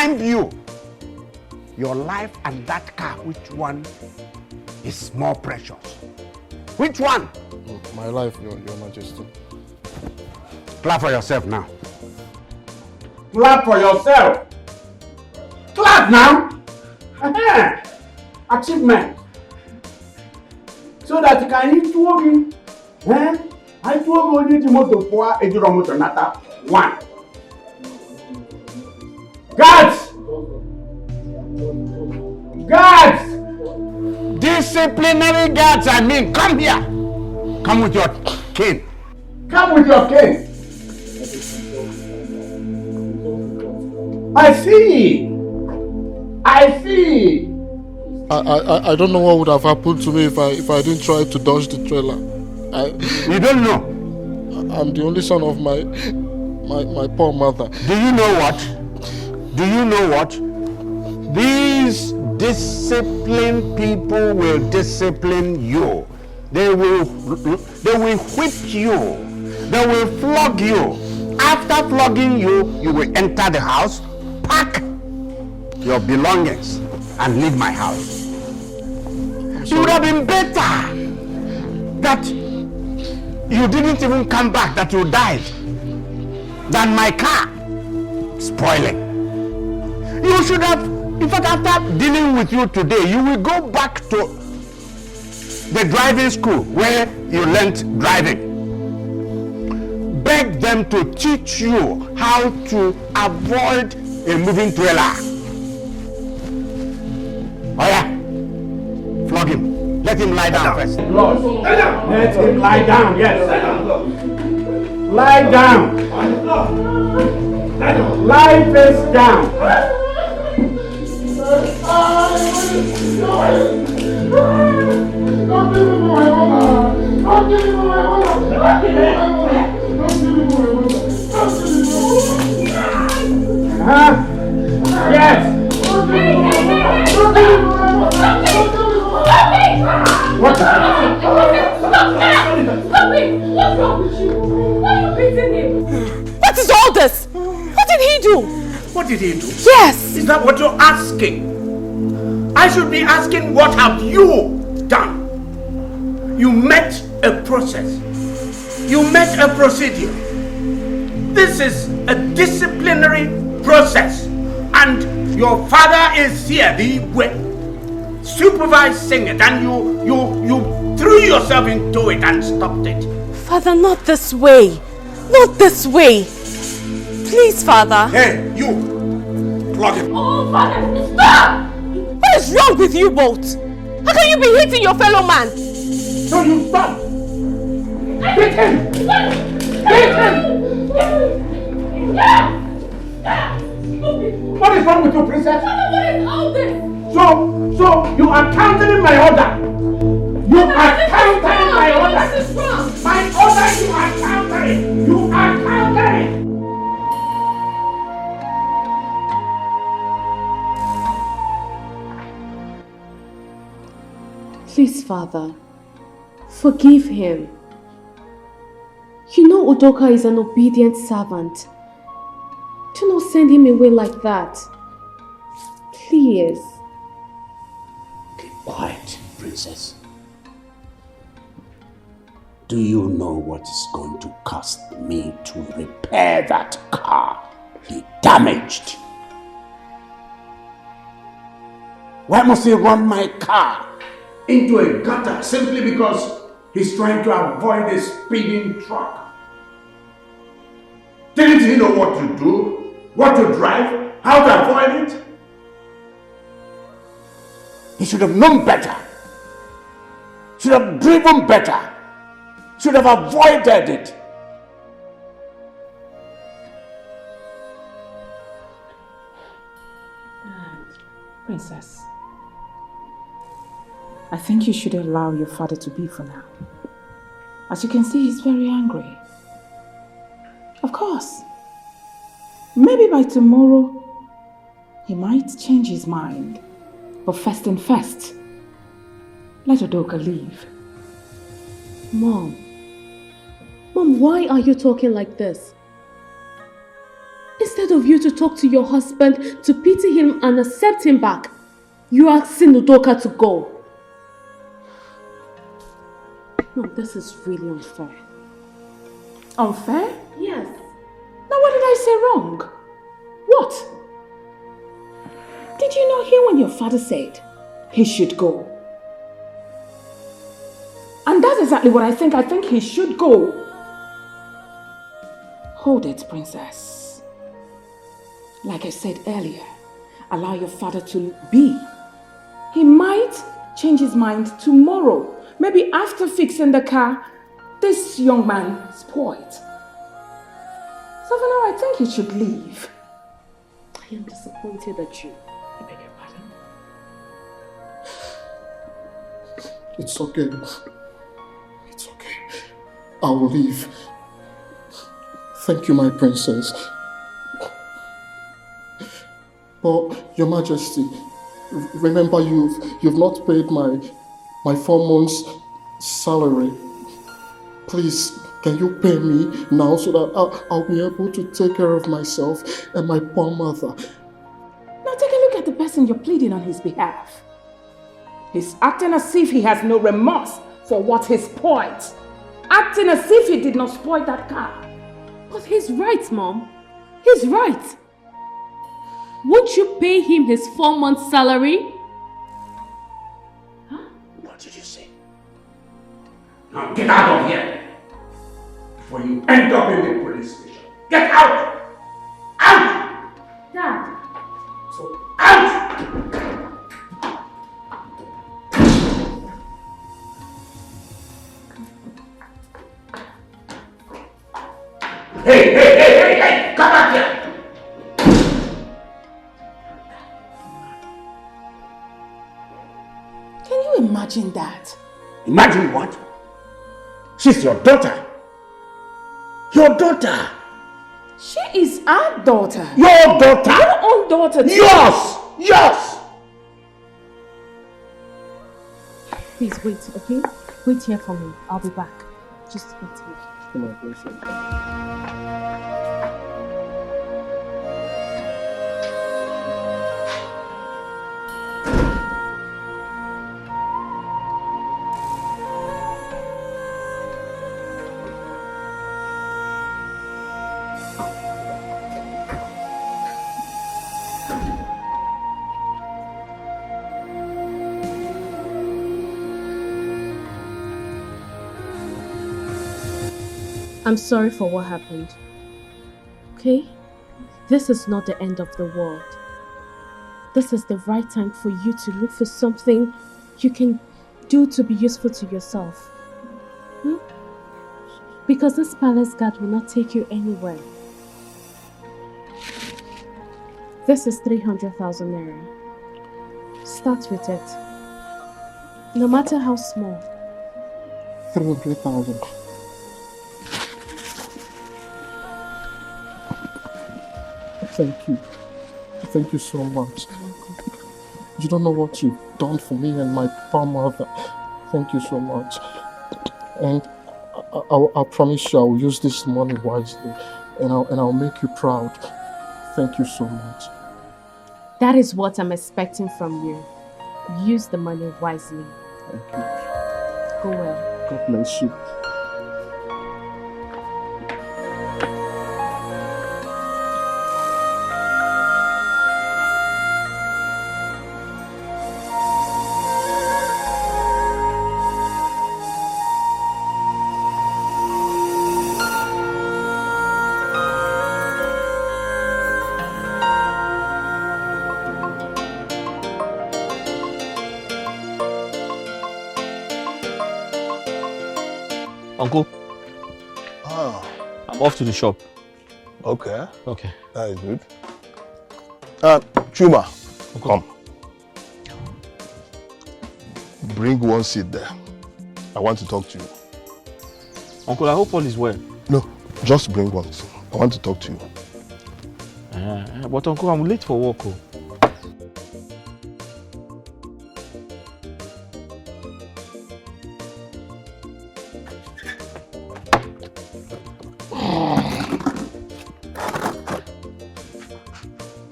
Mind you, your life and that car, which one is more precious? Which one? My life, Your Majesty. Clap for yourself now. Clap for yourself. Clap now. Achievement. So that you can eat two of you. I told you to motor for a motor nata. One. Guards! Guards! Disciplinary guards, I mean, come here. Come with your cane. Come with your cane. I see. I don't know what would have happened to me if I didn't try to dodge the trailer. You don't know? I'm the only son of my poor mother. Do you know what? These disciplined people will discipline you. They will whip you. They will flog you. After flogging you, you will enter the house, pack your belongings, and leave my house. It would have been better that you didn't even come back, that you died, than my car spoiling. You should have, in fact, after dealing with you today, you will go back to the driving school where you learnt driving. Beg them to teach you how to avoid a moving trailer. Oh yeah, flog him. Let him lie down first. Let him lie down, yes. Lie down. Lie face down. Yes. What? Stop it! What's wrong with you? Why are you beating him? What is all this? What did he do? What did he do? Yes! Is that what you're asking? I should be asking, what have you done? You met a process. You met a procedure. This is a disciplinary process. And your father is here, supervising it, and you threw yourself into it and stopped it. Father, not this way. Not this way. Please, Father. Hey, you! Plug him. Oh, Father, stop! What is wrong with you both? How can you be hitting your fellow man? So you stop! Hit him! Hit him! What is wrong with you, princess? Father, what is all this? So you are countering my order. You are countering my order. This is wrong. My order, you are countering. You are countering. Please, Father, forgive him. You know Udoka is an obedient servant. Do not send him away like that. Please. Keep quiet, princess. Do you know what it's going to cost me to repair that car he damaged? Why must he run my car into a gutter simply because he's trying to avoid a speeding truck? Didn't he know what to do, what to drive, how to avoid it? He should have known better, should have driven better, should have avoided it. Princess, I think you should allow your father to be for now. As you can see, he's very angry. Of course. Maybe by tomorrow, he might change his mind. But first and first, let Udoka leave. Mom, why are you talking like this? Instead of you to talk to your husband, to pity him and accept him back, you are asking Udoka to go. No, this is really unfair. Unfair? Yes. Now what did I say wrong? What? Did you not hear when your father said he should go? And that's exactly what I think. I think he should go. Hold it, princess. Like I said earlier, allow your father to be. He might change his mind tomorrow. Maybe after fixing the car, this young man spoiled. So for now, I think he should leave. I am disappointed at you. I beg your pardon. It's okay. It's okay. I will leave. Thank you, my princess. But, Your Majesty, remember you've not paid my 4 months' salary. Please, can you pay me now so that I'll be able to take care of myself and my poor mother? Now take a look at the person you're pleading on his behalf. He's acting as if he has no remorse for what he spoiled. Acting as if he did not spoil that car. But he's right, Mom. He's right. Won't you pay him his 4 months' salary? What did you say? Now get out of here before you end up in the police station. Get out! Out! Dad. So, out! Hey! Come back here! Can you imagine that? Imagine what? She's your daughter. Your daughter. She is our daughter. Your daughter. Your own daughter. Yours. Yours. Please wait, okay? Wait here for me. I'll be back. Just wait here. Come on, princess. I'm sorry for what happened. Okay? This is not the end of the world. This is the right time for you to look for something you can do to be useful to yourself. Because this palace guard will not take you anywhere. This is 300,000 naira. Start with it. No matter how small. 300,000. Thank you. Thank you so much. You don't know what you've done for me and my poor mother. Thank you so much. And I promise you I will use this money wisely and I'll make you proud. Thank you so much. That is what I'm expecting from you. Use the money wisely. Thank you. Go well. God bless you. Uncle, I'm off to the shop. Okay. Okay. That is good. Chuma, come. Bring one seat there. I want to talk to you. Uncle, I hope all is well. No, just bring one. I want to talk to you. But Uncle, I'm late for work. Oh.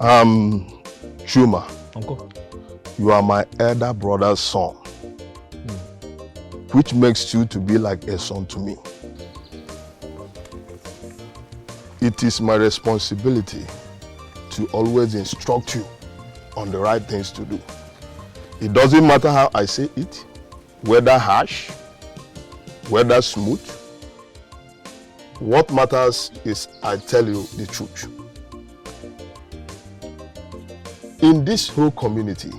Chuma, Uncle. you are my elder brother's son, which makes you to be like a son to me. It is my responsibility to always instruct you on the right things to do. It doesn't matter how I say it, whether harsh, whether smooth. What matters is I tell you the truth. In this whole community,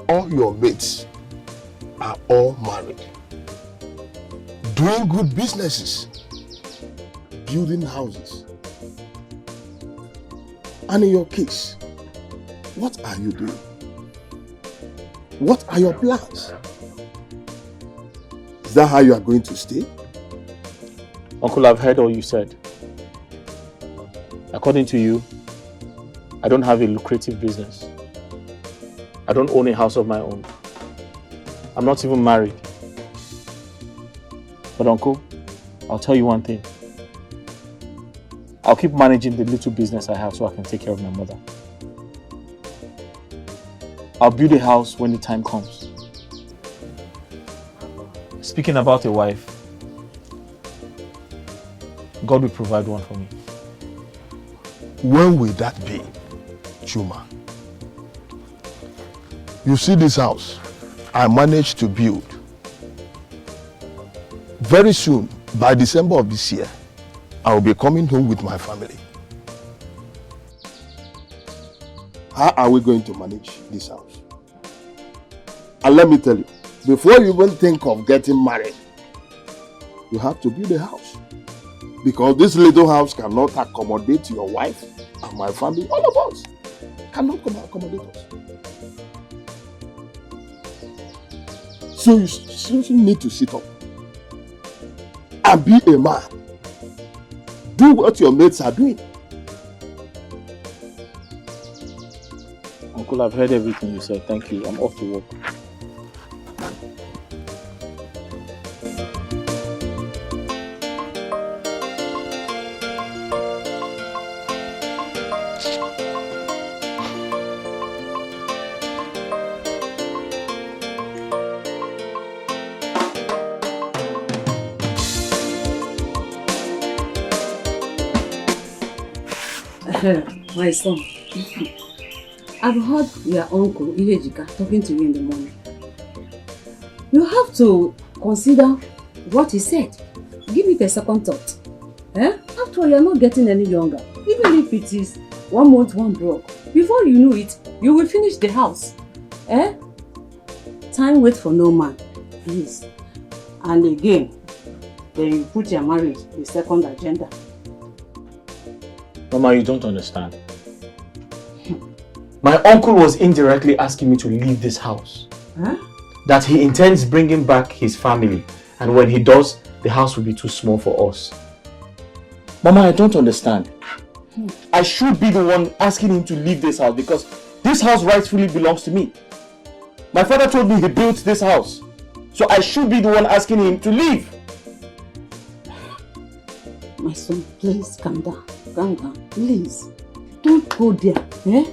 all your mates are all married, doing good businesses, building houses. And in your case, what are you doing? What are your plans? Is that how you are going to stay? Uncle, I've heard all you said. According to you, I don't have a lucrative business. I don't own a house of my own. I'm not even married. But Uncle, I'll tell you one thing. I'll keep managing the little business I have so I can take care of my mother. I'll build a house when the time comes. Speaking about a wife, God will provide one for me. When will that be, Chuma? You see this house I managed to build. Very soon, by December of this year, I will be coming home with my family. How are we going to manage this house? And let me tell you, before you even think of getting married, you have to build a house. Because this little house cannot accommodate your wife and my family, all of us. Cannot accommodate us. So you seriously need to sit up and be a man. Do what your mates are doing. Uncle, I've heard everything you said. Thank you. I'm off to work. My son, I've heard your uncle Ilejika talking to you in the morning. You have to consider what he said. Give it a second thought. After all, you're not getting any younger. Even if it is 1 month, one block, before you know it, you will finish the house. Time waits for no man, please. And again, then you put your marriage the second agenda. Mama, you don't understand. My uncle was indirectly asking me to leave this house. That he intends bringing back his family. And when he does, the house will be too small for us. Mama, I don't understand. I should be the one asking him to leave this house because this house rightfully belongs to me. My father told me he built this house. So I should be the one asking him to leave. My son, please calm down. Calm down, please. Don't go there. You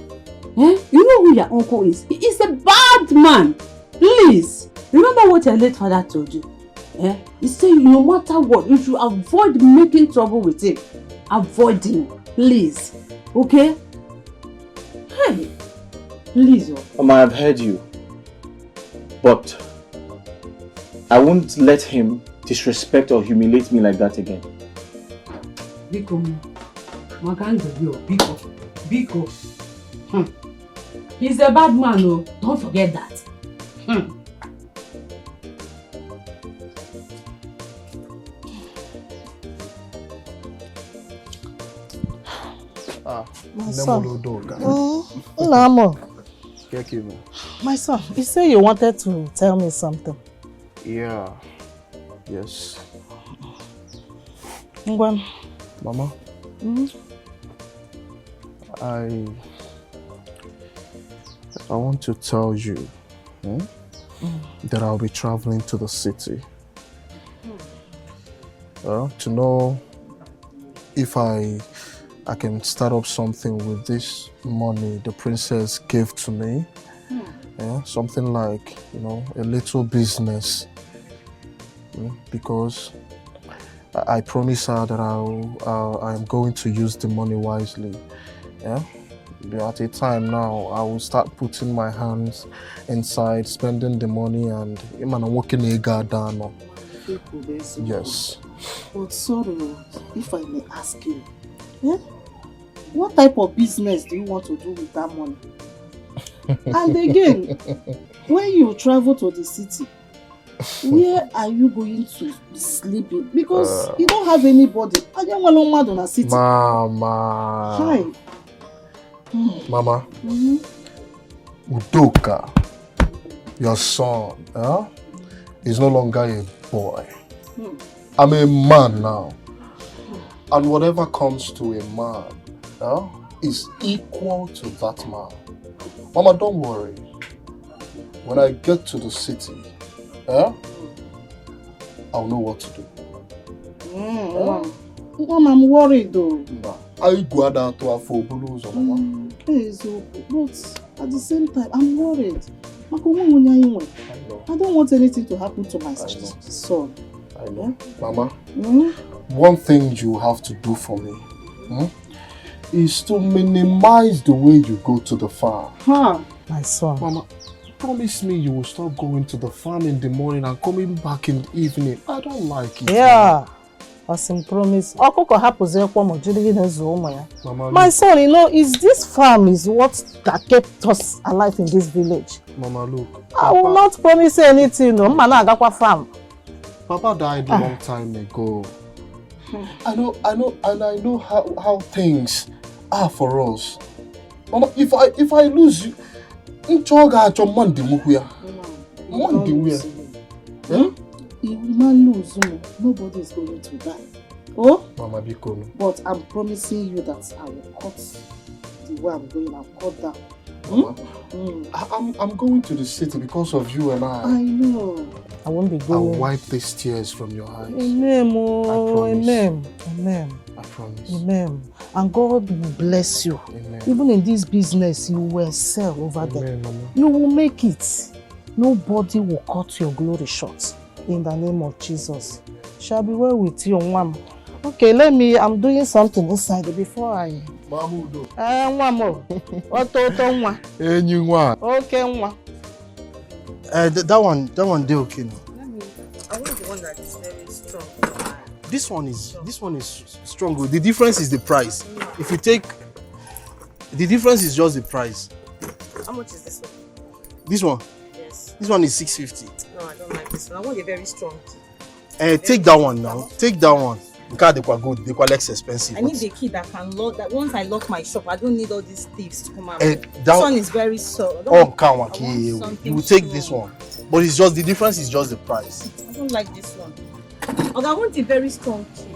know who your uncle is. He is a bad man. Please. Remember what your late father told you. He said no matter what, you should avoid making trouble with him. Avoid him. Please. Okay? Hey. Please. Mama, I've heard you. But I won't let him disrespect or humiliate me like that again. Biko. Biko. He's a bad man, oh. Don't forget that. My son. My son, you say you wanted to tell me something. Yeah. Yes. Ngwan. Mama. I want to tell you that I'll be traveling to the city to know if I I can start up something with this money the princess gave to me. Yeah, something like, you know, a little business. Because I promise her that I am going to use the money wisely. Yeah. At a time now, I will start putting my hands inside, spending the money, and I'm working a garden. Yes. But sorry, if I may ask you, what type of business do you want to do with that money? And again, when you travel to the city, where are you going to be sleeping? Because you don't have anybody. I don't want no mad on a city. Mama. Hi. Mama. Udoka, your son, is no longer a boy. I'm a man now. And whatever comes to a man is equal to that man. Mama, don't worry. When I get to the city, I'll know what to do. Mom, I'm worried though. I go out to a full blues, Mama. But at the same time, I'm worried. I don't want anything to happen to my son. I know. Mama, one thing you have to do for me is to minimize the way you go to the farm. My son. Mama, promise me you will stop going to the farm in the morning and coming back in the evening. I don't like it. Yeah. As in promise. My son, you know, is this farm is what that kept us alive in this village. Mama, look. I will not promise anything. No, farm. Papa died a long time ago. I know how things are for us. Mama, if I lose you, If you man lose, nobody is going to die. Oh? Mama Biko. But I'm promising you that I will cut the way I'm going. I'll cut down. I'm going to the city because of you and I know. I won't be going. I'll wipe these tears from your eyes. Amen. Oh, Amen. Amen. I promise. Amen. And God will bless you. Amen. Even in this business, you will excel over there. Mama. You will make it. Nobody will cut your glory short. In the name of Jesus. Shall be well with you, Mom. Okay, I'm doing something inside before I... Mamudo. One more. Okay, one. That one they okay now. I want the one that is very strong. This one is strong. The difference is the price. If you take, the difference is just the price. How much is this one? This one? Yes. This one is 650. No, I don't like this one. I want a very strong key. Take that one now. Take that one. Because they quite good. They quite less expensive. I need the key that can lock. That once I lock my shop, I don't need all these thieves to come out. This one is very soft. You will take this one, but it's just the difference is just the price. I don't like this one. Okay, I want a very strong key.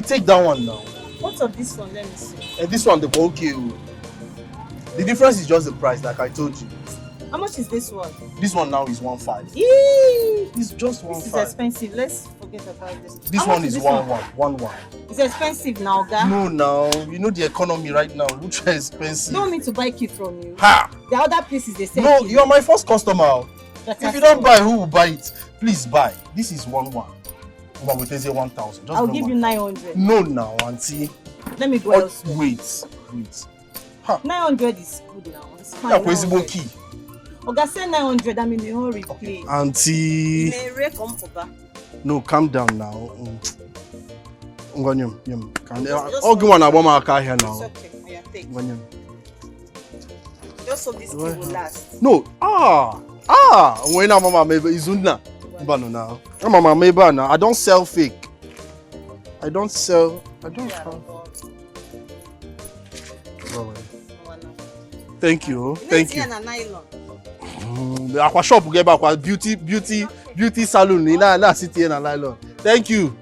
Take that one now. What's of this one? Let me see. This one, okay. The difference is just the price, like I told you. How much is this one? This one now is 1.5. It's just 1.5. This is expensive. Let's forget about this. This one is 1.1. It's expensive now, guy. No, now you know the economy right now. Which is expensive? You don't mean to buy key from you. Ha! The other places they say. No, key. you're my first customer. If you don't buy, who will buy it? Please buy. This is 1.1. But we say 1,000. I'll give you 900. No, now, auntie. Let me go elsewhere. Wait. Ha. 900 is good now. It's fine. Yeah, where's the key? Oga, say 900. I'm in a hurry, please. Auntie. No, calm down now. I'll give one about my car here now. It's okay. Yeah, take. Just so this key will last. No. When I'm mama maybe izuna. Now. Mama maybe now. I don't sell fake. I don't sell. Thank you. Thank you. Aqua shop get back beauty salon in na city na nylon. Thank you.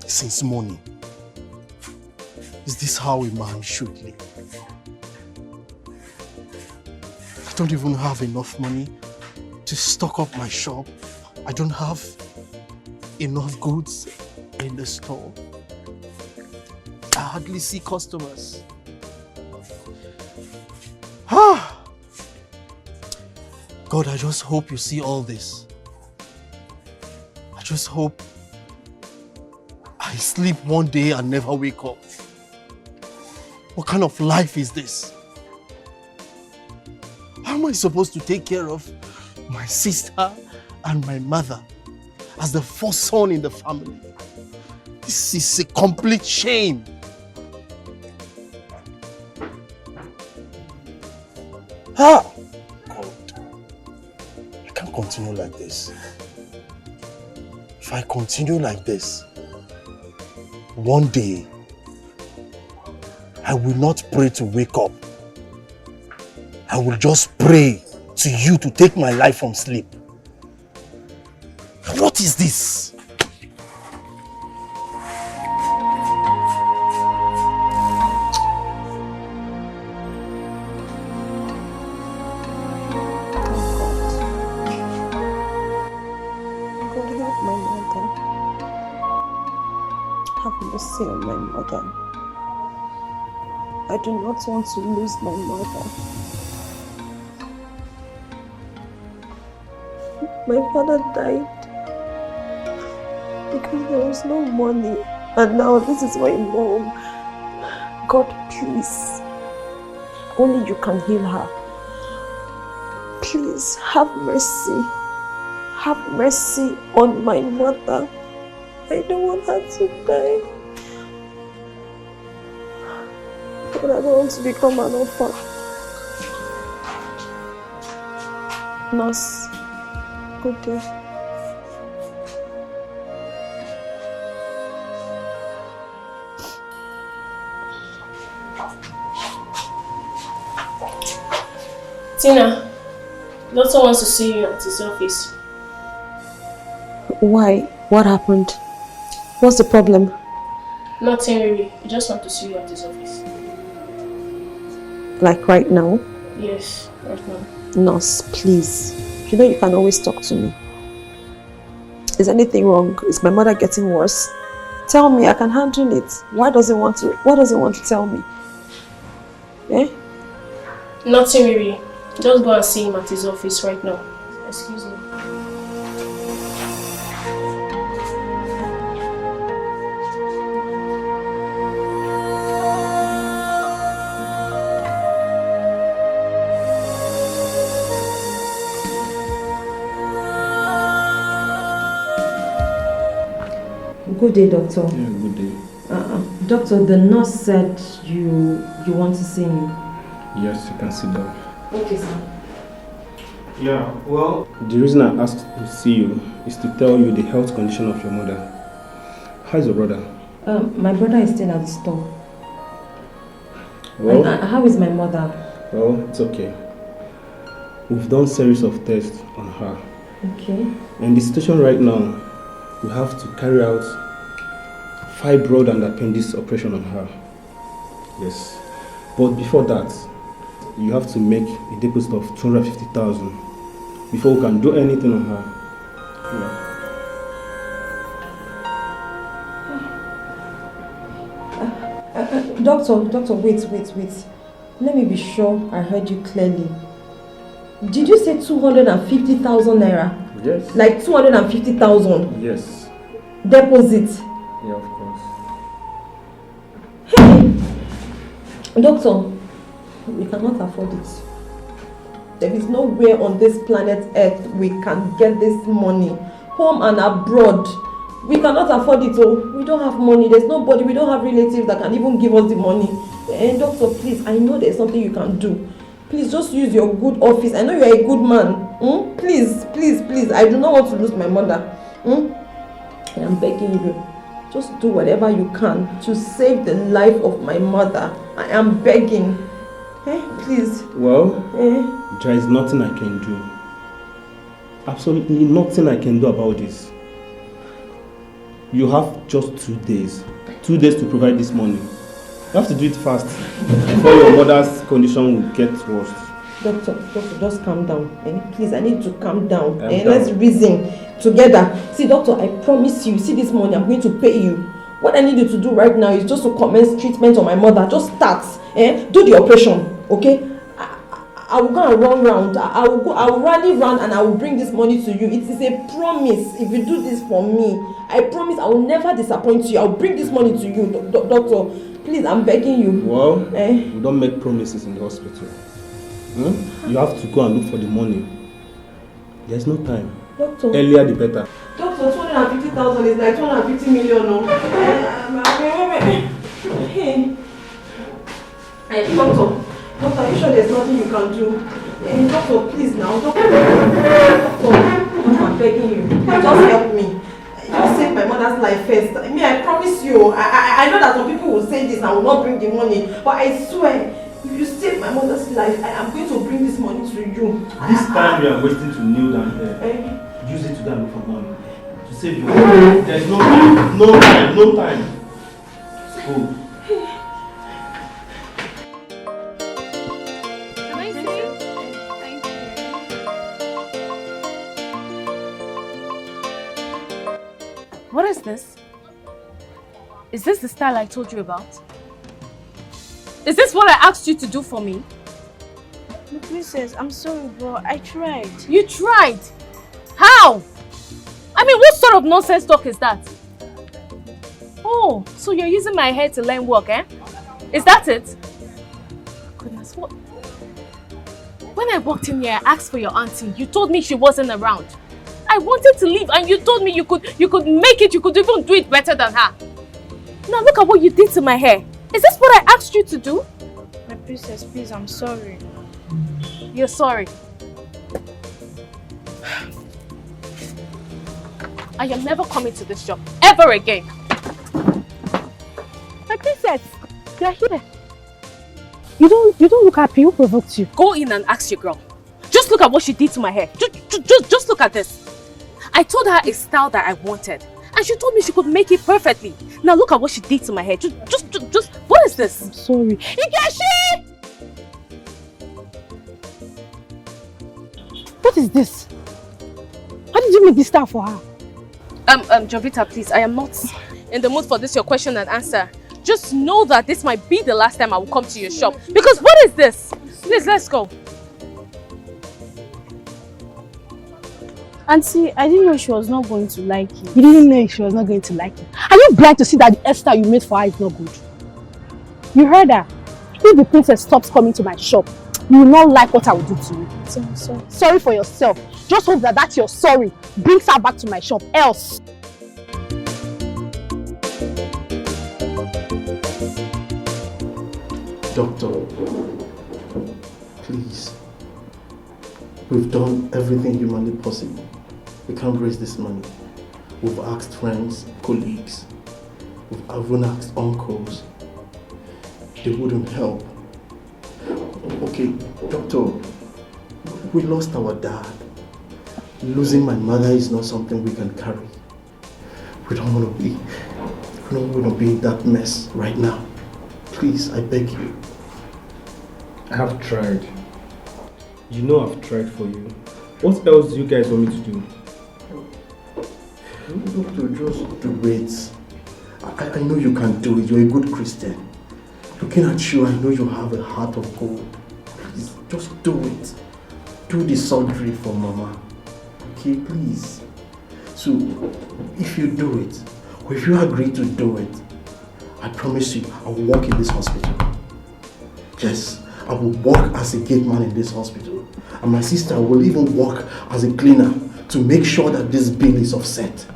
Since morning, is this how a man should live? don't even have enough money to stock up my shop. I don't have enough goods in the store. I hardly see customers. God, I just hope you see all this. I just hope I sleep one day and never wake up. What kind of life is this? How am I supposed to take care of my sister and my mother as the first son in the family? This is a complete shame. God, I can't continue like this. If I continue like this, one day I will not pray to wake up. I will just pray to you to take my life from sleep. What is this? God help my mother. Have mercy on my mother. I do not want to lose my mother. My father died because there was no money, and now this is my mom. God, please, only you can heal her. Please have mercy. Have mercy on my mother. I don't want her to die. But I don't want to become an orphan. Nurse, good day. Tina, doctor wants to see you at his office. Why? What happened? What's the problem? Nothing really. He just wants to see you at his office. Like right now? Yes, right now. Nurse, please. You know you can always talk to me. Is anything wrong? Is my mother getting worse? Tell me, I can handle it. Why does he want to tell me? Eh? Nothing really. Just go and see him at his office right now. Excuse me. Good day, doctor. Yeah, good day. Doctor, the nurse said you want to see me. Yes, you can sit down. Okay, sir. Yeah, well, the reason I asked to see you is to tell you the health condition of your mother. How's your brother? My brother is still at the store. Well, and, how is my mother? Well, it's okay. We've done series of tests on her. Okay. And the situation right now, we have to carry out fibroid and appendix operation on her. Yes. But before that, you have to make a deposit of 250,000 before we can do anything on her. Yeah. Doctor, wait. Let me be sure I heard you clearly. Did you say 250,000 naira? Yes. Like 250,000? Yes. Deposit? Yeah, of course. Hey! Doctor, we cannot afford it. There is nowhere on this planet Earth we can get this money. Home and abroad. We cannot afford it. Oh, we don't have money. There's nobody. We don't have relatives that can even give us the money. And doctor, please, I know there's something you can do. Please just use your good office. I know you're a good man. Please. I do not want to lose my mother. I am begging you. Just do whatever you can to save the life of my mother. I am begging. Please. Well, there is nothing I can do. Absolutely nothing I can do about this. You have just 2 days. 2 days to provide this money. You have to do it fast before your mother's condition will get worse. Doctor, just calm down. Please, I need to calm down. Let's reason together. See, doctor, I promise you, see this money, I'm going to pay you. What I need you to do right now is just to commence treatment on my mother. Just start. Do the operation, okay? I will go and run round. I will rally round and I will bring this money to you. It is a promise. If you do this for me, I promise I will never disappoint you. I will bring this money to you, doctor. Please, I'm begging you. Well, we don't make promises in the hospital. You have to go and look for the money. There's no time. Doctor. Earlier the better. Doctor, 250,000 is like 250 million. No? Doctor, are you sure there's nothing you can do? Doctor, please now. Doctor, I'm begging you. Just help me. Just save my mother's life first. I promise you. I know that some people will say this and will not bring the money. But I swear, if you save my mother's life, I am going to bring this money to you. This time you are wasting to kneel down here. Use it to go and look for money. To save your life. There's no time. No time. Go. What is this? Is this the style I told you about? Is this what I asked you to do for me? Princess, I'm sorry, bro. I tried. You tried? How? I mean, what sort of nonsense talk is that? Oh, so you're using my head to learn work, eh? Is that it? Goodness, what? When I walked in here, I asked for your auntie. You told me she wasn't around. I wanted to leave and you told me you could make it, you could even do it better than her. Now look at what you did to my hair. Is this what I asked you to do? My princess, please, I'm sorry. You're sorry. I am never coming to this shop ever again. My princess, you're here. You don't look happy. Who provoked you? Go in and ask your girl. Just look at what she did to my hair. Just look at this. I told her a style that I wanted, and she told me she could make it perfectly. Now look at what she did to my hair. Just what is this? I'm sorry. Ikeshi! What is this? How did you make this style for her? Jovita, please, I am not in the mood for this your question and answer. Just know that this might be the last time I will come to your shop. Because what is this? Please, let's go. Auntie, I didn't know she was not going to like you. You didn't know she was not going to like you? Are you blind to see that the hairstyle you made for her is not good? You heard her. If the princess stops coming to my shop, you will not like what I will do to you. So I'm sorry. Sorry for yourself. Just hope that your sorry brings her back to my shop. Else. Doctor, please. We've done everything humanly possible. We can't raise this money. We've asked friends, colleagues. We've even asked uncles. They wouldn't help. Okay, doctor, we lost our dad. Losing my mother is not something we can carry. We don't want to be in that mess right now. Please, I beg you. I have tried. You know I've tried for you. What else do you guys want me to do? Doctor, just do it. I know you can do it. You're a good Christian. Looking at you, I know you have a heart of gold. Please, just do it. Do the surgery for Mama. Okay, please. So, if you do it, or if you agree to do it, I promise you, I will work in this hospital. Yes, I will work as a gate man in this hospital. And my sister will even work as a cleaner to make sure that this bill is offset.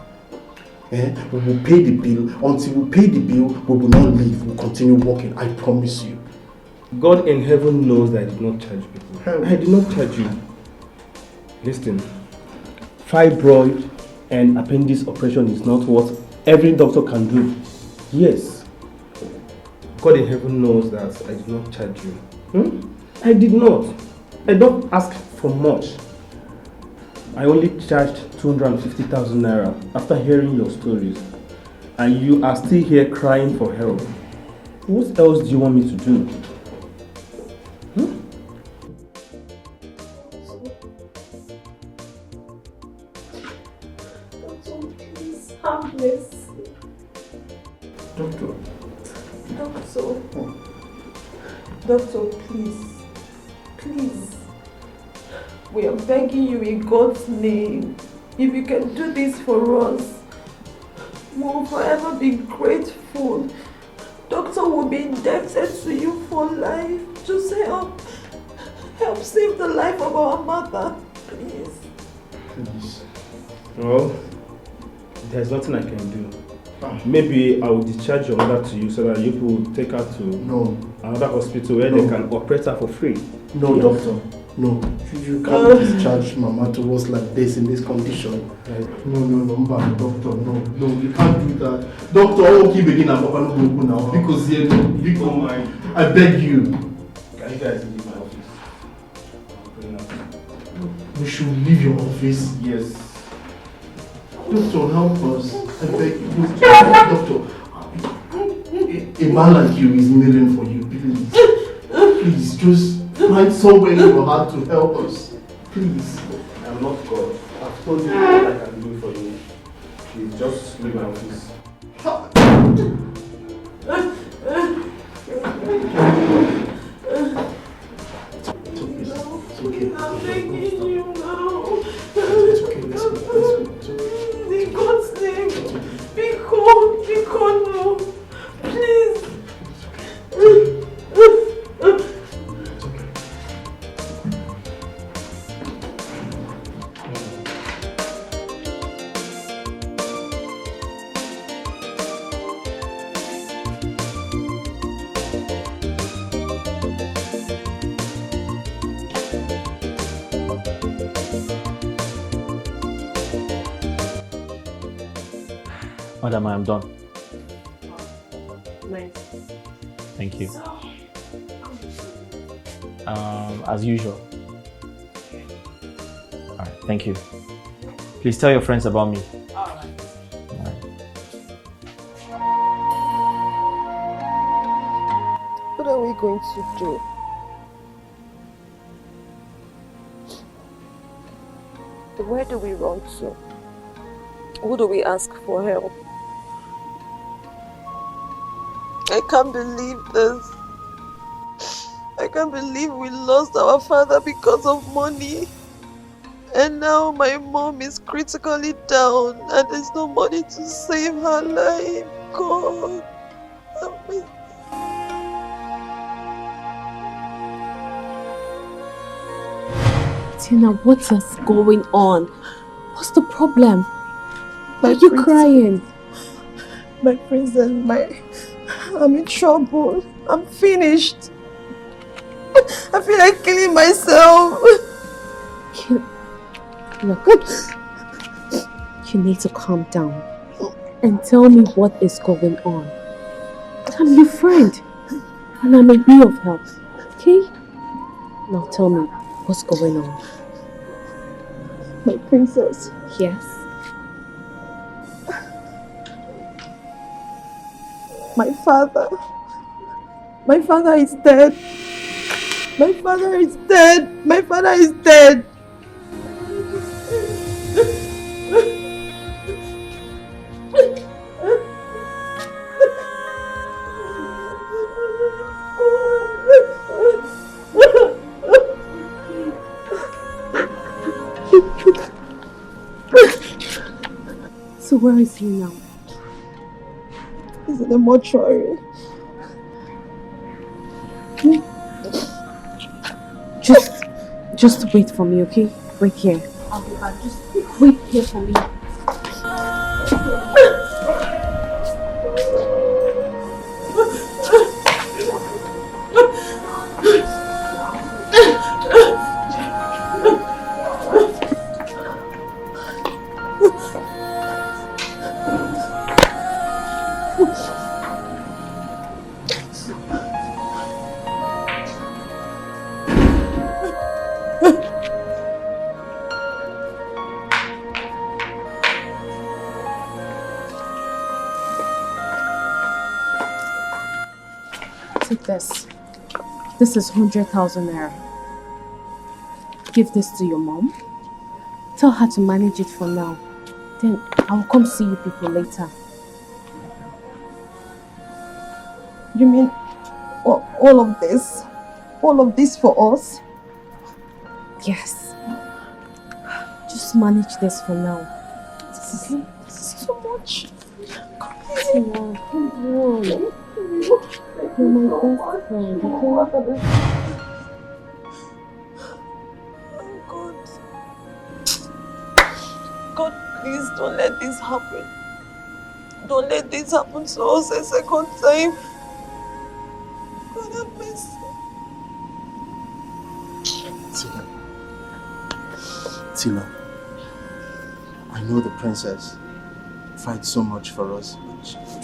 We will pay the bill. Until we pay the bill, we will not leave. We'll continue working. I promise you. God in heaven knows that I did not charge people. I did not charge you. Listen, fibroid and appendix operation is not what every doctor can do. Yes. God in heaven knows that I did not charge you. I did not. I don't ask for much. I only charged 250,000 naira after hearing your stories. And you are still here crying for help. What else do you want me to do? Please. Doctor. Doctor, please. Please. We are begging you in God's name. If you can do this for us, we will forever be grateful. Doctor will be indebted to you for life. Just help save the life of our mother, please. Please. Well, there's nothing I can do. Maybe I will discharge your mother to you so that you will take her to another hospital where they can operate her for free. No, Yeah. doctor. No. You can't discharge Mama to us like this in this condition. No, doctor, no, you can't do that. Doctor, I won't keep again and Papa no go now. Because here, no, I beg you. Can you guys leave my office? We should leave your office. Yes. Doctor, help us. I beg you. Doctor, a man like you is kneeling for you. Please, just find somewhere in your heart to help us. Please. I'm not God. I've told you what I can do for you. Please, just leave my office. It's okay. I'm begging you now. It's okay, let's go. In God's name, be cold now. Please. Madam, I am done. Nice. Thank you. As usual. Alright, thank you. Please tell your friends about me. Alright. What are we going to do? Where do we run to? Who do we ask for help? I can't believe this. I can't believe we lost our father because of money. And now my mom is critically down and there's no money to save her life. God. Tina, what is going on? What's the problem? Why are you crying? My princess, I'm in trouble. I'm finished. I feel like killing myself. Look, you need to calm down and tell me what is going on. I'm your friend and I'm a be of help, okay? Now tell me what's going on. My princess. Yes? My father is dead. My father is dead. My father is dead. So where is he now? He's in the mortuary. Just wait for me, okay? Wait here. I'll be back. Just wait here for me. Take this. This is 100,000 naira. Give this to your mom. Tell her to manage it for now. Then I'll come see you people later. You mean all of this? All of this for us? Yes. Just manage this for now. Okay? This is too much. Come on. You're my best friend, okay? God, please don't let this happen. Don't let this happen to us a second time. God have mercy. Tina, I know the princess fights so much for us,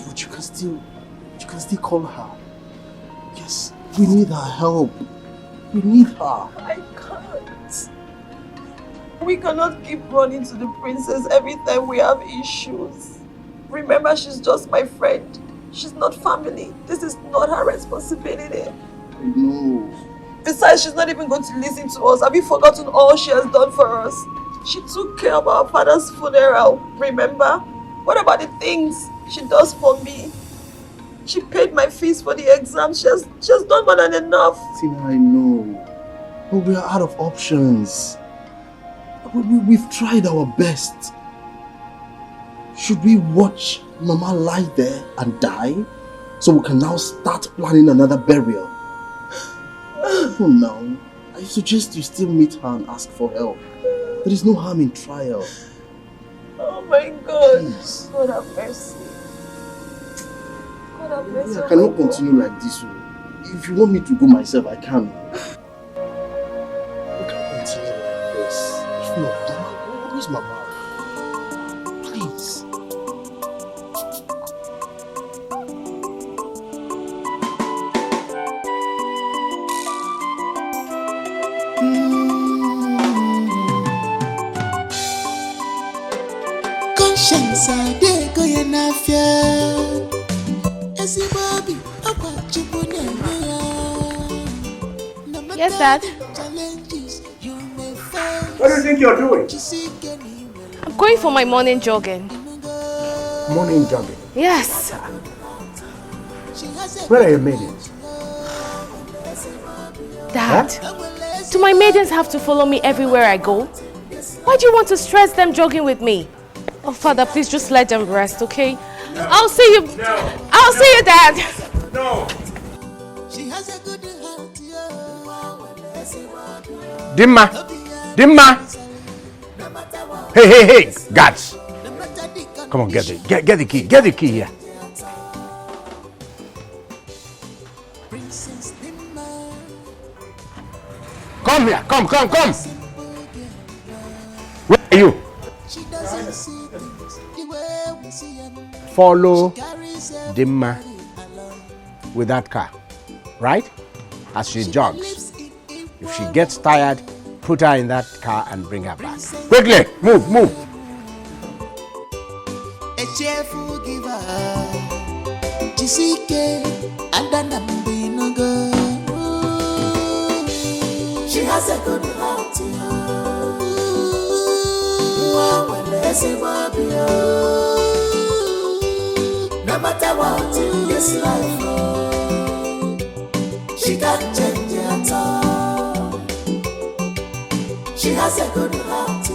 but you can still call her. Yes, we need her help. We need her. I can't. We cannot keep running to the princess every time we have issues. Remember, she's just my friend. She's not family. This is not her responsibility. I know. Besides, she's not even going to listen to us. Have you forgotten all she has done for us? She took care of our father's funeral, remember? What about the things she does for me? She paid my fees for the exam. She has done more than enough. Tina, I know. But we are out of options. We've tried our best. Should we watch Mama lie there and die so we can now start planning another burial? Oh no. I suggest you still meet her and ask for help. There is no harm in trial. Oh my God. Please. God have mercy. God have mercy. I cannot continue like this. If you want me to go myself, I can. We can't continue like this. If not, Mama, where's Mama? Please. Conscience, I did go in a fear. Yes, Dad. What do you think you're doing? I'm going for my morning jogging. Morning jogging. Yes. Where are your maidens? Dad, do my maidens have to follow me everywhere I go? Why do you want to stress them jogging with me? Oh, Father, please just let them rest, okay? No. I'll see you. No. I'll see you, Dad. No. Dimma. Hey, guards. Come on, get the key. Get the key here. Come here. Come. Where are you? Follow Dimma with that car, right? As she jogs. If she gets tired, put her in that car and bring her back. Quickly, move. A cheerful giver, Jisike, and she has a good heart. No matter what in this life, she can't change at all. She has a good heart.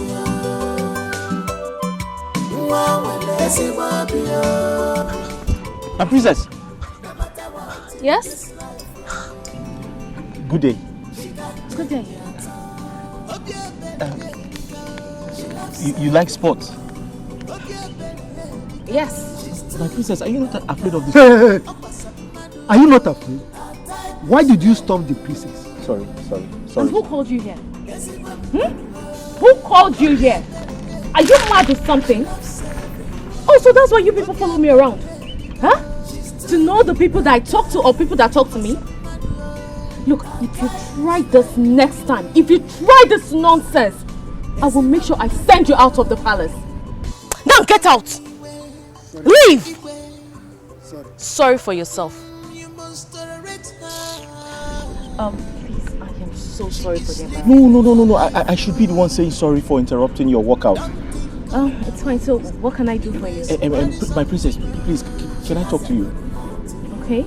My princess. Yes? Good day. Good day. You like sports? Yes. My princess, are you not afraid of this? Are you not afraid? Why did you stop the princess? Sorry. And who called you here? Who called you here? Are you mad or something? Oh, so that's why you people follow me around? Huh? To know the people that I talk to or people that talk to me? Look, if you try this next time, if you try this nonsense, I will make sure I send you out of the palace. Now get out! Leave! Sorry for yourself. Please, I am so sorry for them. No. I should be the one saying sorry for interrupting your workout. Oh, it's fine. So, what can I do for you? My princess, please, can I talk to you? Okay.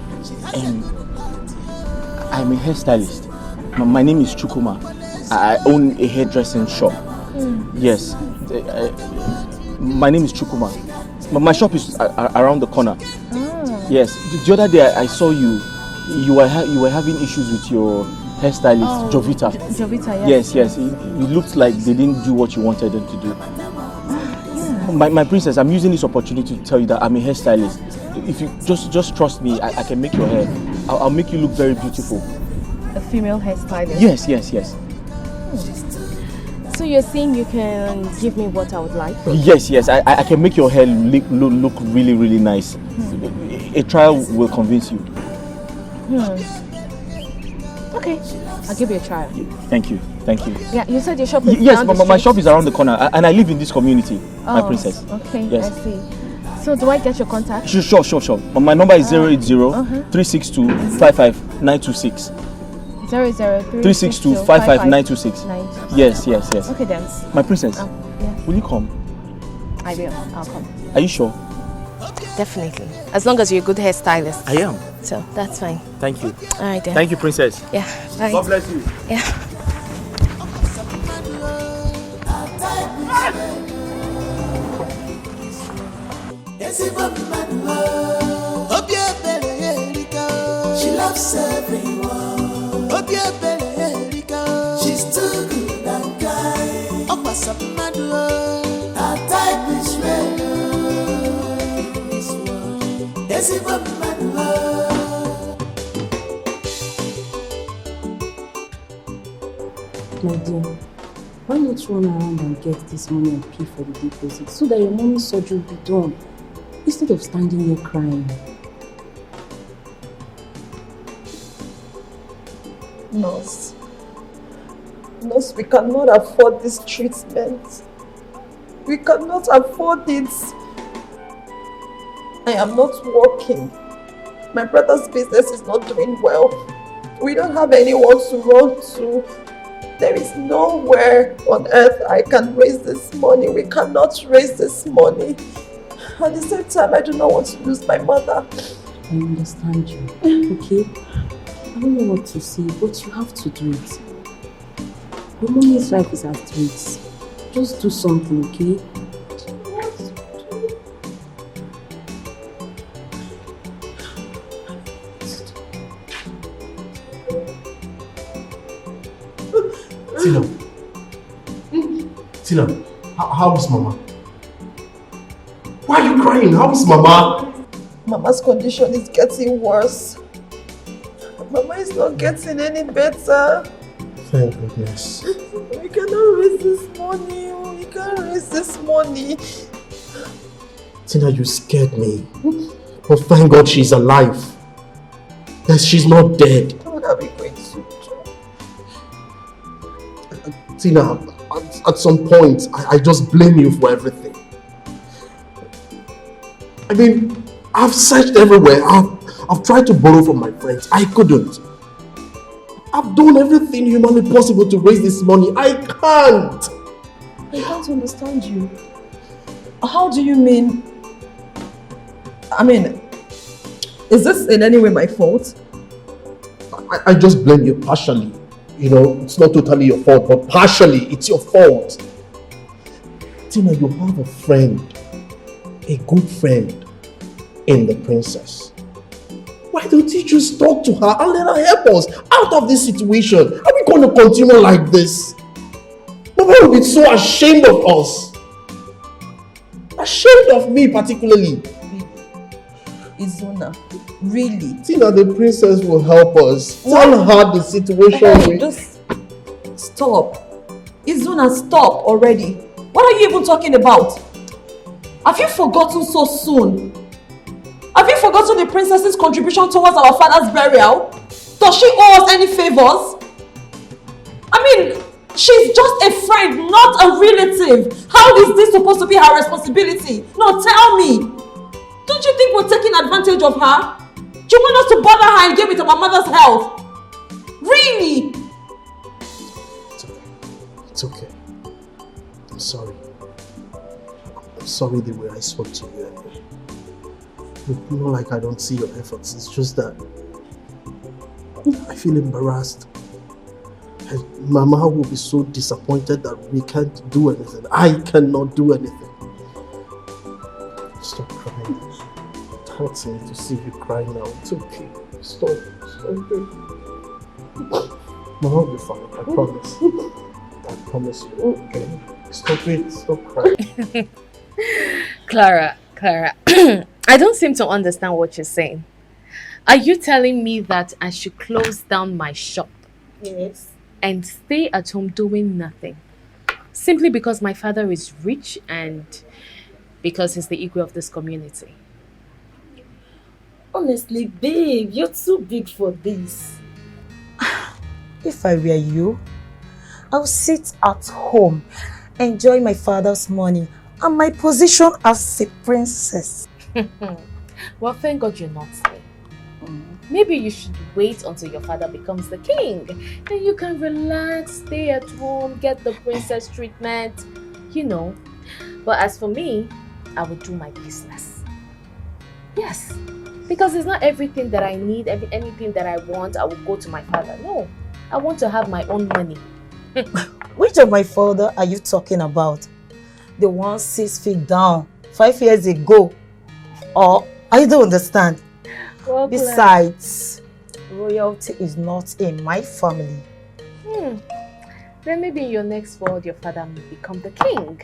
I'm a hairstylist. My name is Chukuma. I own a hairdressing shop. Yes. My name is Chukuma. My shop is around the corner. Yes. The other day I saw you. You were having issues with your hairstylist, Jovita. Jovita, yes. Yes. It looked like they didn't do what you wanted them to do. My princess, I'm using this opportunity to tell you that I'm a hairstylist. If you just trust me, I can make your hair. I'll make you look very beautiful. A female hairstylist? Yes. So you're saying you can give me what I would like? Yes. I can make your hair look really, really nice. A trial will convince you. Okay, I'll give you a trial. Thank you. Yeah, you said your shop is yes, down the my street? shop is around the corner, and I live in this community, my princess. Okay, yes. I see. So do I get your contact? Sure. My number is 080-362-55926. 00362-55926. Yes. Okay then. My princess, will you come? I will. I'll come. Are you sure? Definitely. As long as you're a good hairstylist. I am. So that's fine. Thank you. All right then. Thank you, princess. Yeah. Bye. God bless you. Yeah. She loves everyone. She's too good and kind. Her type is red. My dear, why not run around and get this money and pay for the deposit so that your mommy's surgery will be done instead of standing here crying? Nurse, we cannot afford this treatment. We cannot afford it. I am not working. My brother's business is not doing well. We don't have anyone to run to. There is nowhere on earth I can raise this money. We cannot raise this money. At the same time, I do not want to lose my mother. I understand you, okay? I don't know what to say, but you have to do it. Your mommy's life is at risk. Just do something, okay? Tina, how is Mama? Why are you crying? How is Mama? Mama's condition is getting worse. Mama is not getting any better. Thank goodness. We cannot raise this money. We can't raise this money. Tina, you scared me. But thank God she's alive. Yes, she's not dead. What are we going to do? Tina, at some point, I just blame you for everything. I mean, I've searched everywhere. I've tried to borrow from my friends. I couldn't. I've done everything humanly possible to raise this money. I can't. I don't understand you. How do you mean? I mean, is this in any way my fault? I just blame you partially. You know, it's not totally your fault, but partially it's your fault. Tina, you have a friend, a good friend in the princess. Why don't you just talk to her and let her help us out of this situation? Are we going to continue like this? Mama will be so ashamed of us. Ashamed of me particularly. Izuna, really? Tina, the princess will help us. Tell her the situation. Hey, just stop. Izuna, stop already. What are you even talking about? Have you forgotten so soon? Have you forgotten the princess's contribution towards our father's burial? Does she owe us any favors? I mean, she's just a friend, not a relative. How is this supposed to be her responsibility? No, tell me. Don't you think we're taking advantage of her? Do you want us to bother her and give it to my mother's health? Really? It's okay. I'm sorry. sorry the way I spoke to you earlier. It's not like I don't see your efforts. It's just that I feel embarrassed. And Mama will be so disappointed that we can't do anything. I cannot do anything. Stop crying. It hurts me to see you cry now. It's okay. Stop. Stop it. Mama will be fine. I promise. I promise you. Okay? Stop it. Stop crying. Clara, I don't seem to understand what you're saying. Are you telling me that I should close down my shop? Yes. And stay at home doing nothing? Simply because my father is rich and because he's the ego of this community? Honestly, babe, you're too big for this. If I were you, I would sit at home, enjoy my father's money and my position as a princess. Well, thank God you're not staying. Maybe you should wait until your father becomes the king. Then you can relax, stay at home, get the princess treatment, you know. But as for me, I would do my business. Yes, because it's not everything that I need, anything that I want, I will go to my father. No, I want to have my own money. Which of my father are you talking about? The one 6 feet down 5 years ago? Or I don't understand. Well, besides, royalty is not in my family. Then maybe in your next world, your father may become the king.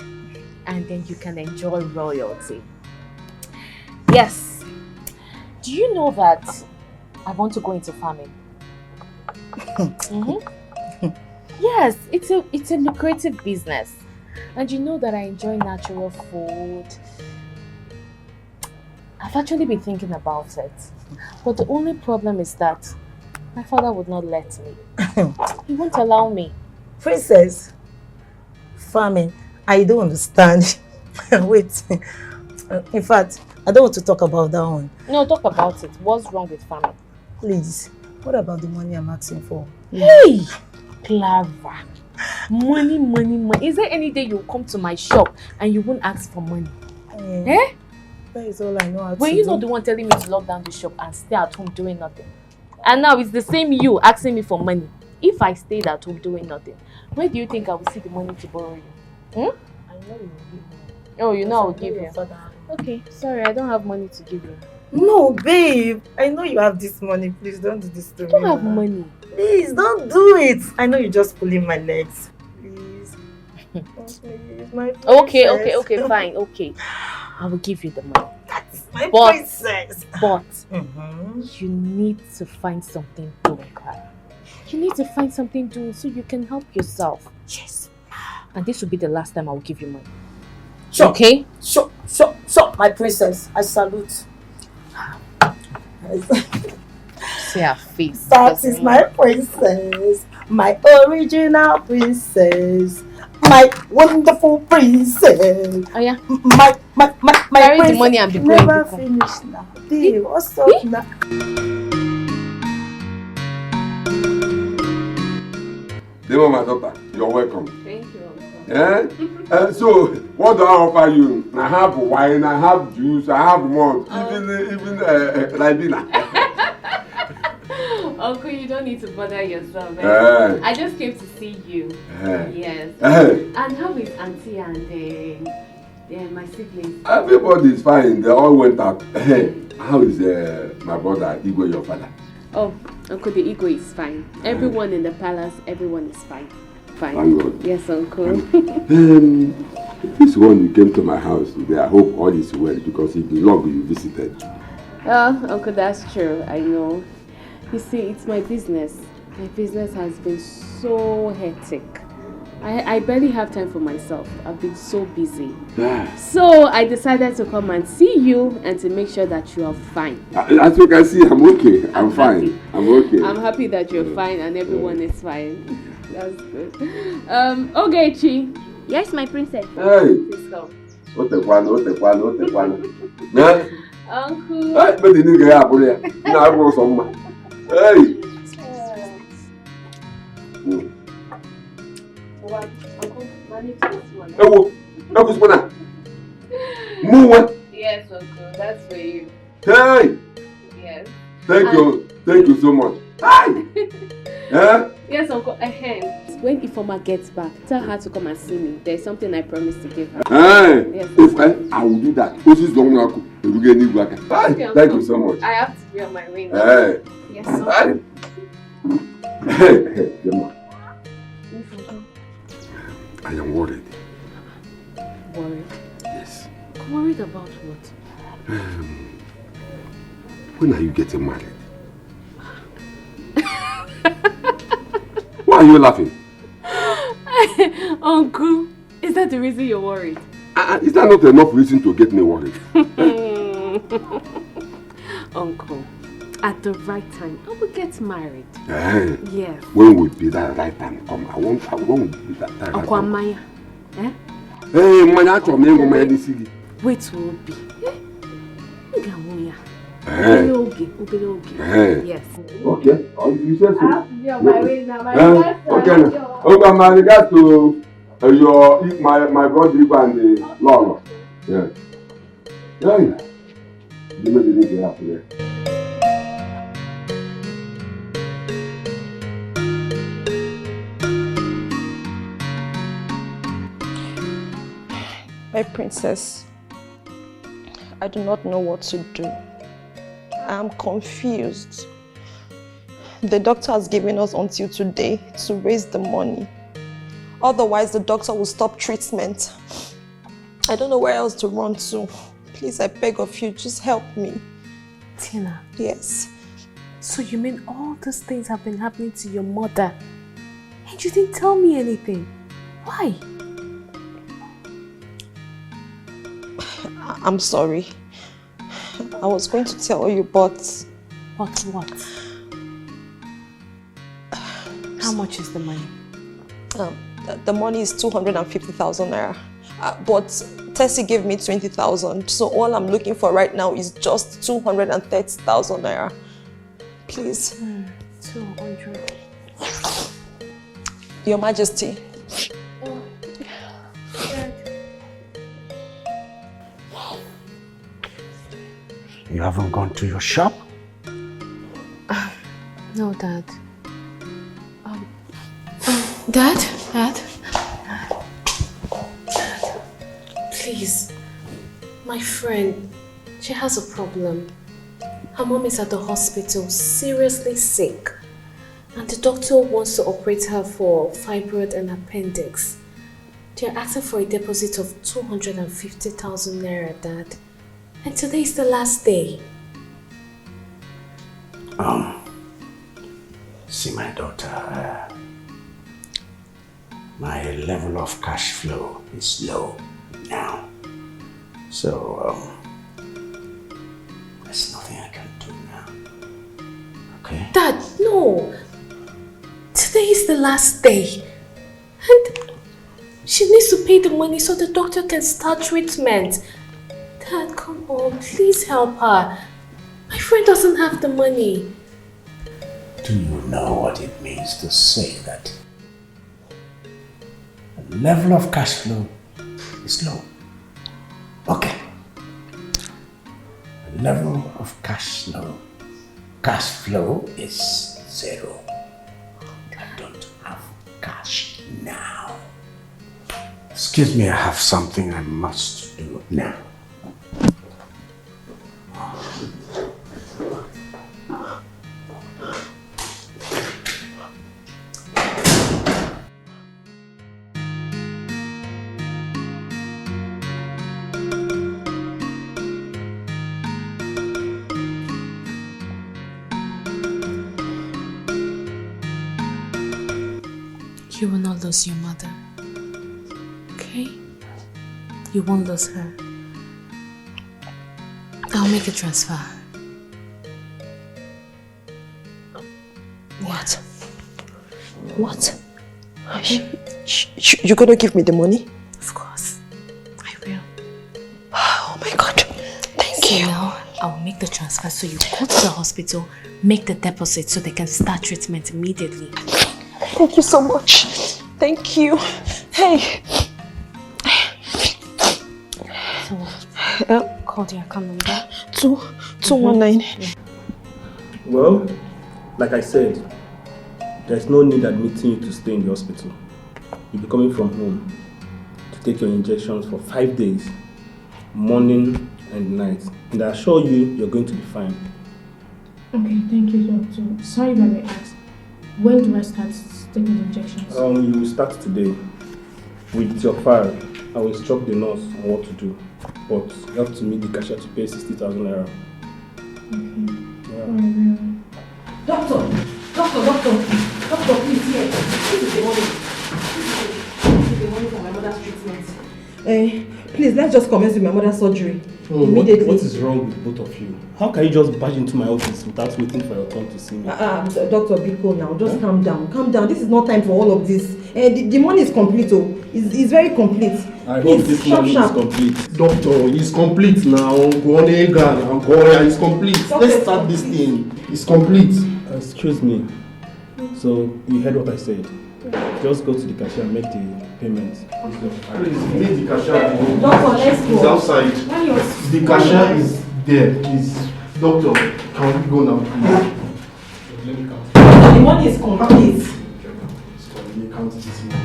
And then you can enjoy royalty. Yes. Do you know that I want to go into farming? Yes, it's a lucrative business. And you know that I enjoy natural food. I've actually been thinking about it. But the only problem is that my father would not let me. He won't allow me. Princess, farming, I don't understand. Wait. In fact, I don't want to talk about that one. No, talk about it. What's wrong with farming? Please, what about the money I'm asking for? Hey! Clara. Money. Is there any day you'll come to my shop and you won't ask for money? Eh? That is all I know how to do. Were you not the one telling me to lock down the shop and stay at home doing nothing? And now it's the same you asking me for money. If I stayed at home doing nothing, where do you think I will see the money to borrow you? I know you will give me. Oh, you know I will give you. Okay, sorry, I don't have money to give you. No, babe. I know you have this money. Please don't do this to me. I don't have money. Please don't do it. I know you're just pulling my legs. Please. Please, my princess. Okay, fine, okay. I will give you the money. That's my princess. But you need to find something doing, Clara. You need to find something doing so you can help yourself. Yes. And this will be the last time I will give you money. Sure. Okay? Sure, my princess. I salute. See her face. That is my princess. My original princess. My wonderful princess. Oh yeah. My carry princess. the money and be going. Never finished now. Babe, what's up now? Demo, my daughter, you're welcome. Thank you. Yeah? So, what do I offer you? I have wine, I have juice, I have malt, even Ribena. Uncle, you don't need to bother yourself. I just came to see you. Yes. And how is Auntie and my siblings? Everybody is fine. They all went out. How is my brother, Igwe, your father? Oh, Uncle, the ego is fine. Everyone in the palace, everyone is fine. Fine. Thank God. Yes, Uncle. This one you came to my house today, I hope all is well because it's the log you visited. Uncle, that's true. I know. You see, it's my business. My business has been so hectic. I barely have time for myself. I've been so busy. So I decided to come and see you and to make sure that you are fine. As you can see, I'm okay. I'm fine. I'm okay. I'm happy that you're fine and everyone is fine. That's good. Ogechi. Yes, my princess. Hey. Please come. What the one? Uncle. But the nigga here, now I go somewhere. Hey. Muwe. Yes, Uncle, that's for you. Hey! Yes. Thank you so much. Hi! Yes, Uncle. When Ifoma gets back, tell her to come and see me. There's something I promised to give her. Hey! Yes, If I will do that. Thank you so much. I have to be on my way now. Hey! Yes, Uncle. Hey, Gemma. I am worried. Worried? Yes. Worried about what? When are you getting married? Why are you laughing? Uncle, is that the reason you're worried? Is that not enough reason to get me worried? Uncle, at the right time, I will get married. Hey, Yes. when will be that right time come? I won't be that time. Uncle Maya, eh? Hey, Maya, Maya, wait will be. Hey. Hey. Yes. Okay. You said so. I have to be on my way now. My okay. Okay, my regards to my brother and the Lord. Yeah. Yeah. You may be thinking after that. My princess, I do not know what to do. I'm confused. The doctor has given us until today to raise the money. Otherwise, the doctor will stop treatment. I don't know where else to run to. Please, I beg of you, just help me. Tina. Yes. So you mean all these things have been happening to your mother? And you didn't tell me anything. Why? I'm sorry. I was going to tell you, but... But what? How much is the money? The money is 250,000 naira. But Tessie gave me 20,000. So all I'm looking for right now is just 230,000 naira. Please. 200. Your Majesty. You haven't gone to your shop? No, Dad. Dad? Please. My friend, she has a problem. Her mom is at the hospital, seriously sick. And the doctor wants to operate her for fibroid and appendix. They're asking for a deposit of 250,000 naira, Dad. And today is the last day. See, my daughter, my level of cash flow is low now. So, there's nothing I can do now. Okay? Dad, no. Today is the last day. And she needs to pay the money so the doctor can start treatment. Dad, come on, please help her. My friend doesn't have the money. Do you know what it means to say that the level of cash flow is low? Okay. The level of cash flow is 0. I don't have cash now. Excuse me, I have something I must do now. You will not lose your mother. Okay? You won't lose her. I'll make a transfer. What? What? You're gonna give me the money? Of course. I will. Oh my God. Thank you. Now, I'll make the transfer so you go to the hospital, make the deposit so they can start treatment immediately. Thank you so much. Thank you. Hey. So, Call the account number. 219. Well, like I said, there's no need admitting you to stay in the hospital. You'll be coming from home to take your injections for 5 days, morning and night. And I assure you, you're going to be fine. Okay, thank you, doctor. Sorry if I may ask, when do I start taking the injections? You will start today. With your file, I will instruct the nurse on what to do. But you have to meet the cashier to pay 60,000 naira. Okay. Yeah. Doctor, please, here. This is the money. This is the money for my mother's treatment. Please, let's just commence with my mother's surgery. Immediately. What is wrong with both of you? How can you just barge into my office without waiting for your turn to see me? Doctor, be cool now. Just calm down. Calm down. This is not time for all of this. The money is complete. It's very complete. I hope this money is complete. Doctor, it's complete now. It's complete. Let's start this thing. It's complete. Excuse me. So, you heard what I said. Just go to the cashier and make the payment. Please, meet the cashier. Doctor, let's go. He's outside. The cashier is there. Doctor, can we go now, please? Let me count. The money is complete. Let me count this money.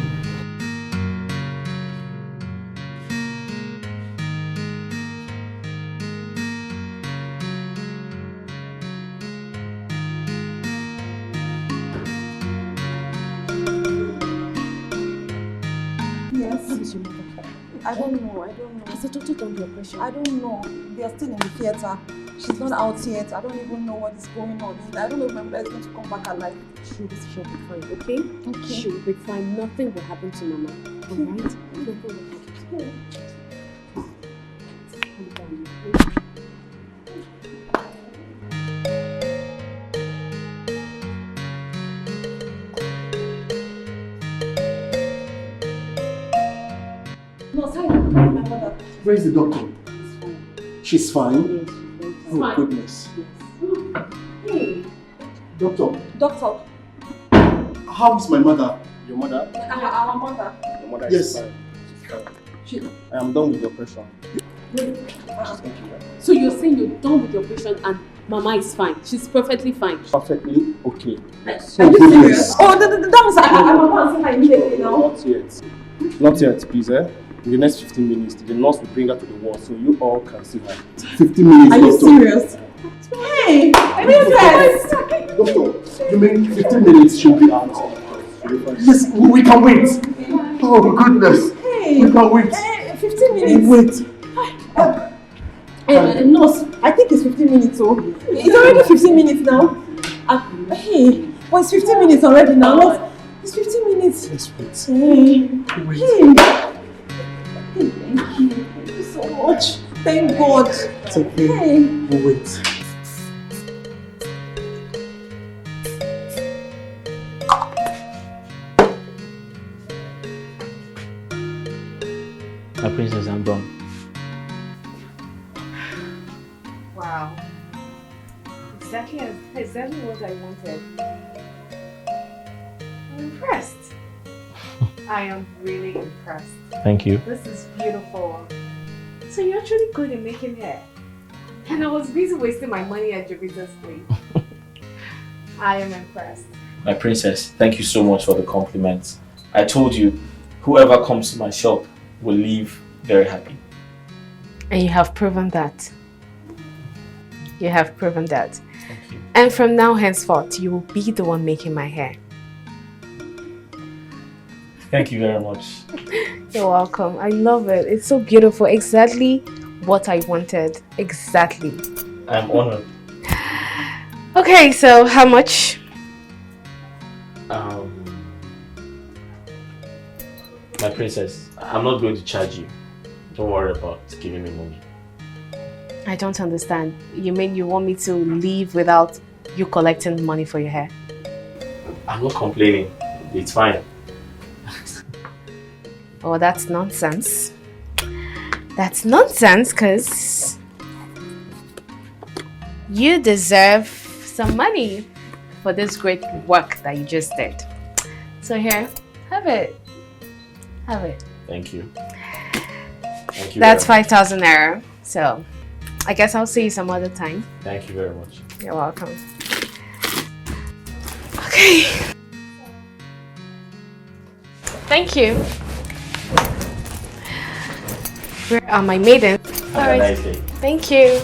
I don't know. Has the doctor done the operation? I don't know. They are still in the theater. She's not out yet. I don't even know what is going on. I don't know if my mother is going to come back alive. She'll be fine, okay? Okay. She'll be fine. Nothing will happen to Mama. Alright? Nothing will happen. Where is the doctor? She's fine. Oh, goodness. Hey. Doctor, how is my mother? Your mother? Our mother. Your mother Yes. is fine. I am done with the operation. So you're saying you're done with the operation and Mama is fine? She's perfectly fine? Perfectly okay. Are you serious? Oh, that was I'm about to see her immediately now. Not yet. Not yet, please, In the next 15 minutes, the nurse will bring her to the ward so you all can see her. 15 minutes, Are you doctor. serious? Hey, princess! Doctor, you mean 15 minutes she'll be out? Yes, we can wait. Oh, goodness. Hey, we can wait. 15 minutes. Wait. Nurse, I think it's 15 minutes. It's already 15 minutes now. Hey, well, it's 15 minutes already now. It's 15 minutes. Let's wait. Hey. Wait. Hey. Thank you. Thank you so much. Thank God. It's okay. Hey. We'll wait. My princess, I'm done. Wow. Exactly what I wanted. I'm impressed. I am really impressed. Thank you. This is beautiful. So you're actually good at making hair. And I was busy wasting my money at Jupiter's place. I am impressed. My princess, thank you so much for the compliments. I told you, whoever comes to my shop will leave very happy. And you have proven that. You have proven that. Thank you. And from now henceforth, you will be the one making my hair. Thank you very much. You're welcome. I love it. It's so beautiful. Exactly what I wanted. Exactly. I'm honored. Okay, so how much? My princess, I'm not going to charge you. Don't worry about giving me money. I don't understand. You mean you want me to leave without you collecting money for your hair? I'm not complaining. It's fine. Oh, that's nonsense. That's nonsense because you deserve some money for this great work that you just did. So here, have it. Have it. Thank you. Thank you. That's 5,000 naira. So, I guess I'll see you some other time. Thank you very much. You're welcome. Okay. Thank you. Where are my maidens? Have a nice day. Thank you.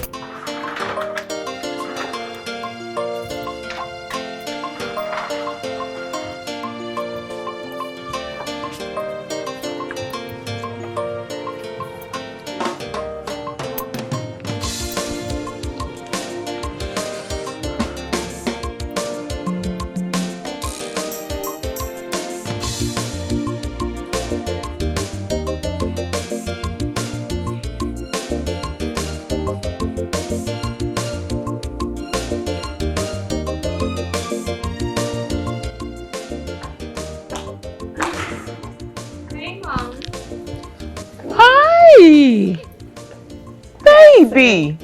Baby!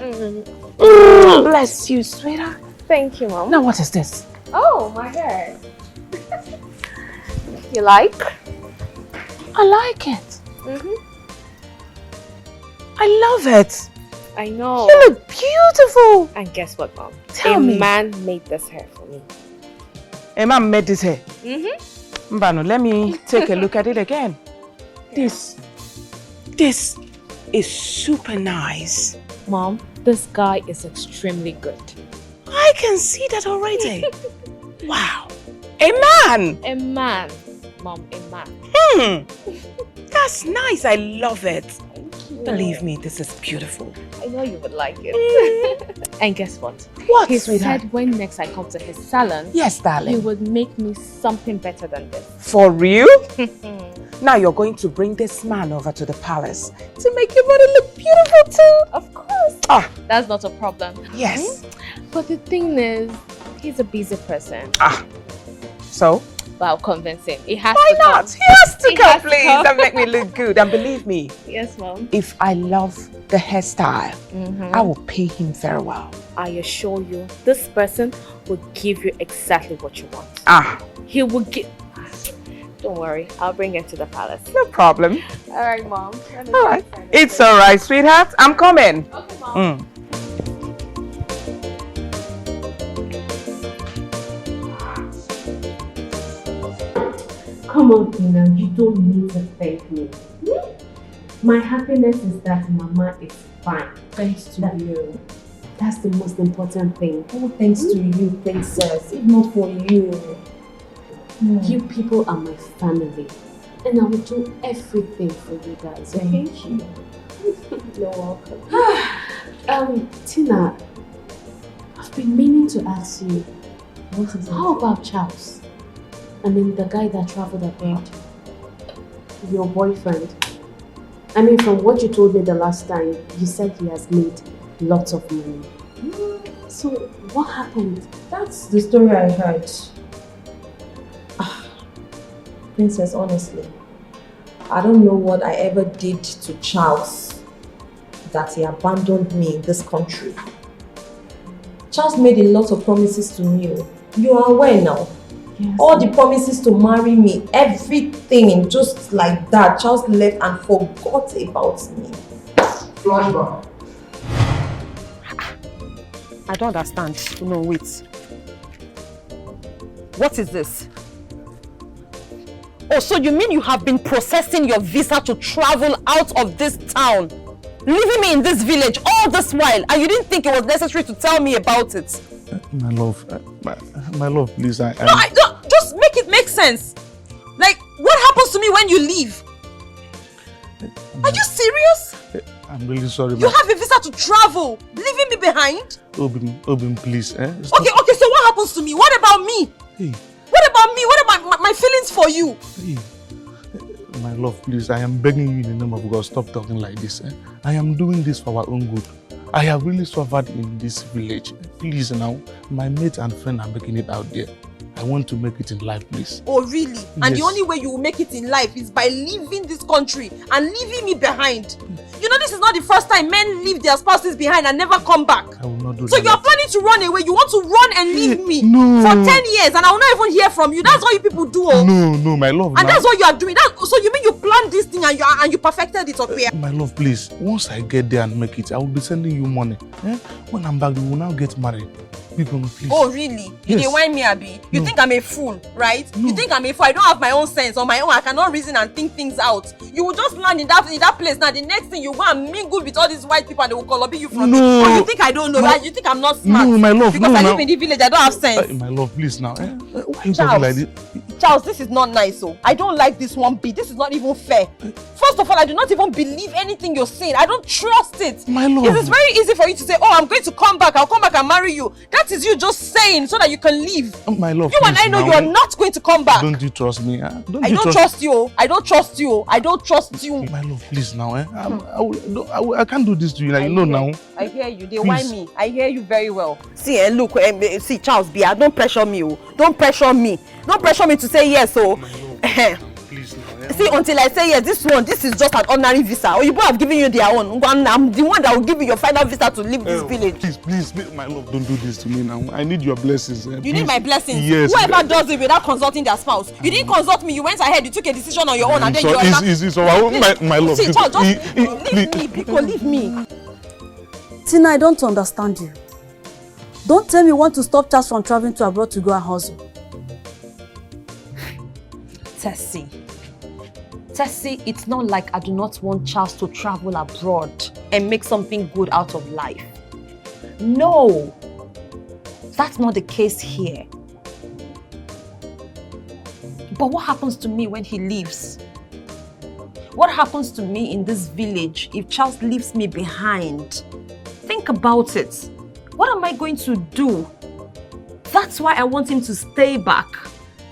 Bless you, sweetheart. Thank you, Mom. Now what is this? Oh, my hair. You like? I like it. I love it. I know. You look beautiful. And guess what, Mom? Tell me. A man made this hair for me. A man made this hair? Mm-hmm. Mbano, let me take a look at it again. This is super nice. Mom, this guy is extremely good. I can see that already. Wow. A man! A man. Mom, a man. That's nice. I love it. Thank you. Believe me, this is beautiful. I know you would like it. And guess what? What, He sweetheart? said when next I come to his salon, Yes, darling. he would make me something better than this. For real? Now you're going to bring this man over to the palace to make your body look beautiful too. Of course. Ah, That's not a problem. yes. But the thing is, he's a busy person. Ah, so? But I'll convince him. He has Why to not? come. He has to He come, has to please, come. and make me look good. And believe me, Yes, Mom. if I love the hairstyle, I will pay him very well. I assure you, this person will give you exactly what you want. Ah, He will give... Don't worry, I'll bring it to the palace. no problem. All right, Mom. All right. It's all right, sweetheart. I'm coming. Okay, Mom. Come on, Tina, you don't need to thank me. My happiness is that Mama is fine. Thanks to you. That's the most important thing. Oh, thanks to you, princess. If not for you. You people are my family. And I will do everything for you guys, okay? Thank you. You're welcome. Tina, I've been meaning to ask you, What is how about Charles? I mean, the guy that traveled abroad. Your boyfriend. I mean, from what you told me the last time, you said he has made lots of money. So, what happened? That's the story I heard. Princess, honestly, I don't know what I ever did to Charles that he abandoned me in this country. Charles made a lot of promises to me. You are aware now. Yes. All the promises to marry me, everything, just like that. Charles left and forgot about me. Flashback. I don't understand. No, wait. What is this? Oh, so you mean you have been processing your visa to travel out of this town, leaving me in this village all this while, and you didn't think it was necessary to tell me about it? My love, my love, please. No, I don't. Just make it make sense. Like, what happens to me when you leave? Are you serious? I'm really sorry. You have a visa to travel, leaving me behind? Obin, please. Okay, so what happens to me? What about me? Hey. What about me? What about my feelings for you? Hey. My love, please. I am begging you in the name of God, stop talking like this. I am doing this for our own good. I have really suffered in this village. Please now, my mate and friend are making it out there. I want to make it in life, please. Oh, really? Yes. And the only way you will make it in life is by leaving this country and leaving me behind. You know this is not the first time men leave their spouses behind and never come back. I will not do So that. you are planning to run away. You want to run and leave me No. for 10 years and I will not even hear from you. That's what you people do. Oh. No, my love. And that's what you are doing. So you mean you planned this thing and you perfected it up here? My love, please. Once I get there and make it, I will be sending you money. When I'm back, we will now get married. Please. Oh really? You Yes. dey whine me, Abi? You No. think I'm a fool, right? You think I'm a fool? I don't have my own sense. On my own, I cannot reason and think things out. You will just land in that place now. The next thing you go and mingle with all these white people and they will call you from me. No. Or you think I don't know, right? You think I'm not smart? No, my love. Because no, I now. live in the village, I don't have sense. My love, please now. Why are you Charles, talking like this? Charles, this is not nice. Oh, I don't like this one bit. This is not even fair. First of all, I do not even believe anything you're saying. I don't trust it. My love. It is very easy for you to say, "Oh, I'm going to come back. I'll come back and marry you." That is you just saying so that you can leave. My love, You and I know you are not going to come back. Don't you trust me? I don't trust you. I don't trust you. I don't trust you. My love, please now. I can't do this to you. Like, you know now. I hear you. They Please. whine me. I hear you very well. See, look, see, Charles, Bia, don't pressure me. Oh. Don't pressure me. Don't pressure me to say yes. Oh. Please now. See, until I say yes, this is just an ordinary visa. Or you both have given you their own. I'm the one that will give you your final visa to leave this village. Please, my love, don't do this to me now. I need your blessings. You need my blessings? Yes. Whoever does it without consulting their spouse. You didn't consult me. You went ahead. You took a decision on your own. And then So you are it's my love. See, Because- just leave me. People, leave me. Tina, I don't understand you. Don't tell me you want to stop Charles from traveling to abroad to go and hustle. Tessie, it's not like I do not want Charles to travel abroad and make something good out of life. No, that's not the case here. But what happens to me when he leaves? What happens to me in this village if Charles leaves me behind? Think about it. What am I going to do? That's why I want him to stay back.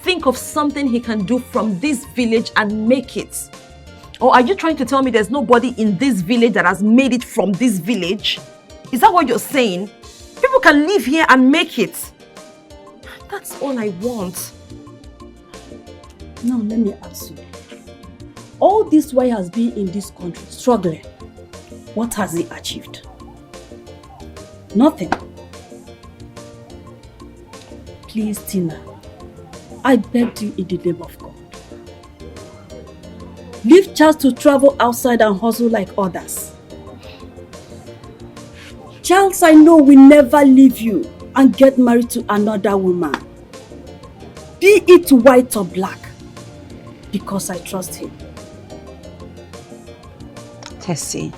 Think of something he can do from this village and make it. Or are you trying to tell me there's nobody in this village that has made it from this village? Is that what you're saying? People can live here and make it. That's all I want. Now, let me ask you. All this while he has been in this country, struggling, what has he achieved? Nothing. Please, Tina, I beg you in the name of God. Leave Charles to travel outside and hustle like others. Charles, I know will never leave you and get married to another woman. Be it white or black, because I trust him. Tessie,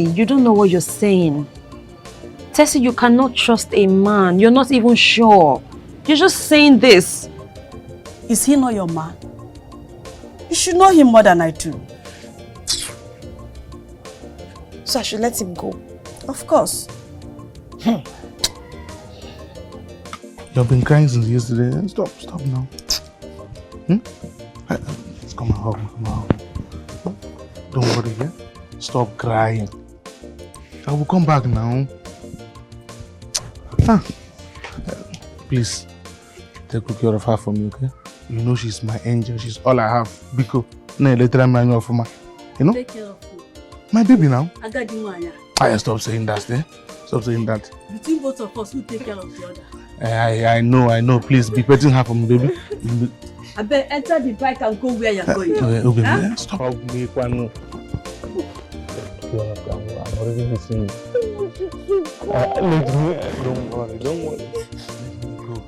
you don't know what you're saying. Tessie, you cannot trust a man. You're not even sure. You're just saying this. Is he not your man? You should know him more than I do. So I should let him go? Of course. You've been crying since yesterday. Stop now. Come on. Don't worry, yeah? Stop crying. I will come back now. Please, take good care of her for me, okay? You know she's my angel. She's all I have. Biko, no, later I'm running off my. You know? Take care of you. My baby now. I Stop saying that, eh? Stop saying that. Between both of us, who take care of the other? I know. Please be petting her for me, baby. I bet enter the bike and go where you're going. Okay, Huh? stop me, Kwano. I'm already listening. Don't worry. Let me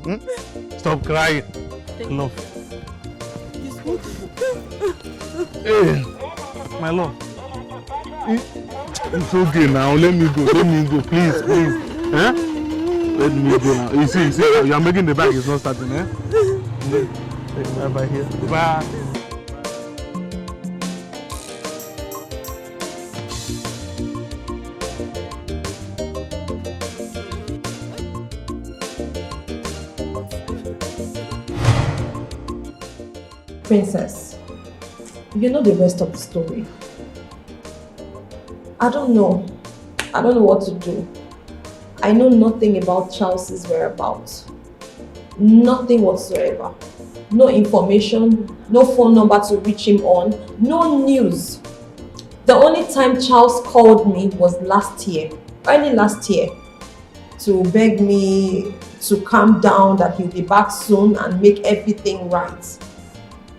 go. Stop crying. Love. Hey, my love. It's okay now. Let me go, please. Eh? Let me go now. You see, you are making the bag. It's not starting, eh? Bye here. Bye. Princess, you know the rest of the story. I don't know what to do. I know nothing about Charles's whereabouts. Nothing whatsoever. No information, no phone number to reach him on, no news. The only time Charles called me was last year, early last year, to beg me to calm down, that he'll be back soon and make everything right.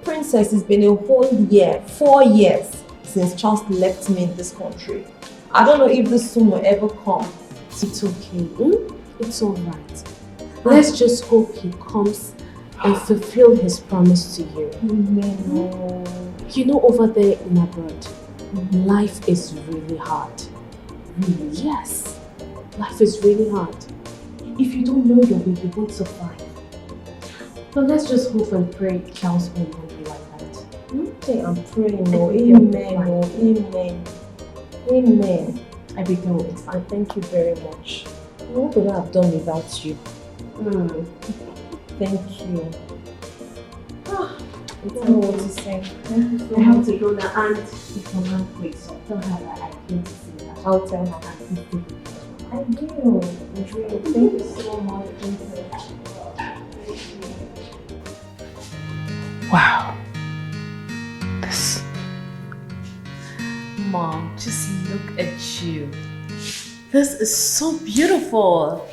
Princess, it's been a whole year, 4 years, since Charles left me in this country. I don't know if this soon will ever come. It's okay. It's alright. Let's just hope he comes and fulfill his promise to you. You know, over there in abroad, life is really hard. Really? Yes. Life is really hard. If you don't know your way, you won't survive. But let's just hope and pray Charles won't be like that. Okay, I'm praying. Amen. Amen. Abigail, it's fine. Thank you very much. What would I have done without you? Thank you. I don't know what to say. Thank you so much. I have to go now, and if my mom waits up, tell her that I came to see her. I'll tell her. I will. Thank you so much. Wow. This. Mom, just look at you. This is so beautiful.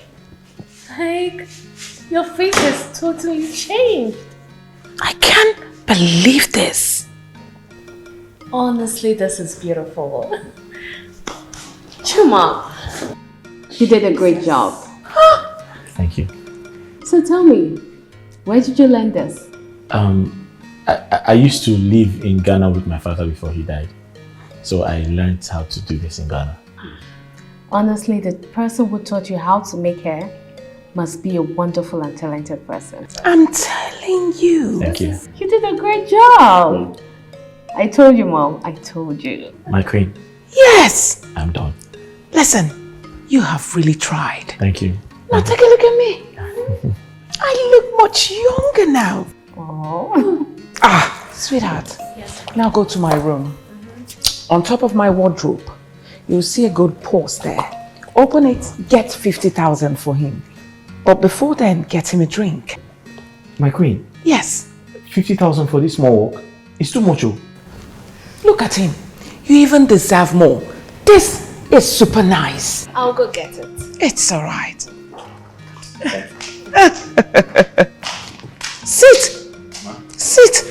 Like, your face has totally changed. I can't believe this. Honestly, this is beautiful. Chuma, you did a great job. Thank you. So tell me, where did you learn this? I used to live in Ghana with my father before he died. So I learned how to do this in Ghana. Honestly, the person who taught you how to make hair must be a wonderful and talented person. I'm telling you. Thank you. You did a great job. I told you, Mom. I told you. My queen. Yes. I'm done. Listen, you have really tried. Thank you. Now take a look at me. I look much younger now. Oh. Sweetheart. Yes. Now go to my room. On top of my wardrobe, you'll see a gold purse there. Open it, get 50,000 for him. But before then, get him a drink. My queen? Yes. 50,000 for this small work? It's too much. Look at him. You even deserve more. This is super nice. I'll go get it. It's all right. Sit. Sit.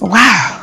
Wow.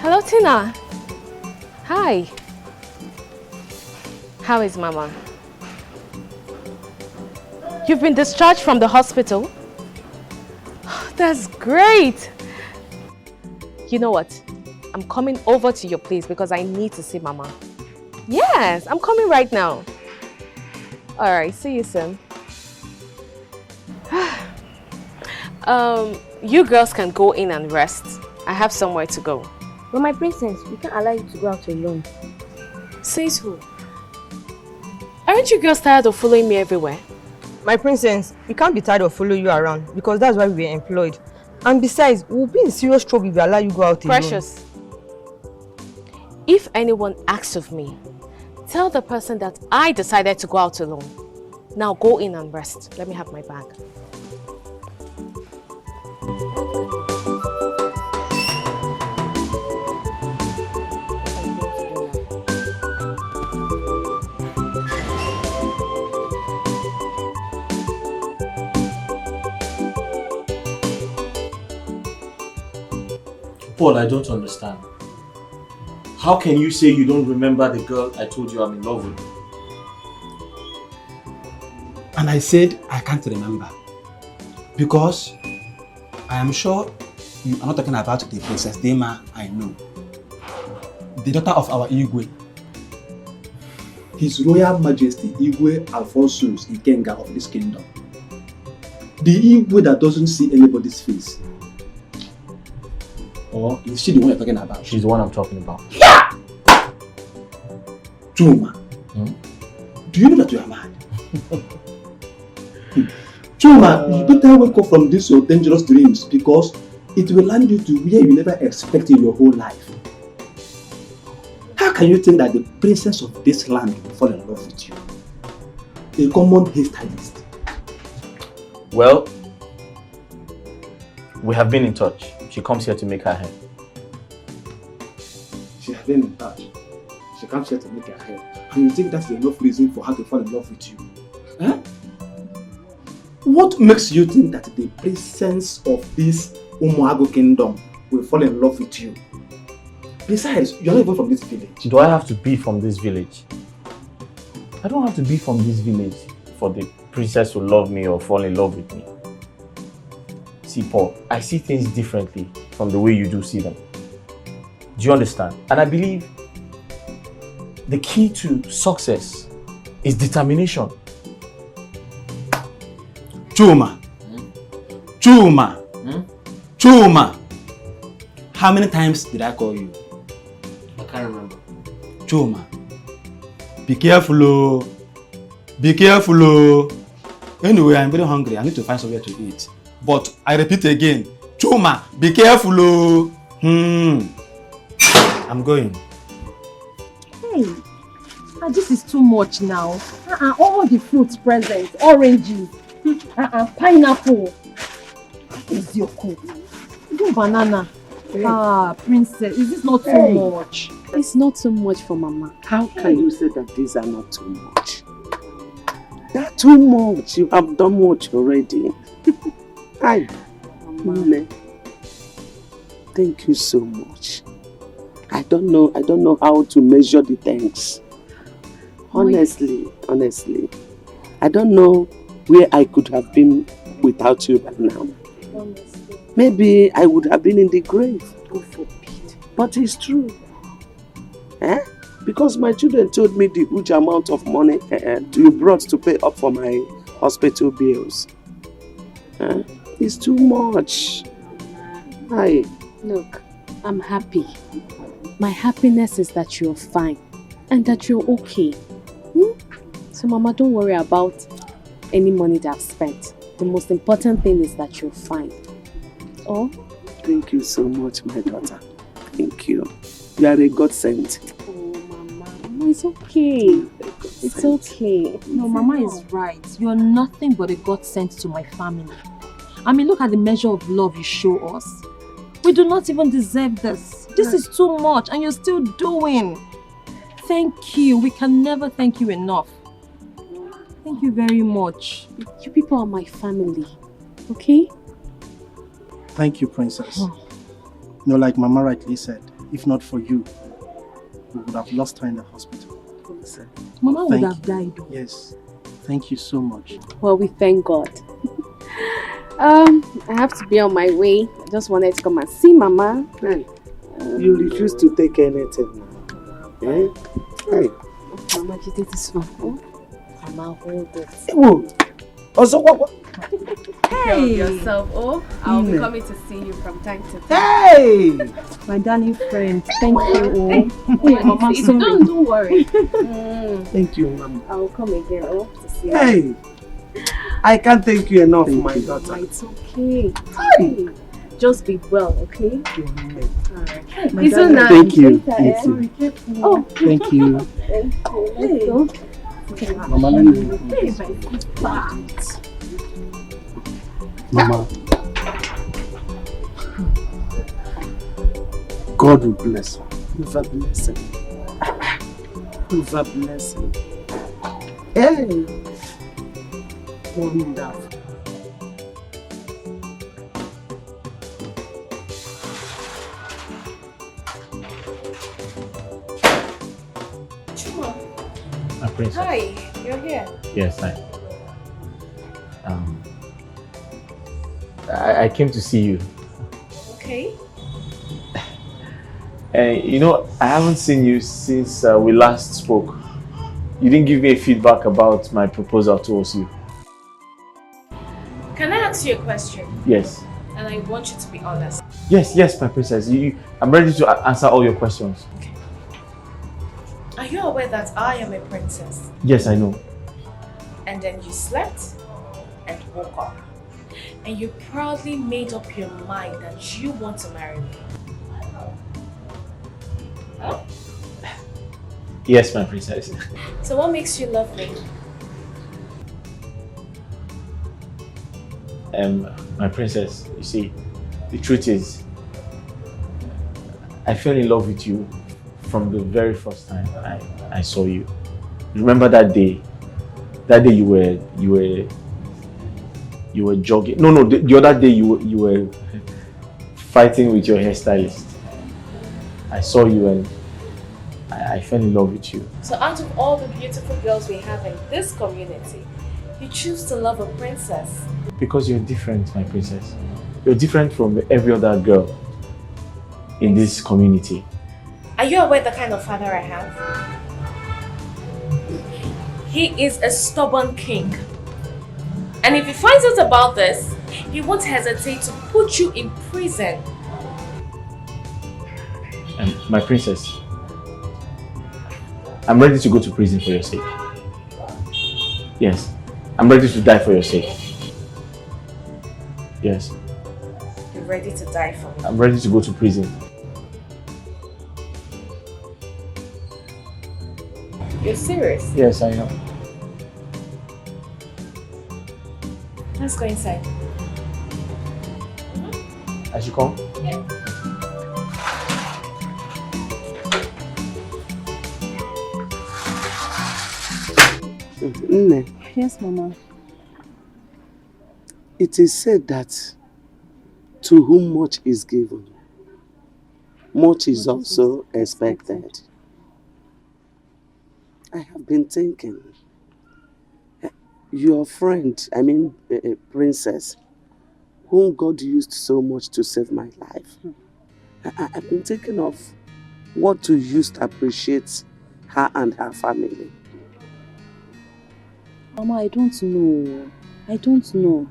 Hello, Tina. Hi. How is Mama? You've been discharged from the hospital? That's great! You know what? I'm coming over to your place because I need to see Mama. Yes, I'm coming right now. Alright, see you soon. You girls can go in and rest. I have somewhere to go. But my princess, we can't allow you to go out alone. Says who? Aren't you girls tired of following me everywhere? My princess, we can't be tired of following you around because that's why we were employed. And besides, we'll be in serious trouble if we allow you go out alone. Precious, if anyone asks of me, tell the person that I decided to go out alone. Now go in and rest. Let me have my bag. Paul, I don't understand. How can you say you don't remember the girl I told you I'm in love with? And I said I can't remember. Because I am sure you are not talking about the Princess Dema I know. The daughter of our Igwe. His Royal Majesty Igwe Alphonsus Ikenga of this kingdom. The Igwe that doesn't see anybody's face. Or is she the one you're talking about? She's the one I'm talking about. Yeah! Chuma, do you know that you are mad? Chuma, you better wake up from these your dangerous dreams because it will land you to where you never expected in your whole life. How can you think that the princess of this land will fall in love with you? A common hairstylist. Well, we have been in touch. She comes here to make her hair. She has been in touch. She comes here to make her hair. And you think that's enough reason for her to fall in love with you? Huh? What makes you think that the princess of this Umuago kingdom will fall in love with you? Besides, you're not even from this village. Do I have to be from this village? I don't have to be from this village for the princess to love me or fall in love with me. See, Paul, I see things differently from the way you do see them. Do you understand? And I believe the key to success is determination. Chuma. Chuma. Chuma. How many times did I call you? I can't remember. Chuma. Be careful, oh. Be careful, oh. Anyway, I'm very hungry. I need to find somewhere to eat. But I repeat again, Chuma, be careful, oh. I'm going. Hey, this is too much now. All the fruits present, oranges, pineapple. Is your coat? Is banana? Princess, is this not too much? It's not too much for Mama. How can you say that these are not too much? They're too much. You have done much already. Hi, Mama. Thank you so much. I don't know how to measure the thanks. Honestly. I don't know where I could have been without you right now. Honestly. Maybe I would have been in the grave. God forbid. But it's true. Because my children told me the huge amount of money you brought to pay up for my hospital bills. It's too much. Hi. Look, I'm happy. My happiness is that you're fine and that you're okay. So Mama, don't worry about any money that I've spent. The most important thing is that you're fine. Oh? Thank you so much, my daughter. Thank you. You are a godsend. Oh, Mama, it's okay. It's okay. No, Mama is right. You're nothing but a godsend to my family. I mean, look at the measure of love you show us. We do not even deserve this. This is too much and you're still doing. Thank you. We can never thank you enough. Thank you very much. You people are my family, okay? Thank you, Princess. Like Mama rightly said, if not for you, we would have lost her in the hospital. God. Mama would have died. Yes. Thank you so much. Well, we thank God. I have to be on my way. I just wanted to come and see Mama. Hey, you refuse to take anything. Eh? Hey. Mama, you did this one. Mama, hold it. Whoa. Also, what? Take care of yourself. Oh, I'll be coming to see you from time to time. Hey! My darling friend, thank you. Oh. Hey, Mama, don't worry. Thank you, Mama. I'll come again. Oh, to see you. Hey! I can't thank you enough, my daughter. It's okay. Hey. Just be well, okay? Alright. It's so nice. Thank you. Thank you. Oh, Thank you. Thank you. Let's go. Mama, let me. Mama. God will bless her. You've a blessing. You've a blessing. Hey! Wonderful. My princess. Hi, you're here. Yes, I came to see you. Okay. And you know, I haven't seen you since we last spoke. You didn't give me a feedback about my proposal towards you. Can I ask you a question? Yes. And I want you to be honest. Yes, my princess. I'm ready to answer all your questions. Are you aware that I am a princess? Yes, I know. And then you slept and woke up. And you proudly made up your mind that you want to marry me. Huh? Yes, my princess. So what makes you love me? My princess, you see, the truth is, I fell in love with you from the very first time I saw you. Remember that day? That day you were jogging. No, the other day you were fighting with your hairstylist. I saw you and I fell in love with you. So out of all the beautiful girls we have in this community, you choose to love a princess. Because you're different, my princess. You're different from every other girl in this community. Are you aware the kind of father I have? He is a stubborn king. And if he finds out about this, he won't hesitate to put you in prison. My princess, I'm ready to go to prison for your sake. Yes, I'm ready to die for your sake. Yes. You're ready to die for me. I'm ready to go to prison. You're serious? Yes, I am. Let's go inside. I should come? Yeah. Nne. Yes, Mama. It is said that to whom much is given, much is also expected. I have been thinking, your friend, princess, whom God used so much to save my life, I've been thinking of what to use to appreciate her and her family. Mama, I don't know. I don't know.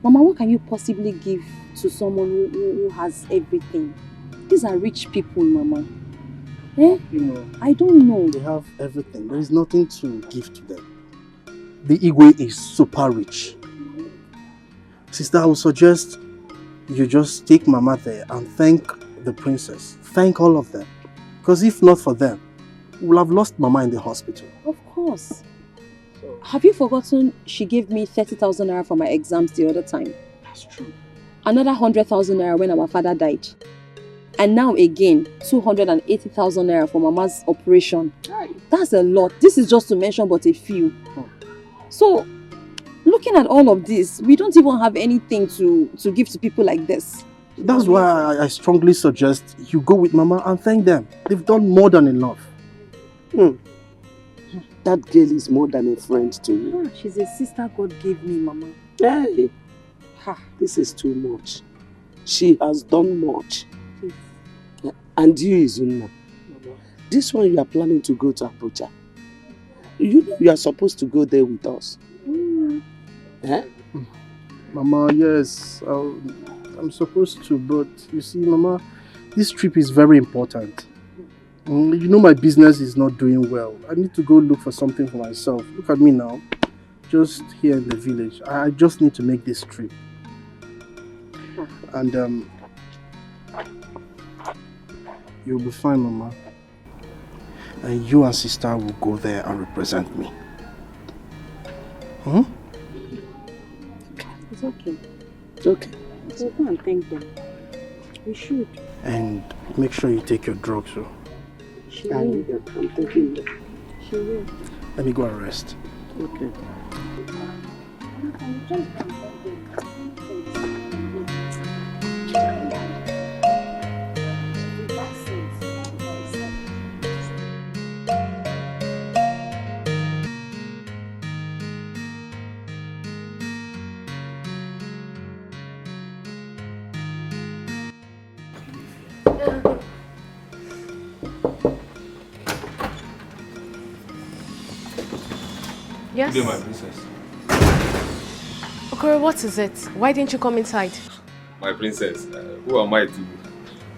Mama, what can you possibly give to someone who has everything? These are rich people, Mama. Eh? You know, I don't know. They have everything. There is nothing to give to them. The Igwe is super rich. Sister, I would suggest you just take Mama there and thank the princess. Thank all of them. Because if not for them, we'll have lost Mama in the hospital. Of course. Have you forgotten she gave me 30,000 naira for my exams the other time? That's true. Another 100,000 naira when our father died. And now again, 280,000 naira for Mama's operation. That's a lot. This is just to mention but a few. So, looking at all of this, we don't even have anything to give to people like this. That's why I strongly suggest you go with Mama and thank them. They've done more than enough. That girl is more than a friend to me. She's a sister God gave me, Mama. Hey, this is too much. She has done much. And you, Izunna, this one you are planning to go to Abuja. You know you are supposed to go there with us. Eh? Mama, yes, I'm supposed to, but you see, Mama, this trip is very important. You know my business is not doing well. I need to go look for something for myself. Look at me now, just here in the village. I just need to make this trip. And you'll be fine, Mama. And you and sister will go there and represent me. It's okay. It's okay. We'll go and thank them. We should. And make sure you take your drugs, so. She will. I'm taking it. She will. Let me go and rest. Okay. Yes? Good day, my princess. Okoro, what is it? Why didn't you come inside? My princess, who am I to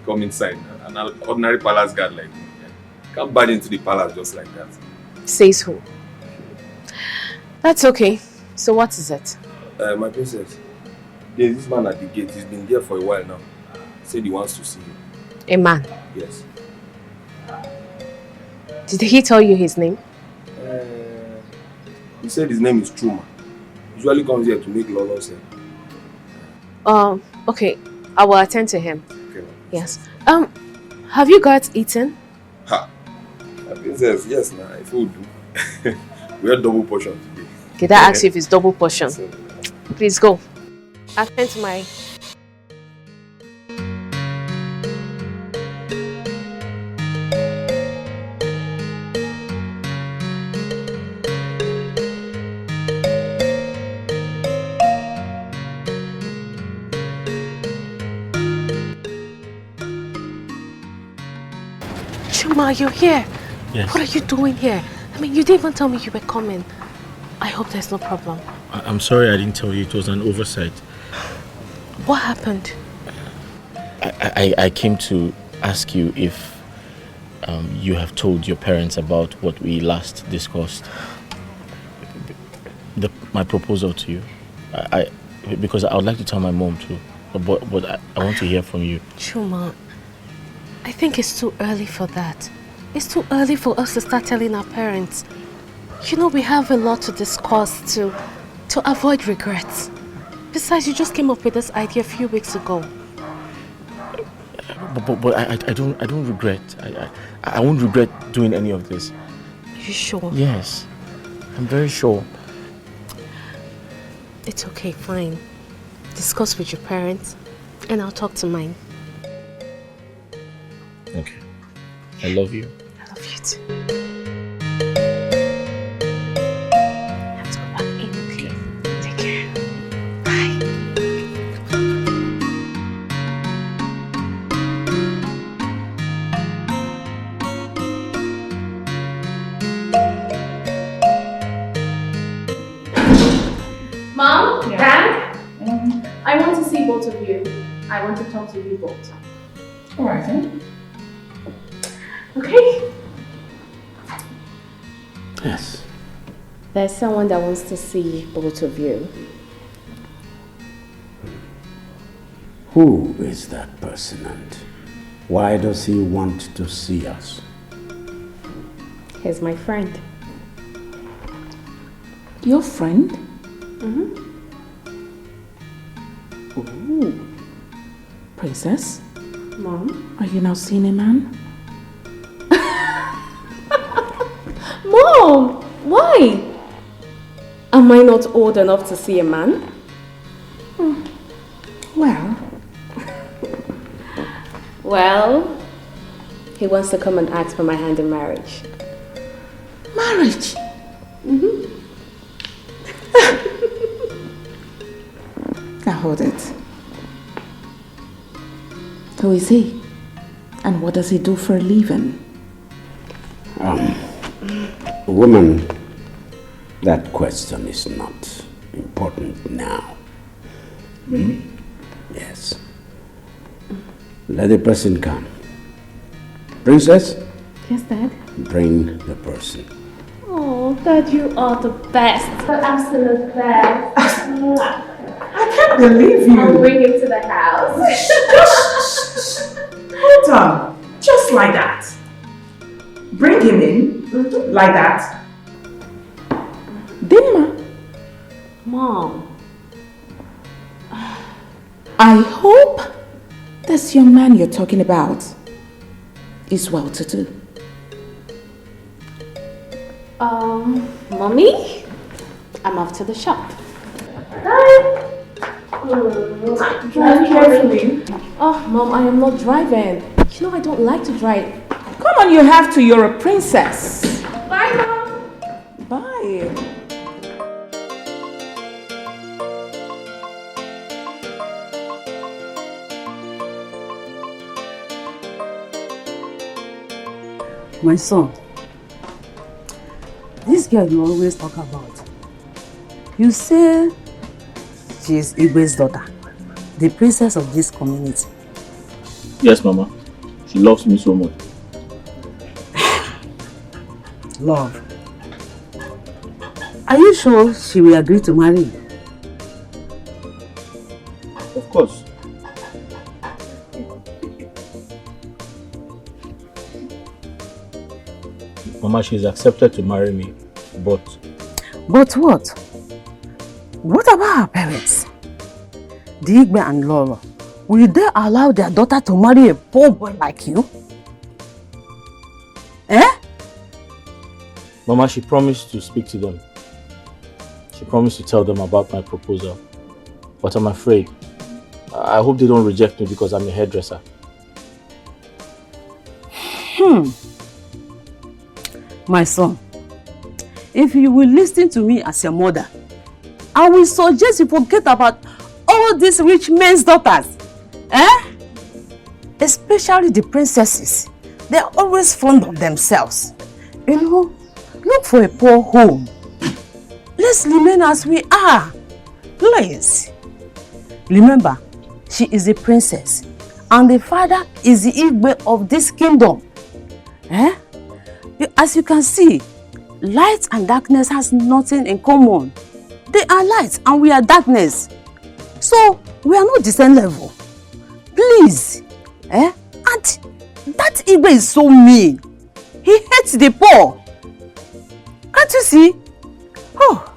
come inside? An ordinary palace guard like me. Can't barge into the palace just like that. Says who? That's okay. So what is it? My princess, there's this man at the gate. He's been there for a while now. Said he wants to see you. A man? Yes. Did he tell you his name? He said his name is Truma. Usually comes here to make lolo say. Okay. I will attend to him. Okay. Yes. Have you guys eaten? Ha! My princess, yes, nah, if we do. We had double portion today. Did I ask you if it's double portion? Please go. Attend to my... Chuma, you're here. Yes. What are you doing here? I mean, you didn't even tell me you were coming. I hope there's no problem. I'm sorry I didn't tell you. It was an oversight. What happened? I came to ask you if you have told your parents about what we last discussed. My proposal to you. Because I would like to tell my mom too. But I want to hear from you. Chuma, I think it's too early for that. It's too early for us to start telling our parents. You know, we have a lot to discuss to avoid regrets. Besides, you just came up with this idea a few weeks ago. But I don't regret. I won't regret doing any of this. You sure? Yes, I'm very sure. It's okay, fine. Discuss with your parents, and I'll talk to mine. Okay. I love you. I love you too. Let's go back in, okay? Take care. Bye. Mom, Dad, I want to see both of you. I want to talk to you both. All right, then. Okay. Yes. There's someone that wants to see both of you. Who is that person and why does he want to see us? He's my friend. Your friend? Mm-hmm. Ooh. Princess? Mom? Are you now seeing a man? Mom! Why? Am I not old enough to see a man? Well... Well, he wants to come and ask for my hand in marriage. My Marriage? Now hold it. Who is he? And what does he do for a living? Woman, that question is not important now. Yes. Let the person come. Princess? Yes, Dad? Bring the person. Oh, Dad, you are the best. The absolute best. I can't believe you. I'll bring him to the house. Hold on. Just like that. Bring him in. Like that. Dimma. Mom. I hope this young man you're talking about is well to do. Mommy? I'm off to the shop. Bye. Drive carefully. Oh, Mom, I am not driving. You know I don't like to drive. Come on, you have to. You're a princess. Bye, Mom. Bye. My son, this girl you always talk about, you say she is Igwe's daughter, the princess of this community. Yes, Mama. She loves me so much. Love. Are you sure she will agree to marry you? Of course. Mama, she's accepted to marry me, but... But what? What about her parents? The Igwe and Lolo, will they allow their daughter to marry a poor boy like you? Eh? Mama, she promised to speak to them. She promised to tell them about my proposal. But I'm afraid. I hope they don't reject me because I'm a hairdresser. My son, if you will listen to me as your mother, I will suggest you forget about all these rich men's daughters. Especially the princesses. They are always fond of themselves. You know, look for a poor home. Let's remain as we are. Please. Remember, she is a princess. And the father is the Igwe of this kingdom. As you can see, light and darkness has nothing in common. They are light and we are darkness. So, we are not the same level. Please. And that Igwe is so mean. He hates the poor. Can't you see? Oh.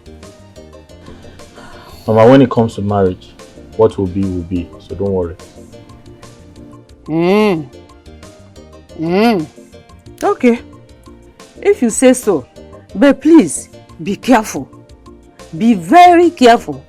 Mama, when it comes to marriage, what will be, so don't worry. Okay. If you say so, but please, be careful. Be very careful.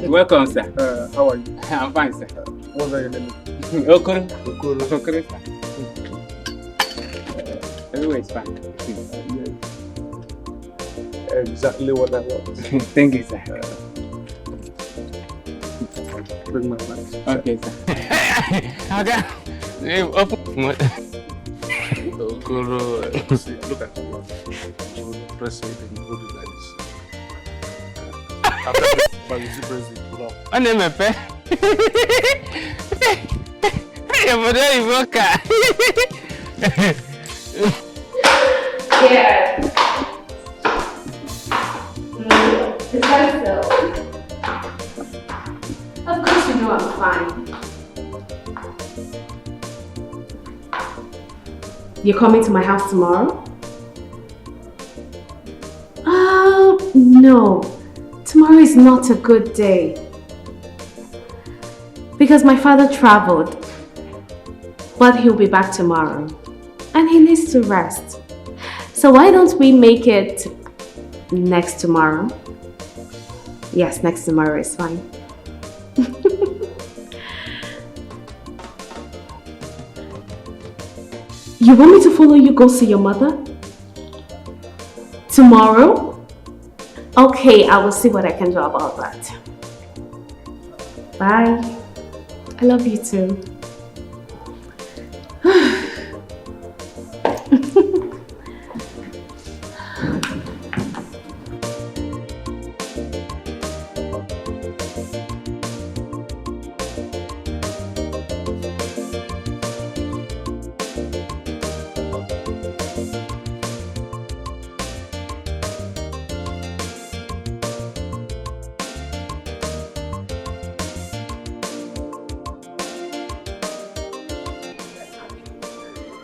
Welcome, sir. How are you? I'm fine, sir. What's your name? Okoro. Okoro, sir. Everywhere is fine. Exactly what I want. Thank you, sir. Bring my bag. Okay, sir. Okay. Open. Okoro, see, look at me. You press it and you hold it like this. After this, you press it. Pull up. My name is Pe. Hey, but there you go, car. Yeah. Is that so? Of course you know I'm fine. You're coming to my house tomorrow? No. Tomorrow is not a good day. Because my father traveled. But he'll be back tomorrow. And he needs to rest. So why don't we make it next tomorrow? Yes, next tomorrow is fine. You want me to follow you go see your mother? Tomorrow? Okay, I will see what I can do about that. Bye. I love you too.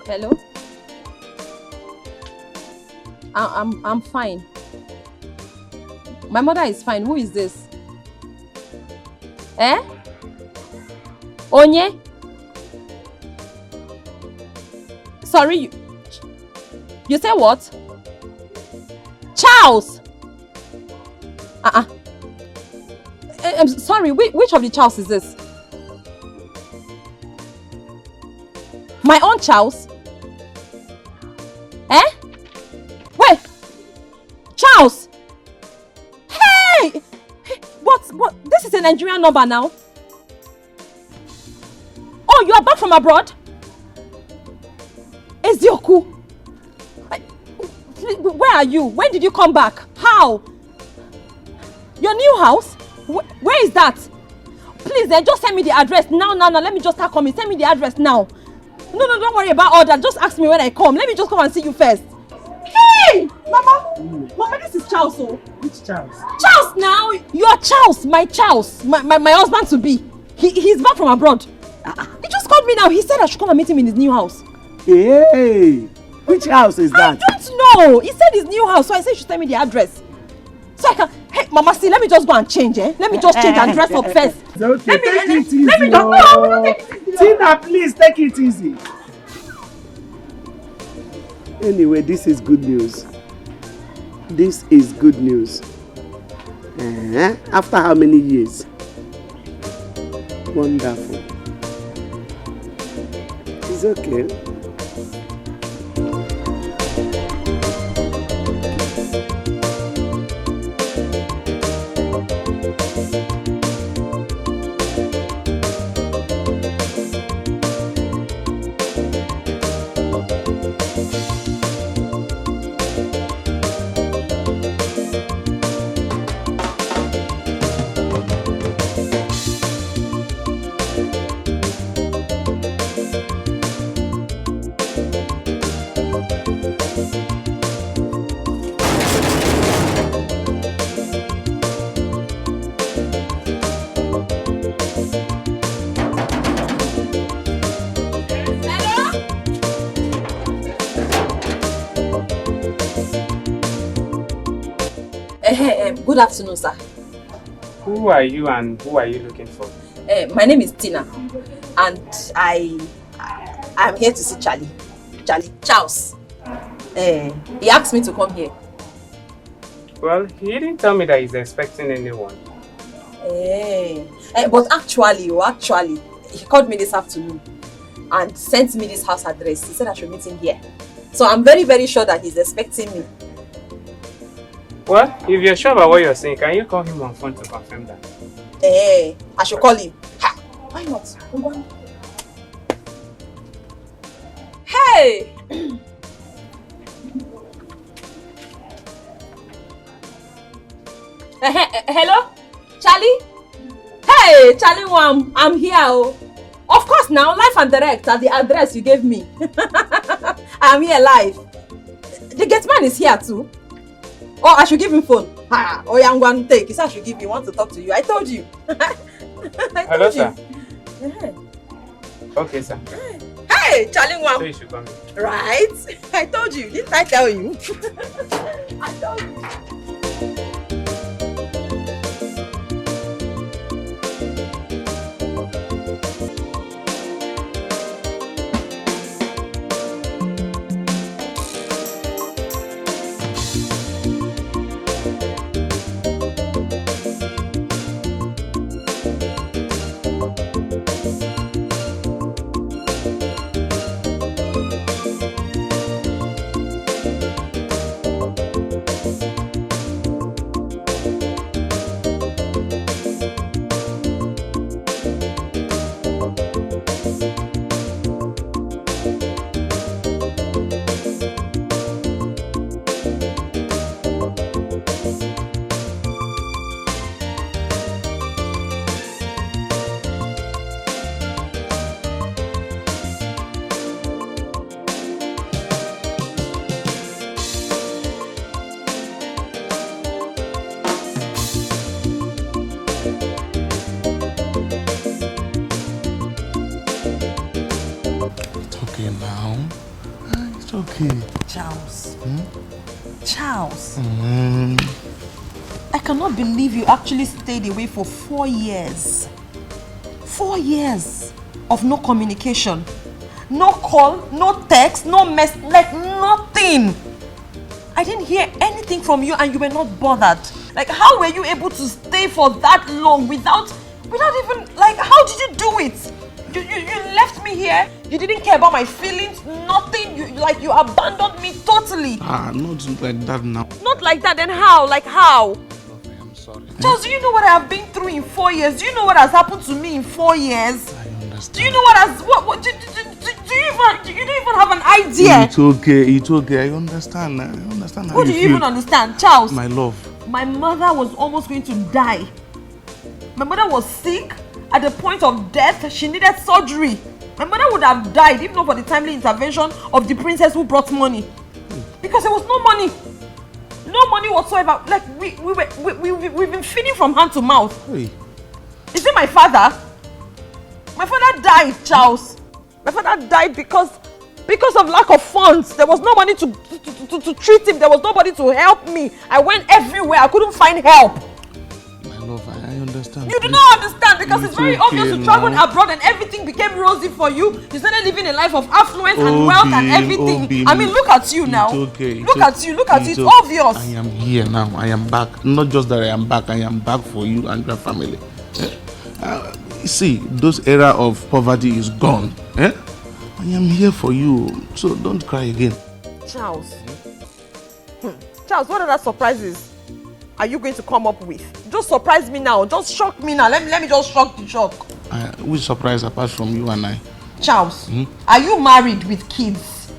Hello? I'm fine. My mother is fine. Who is this? Eh? Onye? Sorry, you say what? Charles! I'm sorry, which of the Charles is this? My own Charles? Eh? Wait! Charles! Hey! What? This is a Nigerian number now. Oh, you are back from abroad? Ezioku! Where are you? When did you come back? How? Your new house? Where is that? Please, then just send me the address now. Let me just start coming. Send me the address now. No, don't worry about all that. Just ask me when I come. Let me just come and see you first. Hey! Mama, this is Charles. Oh. Which Charles? Charles now! You are Charles, my Charles. My husband to be. He's back from abroad. He just called me now. He said I should come and meet him in his new house. Hey! Which house is that? I don't know. He said his new house, so I said you should tell me the address. So I can... Hey, Mama, see, let me just go and change, eh? Let me just change and dress up first. It's okay, take it easy. Let me just... Tina, please, take it easy. Anyway, this is good news. This is good news. After how many years? Wonderful. It's okay. Good afternoon, sir. Who are you and who are you looking for? My name is Tina, and I'm here to see Charles. He asked me to come here. Well, he didn't tell me that he's expecting anyone. But actually, he called me this afternoon and sent me this house address. He said I should meet him here. So I'm very, very sure that he's expecting me. Well, if you're sure about what you're saying, can you call him on phone to confirm that? I should call him. Why not? Hey! Hello? Charlie? Hey, Charlie Wam, I'm here. Oh. Of course now, live and direct at the address you gave me. I'm here live. The gate man is here too. Oh, I should give him phone. Oh, yeah, I'm going to take. He said I should give you. Want to talk to you. I told you. Hello, sir. Yeah. Okay, sir. Hey, Charlie Wam. So you should come in. Right? I told you. Didn't I tell you? I told you. Charles. Charles. I cannot believe you actually stayed away for 4 years. 4 years of no communication. No call, no text, no mess, like nothing. I didn't hear anything from you and you were not bothered. Like, how were you able to stay for that long without even, like, how did you do it? You left me here. You didn't care about my feelings, nothing. You abandoned me totally. Not like that now. Not like that, then how? Like how? I'm sorry. Charles, do you know what I have been through in 4 years? Do you know what has happened to me in 4 years? I understand. Do you know do you don't even have an idea? It's okay. I understand. How What do you even understand? Charles? My love. My mother was almost going to die. My mother was sick. At the point of death, she needed surgery. My mother would have died if not for the timely intervention of the princess who brought money. Because there was no money. No money whatsoever. Like, we've been feeding from hand to mouth. Hey. Is it my father? My father died, Charles. My father died because of lack of funds. There was no money to treat him. There was nobody to help me. I went everywhere. I couldn't find help. My love, I understand. You do not understand because it's very obvious you traveled abroad and everything became rosy for you. You started living a life of affluence and wealth and everything. I mean, look at you now. Look at you. It's obvious. I am here now. I am back. Not just that I am back. I am back for you and your family. See, those era of poverty is gone. I am here for you. So don't cry again. Charles. Charles, what other surprises are you going to come up with? Just surprise me now. Just shock me now. Let me just shock the shock. Which surprise apart from you and I? Charles, are you married with kids?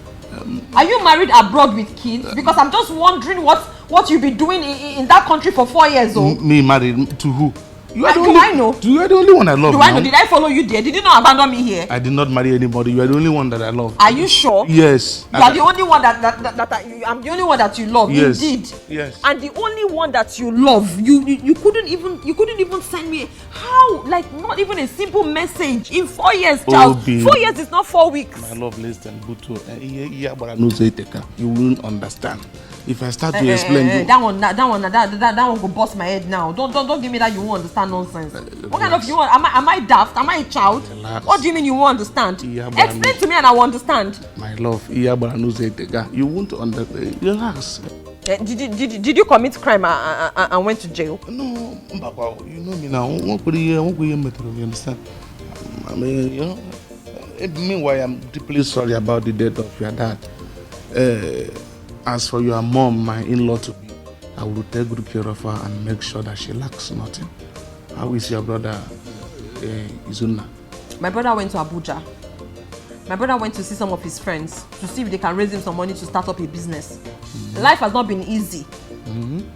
Are you married abroad with kids? Because I'm just wondering what you'll be doing in that country for 4 years old. Me married to who? You are do I know? You are the only one I love. Do I know? Did I follow you there? Did you not abandon me here? I did not marry anybody. You are the only one that I love. Are you sure? Yes. You are the only one I'm the only one that you love. Yes. Indeed. Yes. And the only one that you love. You couldn't even send me not even a simple message in 4 years, Charles. 4 years is not 4 weeks. My love, listen, Buto. But I know you won't understand. If I start to explain that one go bust my head now. Don't give me that you won't understand nonsense. What kind of you want? Am I daft? Am I a child? Relax. What do you mean you won't understand? Explain to me and I will understand. My love, you won't understand. Relax. Did you commit crime and went to jail? No, Mbakwa, you know me now. You understand? I mean, meanwhile, I'm deeply sorry about the death of your dad. As for your mom, my in-law to be, I will take good care of her and make sure that she lacks nothing. How is your brother, Izuna? My brother went to Abuja. My brother went to see some of his friends to see if they can raise him some money to start up a business. Life has not been easy.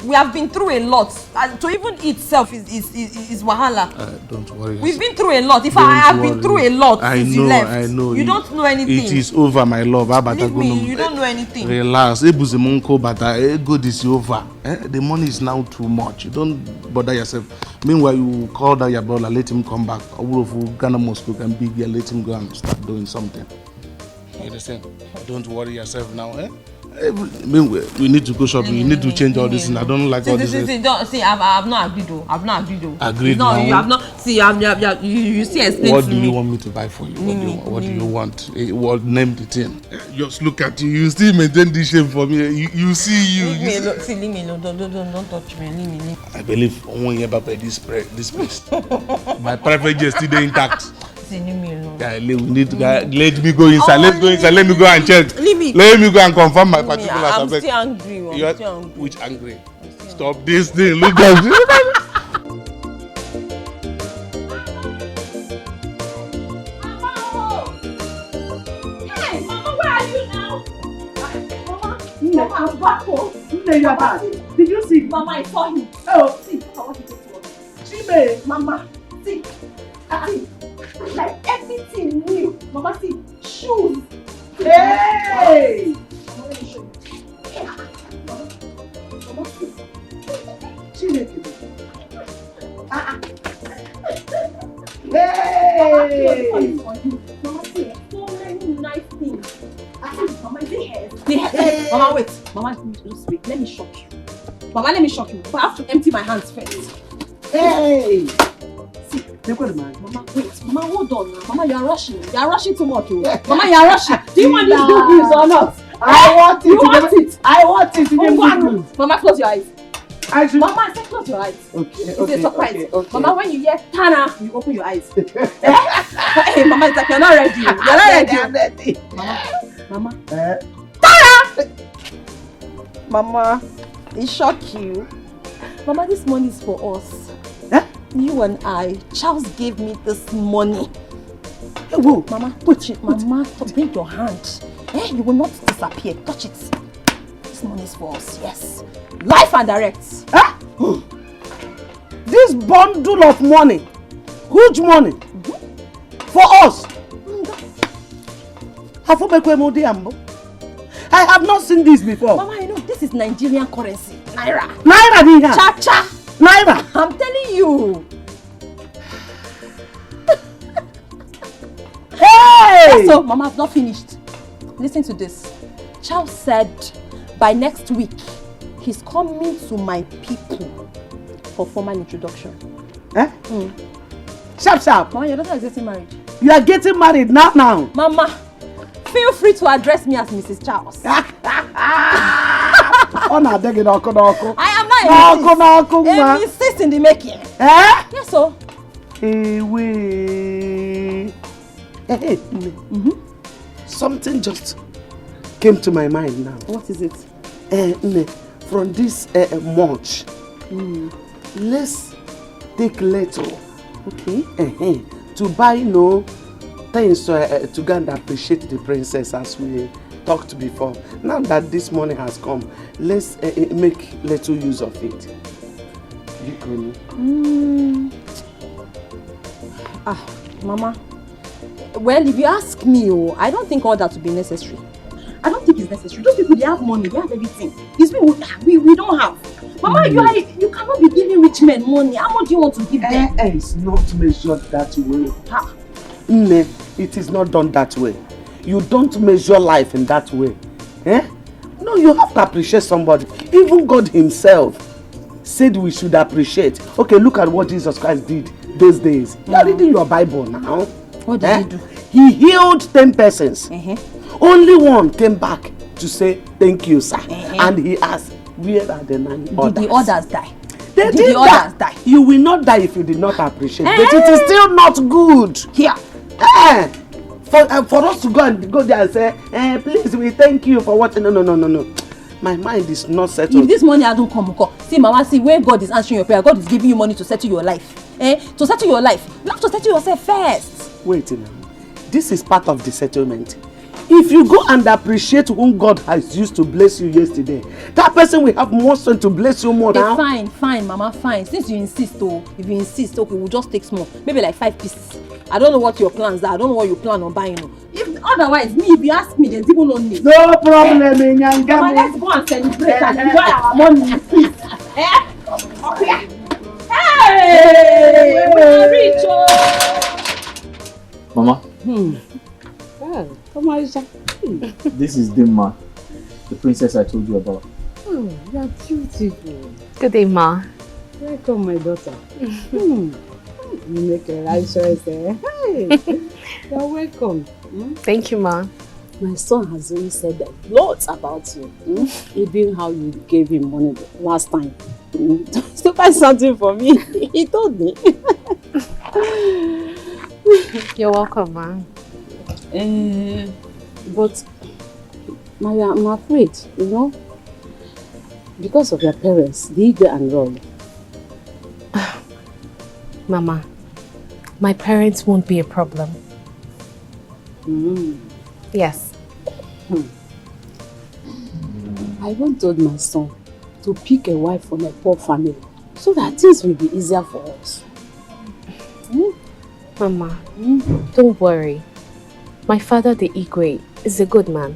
We have been through a lot. To even eat self is wahala. Don't worry. We've been through a lot. If I have been through a lot since you left. I know. You don't know anything. It is over, my love. Leave me. You don't know anything. Relax. Good is over. The money is now too much. You don't bother yourself. Meanwhile, you call that your brother, let him come back. Ghana Moscow can be here. Let him go and start doing something. You understand? Don't worry yourself now. Meanwhile, we need to go shopping. You need to change all this, and I don't like all this. See, I've not agreed though. Agreed. No, you have not. See, you see, explain what to do me. you want me to buy for you? What do you want? What name the thing? Just look at you. You still maintain this shape for me. You see you. Leave me alone. See, leave me alone. Don't touch me. Leave me. I believe one year back this place. My private jet still intact. See, leave me alone. We need to let me go inside. Let's go inside. Let me go and check. Leave me. Let me go and confirm my particulars. I'm still angry. Which angry? Stop this thing. Look at this. Hey, Mama, where are you now? Mama, I'm back home. Did you see? Mama, I saw him. Oh, see, I want to go to work. Chime. Mama, see. Like everything new. Mama, see, shoes. Hey! Mama, let me show you. Mama, see. Chime. Hey! Mama, see, so many nice things. Mama, is it hair? Mama, wait. Mama, just wait. Let me shock you. Mama, let me shock you. But I have to empty my hands first. Hey! Mama, wait. Mama, hold on now. Mama, you are rushing. You are rushing too much. Mama, you are rushing. Do you want this good news or not? I want it. You want it? I want it. Mama, close your eyes. Mama, I said close your eyes. Okay. It's a surprise. Okay. Mama, when you hear Tana, you open your eyes. Hey, Mama, it's like you're not ready. You're not ready. I'm ready. Mama. Tana! Mama, it shocked you. Mama, this money is for us. You and I. Charles gave me this money. Hey, whoa. Mama, touch it. Mama, bring your hand. You will not disappear. Touch it. This money is for us. Yes. Life and direct. This bundle of money, huge money, for us. I have not seen this before. Mama, you know, this is Nigerian currency. Naira. Naira, Cha-cha. Naira. I'm telling you. Hey! So, Mama, I've not finished. Listen to this. Charles said by next week, he's coming to my people for formal introduction. Sharp. Mama, your daughter is getting married. You are getting married now. Mama, feel free to address me as Mrs. Charles. I am not a Mrs. in the making. Yes, sir. Hey, wait. Hey. Something just came to my mind now. What is it? From this much, let's take little. Okay. To buy things to go and appreciate the princess as we talked before. Now that this money has come, let's make little use of it. Mama. Well, if you ask me, I don't think all that would be necessary. I don't think it's necessary. Those people, they have money, they have everything. It's we don't have. Mama, you cannot be giving rich men money. How much do you want to give them? It's not measured that way. It is not done that way. You don't measure life in that way. No, you have to appreciate somebody. Even God himself said we should appreciate. Okay, look at what Jesus Christ did those days. You are reading your Bible now. What did he do? He healed 10 persons. Only one came back to say, thank you, sir. And he asked, where are the 9 others? Did the others die? Did the others die? You will not die if you did not appreciate. But it is still not good. Here. For us to go there and say, please, we thank you for what? No. My mind is not settled. If this money hasn't come, see, Mama, see, when God is answering your prayer, God is giving you money to settle your life. To settle your life, you have to settle yourself first. Wait now. This is part of the settlement. If you go and appreciate whom God has used to bless you yesterday, that person will have more strength to bless you more now. Fine, Mama, fine. Since you insist, if you insist, okay, we'll just take small. Maybe like 5 pieces. I don't know what your plans are. I don't know what you plan on buying. If otherwise, if you ask me, there's even no need. No problem, Nyanga. Mama, let's go and celebrate and enjoy our money. Okay. Hey! We're rich, Mama, Oh, come on, Isha. this is Dimma, the princess I told you about. Oh, you're beautiful. Good day, Ma. Welcome, my daughter. You make a right choice there. Hey, you're welcome. Thank you, Ma. My son has already said that lots about you. Even how you gave him money the last time. To buy something for me. He told me. You're welcome, Ma. But Maya, I'm afraid, you know, because of your parents, the ego and all. Mama, my parents won't be a problem. Yes. I even told my son to pick a wife from a poor family so that things will be easier for us. Mama, don't worry. My father, the Igwe, is a good man.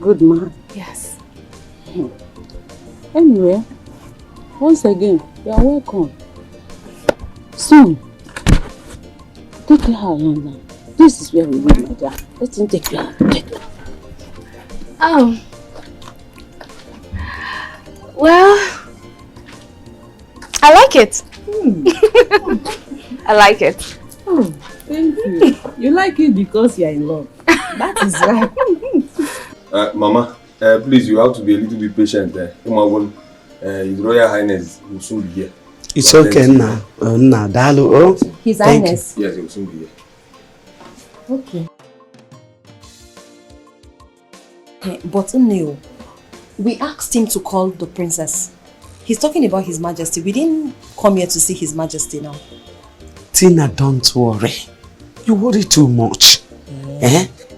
Good man? Yes. Anyway, once again, you are welcome. Soon, take care of London. This is where we live, my dear. Let him take you out. Well, I like it. I like it. Thank you. You like it because you are in love. That is right. Mama, please, you have to be a little bit patient there. His Royal Highness will soon be here. It's okay now. His Highness? Yes, he will soon be here. Okay. But Neil, we asked him to call the princess. He's talking about His Majesty. We didn't come here to see His Majesty now. Tina, don't worry. You worry too much.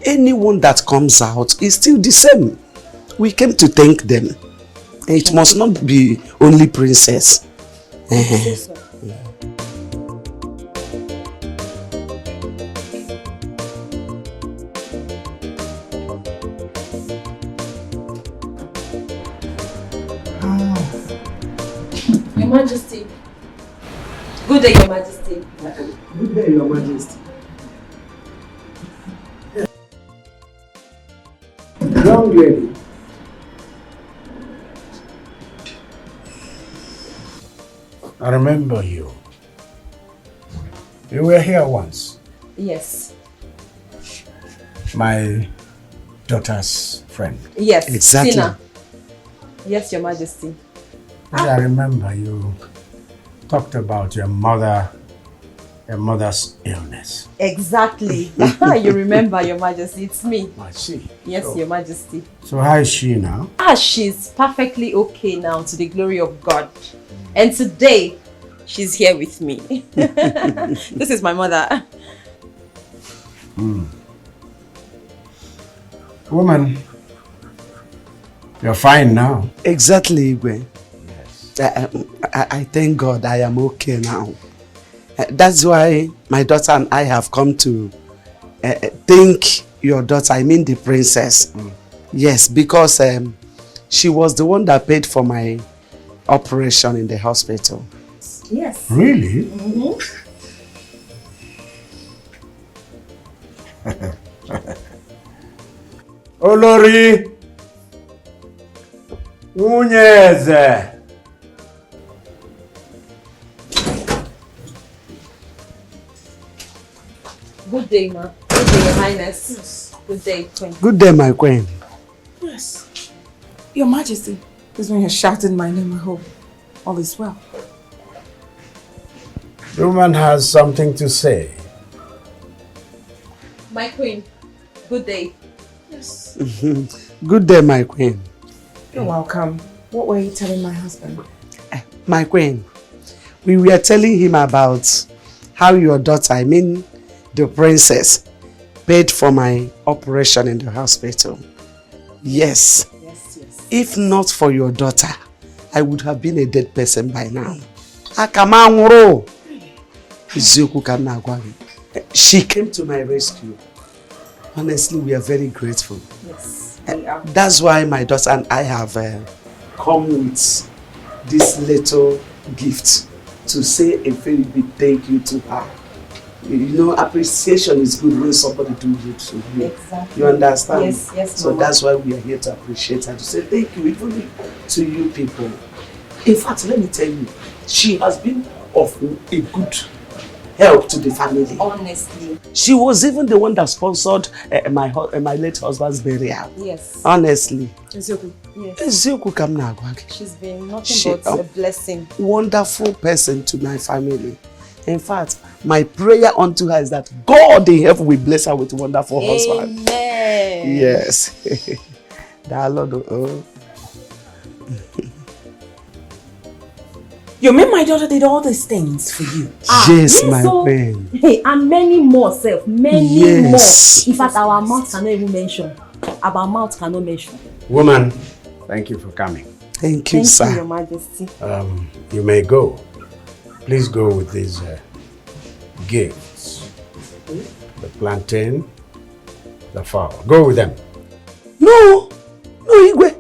Anyone that comes out is still the same. We came to thank them. It must not be only princess. Your Majesty. Good day, Your Majesty. Good day, Your Majesty. Young lady. I remember you. You were here once. Yes. My daughter's friend. Yes. Exactly. Tina. Yes, Your Majesty. I remember you talked about your mother's illness. Exactly. You remember, Your Majesty. It's me. I see. Yes, So- Your Majesty. So how is she now? She's perfectly okay now, to the glory of God. And today, she's here with me. This is my mother. Woman, you're fine now. Exactly, Igwe. I thank God I am okay now. That's why my daughter and I have come to thank your daughter, I mean the princess. Yes, because she was the one that paid for my operation in the hospital. Yes. Really? Olori Unyeze. Good day, ma. Good day, Your Highness. Yes. Good day, Queen. Good day, my queen. Yes. Your Majesty, this when you're shouting my name, I hope all is well. The woman has something to say. My Queen. Good day. Yes. Good day, my queen. You're welcome. What were you telling my husband? My queen, we were telling him about how your daughter, I mean the princess, paid for my operation in the hospital. Yes. If not for your daughter, I would have been a dead person by now. She came to my rescue. Honestly, we are very grateful. Yes, we are. That's why my daughter and I have come with this little gift to say a very big thank you to her. You know, appreciation is good when somebody do good to you. Exactly. You understand? Yes, yes, so Mama. that's why we are here to appreciate her, to say thank you even to you people. In fact, let me tell you, she has been of a good help to the family. Honestly. She was even the one that sponsored my late husband's burial. Yes. Honestly. Eziokwu. Yes. Eziokwu kam na agwa gị. She's been nothing but a blessing. Wonderful person to my family. In fact, my prayer unto her is that God in heaven will bless her with a wonderful husband. Amen. Yes. You mean my daughter did all these things for you? Yes, my friend. Hey, and many more, self. Many Yes. more. In fact, our mouth cannot even mention. Our mouth cannot mention. Woman, thank you for coming. Thank you, Thank you, sir. Your Majesty. You may go. Please go with these gifts. The plantain, the fowl. Go with them. No, Igwe.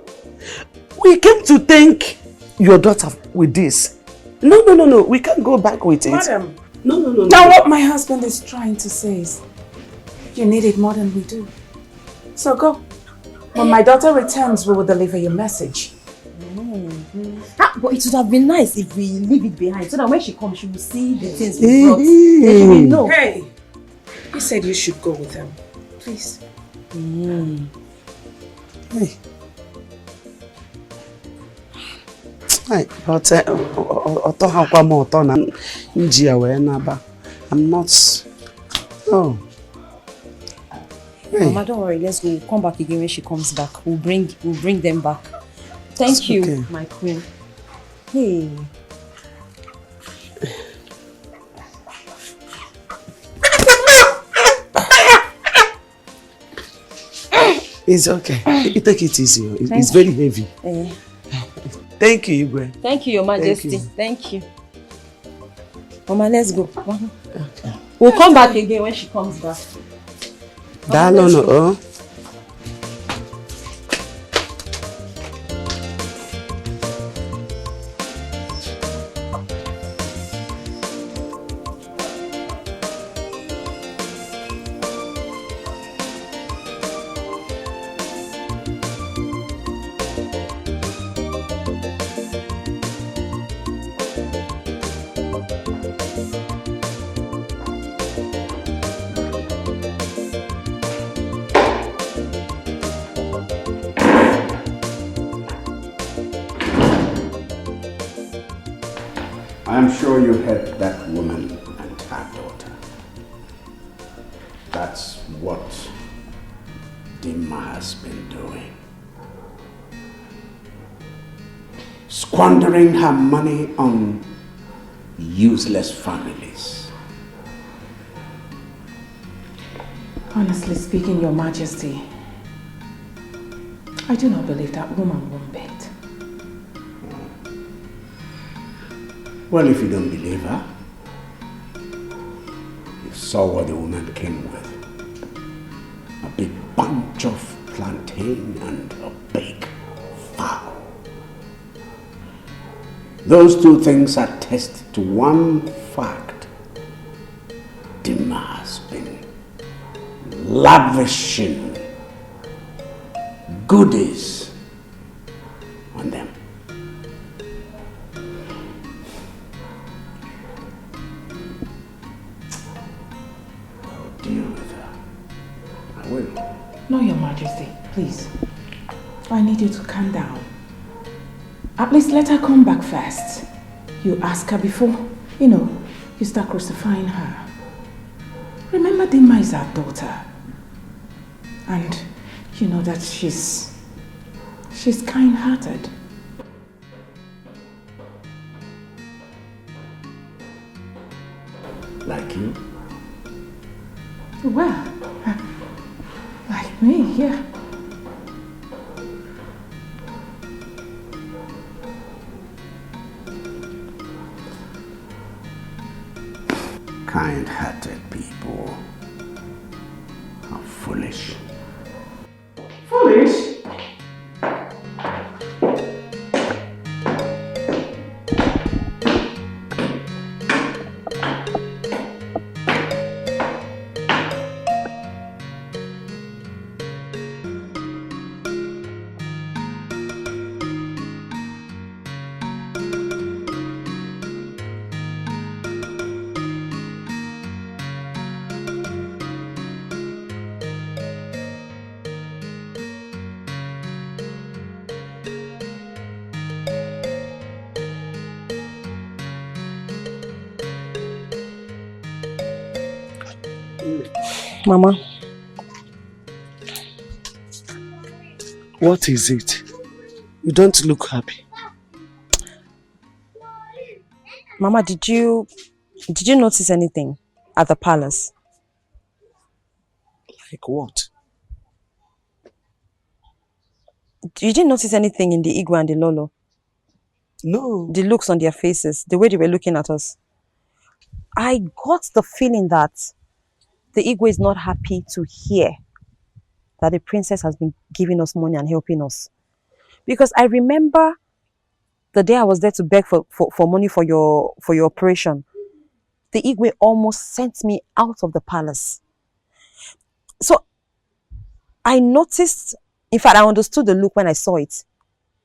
We came to thank your daughter with this. No. We can't go back with it. Madam. No. Now what my husband is trying to say is, you need it more than we do. So go. When my daughter returns, we will deliver your message. But it would have been nice if we leave it behind so that when she comes, she will see the things we brought. Then she will know. Hey, you said you should go with them. Please. Hey. But I'm not. Oh. Hey. Mama, don't worry. Let's go. We'll come back again when she comes back. We'll bring them back. Thank you, okay. my queen. Hey. It's okay. Take it easy. It's very heavy. Thank you, Igwe. Thank you, Your Majesty. Thank you. Mama, let's go. Okay. We'll come back again when she comes back. No. I'm sure you heard that woman and her daughter. That's what Dima has been doing. Squandering her money on useless families. Honestly speaking, Your Majesty, I do not believe that woman won't bet. Well, if you don't believe her, you saw what the woman came with. A big bunch of plantain and a big fowl. Those two things attest to one fact. Dima has been lavishing goodies on them. No, Your Majesty, please. I need you to calm down. At least let her come back first. You ask her before, you start crucifying her. Remember, Dima is our daughter. And you know that she's kind-hearted. Like you? Well, Me, yeah. Kind-hearted people are foolish. Foolish? Mama. What is it? You don't look happy. Mama, did you notice anything at the palace? Like what? You didn't notice anything in the Igwe and the Lolo? No. The looks on their faces, the way they were looking at us. I got the feeling that the Igwe is not happy to hear that the princess has been giving us money and helping us. Because I remember the day I was there to beg for money for your operation, the Igwe almost sent me out of the palace. So I noticed, in fact, I understood the look when I saw it.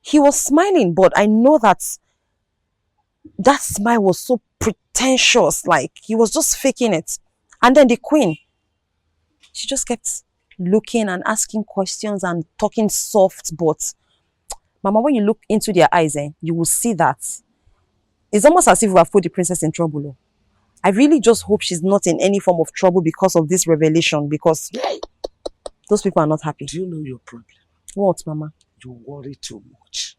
He was smiling, but I know that smile was so pretentious, like he was just faking it. And then the queen, she just kept looking and asking questions and talking soft, but Mama, when you look into their eyes, you will see that it's almost as if we have put the princess in trouble. I really just hope she's not in any form of trouble because of this revelation, because those people are not happy. Do you know your problem? What, Mama? You worry too much.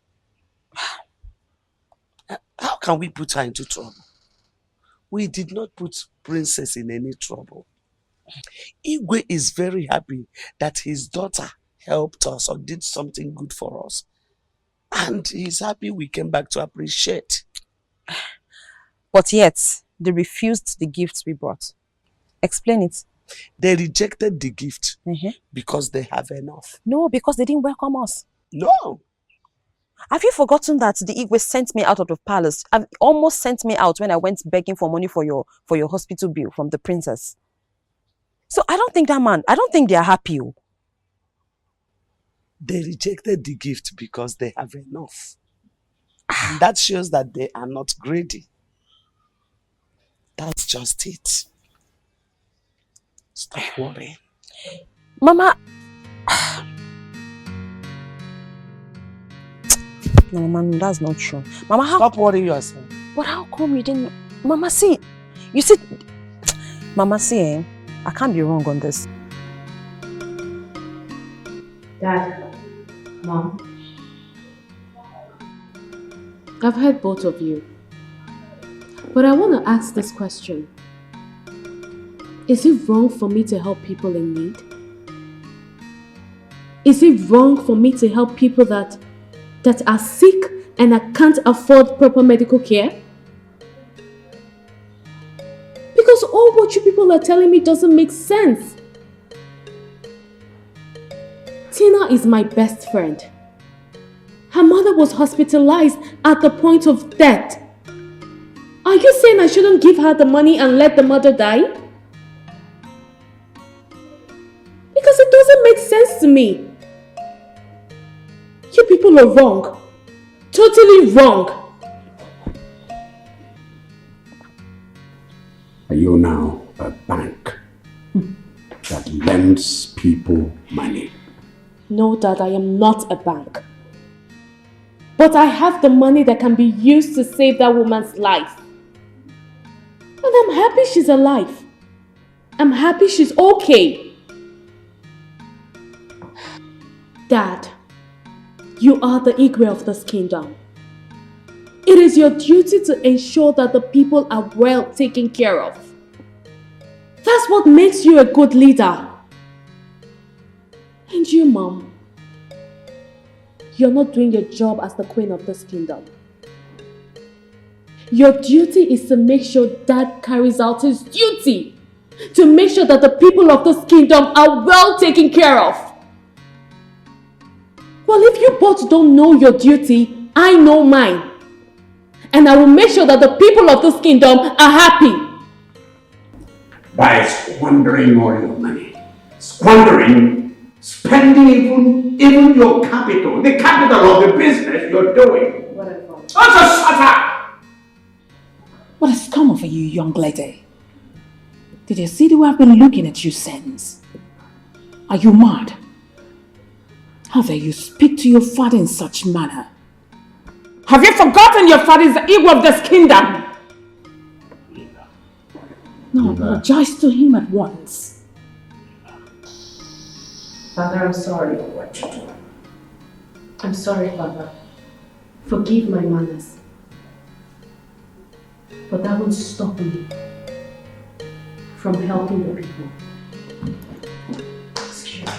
How can we put her into trouble? We did not put Princess in any trouble. Igwe is very happy that his daughter helped us or did something good for us. And he's happy we came back to appreciate. But yet, they refused the gifts we brought. Explain it. They rejected the gift because they have enough. No, because they didn't welcome us. No. Have you forgotten that the Igwe sent me out of the palace? Almost sent me out when I went begging for money for your hospital bill from the princess. So I don't think they are happy. They rejected the gift because they have enough. And that shows that they are not greedy. That's just it. Stop worrying. Mama. No, Mama, that's not true. Mama, how... Stop worrying yourself. But how come you didn't... Mama, see. You see... Mama, see, I can't be wrong on this. Dad. Mom. I've heard both of you. But I want to ask this question. Is it wrong for me to help people in need? Is it wrong for me to help people that are sick and I can't afford proper medical care? Because all what you people are telling me doesn't make sense. Tina is my best friend. Her mother was hospitalized at the point of death. Are you saying I shouldn't give her the money and let the mother die? Because it doesn't make sense to me. You people are wrong. Totally wrong. Are you now a bank that lends people money? No, Dad, I am not a bank. But I have the money that can be used to save that woman's life. And I'm happy she's alive. I'm happy she's okay. Dad, you are the Igwe of this kingdom. It is your duty to ensure that the people are well taken care of. That's what makes you a good leader. And you, Mom, you're not doing your job as the queen of this kingdom. Your duty is to make sure Dad carries out his duty. To make sure that the people of this kingdom are well taken care of. Well, if you both don't know your duty, I know mine. And I will make sure that the people of this kingdom are happy. By squandering all your money. Squandering, spending even your capital, the capital of the business you're doing. Just shut up! What has come over you, young lady? Did you see the way I've been looking at you since? Are you mad? How dare you speak to your father in such manner? Have you forgotten your father is the ego of this kingdom? No, apologize to him at once. Father, I'm sorry for what you do. I'm sorry, Father. Forgive my manners. But that won't stop me from helping the people. Excuse me.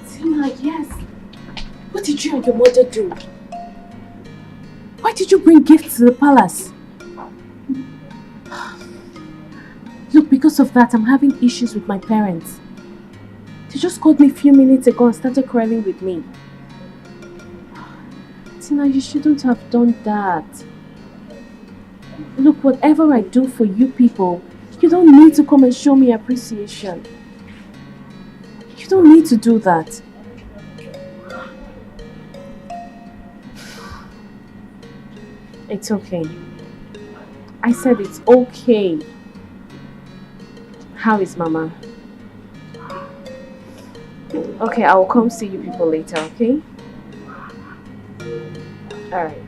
Tina, yes. What did you and your mother do? Why did you bring gifts to the palace? Look, because of that, I'm having issues with my parents. They just called me a few minutes ago and started quarreling with me. Tina, you shouldn't have done that. Look, whatever I do for you people, you don't need to come and show me appreciation. You don't need to do that. It's okay. I said it's okay. How is Mama? Okay, I'll come see you people later, okay? Alright.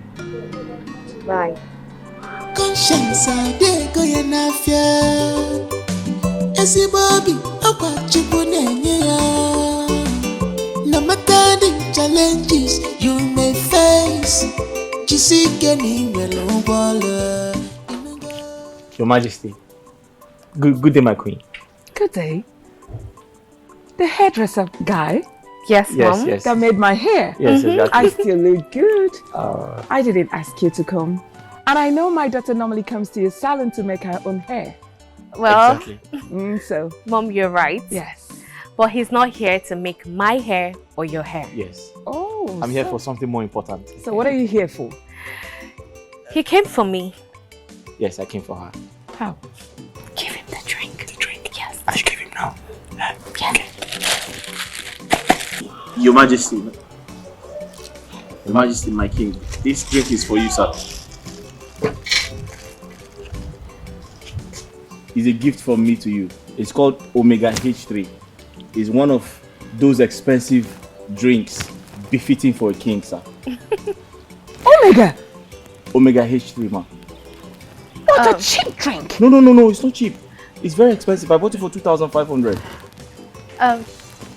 Bye. Conscience, I did go in a fear. As a Bobby, I watch you put no matter the challenges you may face, just seek any well. Your Majesty. Good day, my queen. Good day. The hairdresser guy? Yes, Mom. Yes. That made my hair. Yes, exactly. I still look good. I didn't ask you to come. And I know my daughter normally comes to your salon to make her own hair. Well, so. Mom, you're right. Yes. But he's not here to make my hair or your hair. Yes. Oh. I'm here for something more important. So what are you here for? He came for me. Yes, I came for her. How? Give him the drink. The drink? Yes. I should give him now. Okay. Your Majesty. Your Majesty, my king. This drink is for you, sir. It's a gift from me to you. It's called Omega H3. It's one of those expensive drinks befitting for a king, sir. Omega? Omega H3, ma. What a cheap drink! No, it's not cheap. It's very expensive. I bought it for 2,500.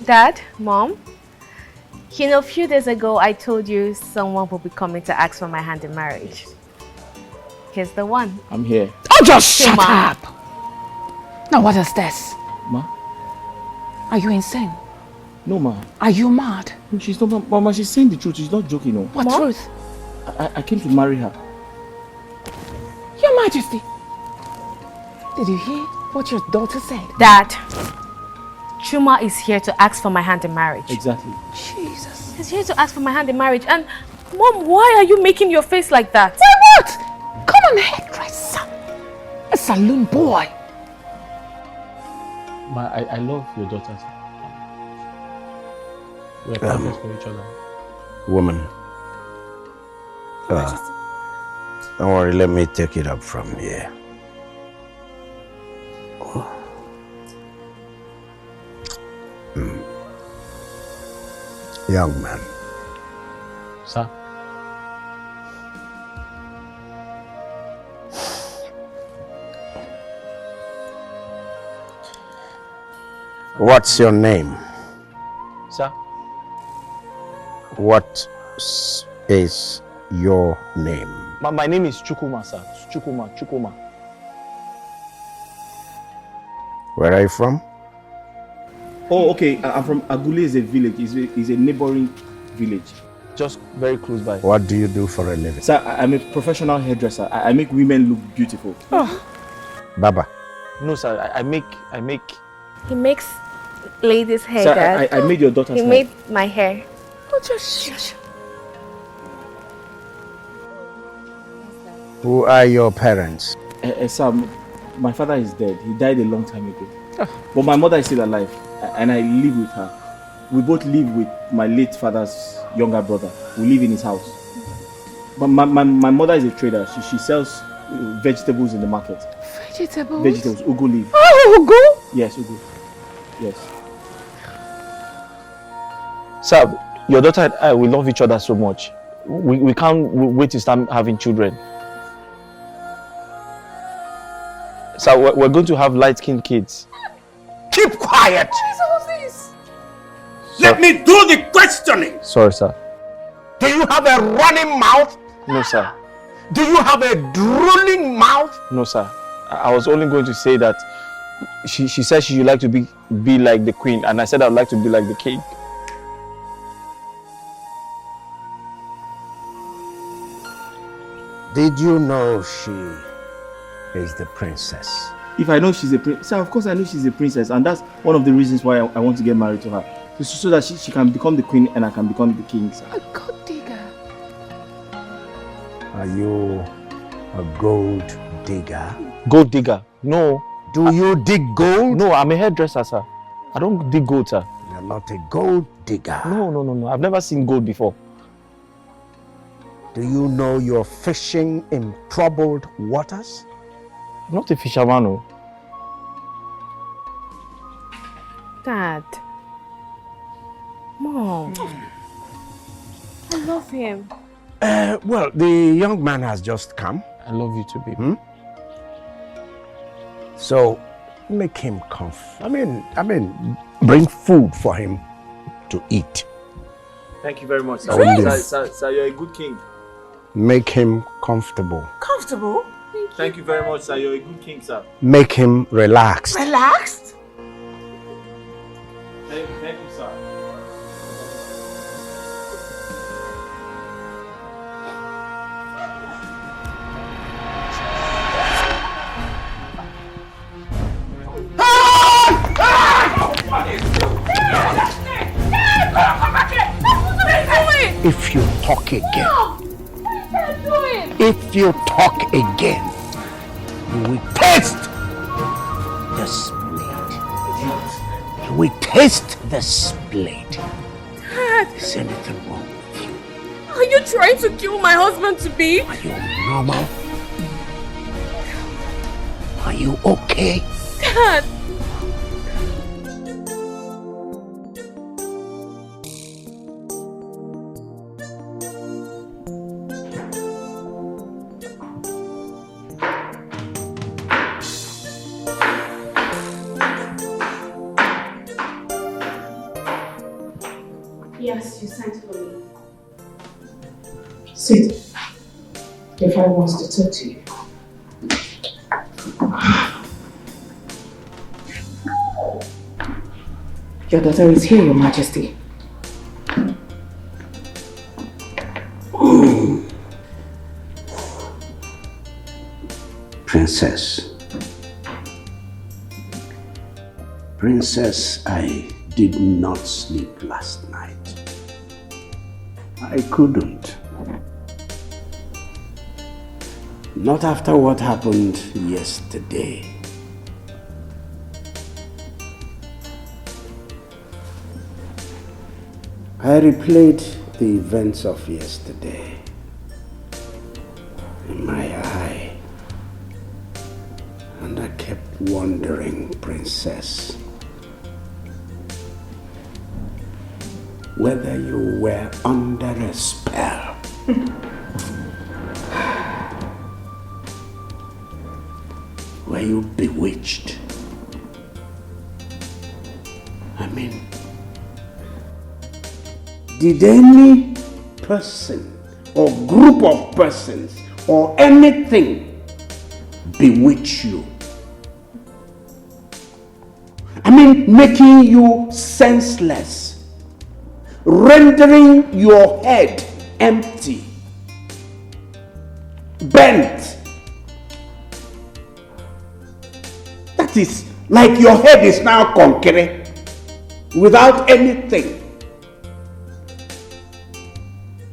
Dad, Mom, you know, a few days ago I told you someone will be coming to ask for my hand in marriage. Here's the one. I'm here. Oh, just shut up! Now what is this? Ma? Are you insane? No, ma. Are you mad? No, she's not, Mama, she's saying the truth. She's not joking, no. What truth? I came to marry her. Your Majesty, did you hear what your daughter said? Dad, Chuma is here to ask for my hand in marriage. Exactly. Jesus. He's here to ask for my hand in marriage. And Mom, why are you making your face like that? Say what? Come on, hairdresser. A saloon boy. Ma, I love your daughter. We're perfect for each other. Woman. Don't worry, let me take it up from here. Young man. Sir? What's your name? Sir? What is your name? My name is Chukuma, sir. Chukuma. Where are you from? Oh, okay. I'm from Agule. Is a village. Is a neighboring village. Just very close by. What do you do for a living? Sir, I'm a professional hairdresser. I make women look beautiful. Baba. No, sir. I make. He makes ladies' hair, Sir, Dad. I made your daughter's He hair. made my hair. Oh, just shush. Who are your parents? Sir, my father is dead. He died a long time ago. But my mother is still alive, and I live with her. We both live with my late father's younger brother. We live in his house. But my mother is a trader. She sells vegetables in the market. Vegetables, ugu leaf. Oh, ugu? Yes, ugu. Yes. Sir, your daughter and I, we love each other so much. We can't wait to start having children. Sir, we're going to have light-skinned kids. Keep quiet! Jesus. Let me do the questioning! Sorry, sir. Do you have a running mouth? No, sir. Do you have a drooling mouth? No, sir. I was only going to say that she said she would like to be like the queen, and I said I would like to be like the king. Did you know she is the princess? If I know she's a princess, sir, of course I know she's a princess, and that's one of the reasons why I want to get married to her. So that she can become the queen and I can become the king, sir. A gold digger. Are you a gold digger? Gold digger? No. Do you dig gold? No, I'm a hairdresser, sir. I don't dig gold, sir. You're not a gold digger. No. I've never seen gold before. Do you know you're fishing in troubled waters? I'm not a fisherman, no. Dad. Mom. I love him. Well, the young man has just come. I love you too, baby. So, make him I mean, bring food for him to eat. Thank you very much, sir. Really? Sir, you're a good king. Make him comfortable. Comfortable? Thank you very much, sir. You're a good king, sir. Make him relaxed. Relaxed? Thank you, sir. If you talk again, you will taste the spade. You will taste the spade. Dad. Is anything wrong with you? Are you trying to kill my husband to be? Are you normal? Are you okay? Dad. Yes, you sent for me. Sit. Your father wants to talk to you. Your daughter is here, Your Majesty. Princess, I did not sleep last night. I couldn't. Not after what happened yesterday. I replayed the events of yesterday in my eye, and I kept wondering, Princess, whether you were under a spell. Were you bewitched? I mean, did any person or group of persons or anything bewitch you. I mean, making you senseless, rendering your head empty, bent. That is like your head is now concrete without anything.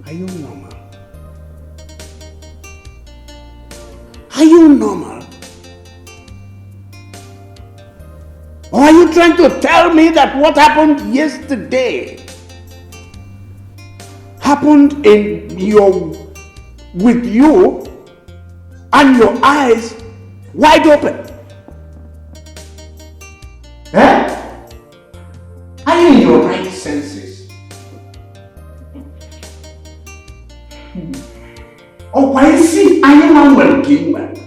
Are you normal? Are you normal? Or are you trying to tell me that what happened yesterday happened with you and your eyes wide open? Eh? Are you in your right senses? Or why is it anyone will give man?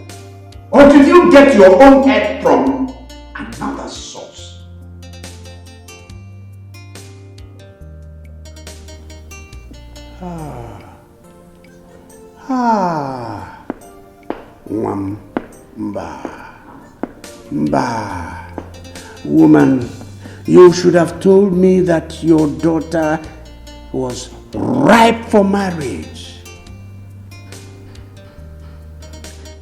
Or did you get your own head from another source? Mba. Woman, you should have told me that your daughter was ripe for marriage.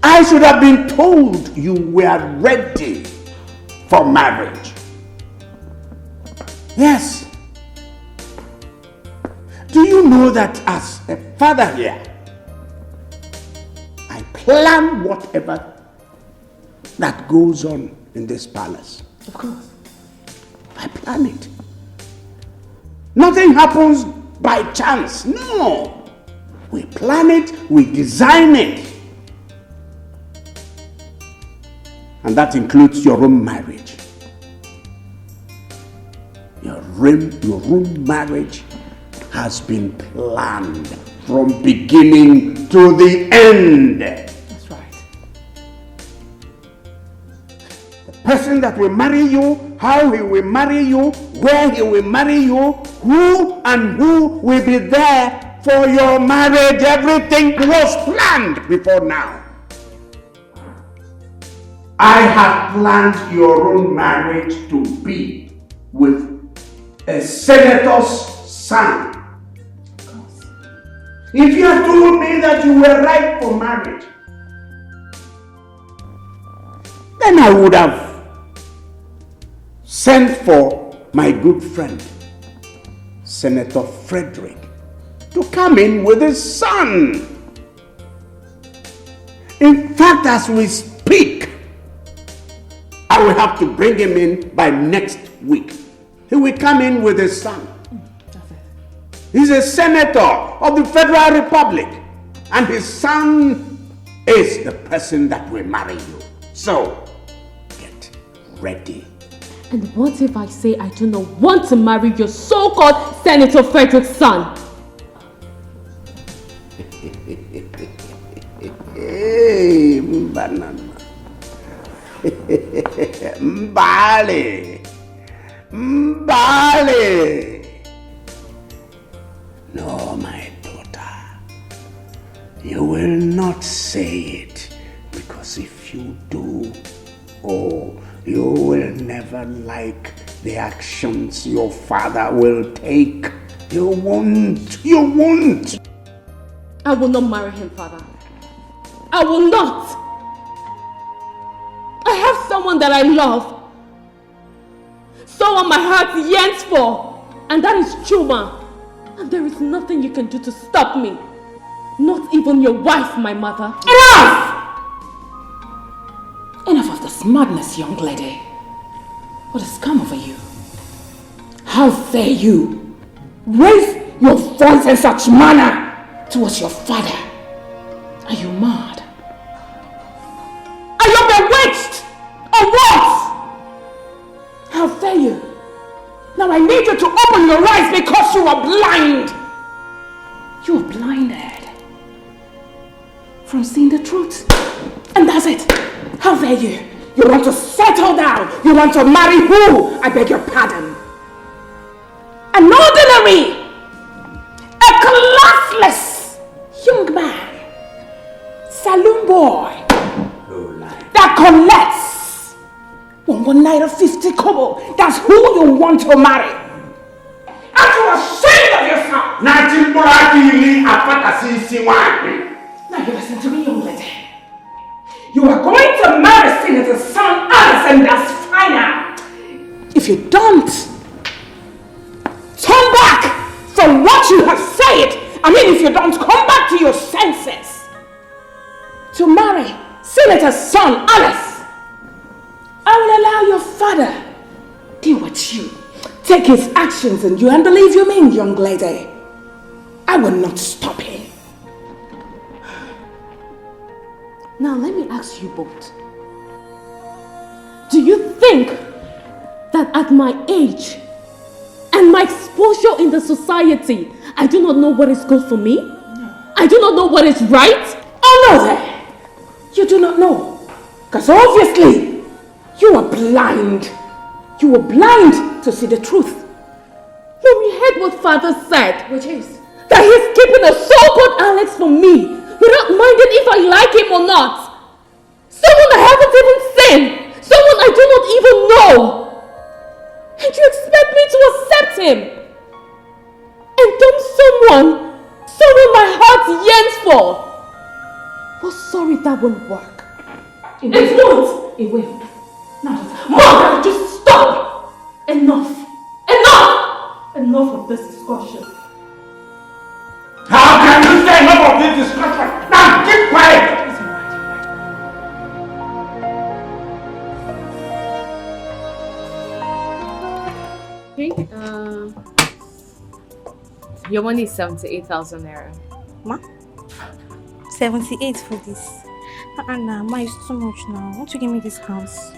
I should have been told you were ready for marriage. Yes. Do you know that as a father here, I plan whatever that goes on in this palace? Of course. I plan it. Nothing happens by chance. No. We plan it, we design it. And that includes your own marriage. Your own marriage has been planned from beginning to the end. That's right. The person that will marry you, how he will marry you, where he will marry you, who will be there for your marriage, everything was planned before now. I have planned your own marriage to be with a senator's son. If you had told me that you were ripe for marriage, then I would have sent for my good friend, Senator Frederick, to come in with his son. In fact, as we speak, I will have to bring him in by next week. He will come in with his son. He's a senator of the Federal Republic, and his son is the person that will marry you. So, get ready. And what if I say I do not want to marry your so-called Senator Frederick's son? Hey, banana. Mbale. No, my daughter. You will not say it, because if you do, you will never like the actions your father will take. You won't. I will not marry him, father. I will not. I have someone that I love. Someone my heart yearns for. And that is Chuma. And there is nothing you can do to stop me. Not even your wife, my mother. Enough! Enough of this madness, young lady. What has come over you? How dare you raise your voice in such manner towards your father? Are you mad? Are you bewitched? Or what? How dare you? Now I need you to open your eyes because you are blind. You are blinded from seeing the truth. And that's it. How dare you? You want to settle down. You want to marry who? I beg your pardon. An ordinary, a classless boy that collects 1 night of 50 kobo. That's who you want to marry. Aren't you ashamed of yourself? Now you listen to me, young lady. You are going to marry Senator's son, Alice, and that's final. If you don't, turn back from what you have said. If you don't come back to your senses to marry Senator's son, Alice, I will allow your father deal with you. Take his actions in you and believe you mean, young lady. I will not stop him. Now let me ask you both. Do you think that at my age and my exposure in the society, I do not know what is good for me? No. I do not know what is right? Oh no there! You do not know. Because obviously, you are blind. You were blind to see the truth. No, we heard what father said. Which is? That he's keeping a so-called Alex for me, without minding if I like him or not. Someone I haven't even seen. Someone I do not even know. And you expect me to accept him? And dump someone my heart yearns for. But sorry, that won't work. It won't. It will. No. Mom, just stop. Enough. Enough of this discussion. How can you say enough of this discussion? Now keep quiet. Okay, your money is 78,000 naira. Ma? 78 for this? Nah, ma, it's too much now. Won't you give me discounts?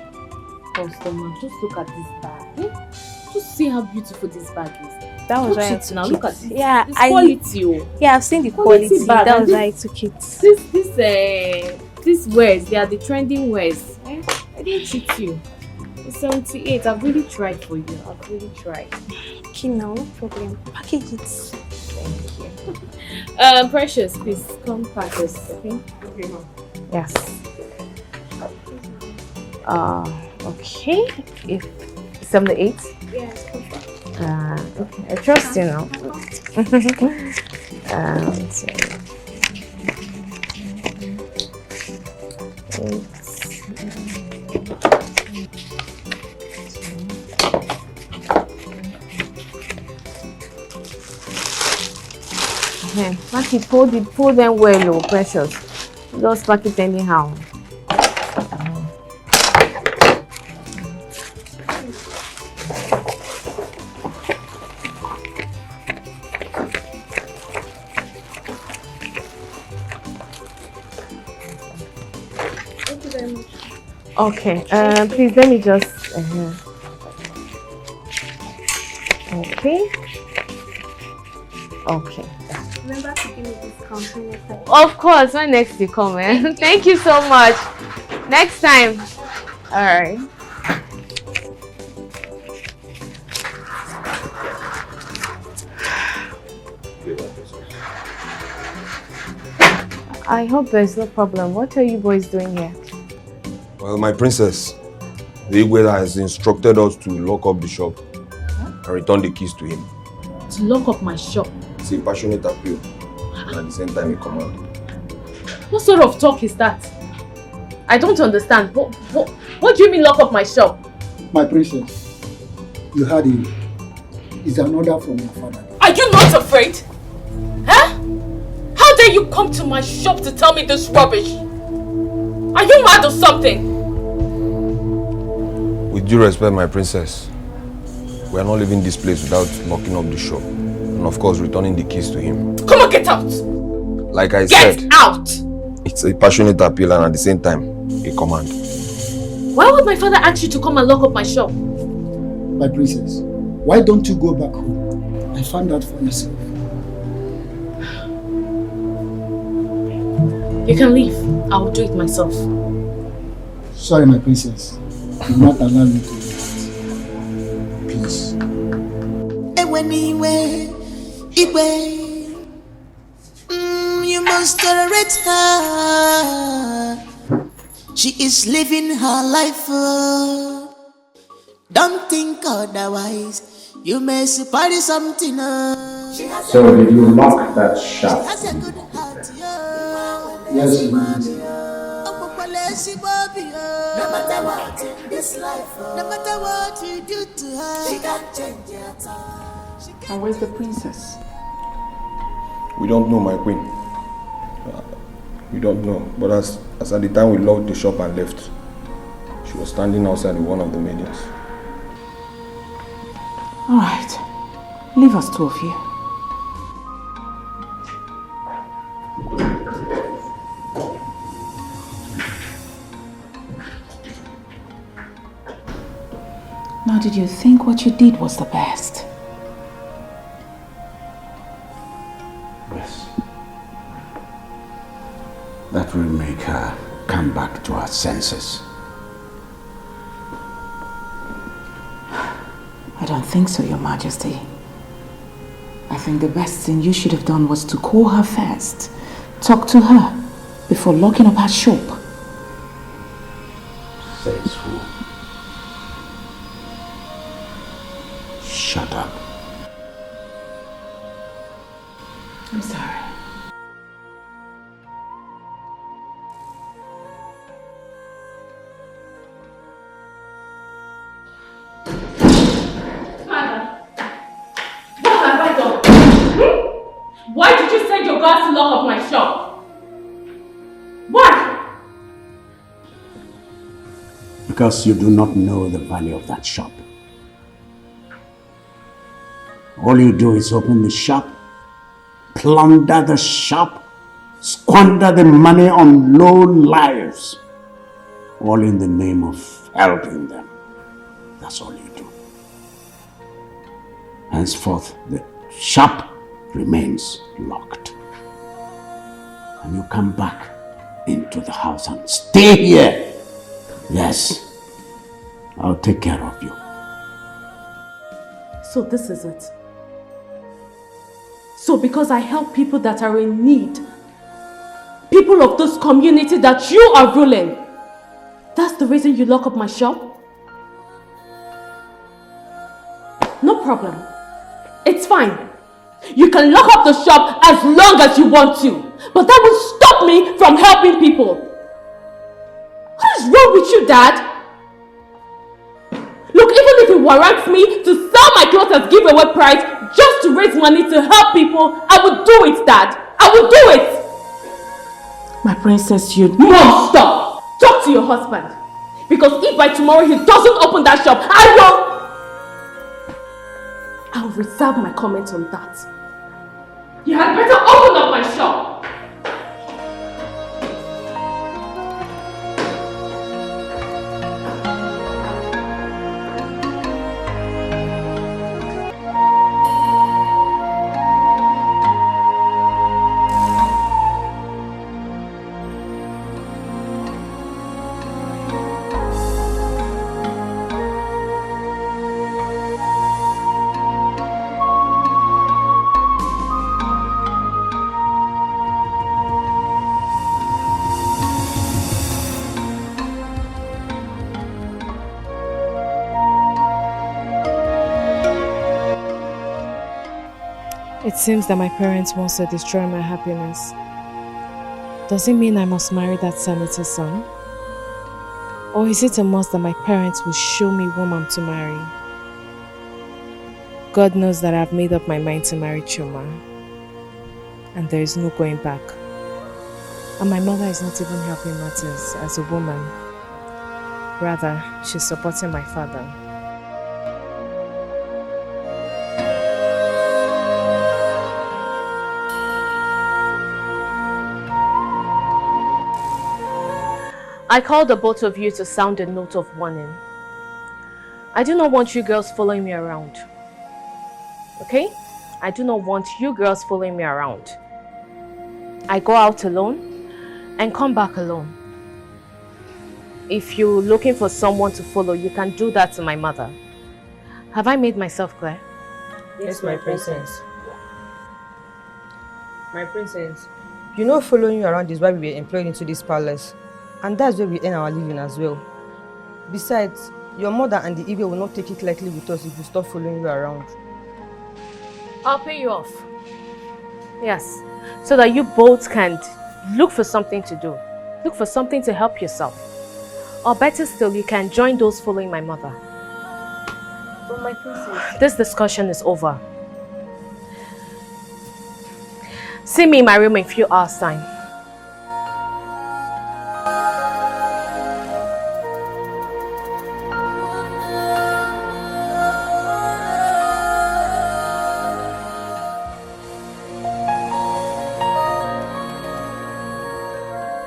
Customer, just look at this bag. Just see how beautiful this bag is. That was right. Now look at this. Yeah, this quality. Yeah, I've seen the quality. Bag. That was why I took it. These wares, they are the trending wares. I didn't cheat you. It's 78. I've really tried for you. I've really tried. Okay, now no problem. Package it. Thank you. Precious, please come pack this. Okay. Yes. Okay. If 78. Yes, okay. I trust you now. Pack it, fold them well, Precious. Just pack it anyhow. Thank you very much. Okay, please let me just. Okay. Okay. Remember to give me discount when next time. Of course, when next you come, man. Thank you so much. Next time. Alright. I hope there's no problem. What are you boys doing here? Well, my princess, the Igwe has instructed us to lock up the shop and return the keys to him. To lock up my shop? It's a passionate appeal and at the same time a command. What sort of talk is that? I don't understand. What do you mean lock up my shop? My princess, you heard him. It's an order from your father. Are you not afraid? Huh? How dare you come to my shop to tell me this rubbish? Are you mad or something? With due respect, my princess, we are not leaving this place without locking up the shop. And of course, returning the keys to him. Come on, get out! Like I said, get out! It's a passionate appeal and at the same time, a command. Why would my father ask you to come and lock up my shop? My princess, why don't you go back home and find out for yourself? You can leave. I will do it myself. Sorry, my princess. Do not allow me to do that. Please. You Just tolerate her. She is living her life. Don't think otherwise. You may supply something. So did you lock that shop? Yes, ma'am. No matter what in this life, no matter what you do to her, she can't change at all. And where's the princess? We don't know, my queen. We don't know. But as at the time we locked the shop and left, she was standing outside with one of the mediums. All right. Leave us, two of you. Now, did you think what you did was the best? Yes. That will make her come back to her senses. I don't think so, Your Majesty. I think the best thing you should have done was to call her first, talk to her, before locking up her shop. Says who? Shut up. I'm sorry. Why did you send your guards to lock up my shop? Why? Because you do not know the value of that shop. All you do is open the shop, plunder the shop, squander the money on low lives, all in the name of helping them. That's all you do. Henceforth, the shop remains locked. And you come back into the house and stay here. Yes, I'll take care of you. So this is it. So because I help people that are in need, people of this community that you are ruling, that's the reason you lock up my shop? No problem. It's fine. You can lock up the shop as long as you want to, but that will stop me from helping people. What is wrong with you, Dad? Look, even if it warrants me to sell my clothes as giveaway price just to raise money to help people, I would do it, Dad. I would do it. My princess, you... Mom, stop. Talk to your husband. Because if by tomorrow he doesn't open that shop, I'll reserve my comment on that. You had better open up my shop. It seems that my parents want to destroy my happiness. Does it mean I must marry that senator's son? Or is it a must that my parents will show me whom I'm to marry? God knows that I've made up my mind to marry Chuma. And there is no going back. And my mother is not even helping matters as a woman. Rather, she's supporting my father. I called the both of you to sound a note of warning. I do not want you girls following me around. Okay? I do not want you girls following me around. I go out alone and come back alone. If you're looking for someone to follow, you can do that to my mother. Have I made myself clear? Yes, my princess. My princess, You know, following you around is why we were employed into this palace. And that's where we earn our living as well. Besides, your mother and the Igwe will not take it lightly with us if we stop following you around. I'll pay you off. Yes, so that you both can look for something to do. Look for something to help yourself. Or better still, you can join those following my mother. But my princess... This discussion is over. See me in my room in a few hours' time.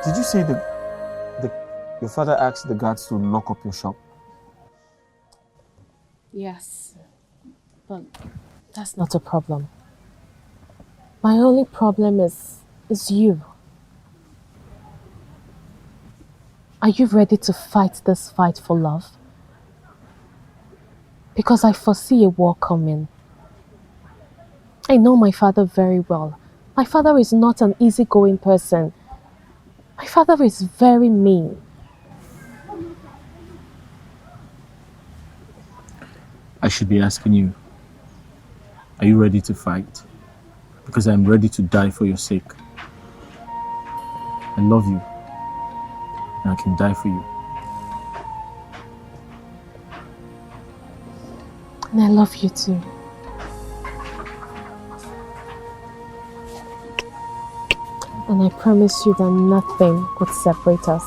Did you say your father asked the guards to lock up your shop? Yes, but that's not a problem. My only problem is you. Are you ready to fight this fight for love? Because I foresee a war coming. I know my father very well. My father is not an easygoing person. My father is very mean. I should be asking you, are you ready to fight? Because I'm ready to die for your sake. I love you, and I can die for you. And I love you too. And I promise you that nothing could separate us.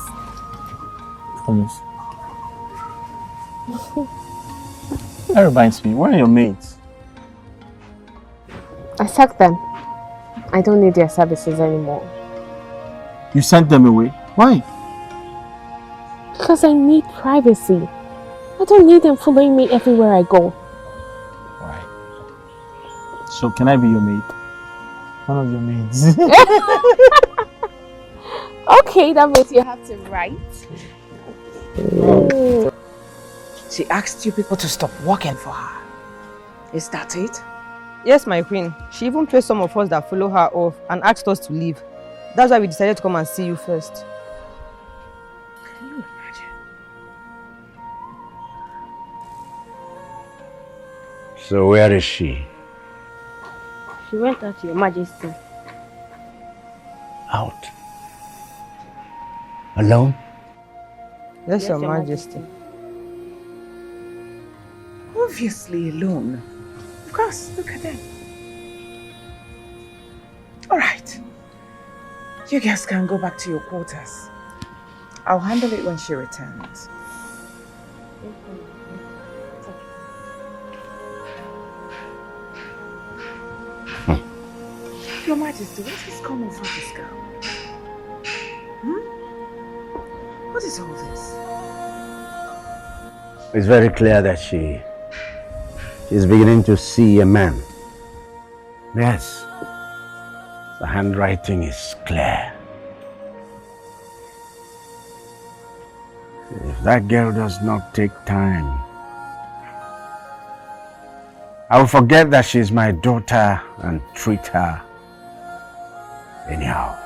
Promise. That reminds me, where are your mates? I sacked them. I don't need their services anymore. You sent them away? Why? Because I need privacy. I don't need them following me everywhere I go. So can I be your mate? One of your maids. Okay, that means you have to write. She asked you people to stop working for her. Is that it? Yes, my queen. She even paid some of us that follow her off and asked us to leave. That's why we decided to come and see you first. Can you imagine? So where is she? She went out, Your Majesty. Out? Alone? Yes, Your Majesty. Obviously alone. Of course, look at them. Alright. You guys can go back to your quarters. I'll handle it when she returns. Your Majesty, what is coming from this girl? What is all this? It's very clear that she's beginning to see a man. Yes. The handwriting is clear. If that girl does not take time, I will forget that she's my daughter and treat her anyhow.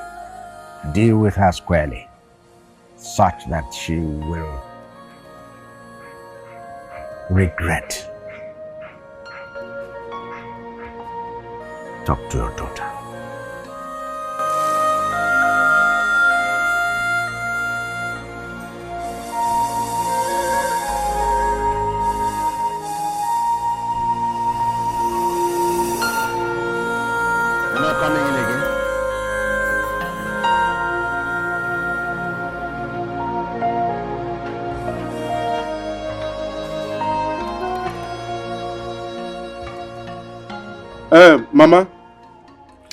Deal with her squarely, such that she will regret. Talk to your daughter. You're not coming in again? Mama,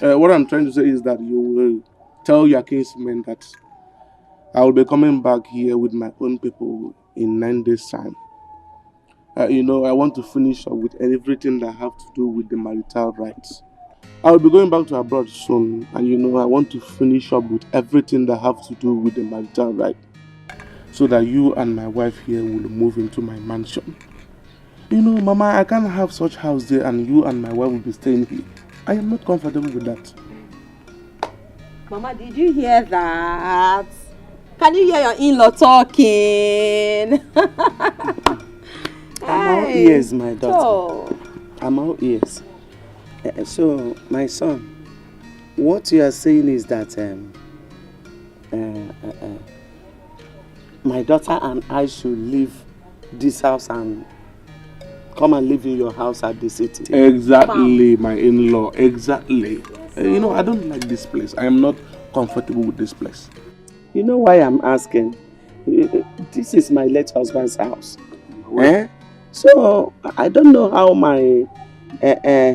what I'm trying to say is that you will tell your kinsmen that I will be coming back here with my own people in 9 days' time. You know, I want to finish up with everything that have to do with the marital rights. I will be going back to abroad soon, and you know, I want to finish up with everything that have to do with the marital right, so that you and my wife here will move into my mansion. You know, Mama, I can't have such house there and you and my wife will be staying here. I am not comfortable with that. Mama, did you hear that? Can you hear your in-law talking? I'm all ears, my daughter. I'm all ears. So, my son, what you are saying is that my daughter and I should leave this house and come and live in your house at the city. Exactly, my in-law, exactly. You know, I don't like this place. I am not comfortable with this place. You know why I'm asking? This is my late husband's house. So, I don't know how my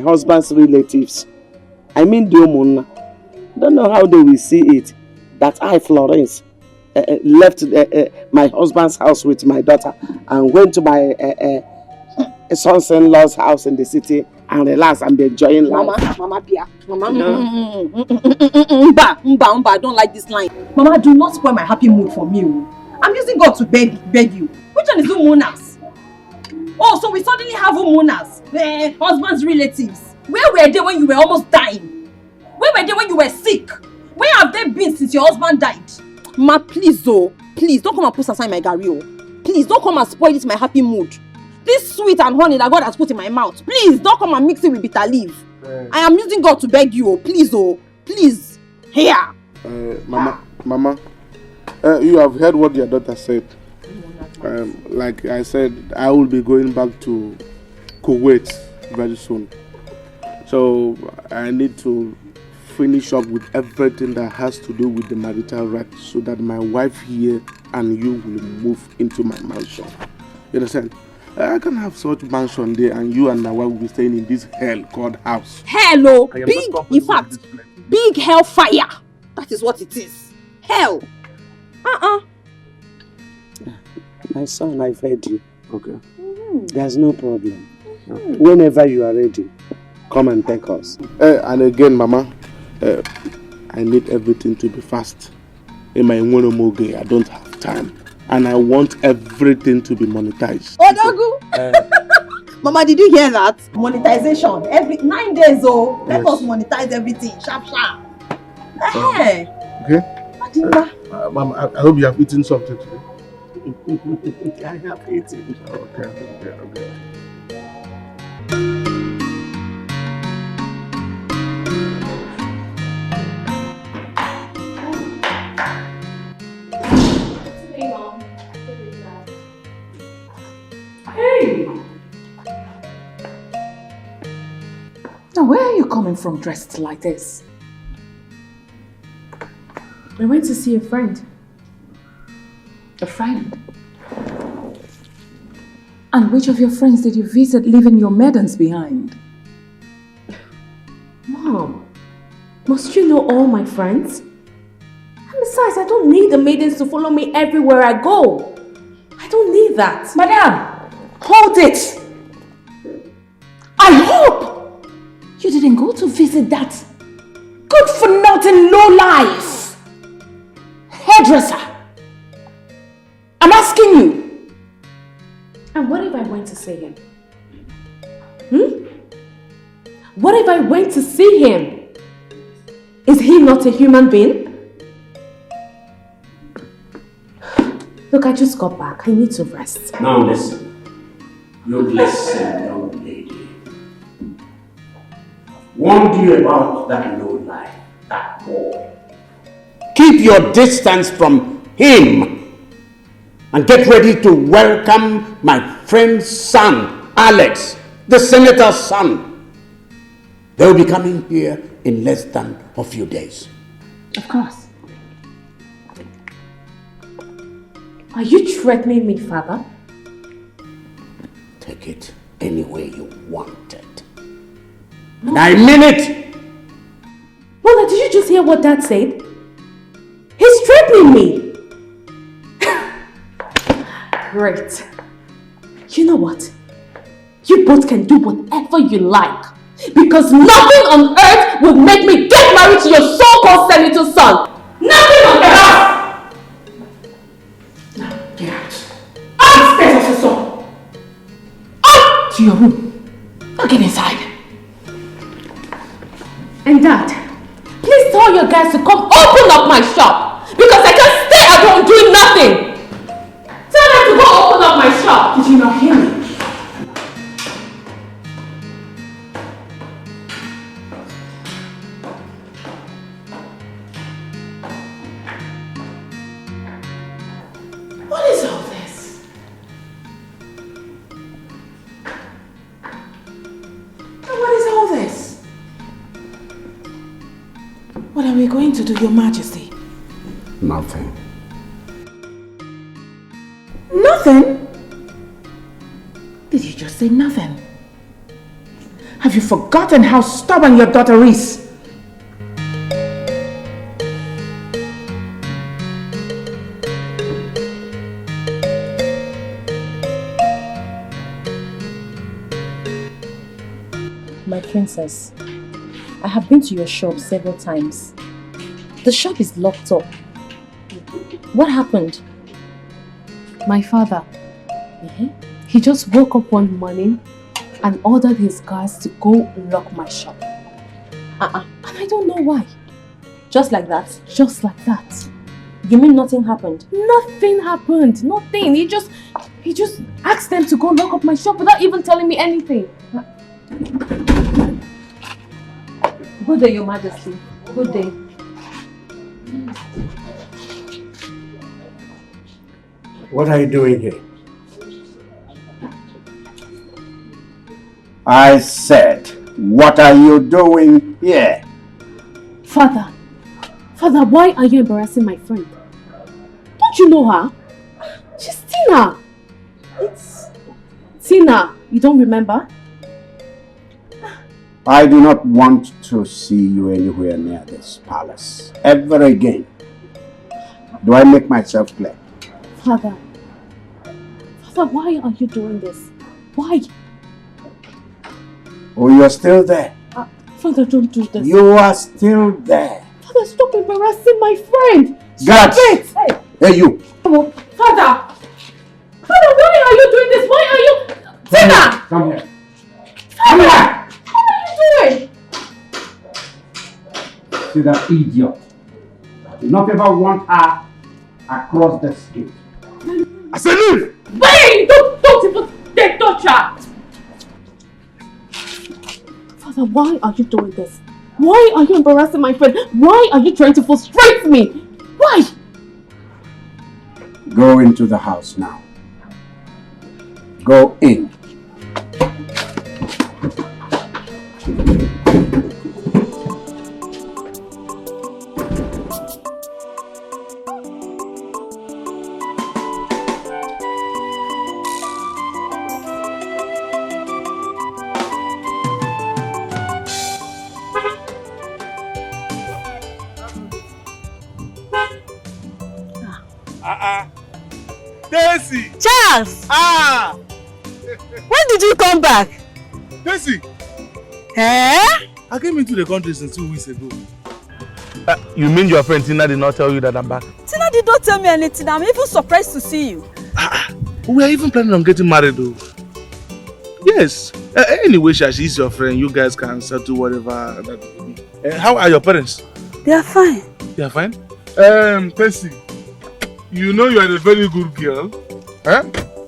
husband's relatives, I mean the Omuna, don't know how they will see it that I, Florence, left my husband's house with my daughter and went to my son's-in-law's house in the city and relax and be enjoying life. Mama, Pia. Mama, Mba, I don't like this line. Mama, do not spoil my happy mood for me. I'm using God to beg you. Which one is Umunas? Oh, so we suddenly have Umunas, husband's relatives. Where were they when you were almost dying? Where were they when you were sick? Where have they been since your husband died? Ma, please, please don't come and put aside my garri. Please don't come and spoil this my happy mood. This sweet and honey that God has put in my mouth. Please don't come and mix it with bitter leaf. I am using God to beg you. Please, please. Here. Mama, you have heard what your daughter said. Like I said, I will be going back to Kuwait very soon. So I need to finish up with everything that has to do with the marital rights so that my wife here and you will move into my mansion. You understand? I can have such mansion there and you and my wife will be staying in this hell called house. Hello, big, in fact, big hellfire. That is what it is. Hell. My son, I've heard you. Okay. There's no problem. Whenever you are ready, come and take us. And again, Mama, I need everything to be fast. In my monomoge, I don't have time. And I want everything to be monetized. Odagu! Mama, did you hear that? Monetization. Every 9 days, let us monetize everything. Sharp. Hey! Okay? Mama, I hope you have eaten something today. I have eaten. Okay. Hey! Now, where are you coming from dressed like this? I went to see a friend. A friend? And which of your friends did you visit leaving your maidens behind? Mom, must you know all my friends? And besides, I don't need the maidens to follow me everywhere I go. I don't need that. Madam, hold it! I hope you didn't go to visit that good-for-nothing lowlife hairdresser. I'm asking you. And what if I went to see him? What if I went to see him? Is he not a human being? Look, I just got back. I need to rest. Now listen. You listen, young lady. Warned you about that low life, that boy. Keep your distance from him. And get ready to welcome my friend's son, Alex, the senator's son. They'll be coming here in less than a few days. Of course. Are you threatening me, Father? Take it any way you want it. And I mean it! Mona, did you just hear what Dad said? He's threatening me! Great. You know what? You both can do whatever you like. Because nothing on earth will make me get married to your so-called senator son. Nothing on earth! Now, get out. Upstairs, officer. Up to your room. Now get inside. And Dad, please tell your guys to come open to do, Your Majesty? Nothing. Nothing? Did you just say nothing? Have you forgotten how stubborn your daughter is? My princess, I have been to your shop several times. The shop is locked up. What happened? My father, he just woke up one morning and ordered his guards to go lock my shop. And I don't know why. Just like that? Just like that. You mean nothing happened? Nothing happened. Nothing. He just asked them to go lock up my shop without even telling me anything. Good day, Your Majesty. Good day. What are you doing here? I said, what are you doing here? Father, why are you embarrassing my friend? Don't you know her? She's Tina. It's Tina. You don't remember? I do not want to see you anywhere near this palace ever again. Do I make myself clear? Father, why are you doing this? Why? Oh, you are still there. Father, don't do this. You are still there. Father, stop embarrassing my friend. Guards! Stop it! Hey, you! Father, why are you doing this? Why are you... Tina! Come here. Come here! What are you doing? See that idiot. I do not ever want her across the street. I said leave! Wait! Don't even touch her! Father, why are you doing this? Why are you embarrassing my friend? Why are you trying to frustrate me? Why? Go into the house now. Go in. Daisy! Charles! When did you come back? Daisy! I came into the country since 2 weeks ago. You mean your friend Tina did not tell you that I'm back? Tina did not tell me anything. I'm even surprised to see you. We are even planning on getting married though. Yes. Anyway, she's your friend. You guys can settle whatever. How are your parents? They are fine. They are fine? Daisy, you know you are a very good girl.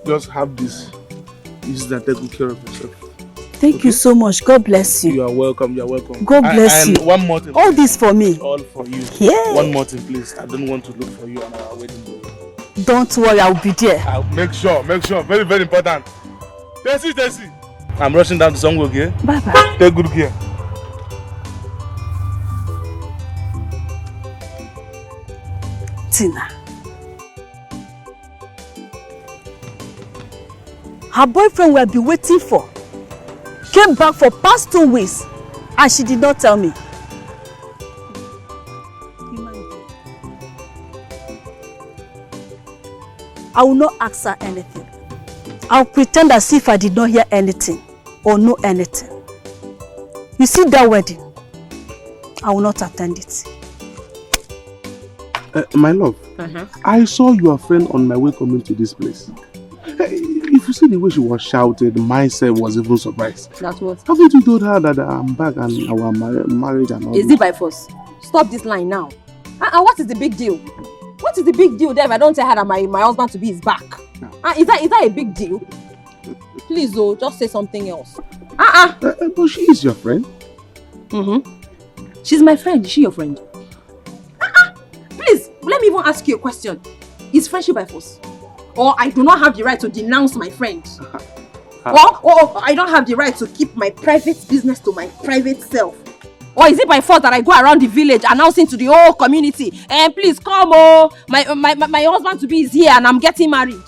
Just have this. Use that, take good care of yourself. Thank you so much. God bless you. You are welcome. You are welcome. God bless you. And one more thing. All this for me. All for you. Yeah. One more thing, please. I don't want to look for you on our wedding day. Don't worry, I'll be there. I'll make sure. Very, very important. Daisy. I'm rushing down to somewhere, okay? Bye-bye. Take good care. Tina. Her boyfriend we have been waiting for came back for past 2 weeks and she did not tell me. I will not ask her anything. I'll pretend as if I did not hear anything or know anything. You see that wedding? I will not attend it. My love, I saw your friend on my way coming to this place. If you see the way she was shouted, myself was even surprised. That's what? Haven't you told her that I'm back and our marriage and all Is it by force? Stop this line now. What is the big deal? What is the big deal there if I don't tell her that my husband to be is back? Is that a big deal? Please, just say something else. But she is your friend. She's my friend. Is she your friend? Please, let me even ask you a question. Is friendship by force? Or I do not have the right to denounce my friend? Or I don't have the right to keep my private business to my private self? Or is it by force that I go around the village announcing to the whole community, please come, my husband to be is here and I'm getting married?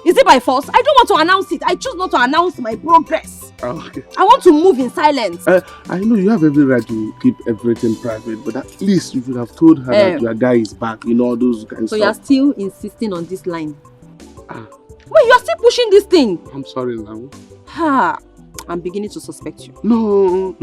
Is it by force? I don't want to announce it. I choose not to announce my progress. Okay. I want to move in silence. I know you have every right to keep everything private, but at least you should have told her that your guy is back, all those kind of So stuff. you're still insisting on this line? Wait, you're still pushing this thing? I'm sorry now. I'm beginning to suspect you. No.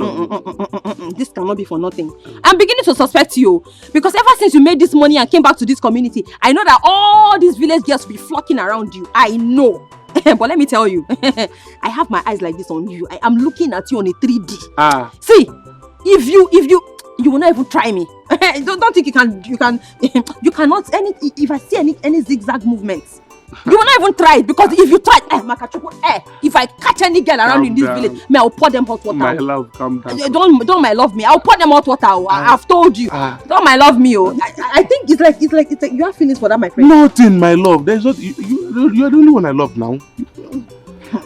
This cannot be for nothing. I'm beginning to suspect you. Because ever since you made this money and came back to this community, I know that all these village girls will be flocking around you. I know. But let me tell you, I have my eyes like this on you. I am looking at you on a 3D. See, if you will not even try me. Don't think you can you cannot if I see any zigzag movements. You will not even try it, because if you try if I catch any girl around in this village, I'll pour them hot water. My love, calm down. Don't my love me. I'll pour them hot water. I've told you. Don't my love me. I think it's like you have feelings for that, my friend. Nothing, my love. There's not you are the only one I love now.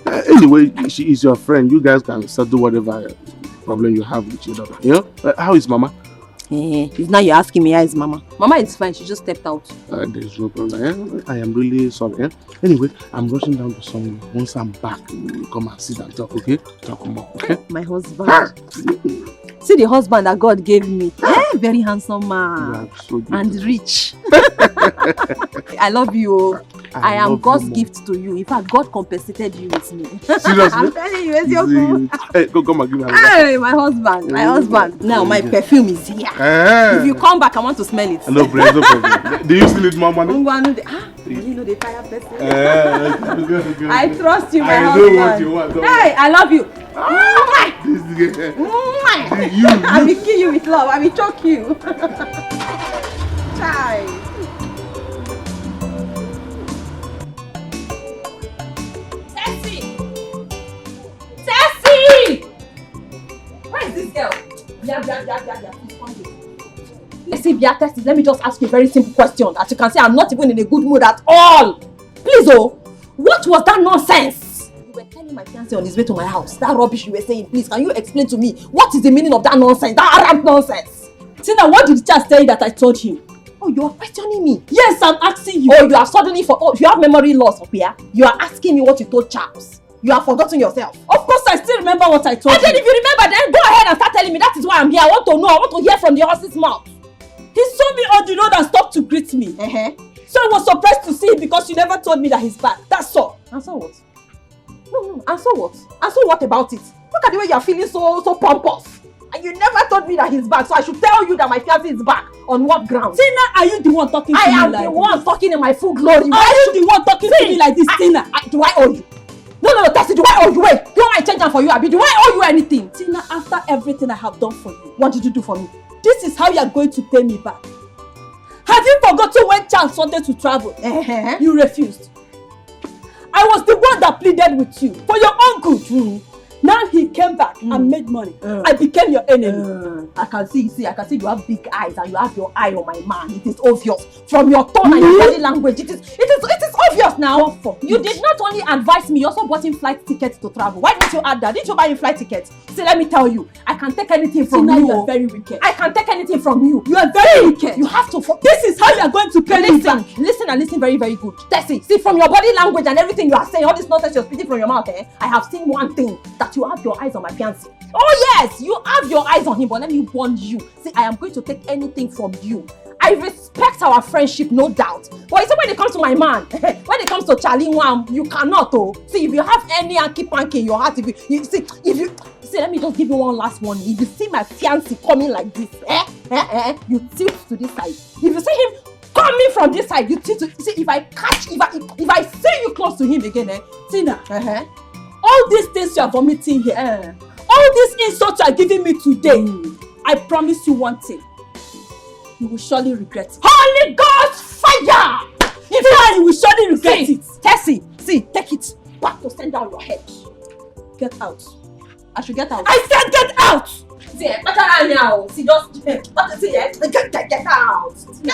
Anyway, she is your friend. You guys can settle whatever problem you have with each other. How is Mama? Now you're asking me how is Mama. Mama is fine. She just stepped out. There's no problem. I am really sorry. Anyway, I'm rushing down to somewhere. Once I'm back, we'll come and sit and talk, okay? Talk more, okay? My husband. See the husband that God gave me. Very handsome man. So and rich. I love you. I am God's gift to you. In fact, God compensated you with me. Seriously? I'm telling you, it's your fault. Hey, come and give me a Hey, my husband. Now my perfume is here. If you come back, I want to smell it. No problem. Do you still need more money? You know the fire person. I trust you, my I husband. know what you want. Hey, I love you. I will kill you with love. I will choke you. Chai. Tessie! Where is this girl? Please come here. Listen, Tessie, let me just ask you a very simple question. As you can see, I'm not even in a good mood at all. Please, what was that nonsense? You were telling my fiancé on his way to my house. That rubbish you were saying. Please, can you explain to me what is the meaning of that nonsense? That Arab nonsense? Tina, what did the child tell you that I told him? Oh, you are questioning me? Yes, I'm asking you. Oh, you are suddenly you have memory loss up here. You are asking me what you told Charles. You have forgotten yourself. Of course, I still remember what I told you. And then if you remember, then go ahead and start telling me. That is why I'm here. I want to know. I want to hear from the horse's mouth. He saw me on the road and stopped to greet me. So I was surprised to see him because you never told me that he's back. That's all. And so what? No. And so what? And so what about it? Look at the way you are feeling so pompous. And you never told me that he's back. So I should tell you that my fiancé is back. On what ground? Tina, are you the one talking to me like this? I am the one talking in my full glory. Are you the one talking to me like this, Tina? Do I owe you? No, Tessie, do I owe you? Wait, you want I change that for you, Abby? Do I owe you anything? Tina, after everything I have done for you, what did you do for me? This is how you are going to pay me back. Have you forgotten when Charles wanted to travel? You refused. I was the one that pleaded with you for your own good. Now he came back and made money. I became your enemy. I can see you have big eyes and you have your eye on my man. It is obvious. From your tone and your body language, it is obvious now. You did not only advise me, you also bought him flight tickets to travel. Why didn't you add that? Didn't you buy him flight tickets? See, let me tell you, I can take anything from you. You are very wicked. I can take anything from you. You are very wicked. You have to. This is how you are going to pay me back. Listen and listen very, very good. Tessie, see, from your body language and everything you are saying, all this nonsense you're speaking from your mouth, I have seen one thing, that you have your eyes on my fiancé. Oh yes, you have your eyes on him, but let me warn you. See, I am going to take anything from you. I respect our friendship, no doubt. But you see, when it comes to my man, when it comes to Charlie Wam, you cannot. See, if you have any hanky-panky in your heart, let me just give you one last warning. If you see my fiancé coming like this, you tilt to this side. If you see him coming from this side, you tilt to. See, if I see you close to him again, Tina. All these things you are vomiting here, all these insults you are giving me today, I promise you one thing. You will surely regret it. Holy Ghost fire! In fact, you will surely regret it. Tessie, see, take it back to send down your head. Get out. I should get out. I said get out! See, get out now. See, just get out. Get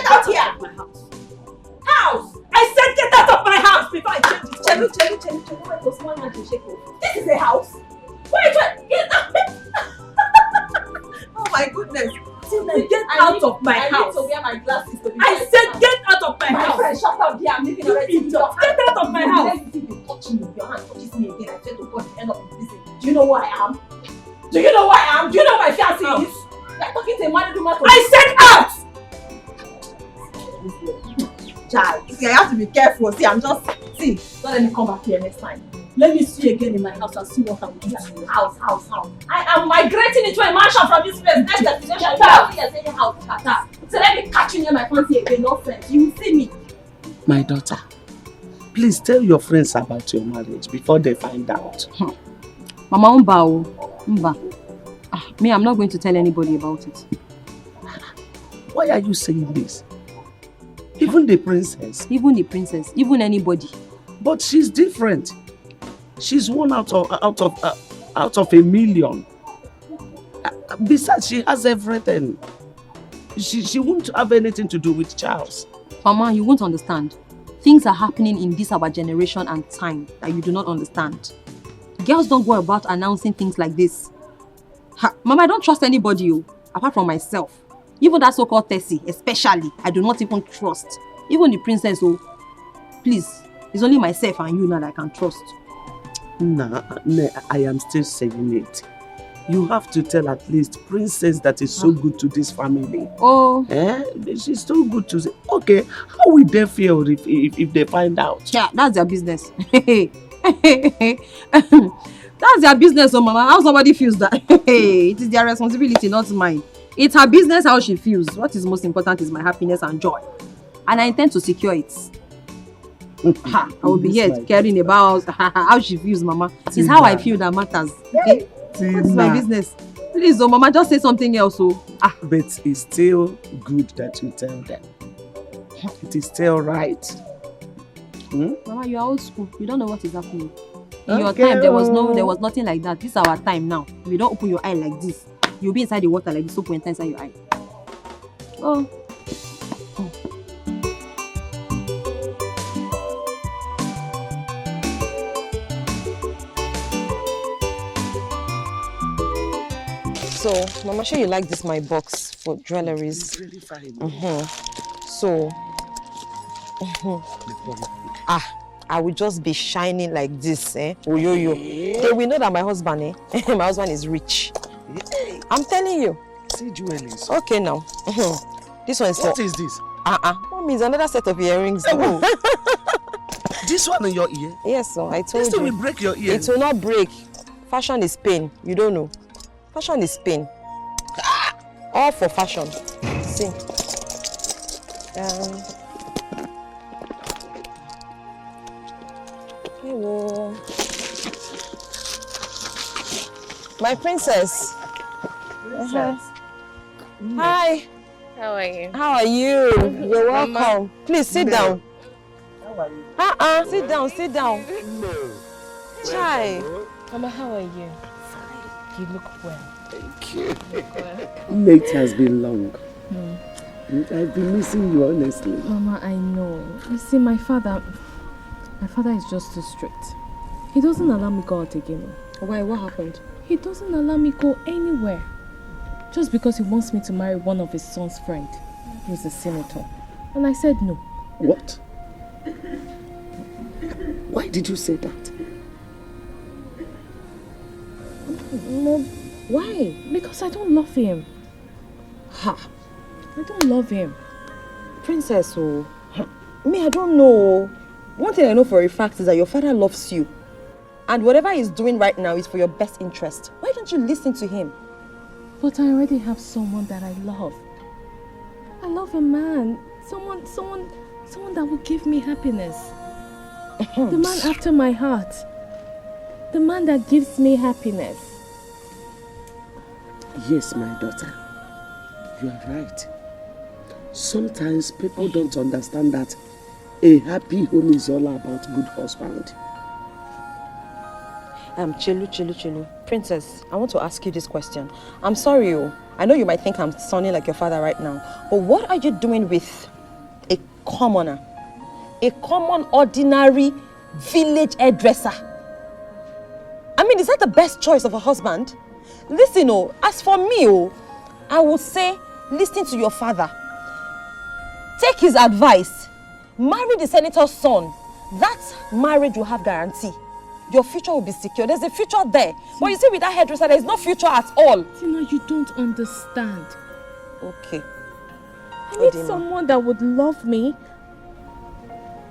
out here. My house. House! I said get out of my house before I change it. This is a house. Wait. Oh my goodness. Get out of my house. I need to wear my glasses to be I said get out of my house. My friend, shut up there. I'm leaving already. Get out of my house. Let me see you touching me. Your hand touches me again. I swear to God, the end of this thing. Do you know who I am? Do you know who I am? Do you know my fiancé is? You're talking to a married woman. I said out! Child, see, I have to be careful. See, I'm just... See, don't let me come back here next time. Let me see you again in my house and see what I will do to you. House. I am migrating into a mansion from this place. Next destination. Shut up. House. Shut up. So let me catch you near my fancy again. No sense. You will see me. My daughter, please tell your friends about your marriage before they find out. Mama, Mba. Me, I'm not going to tell anybody about it. Why are you saying this? Even the princess? Even anybody. But she's different. She's one out of a million. Besides, she has everything. She won't have anything to do with Charles. Mama, you won't understand. Things are happening in this our generation and time that you do not understand. Girls don't go about announcing things like this. Mama, I don't trust anybody, apart from myself. Even that so-called Tessie, especially, I do not even trust. Even the princess, please, it's only myself and you now that I can trust. Nah, I am still saying it. You have to tell at least Princess that is so good to this family. Oh. She's so good to say. Okay, how will they feel if they find out? Yeah, that's their business. That's their business, Mama. How somebody feels that. It is their responsibility, not mine. It's her business how she feels. What is most important is my happiness and joy. And I intend to secure it. I will be here caring about how she feels, Mama. It's how I feel that matters. Okay? It's my business. Please, Mama, just say something else. But it's still good that you tell them. It is still right. Mama, you are old school. You don't know what is happening. In your time, there was nothing like that. This is our time now. If you don't open your eye like this, you'll be inside the water like this, so put inside your eye. So, Mama, sure you like this my box for jewelries. It's really fine. So, I will just be shining like this, Oyoyo. They will know that my husband, my husband is rich. I'm telling you. See jewelries. Okay now. This one is What is this? Mommy, it's another set of earrings. This one in your ear? Yes, so I told you. This will break your ear. It will not break. Fashion is pain. You don't know. Fashion is pain. All for fashion. See. Hello. My princess. Hi. How are you? How are you? You're welcome. Mama. Please sit down. How are you? Sit down. No. Chai. Mama, how are you? You look well. Thank you. Mate has been long. I've been missing you, honestly. Mama, I know. You see, my father is just too strict. He doesn't allow me go out again. Why? What happened? He doesn't allow me go anywhere. Just because he wants me to marry one of his son's friend, who's a senator. And I said no. What? Why did you say that? No, why? Because I don't love him. I don't love him. Princess, me, I don't know. One thing I know for a fact is that your father loves you. And whatever he's doing right now is for your best interest. Why don't you listen to him? But I already have someone that I love. I love a man. Someone that will give me happiness. The man after my heart. The man that gives me happiness. Yes, my daughter. You are right. Sometimes people don't understand that a happy home is all about good husband. Chelu. Princess, I want to ask you this question. I'm sorry, I know you might think I'm sounding like your father right now, but what are you doing with a commoner? A common, ordinary village hairdresser? I mean, is that the best choice of a husband? Listen, as for me, I would say listen to your father. Take his advice. Marry the senator's son. That marriage will have guarantee. Your future will be secure. There's a future there. But you see, with that hairdresser, there is no future at all. Tina, you don't understand. Okay. I need someone that would love me.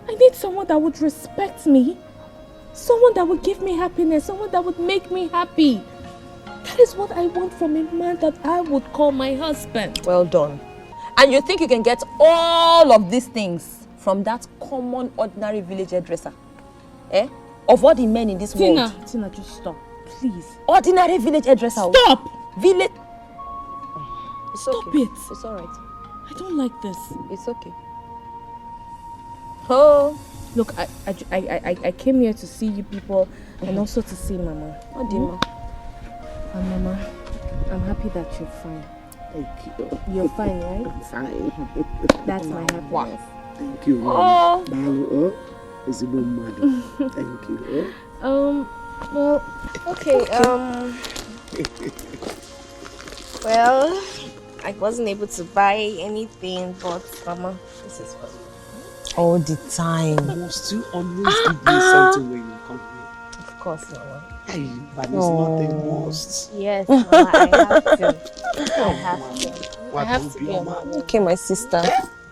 I need someone that would respect me. Someone that would give me happiness. Someone that would make me happy. That is what I want from a man that I would call my husband. Well done. And you think you can get all of these things from that common, ordinary village hairdresser? Eh? Of all the men in this world. Tina, just stop. Please. Ordinary village hairdresser. Stop! Village... Stop it. It's alright. I don't like this. It's okay. Oh. Look, I came here to see you people and also to see Mama. What do you mean? And Mama, I'm happy that you're fine. Thank you. You're fine, right? I'm fine. That's my happiness. Thank you. Oh. Thank you. Well, Okay, well, I wasn't able to buy anything, but Mama, this is for you. All the time. Must you always give me something when you come here? Of course, Mama. Hey, but it's not a must. Yes, Mama, I have to. I have to. What I have will to be be a your mom. Okay, my sister.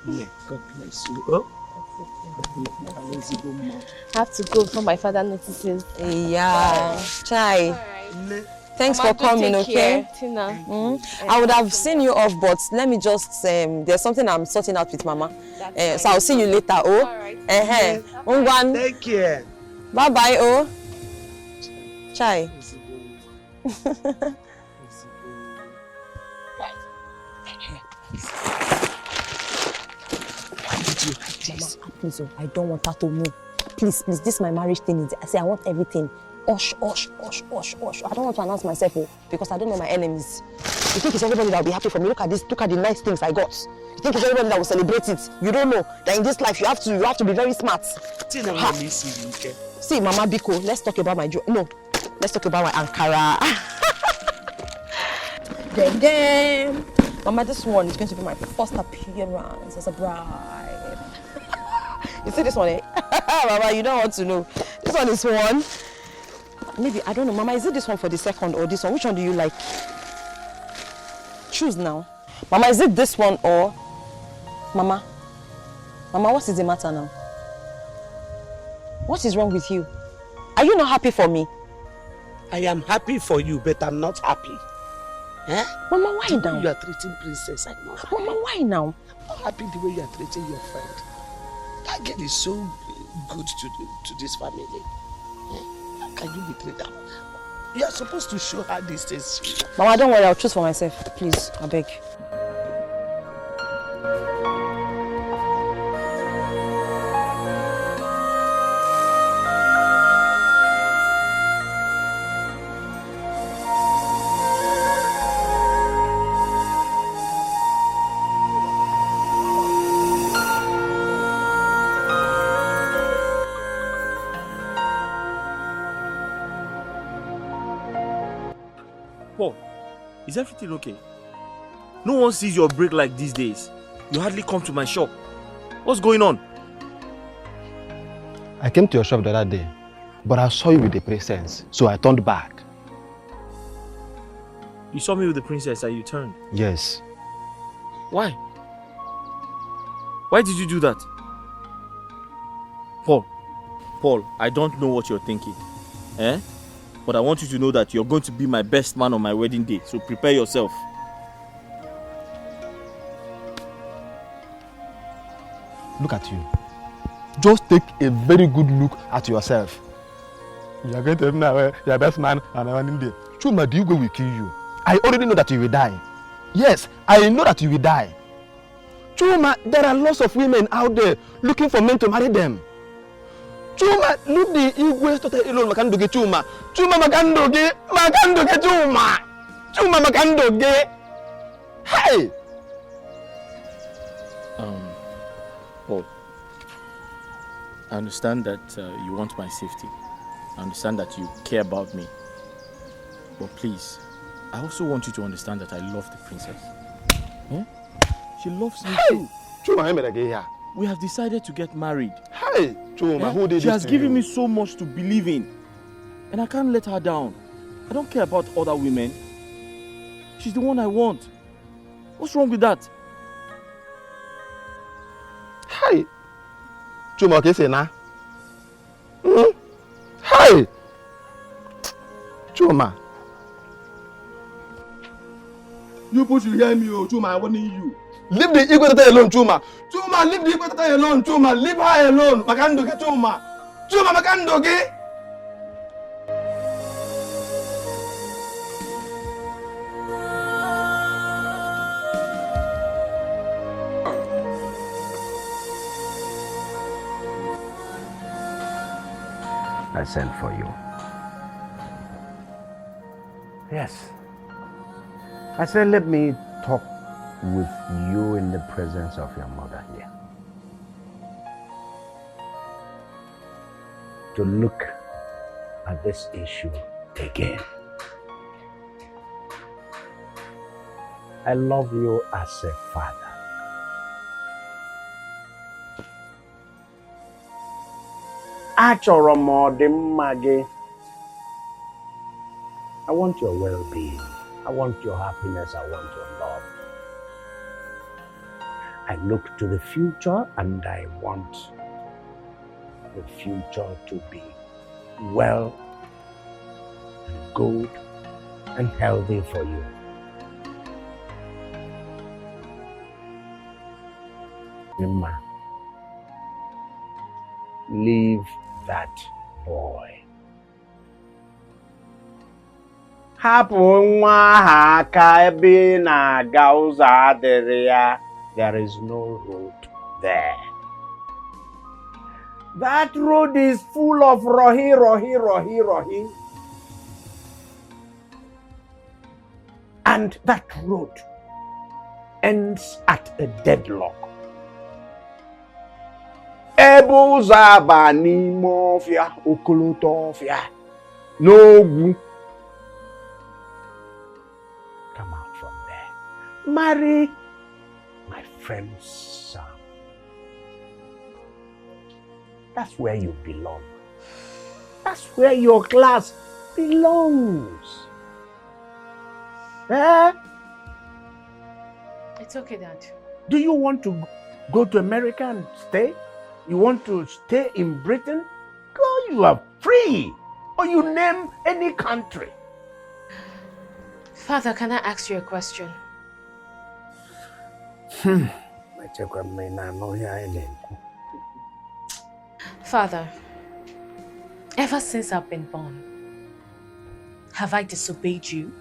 Yeah, God bless you. Oh? I have to go before my father notices. Yeah. Chai. Thanks Mama, for coming, do take okay? care, Tina. I would have seen you off, but let me just, there's something I'm sorting out with Mama. So I'll see you later, oh? Ungwan. Take care. Bye-bye, oh? Chai. Mama, please, oh, I don't want her to know. Please, this is my marriage thing. I say I want everything. Osh. I don't want to announce myself, oh, because I don't know my enemies. You think it's everybody that will be happy for me? Look at this. Look at the nice things I got. You think it's everybody that will celebrate it? You don't know that in this life you have to be very smart. See, Mama Biko, let's talk about my no. Let's talk about my Ankara. Then, Mama, this one is going to be my first appearance as a bride. You see this one, eh? Mama, you don't want to know. This one is one. Maybe, I don't know. Mama, is it this one for the second or this one? Which one do you like? Choose now. Mama, is it this one or... Mama, what is the matter now? What is wrong with you? Are you not happy for me? I am happy for you, but I'm not happy. Eh? Mama, why the now? You are treating Princess. I'm not happy. Mama, why now? I'm not happy the way you are treating your friend. That girl is so good to this family. How can you betray that? You are supposed to show her these things. Mama, don't worry. I'll choose for myself. Please, I beg. Paul, is everything okay? No one sees your break like these days. You hardly come to my shop. What's going on? I came to your shop the other day, but I saw you with the princess, so I turned back. You saw me with the princess and you turned. Yes. Why? Why did you do that? Paul, I don't know what you're thinking. Eh? But I want you to know that you're going to be my best man on my wedding day. So prepare yourself. Look at you. Just take a very good look at yourself. You are going to be your best man on my wedding day. Chuma, the Igwe will kill you. I already know that you will die. Yes, I know that you will die. Chuma, there are lots of women out there looking for men to marry them. Chuma, look the Igwe started alone makandoge Chuma. Chuma makandoge Chuma. Chuma makandoge. Hey! Paul, I understand that you want my safety. I understand that you care about me. But please, I also want you to understand that I love the princess. She loves me too. Chuma, we have decided to get married. Hey, Chuma, who did She this has to given you? me so much to believe in. And I can't let her down. I don't care about other women. She's the one I want. What's wrong with that? Hey, Chuma, okay, say na. Hey, Chuma. You push you hear me, oh Chuma, I warning you. Leave the equator alone, Chuma. Chuma, leave the equator alone, Chuma. Leave her alone. Makandoge, Chuma. Chuma, Makandoge. I sent for you. Yes. I said, let me talk with you in the presence of your mother here. To look at this issue again. I love you as a father. Achọrọ m ọdịmma gị. I want your well-being. I want your happiness. I want your love. I look to the future and I want the future to be well and good and healthy for you. Emma, leave that boy. Hapụ nwa ahụ aka ebe ị na-aga ụzọ adịrị ya. There is no road there. That road is full of rohi. And that road ends at a deadlock. Ebe ụzọ aba n'ime ọfịa, okoloto ọfịa, n'ogwu. Come out from there. Marry my friend's son. That's where you belong. That's where your class belongs. Eh? It's okay, Dad. Do you want to go to America and stay? You want to stay in Britain? Go, you are free. Or you name any country. Father, can I ask you a question? Father, ever since I've been born, have I disobeyed you?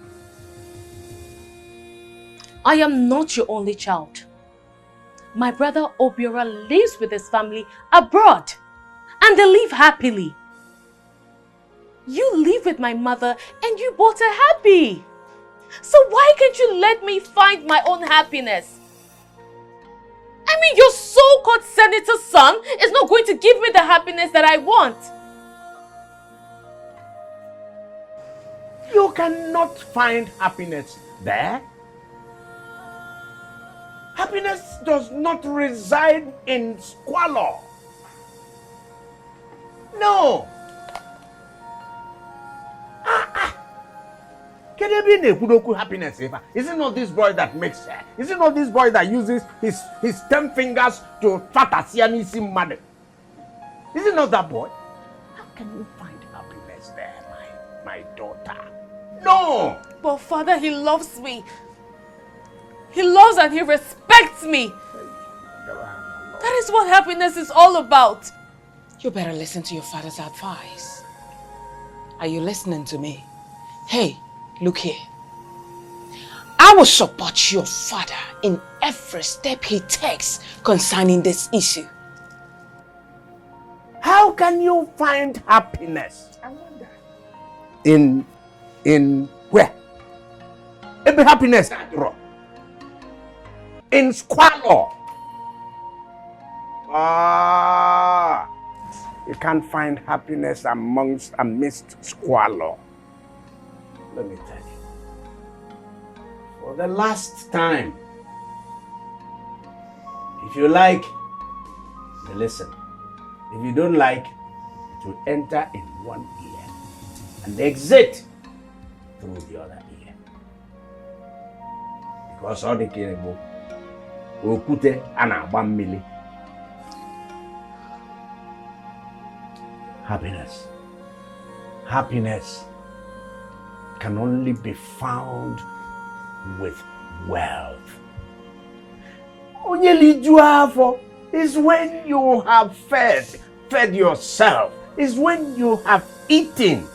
I am not your only child. My brother Obiora lives with his family abroad and they live happily. You live with my mother and you both are happy. So why can't you let me find my own happiness? I mean, your so-called senator's son is not going to give me the happiness that I want. You cannot find happiness there. Happiness does not reside in squalor. No. Can there be a happiness? Is it not this boy that makes her? Is it not this boy that uses his 10 fingers to fat a Siamese mother? Is it not that boy? How can you find happiness there, my daughter? No! But Father, he loves me. He loves and he respects me. That is what happiness is all about. You better listen to your father's advice. Are you listening to me? Hey, look here. I will support your father in every step he takes concerning this issue. How can you find happiness? I wonder. In where? Every happiness, in squalor. You can't find happiness amidst squalor. Let me tell you. For the last time. If you like, you listen. If you don't like, it will enter in one ear and exit through the other ear. Because all the kirebo, okute ana mmili. Happiness can only be found with wealth. Onyelijuafo is when you have fed yourself. Is when you have eaten.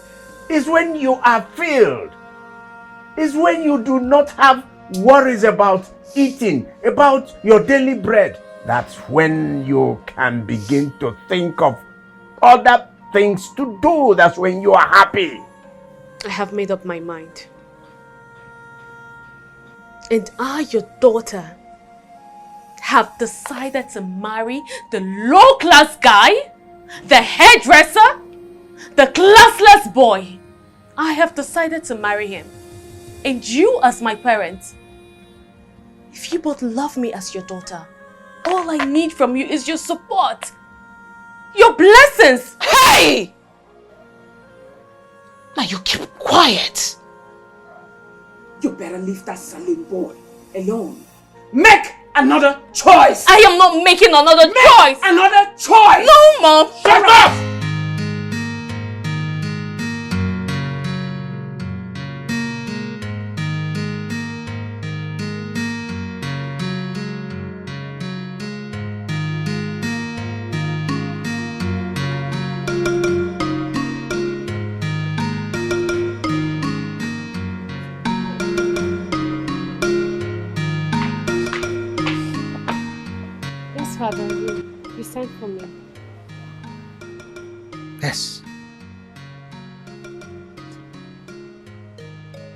Is when you are filled. Is when you do not have worries about eating, about your daily bread. That's when you can begin to think of other things to do. That's when you are happy. I have made up my mind. And I, your daughter, have decided to marry the low-class guy, the hairdresser, the classless boy. I have decided to marry him. And you as my parent, if you both love me as your daughter, all I need from you is your support. Your blessings. Hey! Now you keep quiet. You better leave that Salim boy alone. Make another choice. I am not making another choice. Another choice. No, Mom. Shut up! Father, you sent for me. Yes.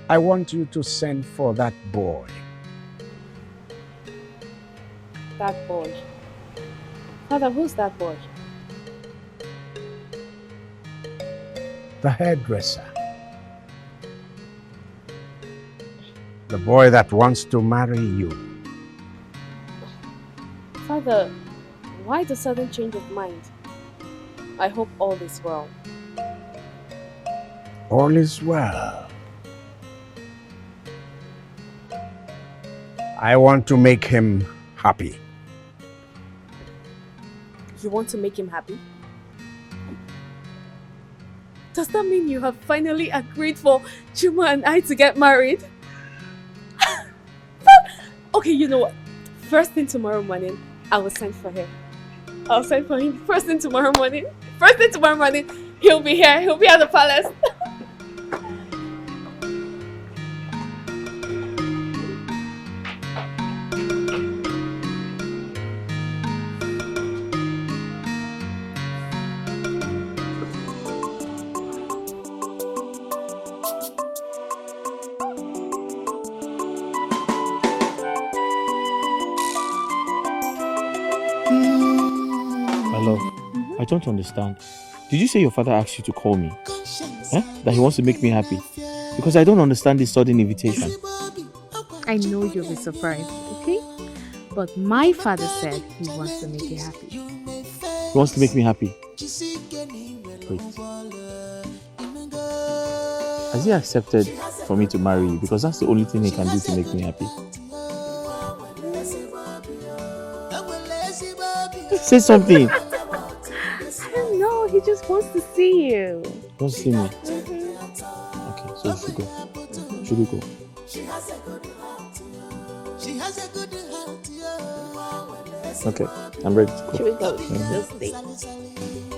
I want you to send for that boy. That boy? Father, who's that boy? The hairdresser. The boy that wants to marry you. Father, why the sudden change of mind? I hope all is well. All is well. I want to make him happy. You want to make him happy? Does that mean you have finally agreed for Chuma and I to get married? Okay, you know what? First thing tomorrow morning, I will send for him. I'll send for him first thing tomorrow morning. First thing tomorrow morning, he'll be here. He'll be at the palace. I don't understand. Did you say your father asked you to call me? That he wants to make me happy? Because I don't understand this sudden invitation. I know you'll be surprised, okay? But my father said he wants to make you happy. He wants to make me happy? Wait. Has he accepted for me to marry you? Because that's the only thing he can do to make me happy. Say something. No, he just wants to see you. He wants to see me? Okay, so you should go. Should we go? Okay, I'm ready to go. Should we go? Just stay.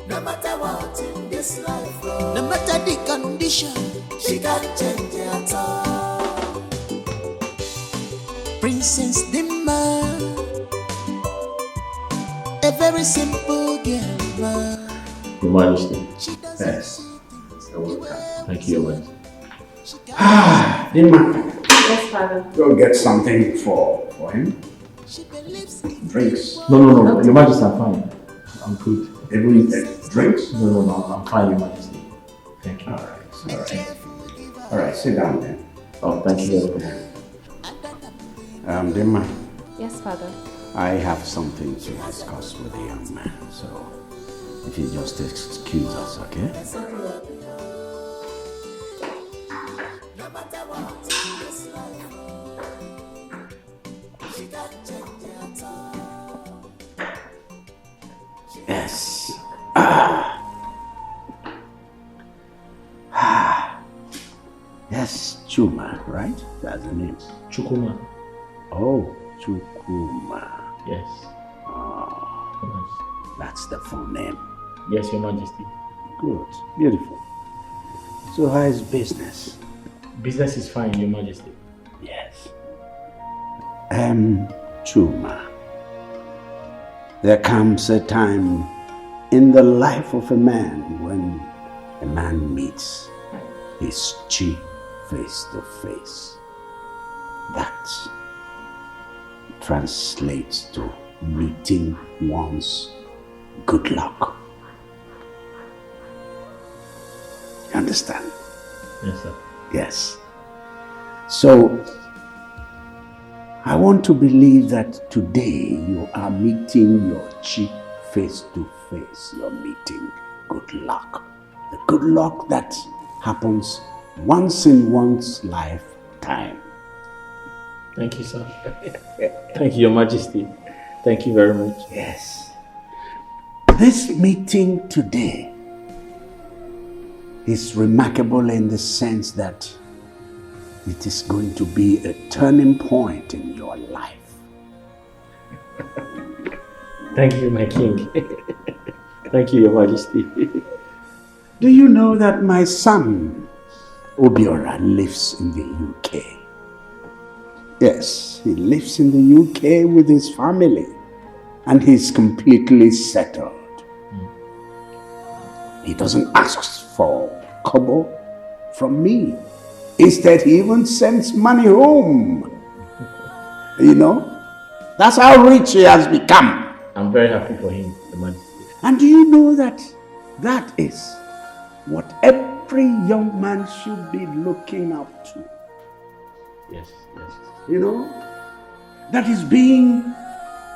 No matter what in this life, no matter the condition, she can't change it at all. Princess Dimma, a very simple girl. Your Majesty. Yes. Thank you, Your Majesty. Dimma. Yes, Father. Go get something for him. Drinks. No. Your Majesty, I'm fine. I'm good. Everything. Drinks? No, I'm fine, Your Majesty. Thank you. All right. Sit down then. Oh, thank you very much. Dima, Yes, Father. I have something to discuss with the young man, so if you just excuse us, okay? Yes. Yes, Chuma, right? That's the name. Chukuma. Oh, Chukuma. Yes. Oh, that's the full name. Yes, Your Majesty. Good. Beautiful. So how is business? Business is fine, Your Majesty. Yes. Chuma. There comes a time in the life of a man when a man meets his chief face to face. That translates to meeting one's good luck. You understand? Yes, sir. Yes. So, I want to believe that today you are meeting your chief face to face. You're meeting good luck. The good luck that happens once in one's lifetime. Thank you, sir. Thank you, Your Majesty. Thank you very much. Yes. This meeting today is remarkable in the sense that it is going to be a turning point in your life. Thank you, my king. Thank you, Your Majesty. Do you know that my son, Obiora, lives in the UK? Yes, he lives in the UK with his family and he's completely settled. He doesn't ask for kobo from me. Instead, he even sends money home. You know? That's how rich he has become. I'm very happy for him, Your Majesty. And do you know that that is what every young man should be looking up to? Yes, yes. You know? That is being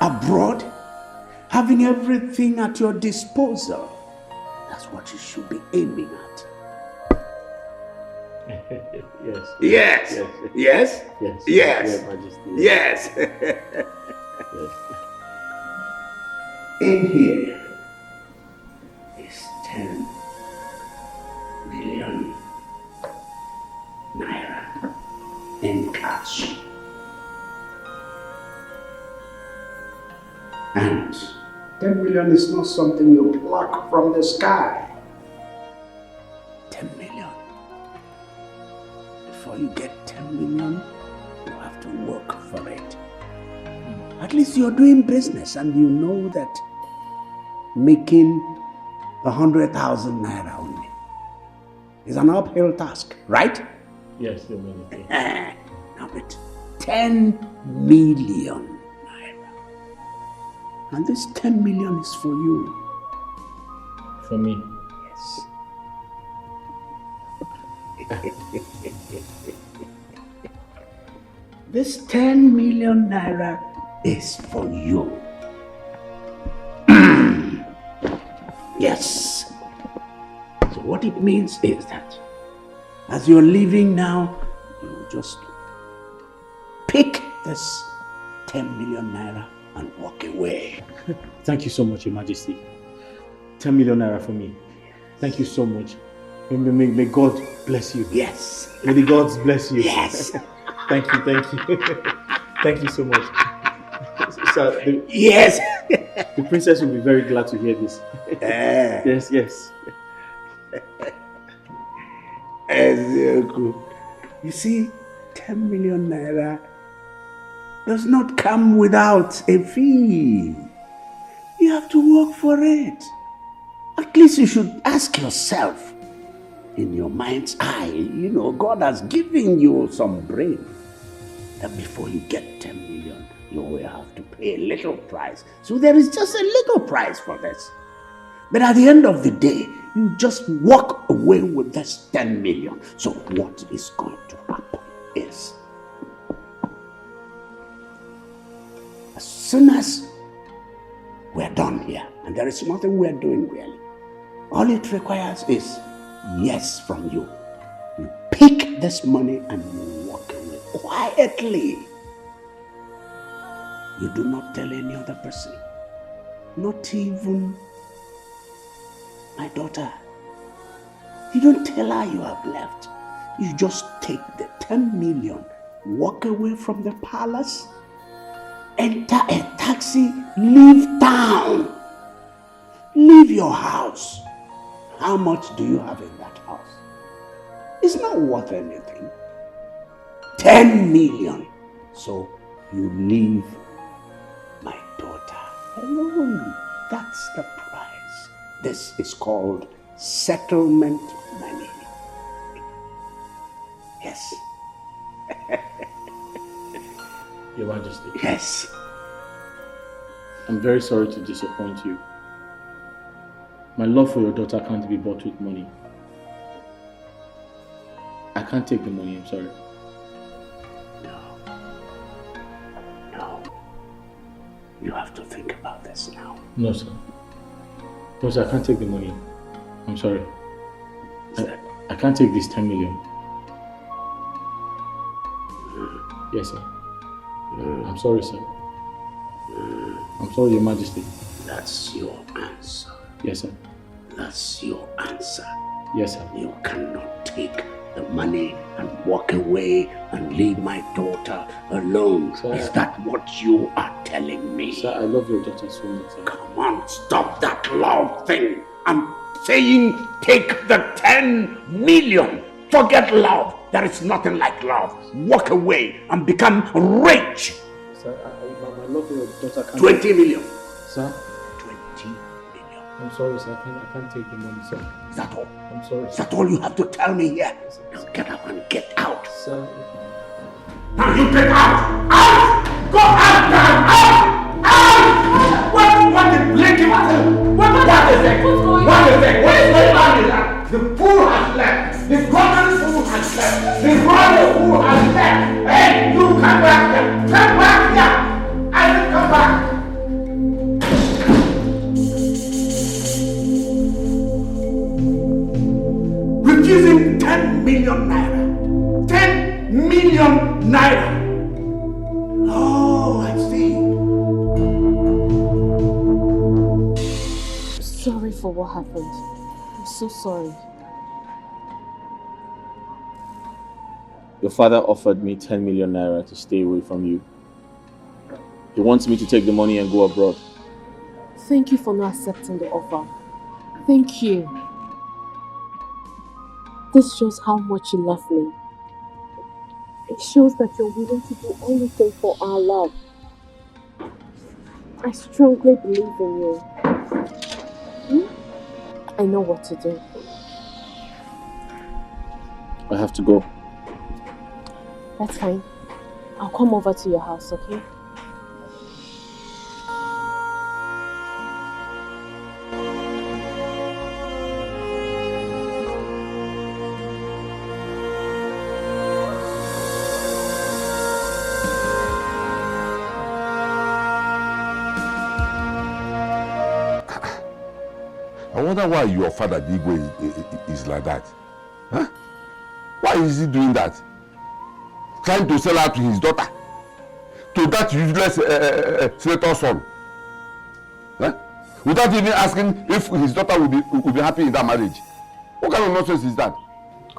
abroad, having everything at your disposal. That's what you should be aiming at. Yes. Yes. Yes. Yes. Yes. Your Majesty. Yes. Yes. In here is 10 million naira in cash. And 10 million is not something you pluck from the sky. 10 million. Before you get 10 million, you have to work for it. At least you're doing business and you know that making 100,000 naira only is an uphill task, right? Yes, Your Majesty. Now with 10 million naira. And this 10 million is for you. For me? Yes. This 10 million naira is for you. Yes. So what it means is that as you're leaving now, you just pick this 10 million naira and walk away. Thank you so much, Your Majesty. 10 million naira for me. Thank you so much. May God bless you. Yes. May the gods bless you. Yes. Thank you, thank you. Thank you so much. Sir, yes. The princess will be very glad to hear this. Yes, yes. You see, 10 million naira does not come without a fee. You have to work for it. At least you should ask yourself, in your mind's eye, you know, God has given you some brain. That before you get 10 million, you will have to pay a little price. So there is just a little price for this. But at the end of the day, you just walk away with this 10 million. So what is going to happen is, soon as we're done here, and there is nothing we're doing really, all it requires is yes from you. You pick this money and you walk away quietly. You do not tell any other person, not even my daughter. You don't tell her you have left. You just take the 10 million, walk away from the palace, enter a taxi, leave town, leave your house. How much do you have in that house? It's not worth anything. 10 million. So you leave my daughter alone. That's the price. This is called settlement money. Yes. Your Majesty. Yes. I'm very sorry to disappoint you. My love for your daughter can't be bought with money. I can't take the money, I'm sorry. No. You have to think about this now. No, sir. No, sir, I can't take the money. I'm sorry. I can't take this 10 million. Yes, sir. I'm sorry, sir. I'm sorry, Your Majesty. That's your answer. Yes, sir. That's your answer. Yes, sir. You cannot take the money and walk away and leave my daughter alone. Sir, is that what you are telling me? Sir, I love your daughter so much, sir. Come on, stop that love thing. I'm saying take the 10 million. Forget love. There is nothing like love. Walk away and become rich. Sir, my love for your daughter can't... 20 million. Sir? 20 million. I'm sorry, sir. I can't take the money, sir. Is that all? I'm sorry, Is sir. that all you have to tell me here? Now get up and get out. Sir. Now you get out! Out! Go out now! Out! Out! What the blinking? What is it? What is it? What is going on here? The fool has left. The broken fool has left. The royal fool has left. Hey, you come back here. Come back here. I will come back. Refusing 10 million naira. 10 million naira. Oh, I see. Sorry for what happened. I'm so sorry. Your father offered me 10 million naira to stay away from you. He wants me to take the money and go abroad. Thank you for not accepting the offer. Thank you. This shows how much you love me. It shows that you're willing to do anything for our love. I strongly believe in you. I know what to do. I have to go. That's fine. I'll come over to your house, okay? I wonder why your father, the Igwe, is like that. Huh? Why is he doing that? Trying to sell out to his daughter, to that useless senator's son, huh? Without even asking if his daughter will be happy in that marriage. What kind of nonsense is that?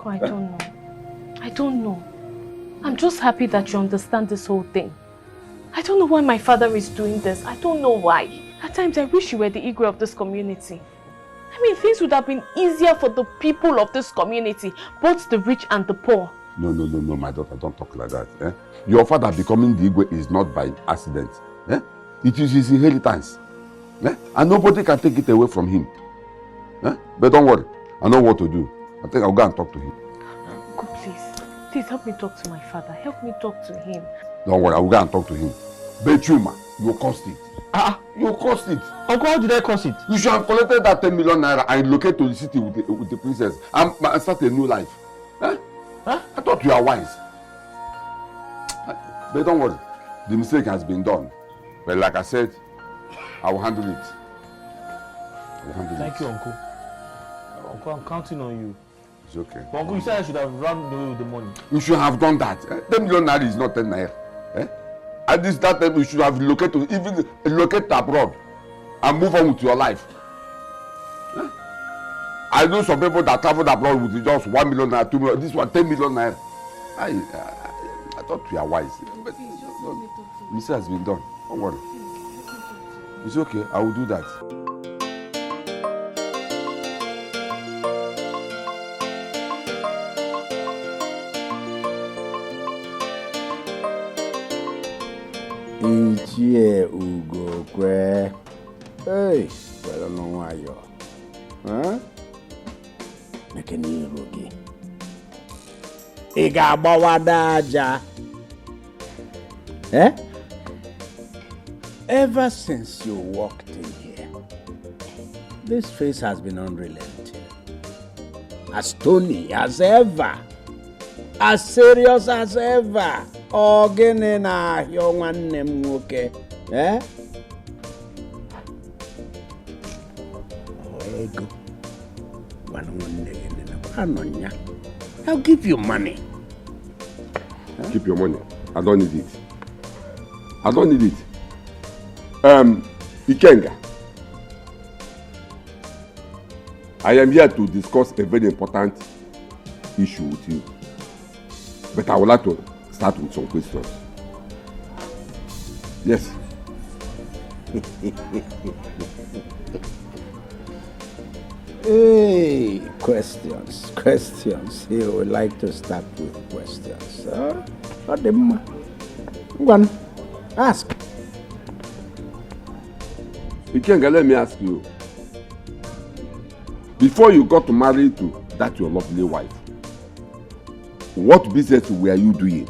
I don't know. I don't know. I'm just happy that you understand this whole thing. I don't know why my father is doing this. I don't know why. At times I wish you were the Igwe of this community. I mean, things would have been easier for the people of this community, both the rich and the poor. No, my daughter, don't talk like that. Eh? Your father becoming the Igwe is not by accident. Eh? It is his inheritance. Eh? And nobody can take it away from him. Eh? But don't worry, I know what to do. I think I'll go and talk to him. God, please. Please help me talk to my father. Help me talk to him. Don't worry, I will go and talk to him. Bet you, man, you cost it. You cost it. Uncle, how did I cost it? You should have collected that 10 million naira and relocate to the city with the princess and start a new life. Eh? Huh? I thought you are wise. But don't worry, the mistake has been done. But like I said, I will handle it. Thank you, Uncle. Uncle, I'm counting on you. It's okay. But Uncle, you said I should have run away with the money. You should have done that. 10 million naira is not 10 naira. At this that time, you should have relocated, even relocate abroad and move on with your life. I know some people that traveled abroad with just 1 million naira, 2 million. This one 10 million naira. I thought we are wise. But mistake has been done. Don't worry. It's okay. I will do that. Ichie Ugokwe. Hey, well, no why you. Huh? Make any rogi. Iga bawadaja. Eh? Ever since you walked in here, this face has been unrelenting. As stony as ever. As serious as ever. Ogene na ahịa nwanne m nwoke. Eh? Ego. I'll give you money. Keep your money. I don't need it. I don't need it. Ikenga. I am here to discuss a very important issue with you. But I would like to start with some questions. Yes. Hey, questions. You would like to start with questions. Go on, ask. Ikenga, let me ask you. Before you got married to that your lovely wife, what business were you doing?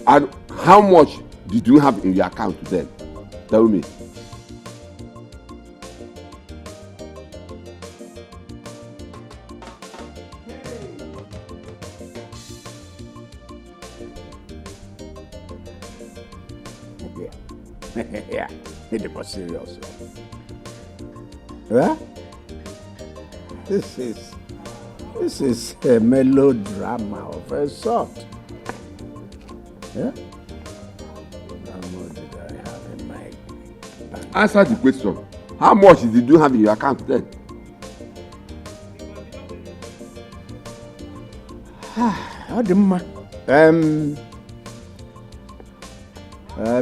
And how much did you have in your account then? Tell me. Yeah, it was serious. Huh? This is a melodrama of a sort. Yeah? How much did I have in my bank? Answer the question. How much did you have in your account then?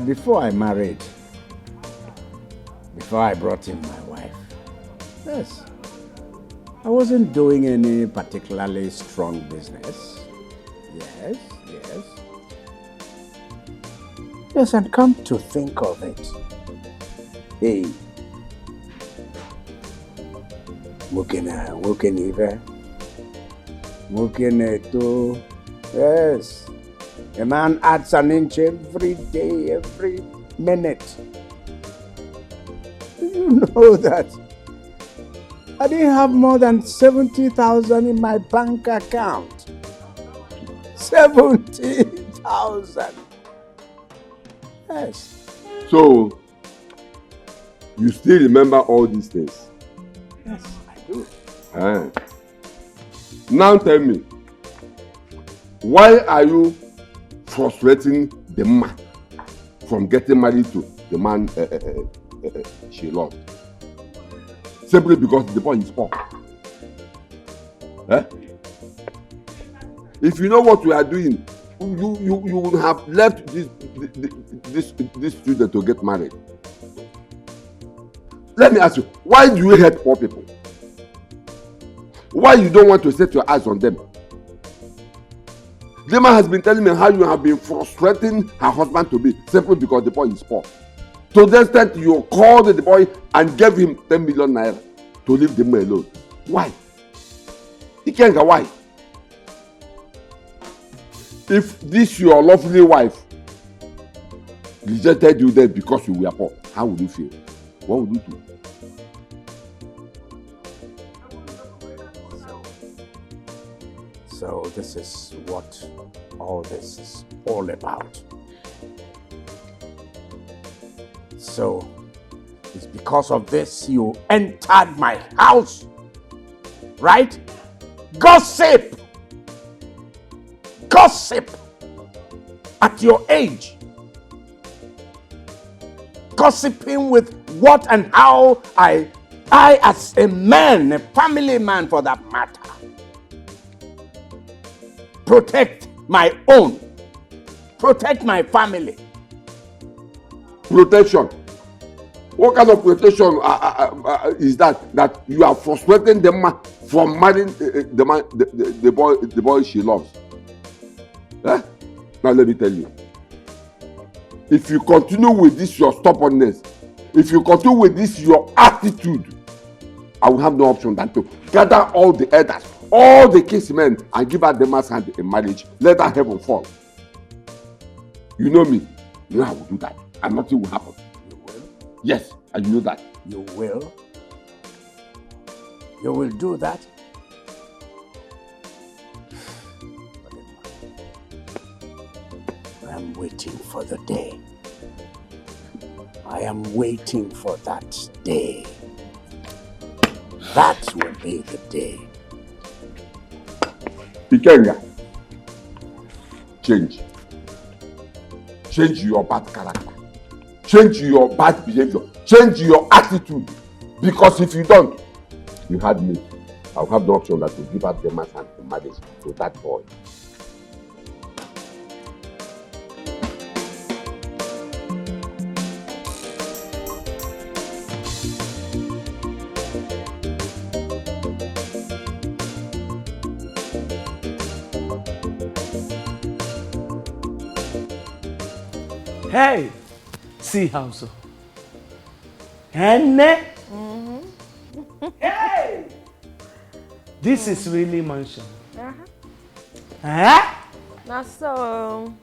Before I married, before I brought in my wife, yes, I wasn't doing any particularly strong business. Yes, and come to think of it, hey, yes, a man adds an inch every day, every minute. Do you know that I didn't have more than 70,000 in my bank account? 70,000. Yes. So, you still remember all these things? Yes, I do. Now tell me, why are you frustrating the man from getting married to the man she loved? Simply because the boy is poor. If you know what we are doing, you would have left this student to get married. Let me ask you, why do you hate poor people? Why you don't want to set your eyes on them? The man has been telling me how you have been frustrating her husband to be simply because the boy is poor. To the extent you called the boy and gave him 10 million naira to leave the man alone. Why? Ikenga, why? If this your lovely wife rejected you then because you were poor, how would you feel? What would you do? So this is what all this is all about. So, it's because of this you entered my house, right? Gossip! Gossip! At your age. Gossiping with what and how I as a man, a family man for that matter, protect my own, protect my family. Protection. What kind of protection is that? That you are frustrating the man from marrying the boy she loves. Eh? Now let me tell you. If you continue with this your stubbornness, if you continue with this your attitude, I will have no option than to gather all the elders, all the kiss men, and give her the man's hand in marriage. Let her heaven fall. You know me. You know I will do that. And nothing will happen. You will? Yes, and you know that. You will? You will do that? I am waiting for the day. I am waiting for that day. That will be the day. Ikenga, change. Change your bad character. Change your bad behavior. Change your attitude. Because if you don't, you had me. I'll have the option that to give up the man's hand in marriage to that boy. Hey, see how so? Henne? Hey! This is really mansion. Huh? Now so,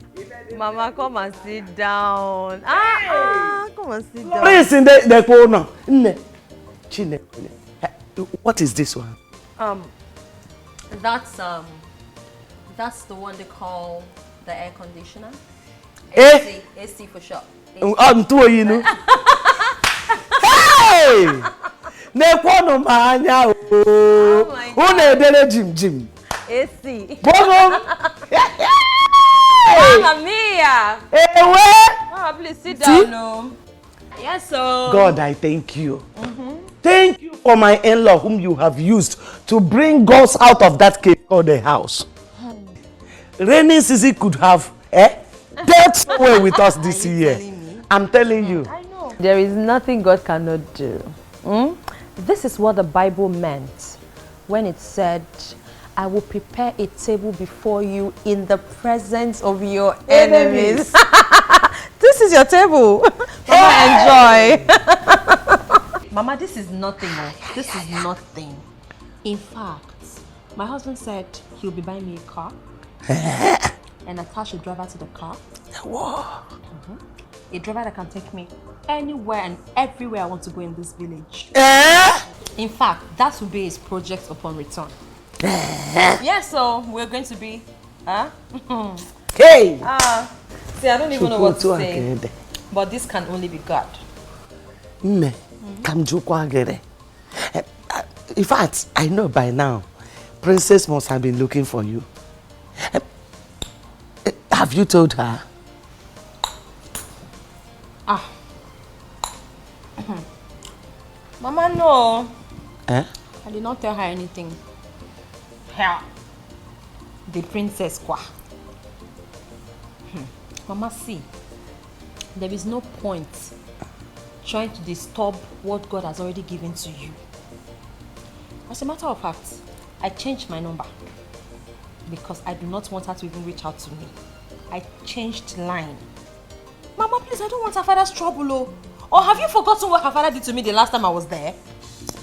Mama, come and sit down. Come and sit down. Please in the corner. Chine. What is this one? That's the one they call the air conditioner. Eh? AC for short. I'm too, you know. Hey! Nekono mahanya o. Una edele Jim. AC. Bobo. Mamma mia. Ewe. Please sit down. No. Yes, so. God, I thank you. Thank you for my in-law whom you have used to bring us out of that cave called the house. Rainy season could have, dealt somewhere with us this year. I'm telling you. I know. There is nothing God cannot do. This is what the Bible meant when it said, I will prepare a table before you in the presence of your enemies. This is your table. Mama, enjoy. Mama, this is nothing. This is nothing. In fact, my husband said he'll be buying me a car and attach a driver to the car. What? A driver that can take me anywhere and everywhere I want to go in this village. In fact, that will be his project upon return. Yeah, so we're going to be, Hey! See, I don't even know what to say, but this can only be God. In fact, I know by now, Princess must have been looking for you. Have you told her? Mama, no. I did not tell her anything. Her. The princess kwa. Mama, see. There is no point trying to disturb what God has already given to you. As a matter of fact, I changed my number because I do not want her to even reach out to me. I changed line. Mama, please, I don't want her father's trouble. Or have you forgotten what her father did to me the last time I was there?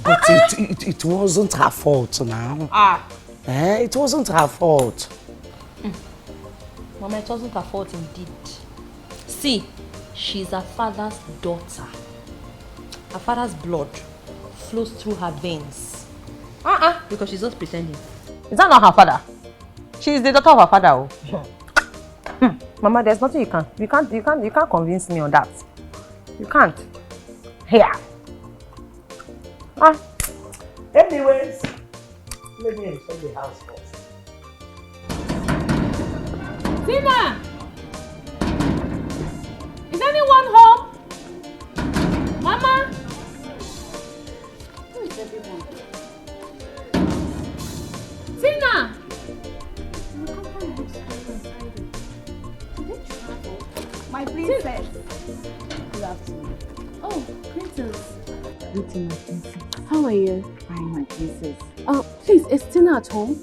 But it wasn't her fault now. It wasn't her fault. Mama, it wasn't her fault indeed. See, she's her father's daughter. Her father's blood flows through her veins. Because she's just pretending. Is that not her father? She is the daughter of her father. Mama, there's nothing you can't convince me on that. You can't. Here. Anyways, let me enjoy the house first. Tina! Is anyone home? Mama? Who is everyone? Tina! My princess. Good afternoon. Oh, greetings. Greeting, my princess. How are you? Fine, my princess. Please, is Tina at home?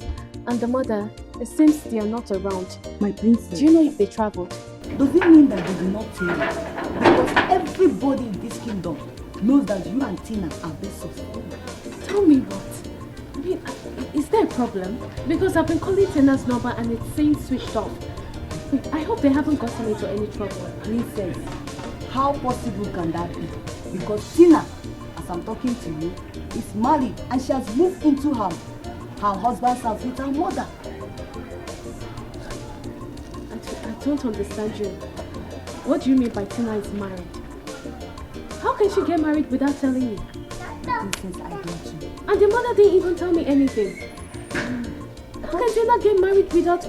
And the mother? It seems they are not around. My princess. Do you know if they traveled? Does it mean that they did not tell you? Because everybody in this kingdom knows that you and Tina are best of friends. Tell me what? I mean, is there a problem? Because I've been calling Tina's number and it's saying switched off. Wait, I hope they haven't gotten into any trouble. Princess, how possible can that be? Because Tina, as I'm talking to you, is married and she has moved into her husband's house with her mother. I don't understand you. What do you mean by Tina is married? How can she get married without telling me? Princess, I don't know. And the mother didn't even tell me anything. How can Tina get married without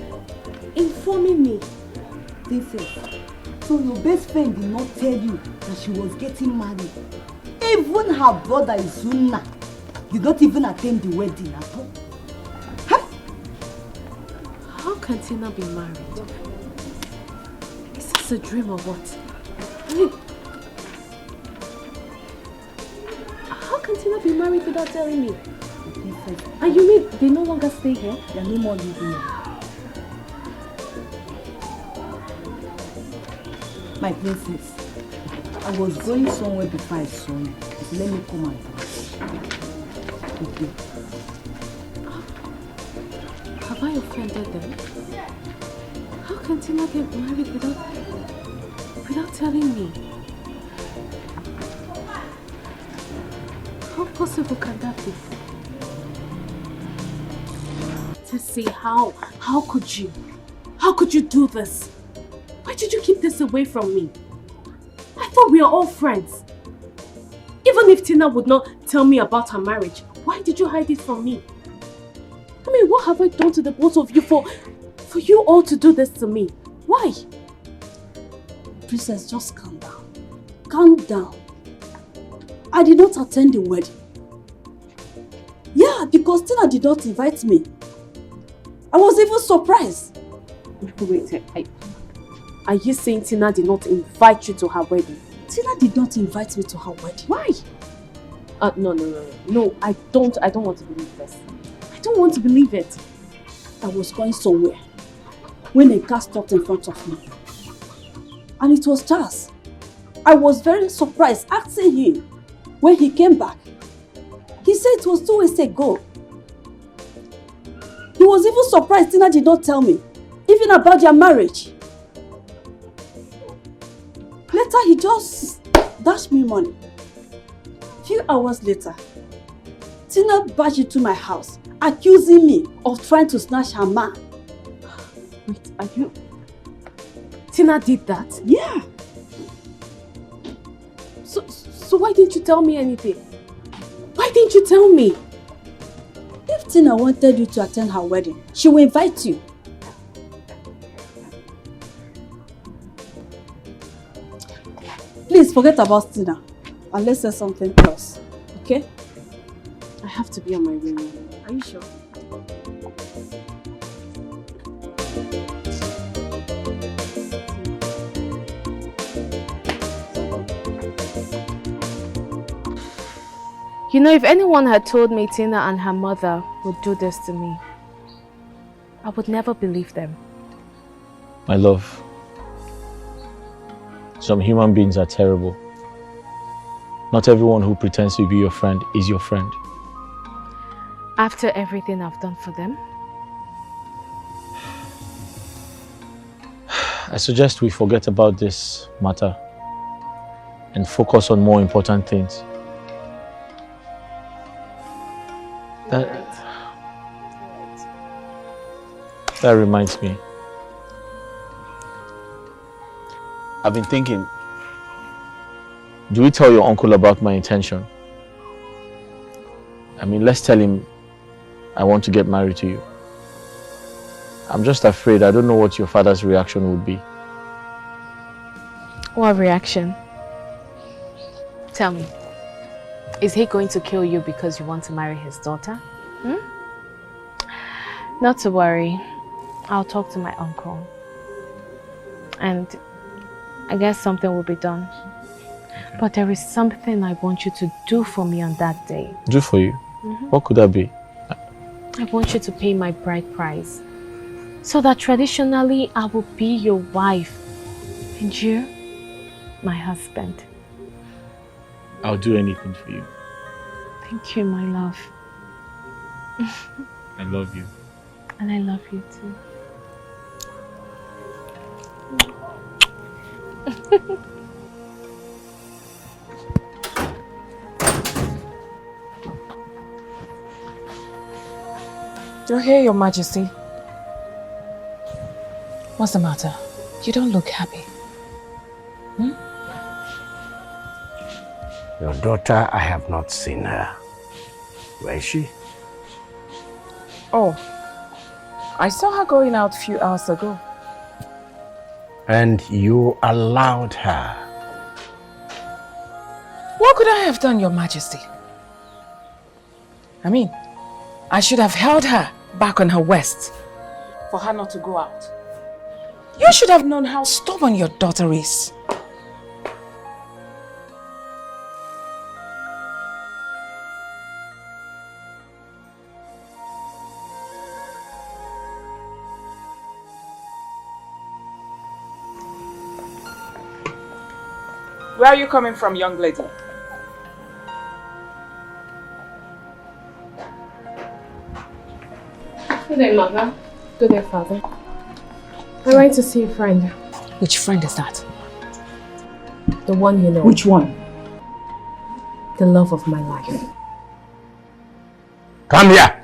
informing me? Princess, so your best friend did not tell you that she was getting married. Even her brother Izuna did not even attend the wedding at all. Huh? How can Tina be married? Is this a dream or what? I mean, how can Tina be married without telling me? And you mean they no longer stay here? They are no more living here. My princess, I was going somewhere before I saw you. Let me come and okay. Have I offended them? How can Tina get married without telling me? How possible can that be? To see how could you? How could you do this? Why did you keep this away from me? I thought we are all friends. Even if Tina would not tell me about her marriage, why did you hide it from me? I mean, what have I done to the both of you for you all to do this to me? Why? Princess, just calm down. Calm down. I did not attend the wedding. Yeah, because Tina did not invite me. I was even surprised. Wait, are you saying Tina did not invite you to her wedding? Tina did not invite me to her wedding. Why? No, I don't want to believe this. I don't want to believe it. I was going somewhere when a car stopped in front of me. And it was Charles. I was very surprised asking him when he came back. He said it was 2 weeks ago. He was even surprised Tina did not tell me, even about their marriage. Later, he just dashed me money. Few hours later, Tina barged into my house, accusing me of trying to snatch her man. Wait, are you... Tina did that? Yeah. So why didn't you tell me anything? Why didn't you tell me? If Tina wanted you to attend her wedding, she will invite you. Please forget about Tina and let's say something else, okay? I have to be on my way now. Are you sure? You know, if anyone had told me Tina and her mother would do this to me, I would never believe them. My love, some human beings are terrible. Not everyone who pretends to be your friend is your friend. After everything I've done for them? I suggest we forget about this matter and focus on more important things. That reminds me. I've been thinking, Do we tell your uncle about my intention? I mean, let's tell him I want to get married to you. I'm just afraid. I don't know what your father's reaction would be. What reaction? Tell me. Is he going to kill you because you want to marry his daughter? Not to worry. I'll talk to my uncle. And I guess something will be done. But there is something I want you to do for me on that day. Do for you? What could that be? I want you to pay my bride price. So that traditionally I will be your wife. And you, my husband. I'll do anything for you. Thank you, my love. I love you. And I love you too. You're here, Your Majesty. What's the matter? You don't look happy. Your daughter, I have not seen her. Where is she? Oh, I saw her going out a few hours ago. And you allowed her? What could I have done, Your Majesty? I mean, I should have held her back on her waist for her not to go out. You should have known how stubborn your daughter is. Where are you coming from, young lady? Good day, Mother. Good day, Father. I went to see a friend. Which friend is that? The one you know. Which one? The love of my life. Come here!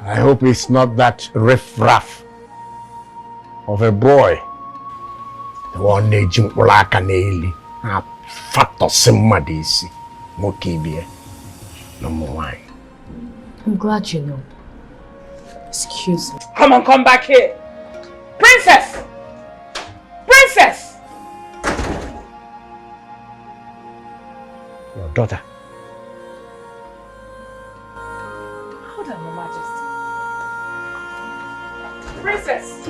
I hope it's not that riff-raff of a boy. The one named Ulaka Neili. A fat or simmadisi. Mokibie. Number one. I'm glad you know. Excuse me. Come on, come back here. Princess! Princess! Your daughter. Hold on, Your Majesty. Princess!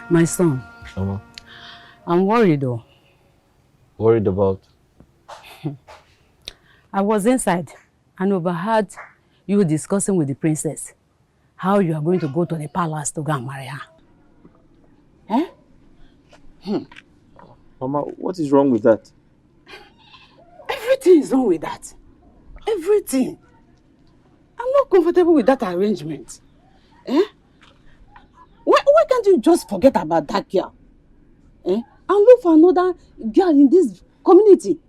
My son, I'm worried though. Worried about? I was inside and overheard you discussing with the princess how you are going to go to the palace to go and marry her. Mama, what is wrong with that? Everything is wrong with that. Everything. I'm not comfortable with that arrangement. Why can't you just forget about that girl? And look for another girl in this community?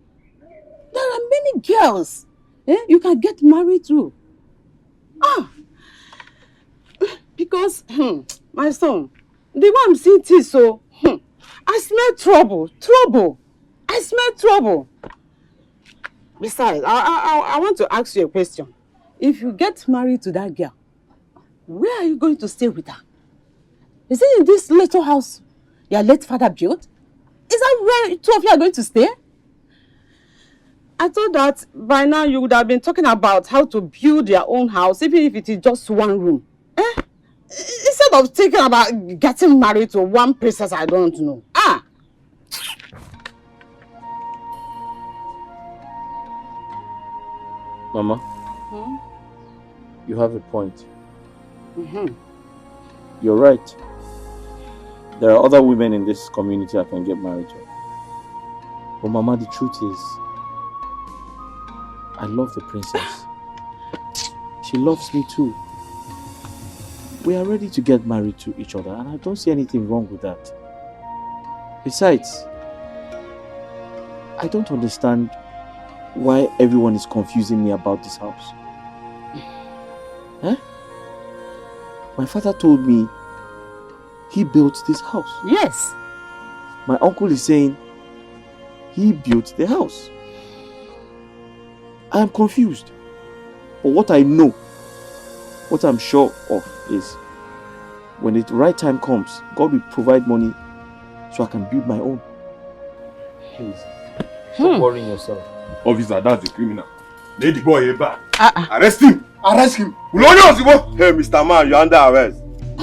There are many girls you can get married to. Because, my son, the way I'm seeing this, so, I smell trouble. I smell trouble. Besides, I want to ask you a question. If you get married to that girl, where are you going to stay with her? Is it in this little house your late father built? Is that where two of you are going to stay? I thought that by now you would have been talking about how to build your own house, even if it is just one room. Instead of thinking about getting married to one princess I don't know. Mama, you have a point. You're right. There are other women in this community I can get married to. But Mama, the truth is, I love the princess. She loves me too. We are ready to get married to each other, and I don't see anything wrong with that. Besides, I don't understand why everyone is confusing me about this house. Huh? My father told me he built this house. Yes. My uncle is saying he built the house. I am confused. But what I know, what I'm sure of is when the right time comes, God will provide money so I can build my own. Please, stop worrying yourself. Officer, that's the criminal. Lay the boy back. Arrest him. Arrest him. Hey, Mr. Man, you're under arrest.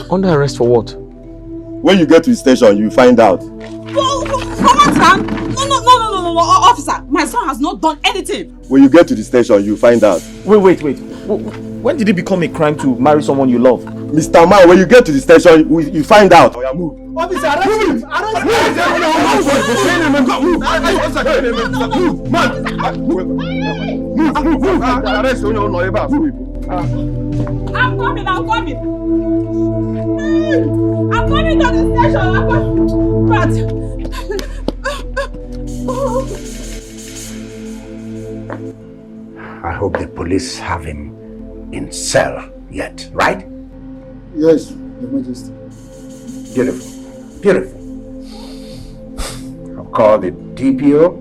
Under arrest for what? When you get to the station, you find out. Come on, Sam. No, officer. My son has not done anything. When you get to the station, you find out. Wait. When did it become a crime to marry someone you love? Mr. Man, when you get to the station, you find out. Oh, yeah, move. Officer, arrest him! Arrest him! Move! Arrest him! I'm coming! I'm coming to the station! I hope the police have him in cell yet, right? Yes, Your Majesty. Beautiful. I'll call the DPO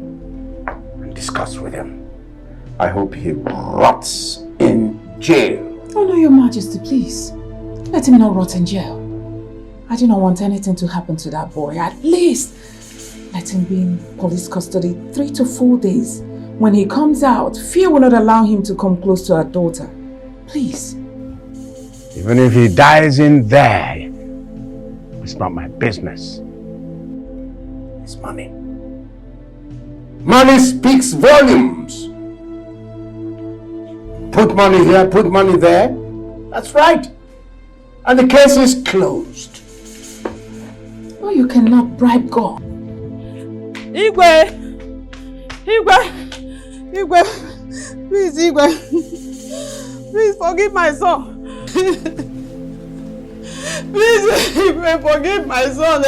and discuss with him. I hope he rots in jail. Oh no, Your Majesty, please. Let him not rot in jail. I do not want anything to happen to that boy. At least let him be in police custody 3 to 4 days. When he comes out, fear will not allow him to come close to our daughter. Please. Even if he dies in there, it's not my business. It's money. Money speaks volumes. Put money here, put money there. That's right. And the case is closed. Oh, you cannot bribe God. Igwe, please, Igwe, please forgive my son. Please, Igwe, forgive my son.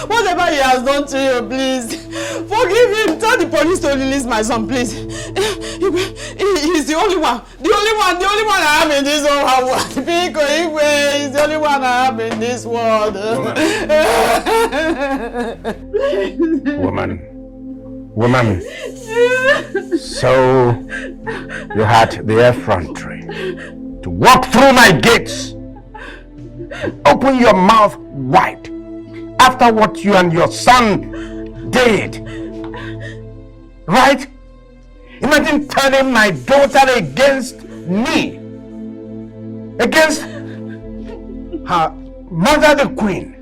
Whatever he has done to you, please forgive him. Tell the police to release my son, please. He's the only one I have in this whole world. Igwe, he's the only one I have in this world. Woman. So you had the effrontery to walk through my gates and open your mouth wide after what you and your son did. Right? Imagine turning my daughter against me, against her mother, the queen.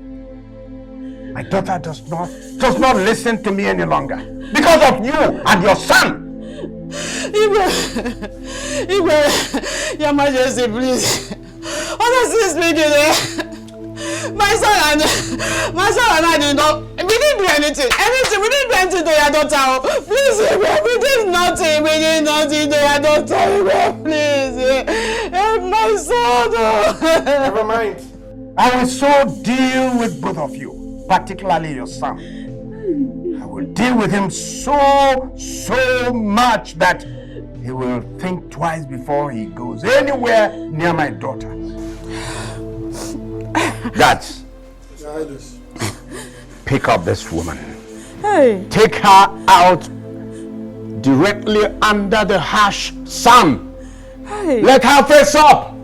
My daughter does not listen to me any longer because of you and your son. Igwe, Your Majesty, please. Honestly speaking, my son and I did not. We didn't do anything. We didn't do anything to your daughter. Please, we did nothing. To your daughter. Please, help my son. Never mind. I will so deal with both of you, particularly your son. I will deal with him so much that he will think twice before he goes anywhere near my daughter. Guards, pick up this woman. Hey. Take her out directly under the harsh sun. Hey. Let her face up.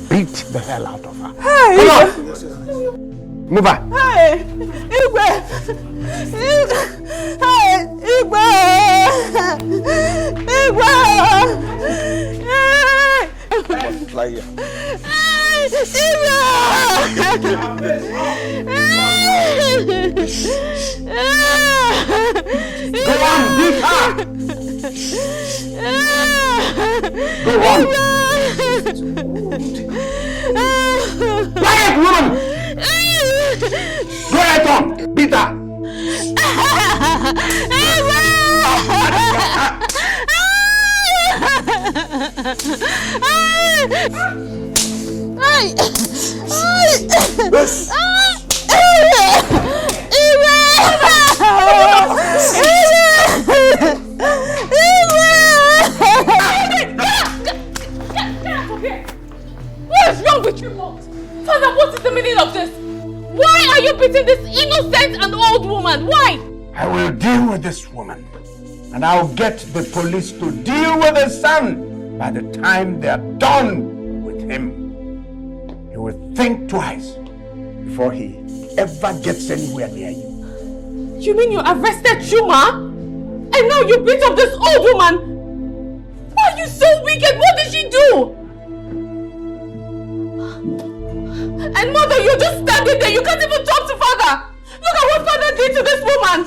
Beat the hell out of her. Hey. Come on. Move her. Hey, Igwe. Hey, Igwe. Like here. Go on, beat her. Go on. Quiet, woman. Go right on, beat her. Father, what is the meaning of this? Why are you beating this innocent and old woman? Why? I will deal with this woman. And I'll get the police to deal with his son by the time they're done with him. You will think twice before he ever gets anywhere near you. You mean you arrested Chuma? And now you beat up this old woman? Why are you so wicked? What did she do? And mother, you're just standing there. You can't even talk to father. Look at what father did to this woman.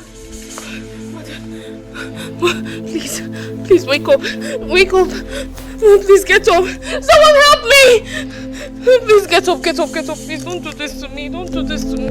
Please, please wake up. Wake up. Please get up. Someone help me. Please get up, get up, get up. Please don't do this to me. Don't do this to me.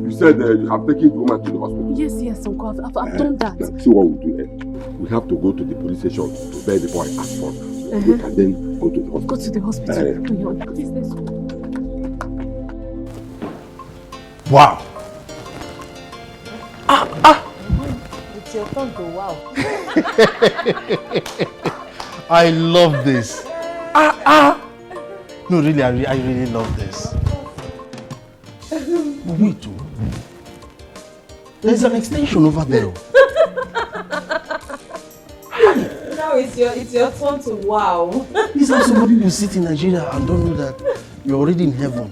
You said you have taken the woman to the hospital. Yes, Uncle. I've done that. See what we'll do. We have to go to the police station to bear the boy ask for. We can then go to the hospital. Go to the hospital. Please, let's go. Wow. It's your turn to wow. I love this. No, really, I really love this. Me too. There's an extension over there. Now it's your turn to wow. These are somebody who sit in Nigeria and don't know that you're already in heaven.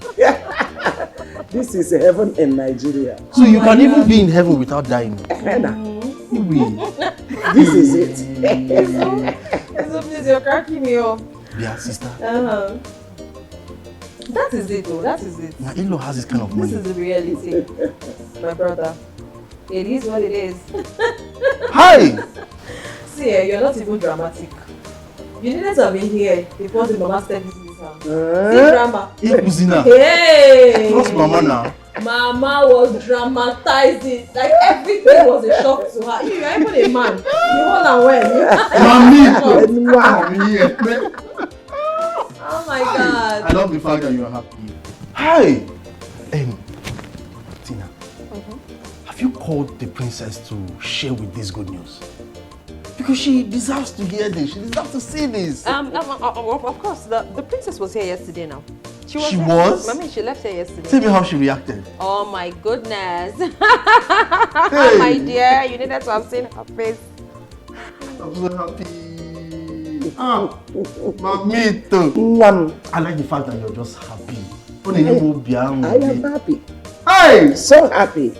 This is heaven in Nigeria. So you can even be in heaven without dying. This is it. So please, you're cracking me up. Yeah, sister. That is it, though. That is it. My in-law has this kind of money. This is the reality, my brother. It is what it is. Hi! See, you're not even dramatic. You needed to have been here before the mama stepped into this house. See drama. Hey! Trust mama now. Mama was dramatizing. Like everything was a shock to her. If you're even a man, you hold on well. Oh my God. I love the fact that you are happy. Hi! Tina, have you called the princess to share with this good news? Because she deserves to hear this. She deserves to see this. Of course, the princess was here yesterday now. She She was? I mean, she left here yesterday. Tell me how she reacted. Oh my goodness. My dear, you needed to have seen her face. I'm so happy. Me too. I like the fact that you're just happy. I am happy. Hey! So happy.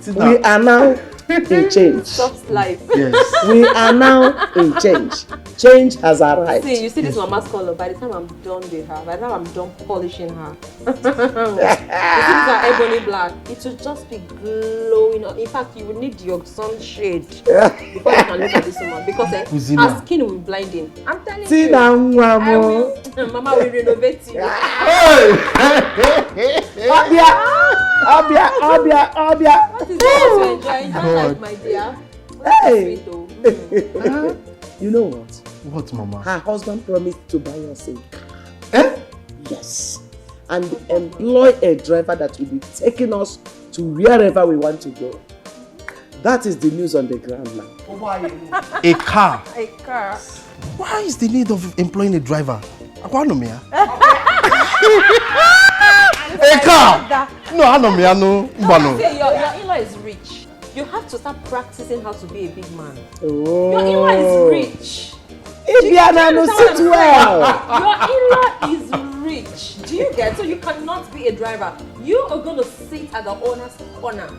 We are now in change. Soft life. Yes. We are now in change. Change has arrived. See, you see this mama's color. By the time I'm done with her, by the time I'm done polishing her, you see these are ebony black. It will just be glowing. In fact, you will need your sunshade before you can look at this woman because her skin will be blinding. I'm telling See you. now, Mama will renovate you. Obia. What is that to enjoy? Life, my dear. Hey. You know what? What, Mama? Her husband promised to buy us a car. Yes. And employ a driver that will be taking us to wherever we want to go. That is the news on the ground now. A car? A car. Why is the need of employing a driver? A car? No, I know me. Your in-law is rich. You have to start practicing how to be a big man. Oh. Your in-law is rich. Ibiana sit well. Your in-law is rich. Do you get? So you cannot be a driver. You are going to sit at the owner's corner.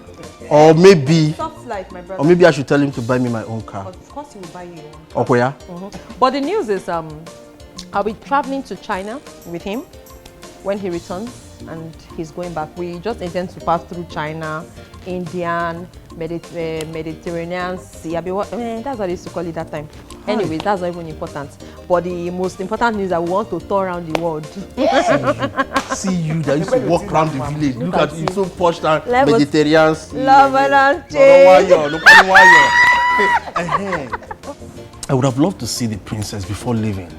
Or maybe. Soft life, my brother. Or maybe I should tell him to buy me my own car. Of course, he will buy you. Okay, yeah? But the news is, I'll be traveling to China with him when he returns, and he's going back. We just intend to pass through China, Indian, Mediterranean Sea. That's what I used to call it that time. Anyways, that's not even important. But the most important news is that we want to tour around the world. See you that used to walk around the village. Look at you, so posh and Mediterranean Sea. I would have loved to see the princess before leaving.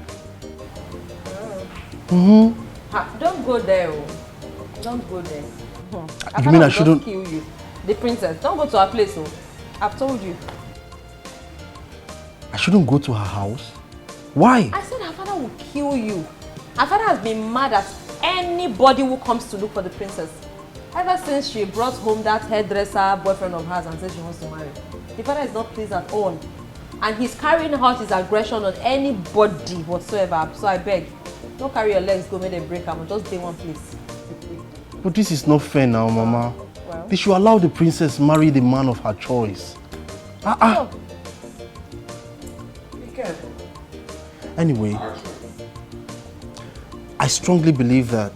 Don't go there. Oh. Don't go there. You mean I shouldn't? Kill you. The princess. Don't go to her place. Oh. I've told you. I shouldn't go to her house? Why? I said her father will kill you. Her father has been mad at anybody who comes to look for the princess. Ever since she brought home that hairdresser boyfriend of hers and said she wants to marry. The father is not pleased at all. And he's carrying out his aggression on anybody whatsoever. So I beg, don't carry your legs, go make them break them. Just stay one place. But this is not fair now, Mama. Well, they should allow the princess marry the man of her choice. Oh. Anyway, I strongly believe that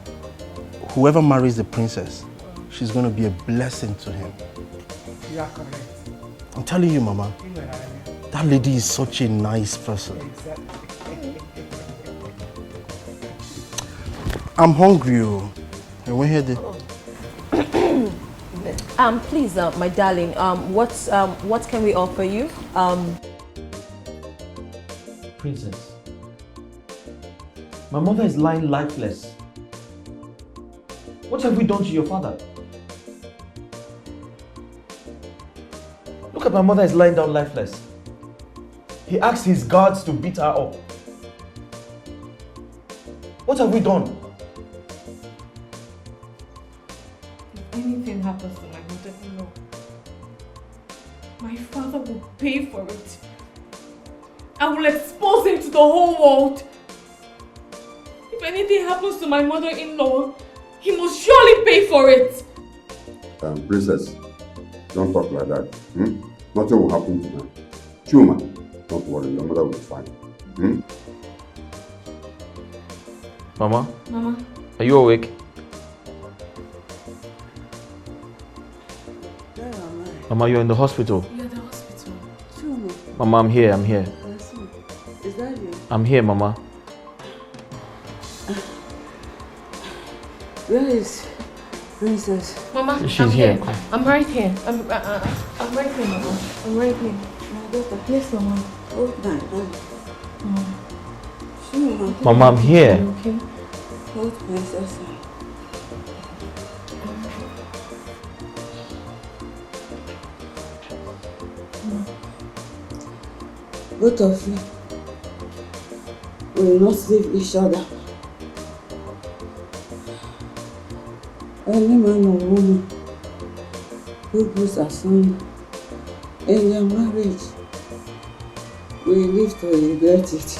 whoever marries the princess, she's going to be a blessing to him. You are correct. I'm telling you, Mama, that lady is such a nice person. I'm hungry. And we're here. Please, my darling, what can we offer you? Princess, my mother is lying lifeless. What have we done to your father? Look at my mother is lying down lifeless. He asked his guards to beat her up. What have we done? If anything happens to my mother-in-law, my father will pay for it. I will expose him to the whole world. If anything happens to my mother-in-law, he must surely pay for it. Princess, don't talk like that. Nothing will happen to her. Chuma, don't worry, your mother will be fine. Mama? Mama? Are you awake? Mama, you're in the hospital. You're at the hospital. Chuma. Mama, I'm here. Is that you? I'm here, Mama. Where is Princess? Mama, She's I'm here. I'm right here. I'm right here, Mama. I'm right here. My daughter, yes, Mama. Hold my hand. Chuma. Mama, I'm here. Okay. Hold Princess. Both of you will not leave each other. Any man or woman who puts a son in their marriage will live to regret it.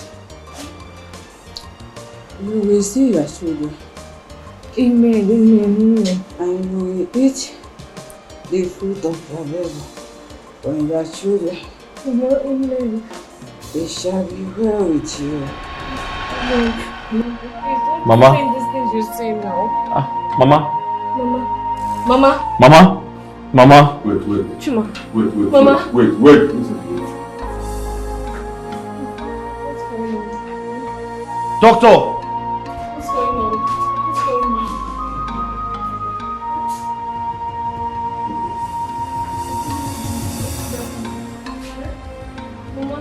You will see your children. Amen, amen. And you will eat the fruit of your labor when your children. Amen. It shall be well with you. Mama? Saying these things you're saying now. Mama? Mama? Mama? Mama? Wait. Chuma. Wait. Mama? Wait. Listen. What's going on? Doctor! What's going on? What's going on? Mama?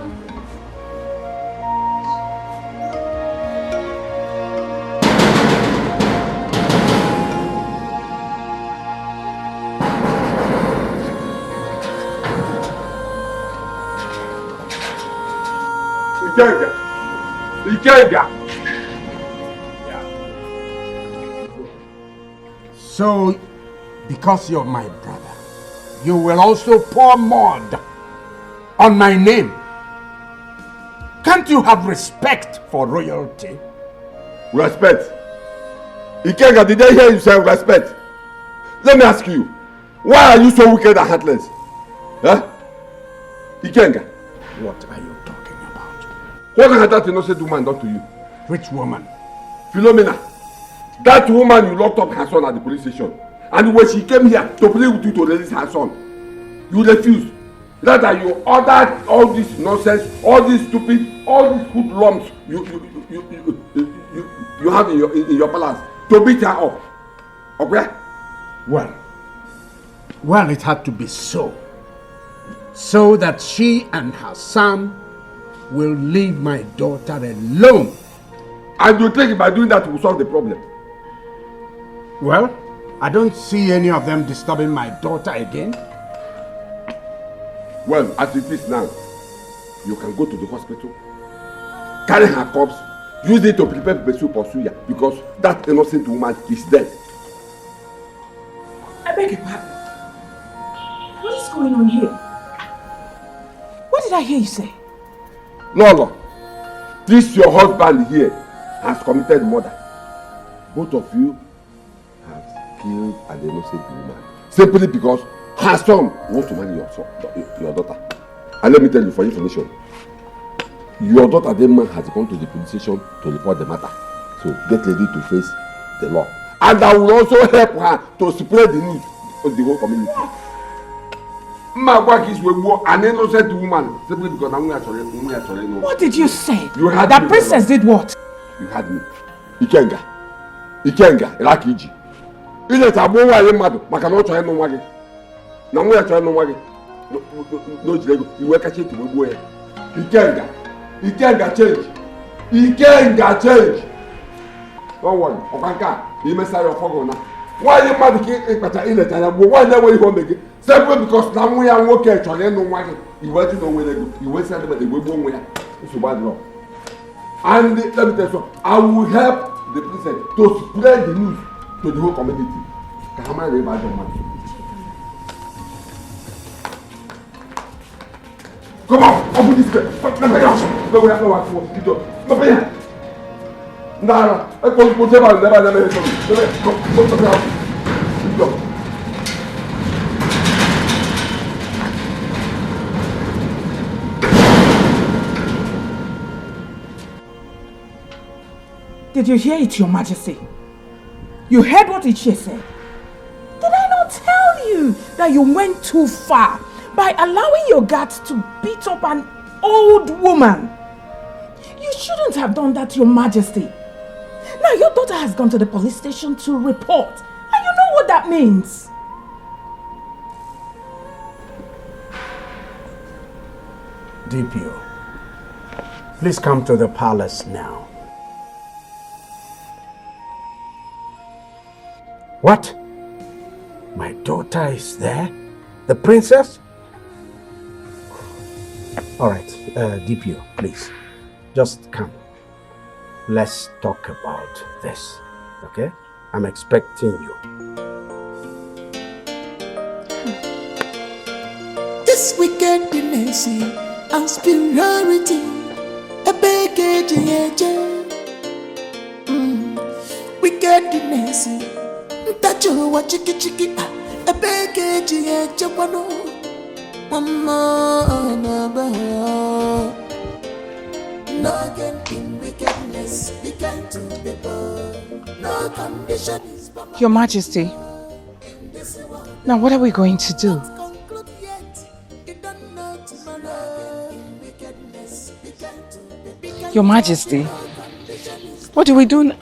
Ikenga. So, because you're my brother, you will also pour mud on my name. Can't you have respect for royalty? Respect? Ikenga, did I hear you say respect? Let me ask you, why are you so wicked and heartless? Huh? Ikenga. What are you talking about? What has that innocent woman done to you? Which woman? Philomena. That woman you locked up her son at the police station. And when she came here to play with you to release her son, you refused. Rather, you ordered all this nonsense, all this stupid, all these hoodlums you have in your palace to beat her up. Okay? Well, it had to be so. So that she and her son will leave my daughter alone And you think by doing that will solve the problem? Well, I don't see any of them disturbing my daughter again. Well, as it is now, you can go to the hospital, carry her corpse, use it to prepare pepper soup for suya, because that innocent woman is dead. I beg your pardon. What is going on here? What did I hear you say? No. This your husband here has committed murder. Both of you have killed an innocent woman simply because her son wants to marry your daughter. And let me tell you for information, your daughter Demon has gone to the police station to report the matter. So get ready to face the law. And I will also help her to spread the news to the whole community. An innocent woman simply because I'm going to. What did you say? You had that princess did what? You had me. Ikenga, Rakiji. Ile tabo wa ye madu, maka no try no wage. Na mo ya try no wage. No jilego, iwe ka chetu we boy. Ikenga change. Ikenga change. Don't worry, okanka, he mess your fogo na. Why you madu ki ipata ile tanya bo, why na we ho mege? Simply because na mo ya nwoke try no wage. Iwe ti no we lego, iwe say dem dey we bo mo ya. So bad law. And let me tell you, I will help the princess to spread the news to the whole community. Come on. Open this gate. Did you hear it, Your Majesty? You heard what Ichie said? Did I not tell you that you went too far by allowing your guards to beat up an old woman? You shouldn't have done that, Your Majesty. Now your daughter has gone to the police station to report. And you know what that means. DPO, please come to the palace now. What? My daughter is there? The princess? All right, DPO, please, just come. Let's talk about this, okay? I'm expecting you. This wickedness and superiority, a big wickedness. Tacho wa chiki a beke chapano mama na ba no again in wickedness began to be born. No condition is Your Majesty, now what are we going to do? Your Majesty, what do we do now?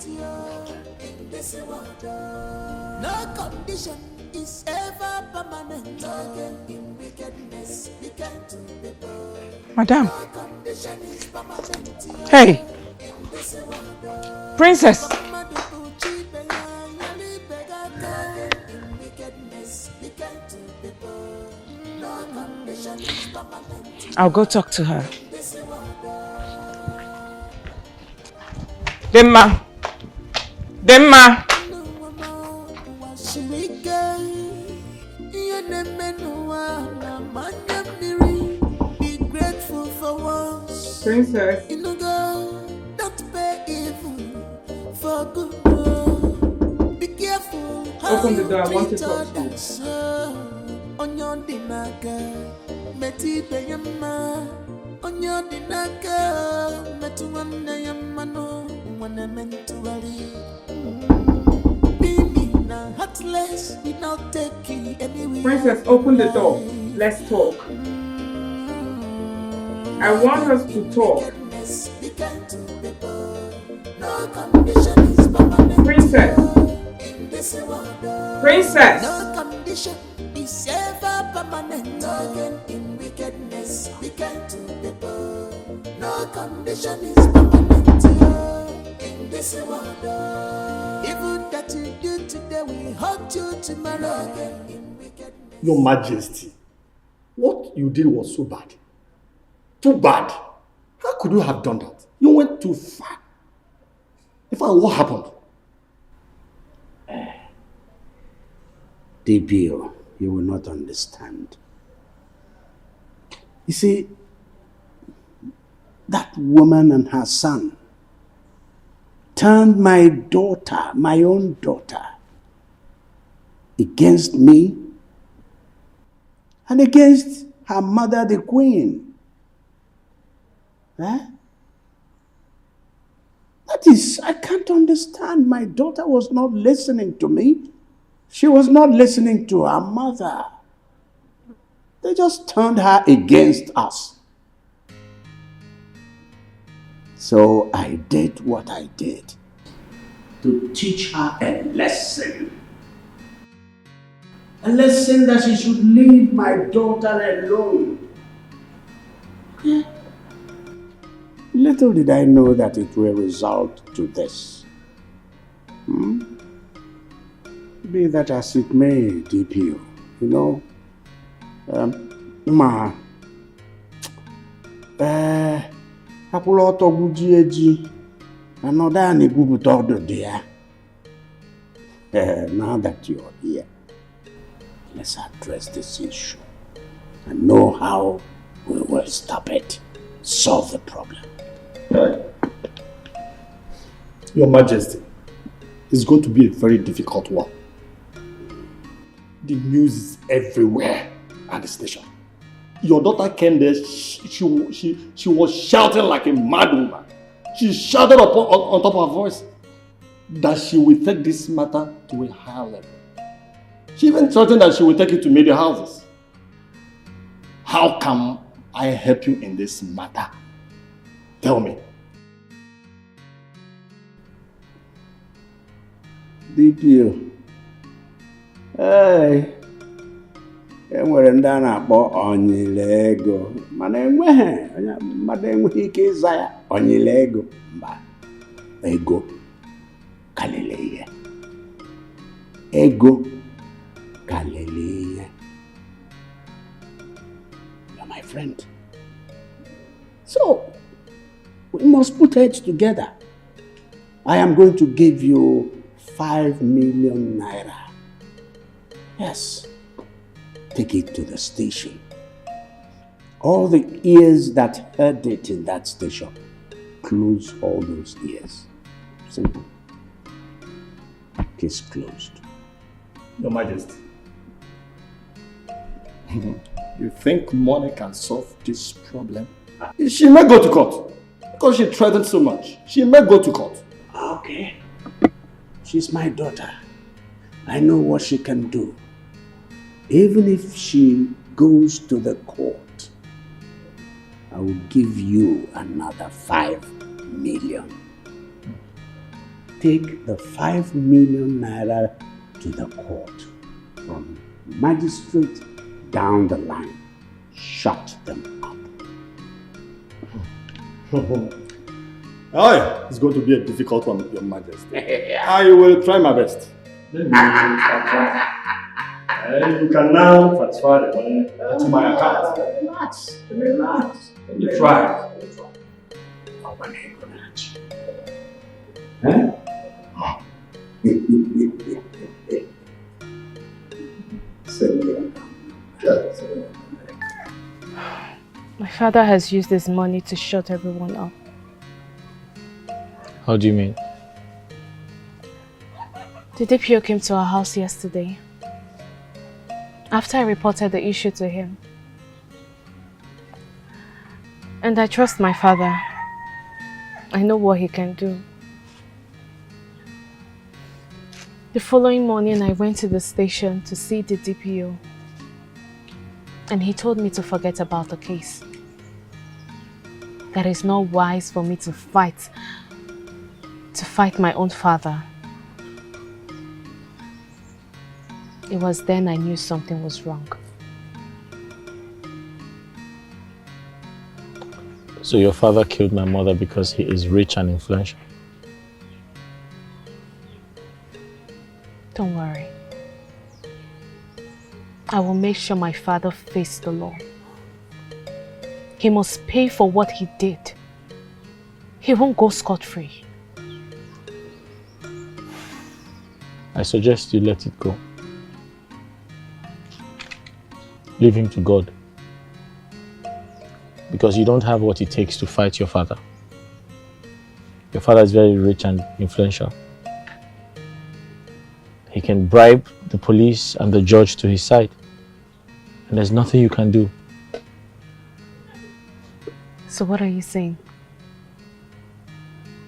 Madam. Hey. Princess. I'll go talk to her. Demma. Princess. Don't pay evil for good. Be careful. Open the door, I want to talk to you. On your dinaka, Meti Bayama. On your dinaka, Metuana Yamano, when I meant to worry. Be heartless, we not take you anywhere. Princess, open the door. Let's talk. I want us to talk. Princess. Princess. No condition is ever permanent. Again in wickedness, began to be born. No condition is permanent. In Even that you do today will haunt you tomorrow. Your Majesty, what you did was so bad. Too bad. How could you have done that? You went too far. In fact, what happened? DPO, you will not understand. You see, that woman and her son turned my daughter, my own daughter, against me and against her mother, the queen. That is, I can't understand. My daughter was not listening to me. She was not listening to her mother. They just turned her against us. So I did what I did to teach her a lesson. A lesson that she should leave my daughter alone. Okay? Little did I know that it will result to this. Be that as it may, DPO, you know, akwụla ọtọ gbujie eji anọdụ a na-egwupụta ọdụdụ ya. Now that you're here, let's address this issue and know how we will stop it, solve the problem. Your Majesty, it's going to be a very difficult one. The news is everywhere at the station. Your daughter came there, she was shouting like a mad woman. She shouted on top of her voice that she will take this matter to a higher level. She even threatened that she will take it to media houses. How can I help you in this matter? Tell me. DPO. Hey. Enwere ndị a na-akpọ onyile ego mana mmadụ enweghị ike ịza ya onyile ego mba ego kalele ihe ego kalele ihe. You're my friend, so we must put heads together. I am going to give you 5 million naira. Yes. Take it to the station. All the ears that heard it in that station, close all those ears. Simple. Case closed. Your Majesty, you think money can solve this problem? She may go to court because she threatened so much. She may go to court. Okay. She's my daughter. I know what she can do. Even if she goes to the court, I will give you another 5 million. Take the 5 million naira to the court. From magistrate down the line. Shut them up. Oh yeah, it's going to be a difficult one, Your Majesty. I will try my best. You can now transfer the money to my account. Relax, relax. You try. My father has used this money to shut everyone up. How do you mean? The DPO came to our house yesterday. After I reported the issue to him. And I trust my father. I know what he can do. The following morning, I went to the station to see the DPO. And he told me to forget about the case. That it's not wise for me to fight my own father. It was then I knew something was wrong. So your father killed my mother because he is rich and influential? Don't worry. I will make sure my father faces the law. He must pay for what he did. He won't go scot-free. I suggest you let it go. Leave him to God. Because you don't have what it takes to fight your father. Your father is very rich and influential. He can bribe the police and the judge to his side. And there's nothing you can do. So what are you saying?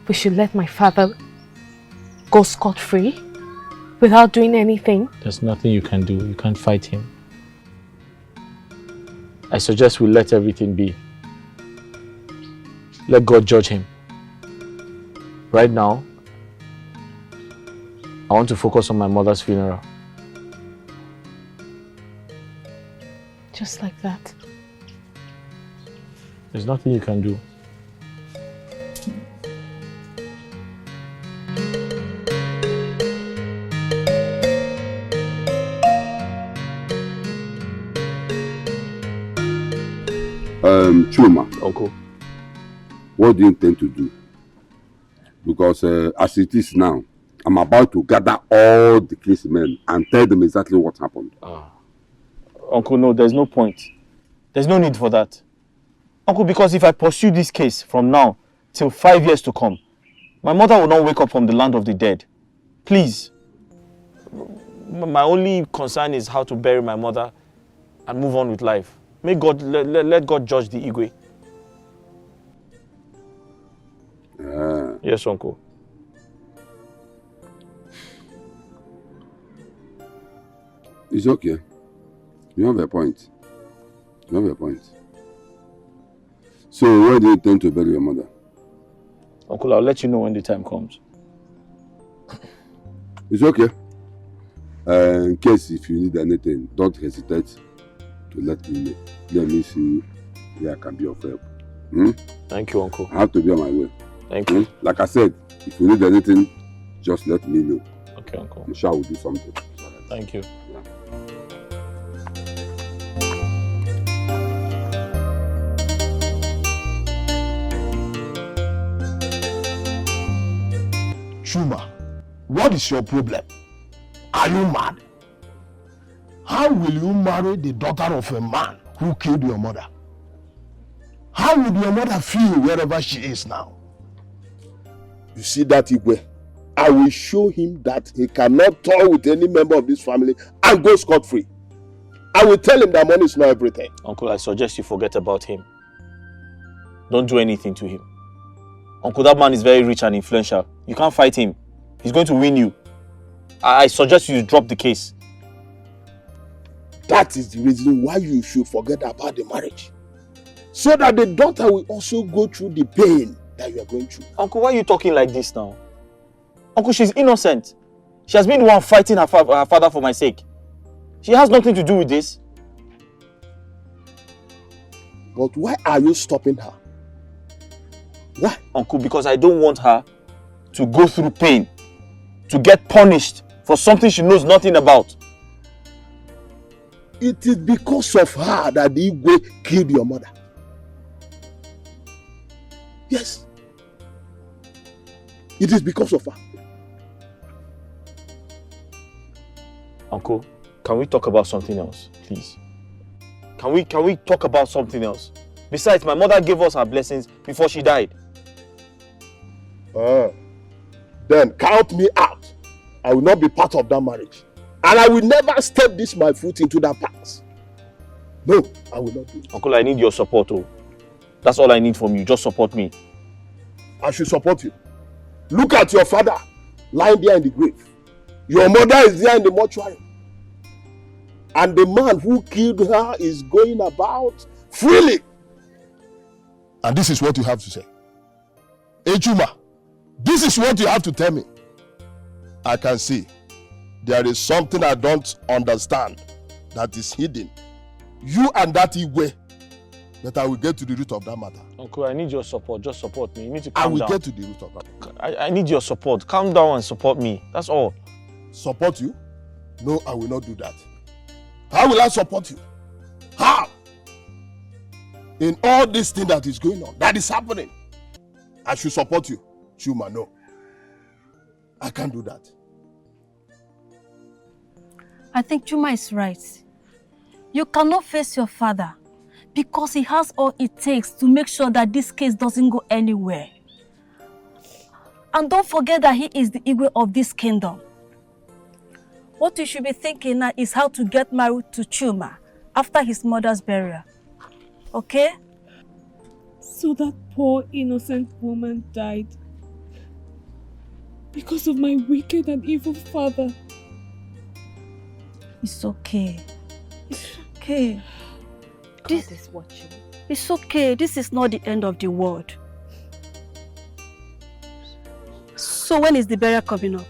We should let my father go scot-free without doing anything? There's nothing you can do. You can't fight him. I suggest we let everything be. Let God judge him. Right now, I want to focus on my mother's funeral. Just like that. There's nothing you can do. Chuma. Uncle. What do you intend to do? Because as it is now, I'm about to gather all the case men and tell them exactly what happened. Uncle, no, there's no point. There's no need for that. Uncle, because if I pursue this case from now till 5 years to come, my mother will not wake up from the land of the dead. Please. My only concern is how to bury my mother and move on with life. May God, let God judge the Igwe. Yes, Uncle. It's okay. You have a point. You have a point. So, where do you intend to bury your mother? Uncle, I'll let you know when the time comes. It's okay. In case if you need anything, don't hesitate to let me know. Let me see where I can be of help. Thank you, Uncle. I have to be on my way. Thank you. Like I said, if you need anything, just let me know. Okay, Uncle. I'm sure I will do something. Thank you. Chuma, what is your problem? Are you mad? How will you marry the daughter of a man who killed your mother? How would your mother feel wherever she is now? You see that Igwe? I will show him that he cannot toy with any member of this family and go scot-free. I will tell him that money is not everything. Uncle, I suggest you forget about him. Don't do anything to him. Uncle, that man is very rich and influential. You can't fight him. He's going to win you. I suggest you drop the case. That is the reason why you should forget about the marriage. So that the daughter will also go through the pain that you are going through. Uncle, why are you talking like this now? Uncle, she's innocent. She has been the one fighting her father for my sake. She has nothing to do with this. But why are you stopping her? Why? Uncle, because I don't want her to go through pain, to get punished for something she knows nothing about. It is because of her that the Igwe killed your mother. Yes. It is because of her. Uncle, can we talk about something else, please? Can we talk about something else? Besides, my mother gave us her blessings before she died. Then count me out. I will not be part of that marriage. And I will never step my foot into that path. No, I will not do it. Uncle, I need your support. Oh. That's all I need from you. Just support me. I should support you. Look at your father lying there in the grave. Your mother is there in the mortuary. And the man who killed her is going about freely. And this is what you have to say. Chuma, this is what you have to tell me. I can see there is something I don't understand that is hidden. You and that Igwe, that I will get to the root of that matter. Uncle, I need your support. Just support me. You need to calm down. I will get to the root of that. I need your support. Calm down and support me. That's all. Support you? No, I will not do that. How will I support you? How? In all this thing that is going on, that is happening, I should support you. Chuma, no. I can't do that. I think Chuma is right. You cannot face your father because he has all it takes to make sure that this case doesn't go anywhere. And don't forget that he is the Igwe of this kingdom. What you should be thinking now is how to get married to Chuma after his mother's burial. Okay? So that poor innocent woman died because of my wicked and evil father. It's okay. It's okay. God is watching. It's okay. This is not the end of the world. So when is the burial coming up?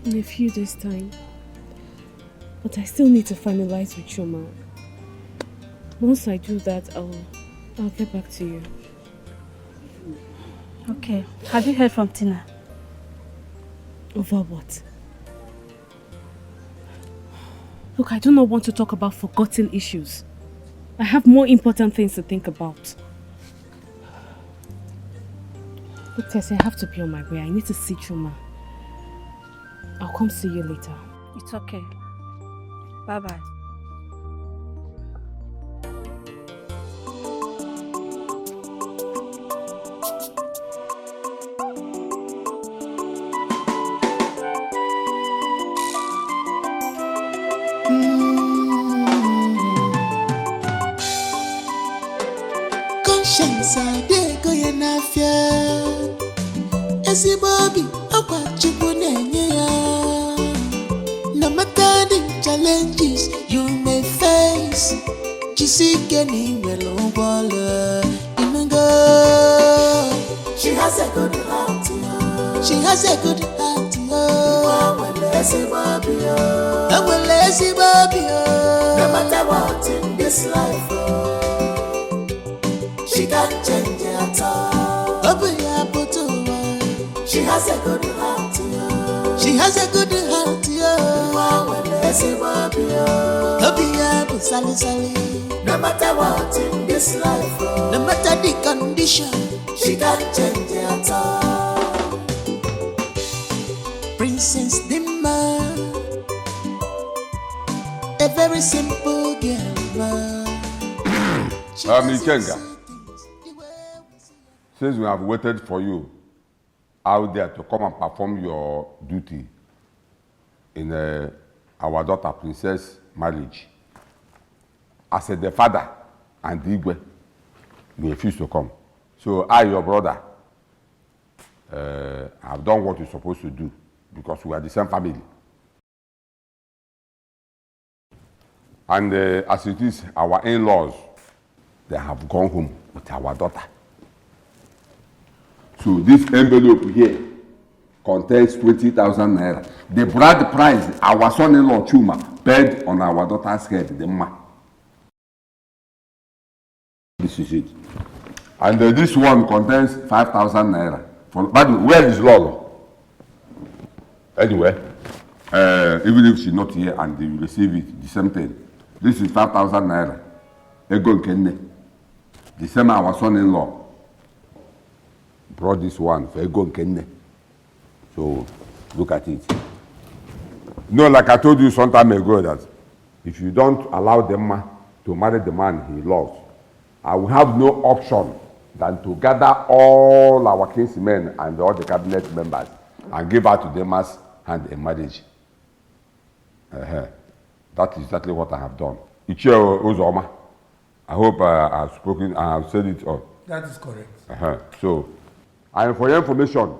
In a few days' time. But I still need to finalize with Chuma. Once I do that, I'll get back to you. Okay. Have you heard from Tina? Over what? Look, I do not want to talk about forgotten issues. I have more important things to think about. Look, Tessie, I have to be on my way. I need to see Chuma. I'll come see you later. It's okay. Bye-bye. Conscience adego ya n'afia ezigbo obi akwa Chukwu na-enye ya. No matter the challenges you may face, jisike n'inwere ụgbọala inugo. She has a good heart, she has a good heart, enwere ezigbo obi. No matter what in this life, she can't change at all. Open your bottle. She has a good heart. She has a good heart. No matter what in this life, no matter the condition, she can't change at all. Princess Dimma, a very simple girl. Ikenga, since we have waited for you out there to come and perform your duty in our daughter Princess marriage, as the father and the Igwe, you refuse to come. So I, your brother, have done what you're supposed to do because we are the same family. And as it is, our in-laws, they have gone home with our daughter. So this envelope here contains 20,000 naira. The bride price our son-in-law Chuma paid on our daughter's head, the ma. This is it. And this one contains 5,000 naira. But where is Lolo? Anyway, even if she's not here and you receive it, the same thing. This is 5,000 naira. Ego Nkenne. The same our son-in-law brought this one for Ego Nkenne. So look at it. No, like I told you some time ago that if you don't allow them to marry the man he loves, I will have no option than to gather all our kinsmen and all the cabinet members and give her to them as hand in marriage. That is exactly what I have done. Ichio Uzoma, I hope I have spoken, I have said it all. That is correct. So, and for your information,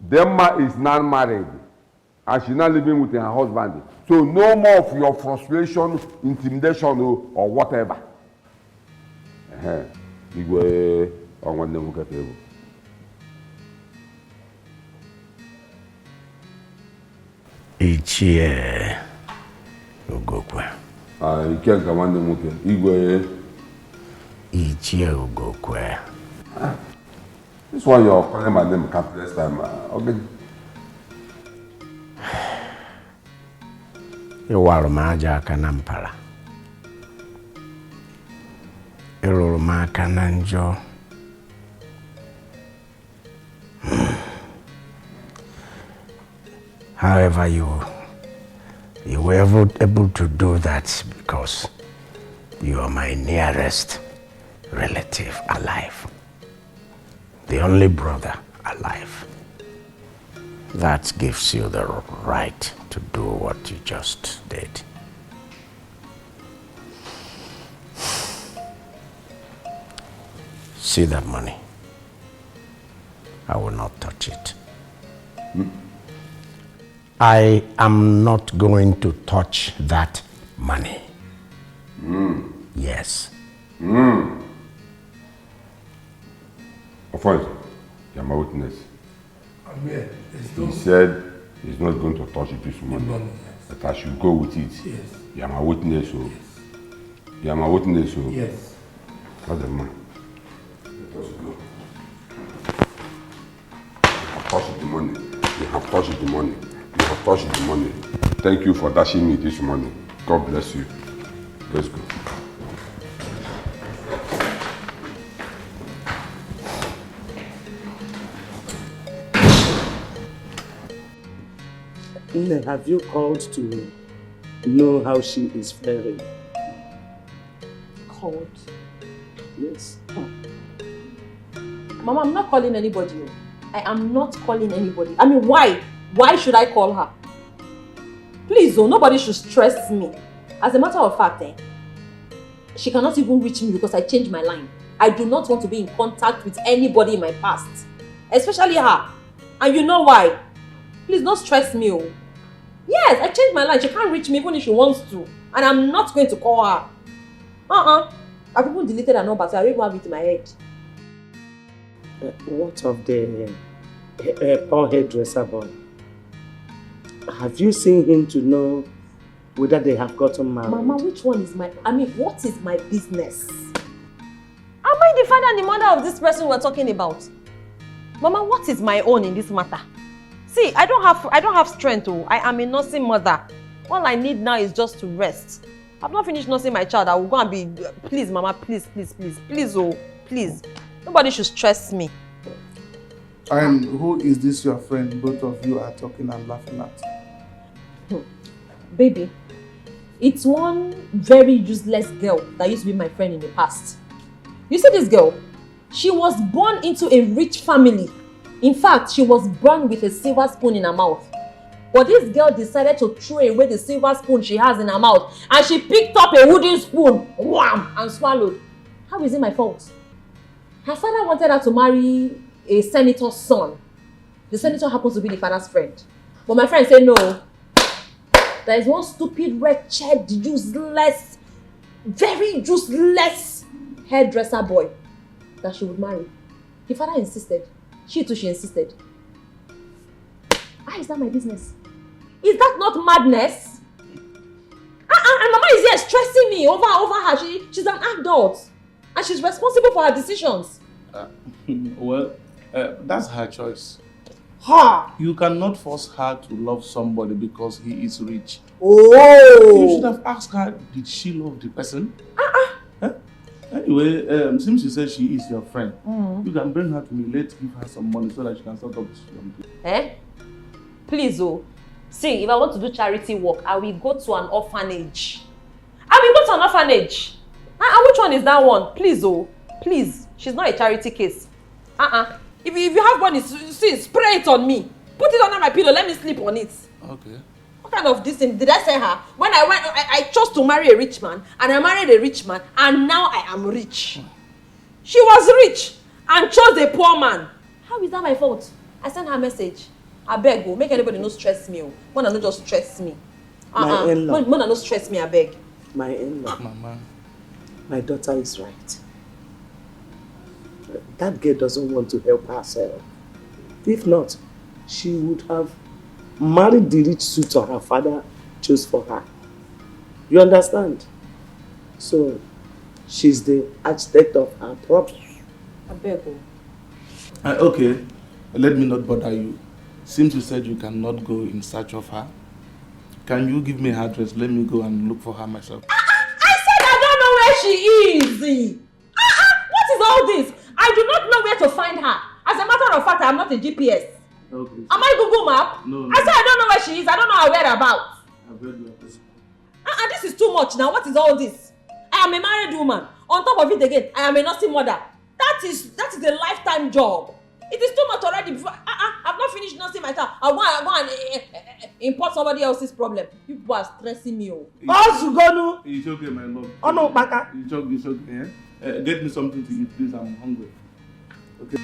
Demma is non-married and she's not living with her husband. So no more of your frustration, intimidation or whatever. Igwe on one level table. Ichie Ugokwe. Ikenga one level. Igwe. Ichie Ugokwe. This one you're calling my name countless time. Okay. ịwarụ m aja aka na mpara ịrụrụ m aka na njọ however you were able to do that because you are my nearest relative alive, the only brother alive. That gives you the right to do what you just did. See that money? I will not touch it. I am not going to touch that money. Yes. Offense, you are my witness. He said he's not going to touch it this morning. That I should go with it. Yes. You are my witness, so. You are my witness, so. Yes. What's the man? Let us go. You have touched the money. You have touched the money. You have touched the money. Thank you for dashing me this morning. God bless you. Let's go. Have you called to know how she is faring? Called? Yes. Oh. Mama, I'm not calling anybody. I am not calling anybody. I mean, why? Why should I call her? Please, oh, nobody should stress me. As a matter of fact, she cannot even reach me because I changed my line. I do not want to be in contact with anybody in my past. Especially her. And you know why? Please don't stress me, oh. Yes, I changed my line. She can't reach me even if she wants to. And I'm not going to call her. I've even deleted her number, so I don't even have it in my head. What of the poor hairdresser boy? Have you seen him to know whether they have gotten married? Mama, which one is my... I mean, what is my business? Am I the father and the mother of this person we're talking about? Mama, what is my own in this matter? See, I don't have strength. Oh. I am a nursing mother. All I need now is just to rest. I've not finished nursing my child. I will go and be... Please, Mama, please, please, please. Please, oh, please. Nobody should stress me. And who is this your friend both of you are talking and laughing at? Baby, it's one very useless girl that used to be my friend in the past. You see this girl? She was born into a rich family. In fact, she was born with a silver spoon in her mouth. But this girl decided to throw away the silver spoon she has in her mouth and she picked up a wooden spoon, wham, and swallowed. How is it my fault? Her father wanted her to marry a senator's son. The senator happens to be the father's friend. But my friend said no. There is one stupid, wretched, useless, very useless hairdresser boy that she would marry. The father insisted. She too, she insisted. Why is that my business? Is that not madness? And Mama is here stressing me over her. She's an adult. And she's responsible for her decisions. That's her choice. Ha! You cannot force her to love somebody because he is rich. Oh! You should have asked her, did she love the person? Anyway, since you said she is your friend, you can bring her to me. Let's give her some money so that she can start up this young people. Please, oh. See, if I want to do charity work, I will go to an orphanage. I will go to an orphanage. Which one is that one? Please, oh. Please. She's not a charity case. If you have money, see, spray it on me. Put it under my pillow. Let me sleep on it. Okay. What kind of this thing did I say her? When I chose to marry a rich man, and I married a rich man, and now I am rich. She was rich and chose a poor man. How is that my fault? I sent her a message. I beg, go make anybody no stress me. Mona no just stress me. My in-law. Mona no stress me, I beg. My in-law. Mama. My daughter is right. That girl doesn't want to help herself. If not, she would have married the rich suitor her father chose for her. You understand? So, she's the architect of her problem. I beg. Okay, let me not bother you. Since you said you cannot go in search of her, Can you give me her address? Let me go and look for her myself. I said I don't know where she is. What is all this? I do not know where to find her. As a matter of fact, I am not a GPS. Okay. Am I Google Map? No. I said I don't know where she is. I don't know her whereabouts. I've read your address. This is too much now. What is all this? I am a married woman. On top of it again, I am a nursing mother. That is a lifetime job. It is too much already. Before I've not finished nursing myself. I go and import somebody else's problem. You people are stressing me. It's okay, my love. Oh no, Baka. It's okay. Get me something to eat, please. I'm hungry. Okay.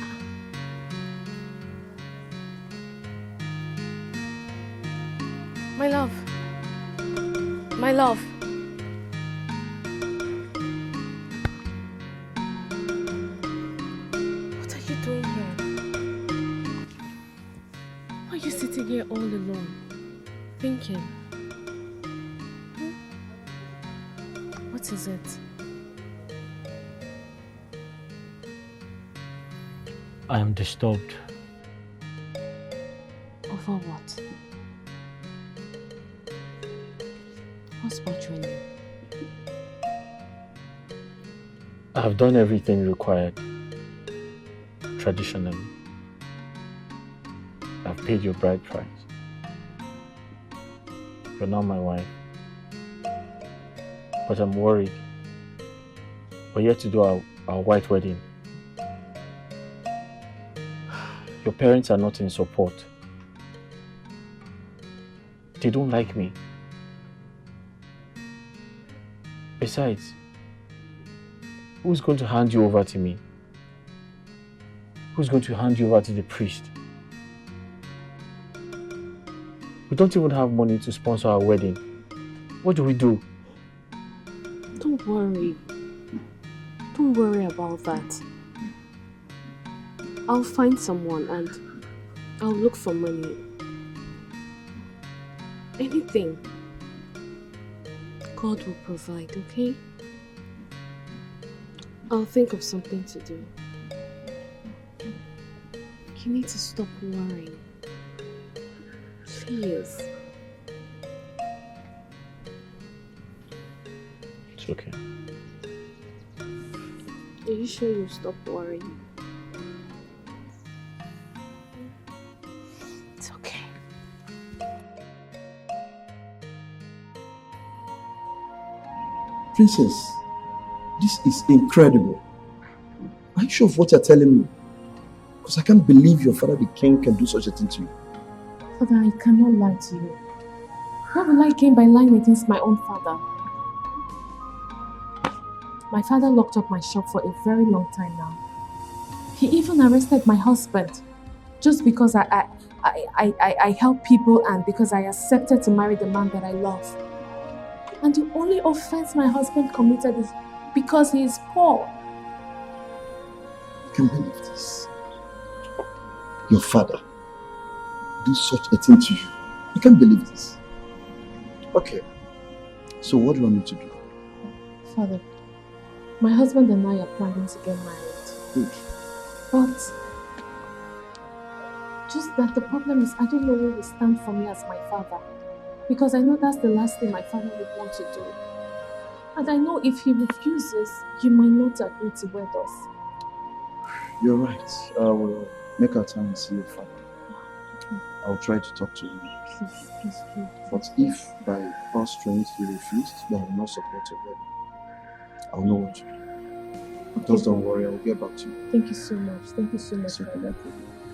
My love. My love. What are you doing here? Why are you sitting here all alone? Thinking? What is it? I am disturbed. Over what? What's bothering you? I have done everything required. Traditionally. I've paid your bride price. You're not my wife. But I'm worried. We're yet to do our white wedding. Your parents are not in support. They don't like me. Besides, who's going to hand you over to me? Who's going to hand you over to the priest? We don't even have money to sponsor our wedding. What do we do? Don't worry. Don't worry about that. I'll find someone and I'll look for money. Anything. God will provide, okay? I'll think of something to do. You need to stop worrying. Please. It's okay. Are you sure you'll stop worrying? It's okay. Princess, this is incredible. Are you sure of what you're telling me? Because I can't believe your father, the king, can do such a thing to you. Father, I cannot lie to you. Why will I gain by lying against my own father? My father locked up my shop for a very long time now. He even arrested my husband just because I help people and because I accepted to marry the man that I love. And the only offense my husband committed is because he is poor. I can't believe this. Your father do such a thing to you. I can't believe this. Okay. So what do you want me to do? Father, my husband and I are planning to get married. Good. But just that the problem is I don't know where will stand for me as my father. Because I know that's the last thing my father would want to do. And I know if he refuses, you might not agree to wed us. You're right. I will make our time and see your father. I'll try to talk to him. Please. But if by all strength he refused, then I will not support your wedding. I'll know what to do. Okay, Just don't worry, I will get back to you. Thank you so much. Thank you so much for that.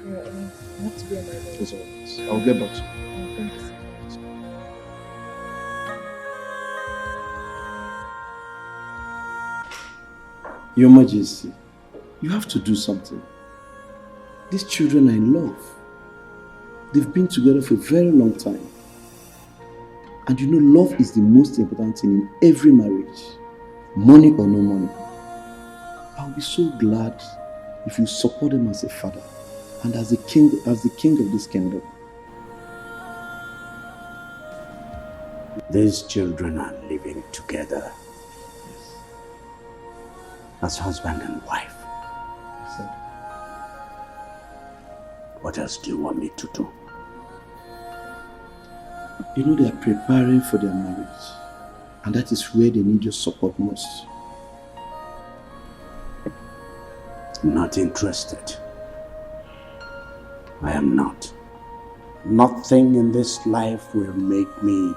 I have to be on my way. It's alright. I'll get back to you. Thank you so much. Your Majesty, you have to do something. These children are in love. They've been together for a very long time. And you know, love is the most important thing in every marriage. Money or no money. I'll be so glad if you support him as a father and as the king of this kingdom. These children are living together as husband and wife. What else do you want me to do? You know, they are preparing for their marriage. And that is where they need your support most. I'm not interested. I am not. Nothing in this life will make me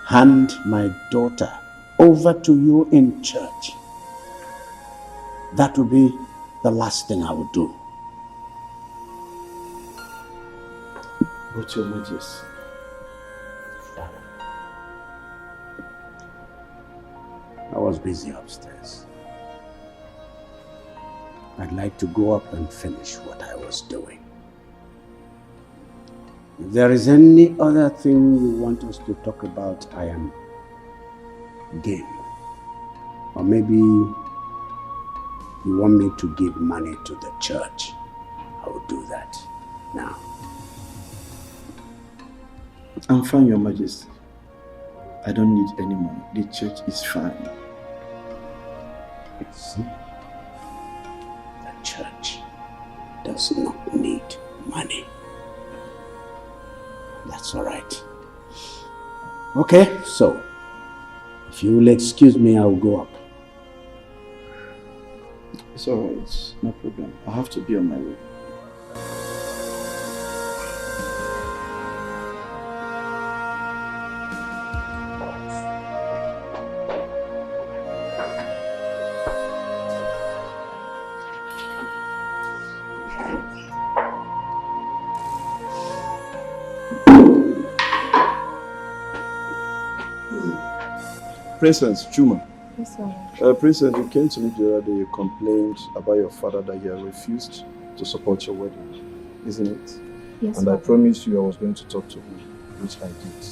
hand my daughter over to you in church. That will be the last thing I will do. But Your Majesty. I was busy upstairs. I'd like to go up and finish what I was doing. If there is any other thing you want us to talk about, I am game. Or maybe you want me to give money to the church. I will do that now. I'm fine, Your Majesty. I don't need any money. The church is fine. See? The church does not need money. That's all right. Okay, so if you will excuse me, I'll go up. It's alright, no problem. I have to be on my way. Princess Chuma. Yes, sir. Princess, you came to me the other day, you complained about your father that he had refused to support your wedding, isn't it? Yes, and Father. I promised you I was going to talk to him, which I did.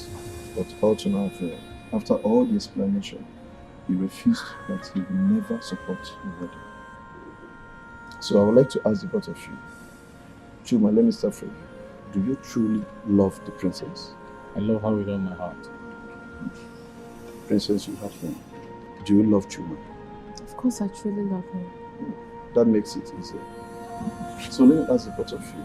But all to no avail. After all the explanation, he refused that he will never support your wedding. So I would like to ask the both of you, Chuma, let me start from you. Do you truly love the princess? I love her with all my heart. Princess, you have him. Do you love Chuma? Of course, I truly love him. That makes it easier. So let me ask the both of you.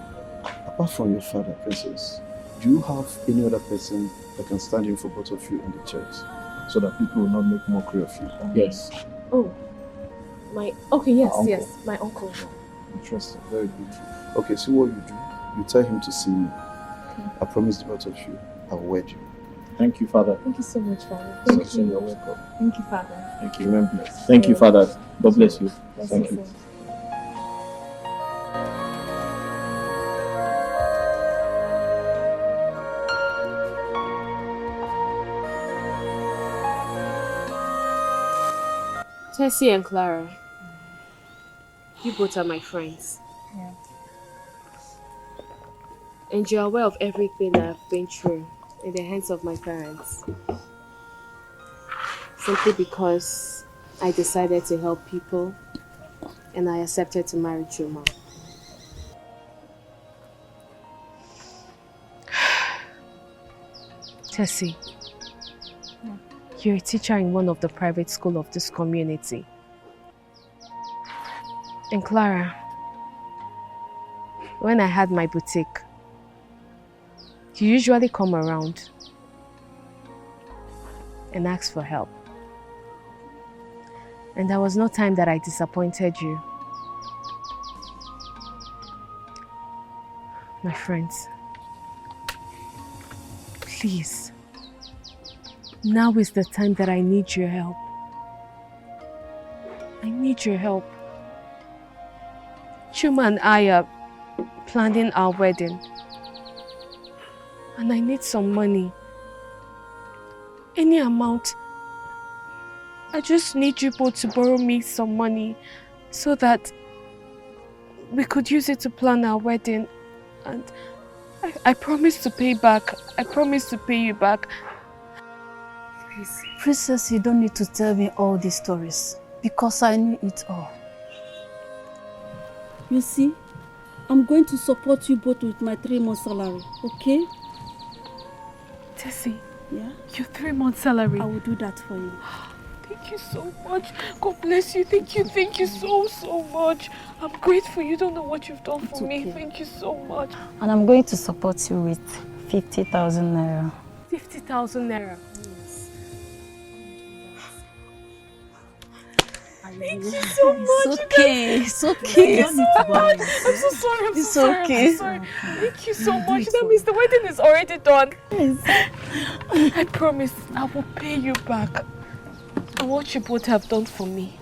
Apart from your father, Princess, do you have any other person that can stand in for both of you in the church so that people will not make mockery of you? Yes. Oh, yes, Uncle. yes, my uncle. Interesting, very good. Okay, so what you do, you tell him to see me. Okay. I promise the both of you, I'll wed you. Thank you, Father. Thank you so much, Father. So Thank you. you're welcome. Thank you, Father. Thank you. Remember, blessed. Thank you, Father. God bless you. Bless Thank you, you. sir. Tessie and Clara, you both are my friends. Yeah. And you're aware of everything I've been through in the hands of my parents. Simply because I decided to help people and I accepted to marry Chuma. Tessie, you're a teacher in one of the private schools of this community. And Clara, when I had my boutique, you usually come around and ask for help. And there was no time that I disappointed you. My friends, please, now is the time that I need your help. I need your help. Chuma and I are planning our wedding. And I need some money. Any amount. I just need you both to borrow me some money so that we could use it to plan our wedding. And I promise to pay back. I promise to pay you back. Please. Princess, you don't need to tell me all these stories because I knew it all. You see, I'm going to support you both with my 3-month salary, okay? Tessie, yeah? Your 3-month salary. I will do that for you. Thank you so much. God bless you. Thank you so much. I'm grateful. You don't know what you've done for me. Thank you so much. And I'm going to support you with 50,000 naira. 50,000 naira. Thank you so much. It's okay. It's okay. I'm so sorry. I'm It's so sorry. okay. I'm so sorry. Thank you so much. That means the wedding is already done. I promise I will pay you back. And what you both have done for me,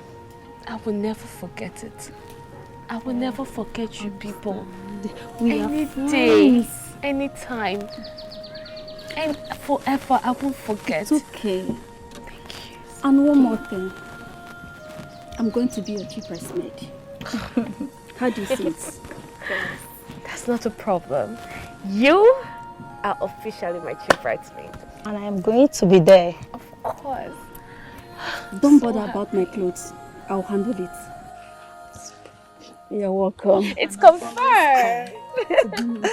I will never forget it. I will never forget you people. Any day, any time, and forever I won't forget. It's okay. Thank you. And one more thing. I'm going to be your chief bridesmaid. How do you see it? That's not a problem. You are officially my chief bridesmaid. And I am going to be there. Of course. Don't bother about my clothes. I'll handle it. You're welcome. It's confirmed. Thank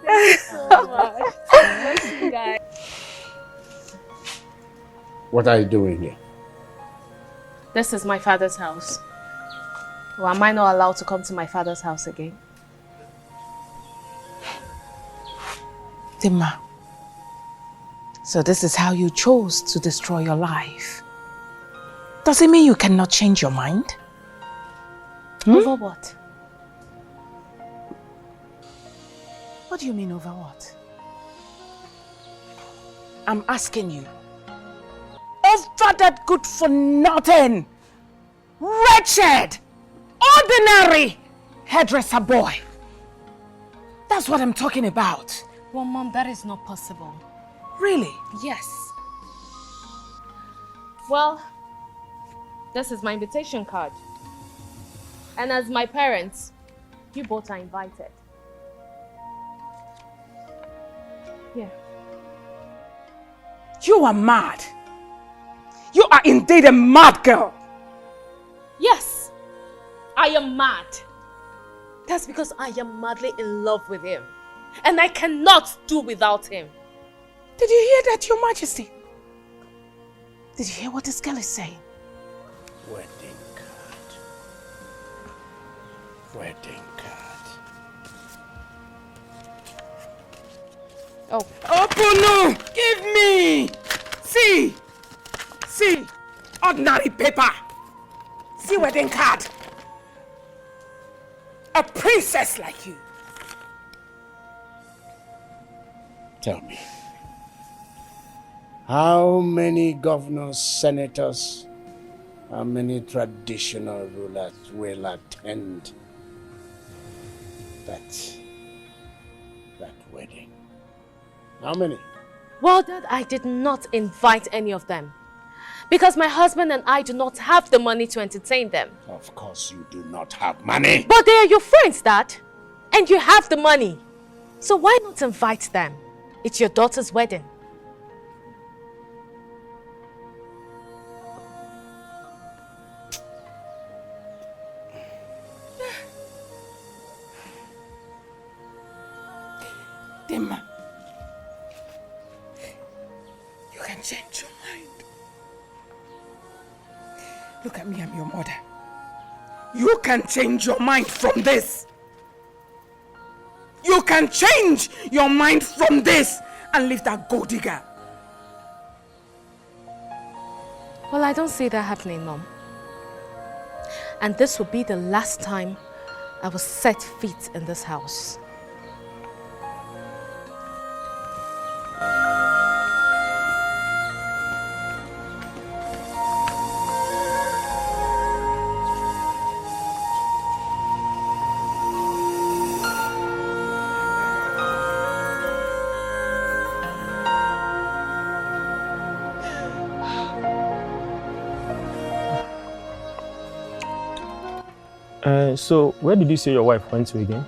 you so much. Bless you guys. What are you doing here? This is my father's house. Well, am I not allowed to come to my father's house again? Dima, so this is how you chose to destroy your life. Does it mean you cannot change your mind? Over what? What do you mean over what? I'm asking you. Over that good for nothing, wretched, ordinary hairdresser boy. That's what I'm talking about. Well, Mom, that is not possible. Really? Yes. Well, this is my invitation card. And as my parents, you both are invited. Yeah. You are mad. You are indeed a mad girl. Yes, I am mad. That's because I am madly in love with him. And I cannot do without him. Did you hear that, Your Majesty? Did you hear what this girl is saying? Wedding card. Wedding card. Oh. Opunu! Give me! See! See! Ordinary paper! See wedding card! A princess like you! Tell me, how many governors, senators, how many traditional rulers will attend that wedding? How many? Well, Dad, I did not invite any of them. Because my husband and I do not have the money to entertain them. Of course you do not have money. But they are your friends, Dad. And you have the money. So why not invite them? It's your daughter's wedding. Dima, you can change your mind. Look at me, I'm your mother. You can change your mind from this. You can change your mind from this and leave that gold digger. Well, I don't see that happening, Mom. And this will be the last time I will set feet in this house. So, where did you say your wife went to again?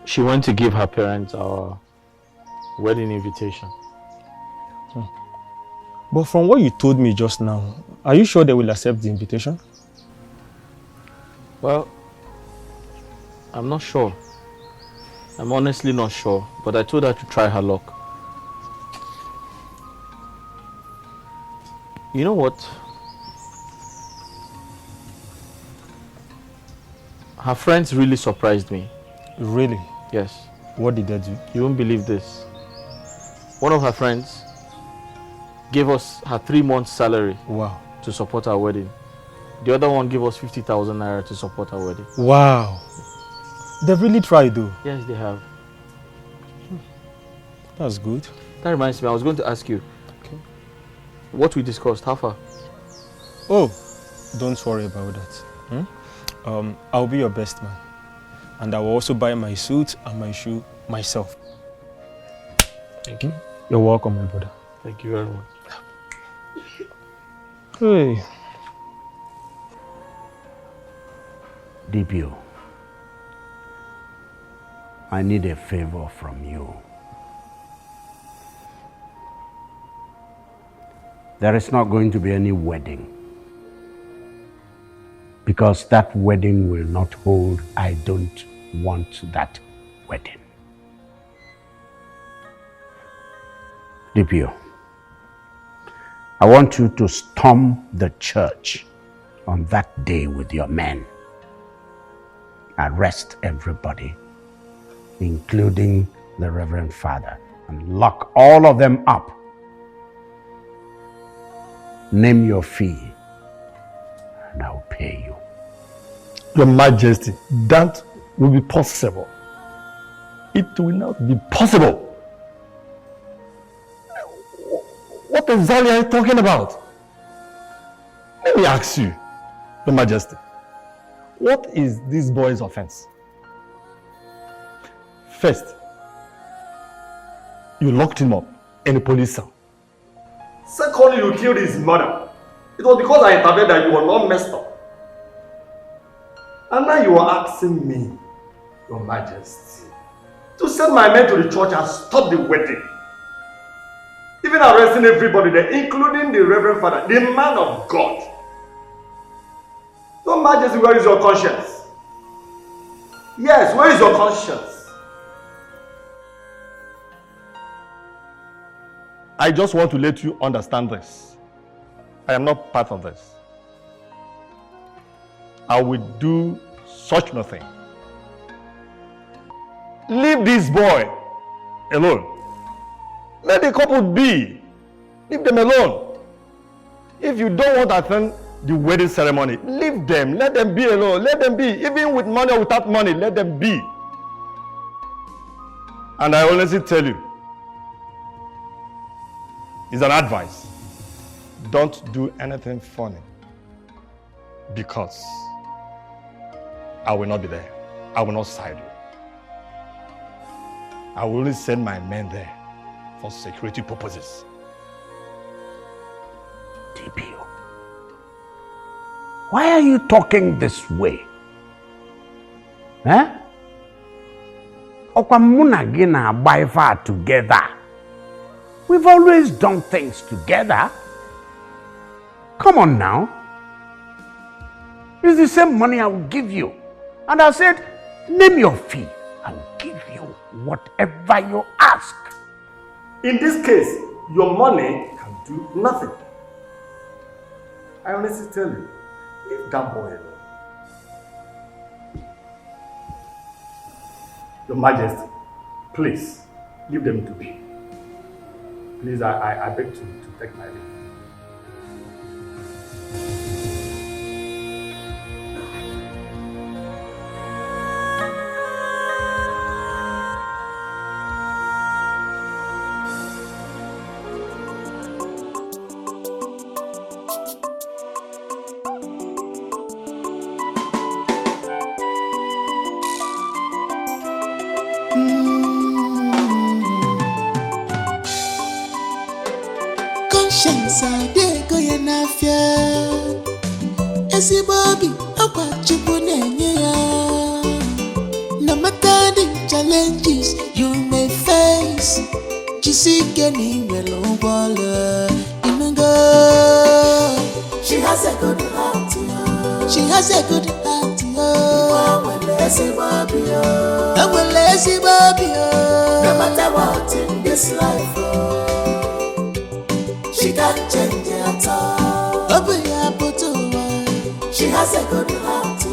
She went to give her parents our wedding invitation. But from what you told me just now, are you sure they will accept the invitation? Well, I'm not sure. I'm honestly not sure, but I told her to try her luck. You know what? Her friends really surprised me. Really? Yes. What did they do? You won't believe this. One of her friends gave us her 3 months salary. Wow. To support our wedding. The other one gave us 50,000 naira to support our wedding. Wow. They've really tried though. Yes, they have. That's good. That reminds me, I was going to ask you. Okay. What we discussed, how far? Oh, don't worry about that. I'll be your best man. And I will also buy my suit and my shoe myself. Thank you. You're welcome, my brother. Thank you very much. Hey. DPO, I need a favor from you. There is not going to be any wedding, because that wedding will not hold. I don't want that wedding. DPO, I want you to storm the church on that day with your men. Arrest everybody, including the Reverend Father, and lock all of them up. Name your fee, and I'll pay you. Your Majesty, that will be possible. It will not be possible. What exactly are you talking about? Let me ask you, Your Majesty, what is this boy's offense? First, you locked him up in a police cell. Secondly, you killed his mother. It was because I intervened that you were not messed up. And now you are asking me, Your Majesty, to send my men to the church and stop the wedding. Even arresting everybody there, including the Reverend Father, the man of God. Your Majesty, where is your conscience? Yes, where is your conscience? I just want to let you understand this. I am not part of this. I will do such nothing. Leave this boy alone. Let the couple be. Leave them alone. If you don't want to attend the wedding ceremony, leave them. Let them be alone. Let them be. Even with money or without money, let them be. And I honestly tell you, it's an advice. Don't do anything funny, because I will not be there. I will not side you. I will only send my men there for security purposes. DPO, why are you talking this way? Eh? Okwamuna Baifa together. We've always done things together. Come on now. It's the same money I will give you. And I said, name your fee. I will give you whatever you ask. In this case, your money can do nothing. I honestly tell you, leave that boy alone. Your Majesty, please, leave them to be. Please, I beg to take my leave. Conscience adego ya n'afịa ezigbo obi ọkwa Chukwu na-enye ya. No matter the challenges you may face, jisike na inwere ụgbọala inugo. She has a good heart, she has a good heart. Enwere ezigbo obi. No matter what in this life, she can't change it at all. She has a good heart,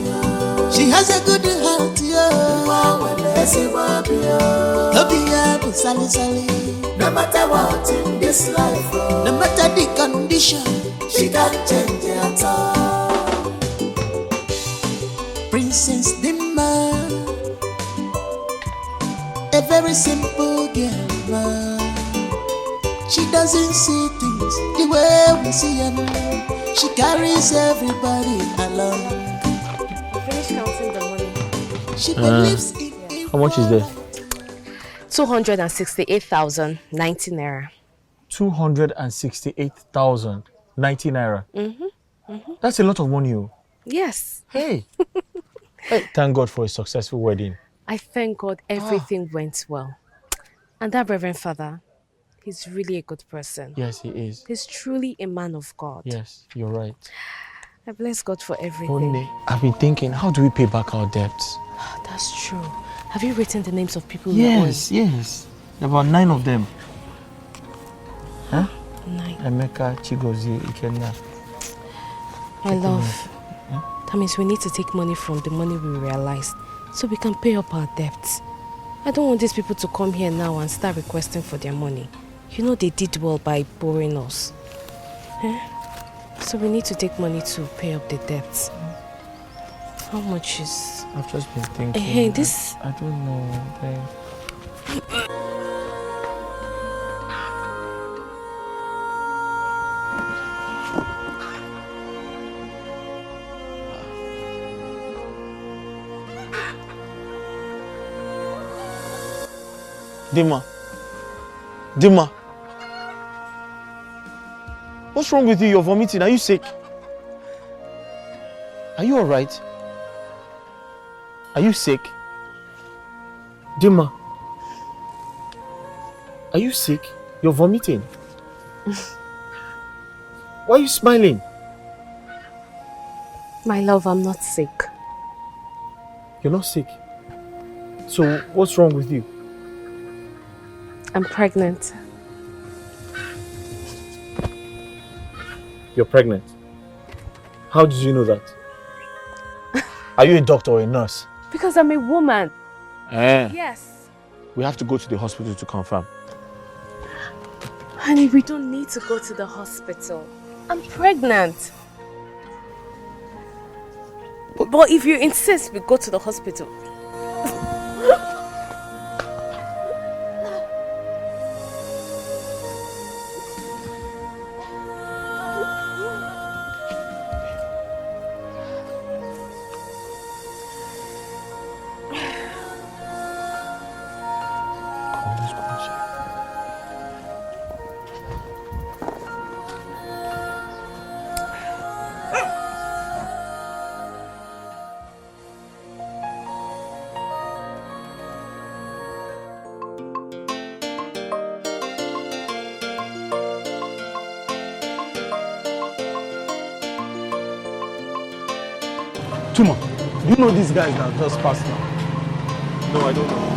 She has a good heart, yo. Sally, Sally. No matter what in this life, no matter the condition, she can't change it at all. Princess Dimma, a very simple girl, man. She doesn't see things the way we see them. She carries everybody along. I finished counting the money. She believes in How much is there? 268,090 naira. 268,090 naira. That's a lot of money. Oh. Yes. Hey. Thank God for a successful wedding. I thank God everything went well. And that Reverend Father, he's really a good person. Yes, he is. He's truly a man of God. Yes, you're right. I bless God for everything. Only, I've been thinking, how do we pay back our debts? That's true. Have you written the names of people Yes, yes. There were 9 of them. Huh? 9. Emeka, Chigozie, Ikenna. My love, that means we need to take money from the money we realized so we can pay up our debts. I don't want these people to come here now and start requesting for their money. You know they did well by borrowing us. So we need to take money to pay up the debts. How much is... I've just been thinking. Hey, this... I don't know, babe. Dimma. What's wrong with you? You're vomiting. Are you sick? Are you alright? Are you sick? Dimma. Are you sick? You're vomiting. Why are you smiling? My love, I'm not sick. You're not sick. So what's wrong with you? I'm pregnant. You're pregnant? How did you know that? Are you a doctor or a nurse? Because I'm a woman. Yes. We have to go to the hospital to confirm. Honey, we don't need to go to the hospital. I'm pregnant. But if you insist we go to the hospital. Tuma, do you know these guys that just passed now? No, I don't know.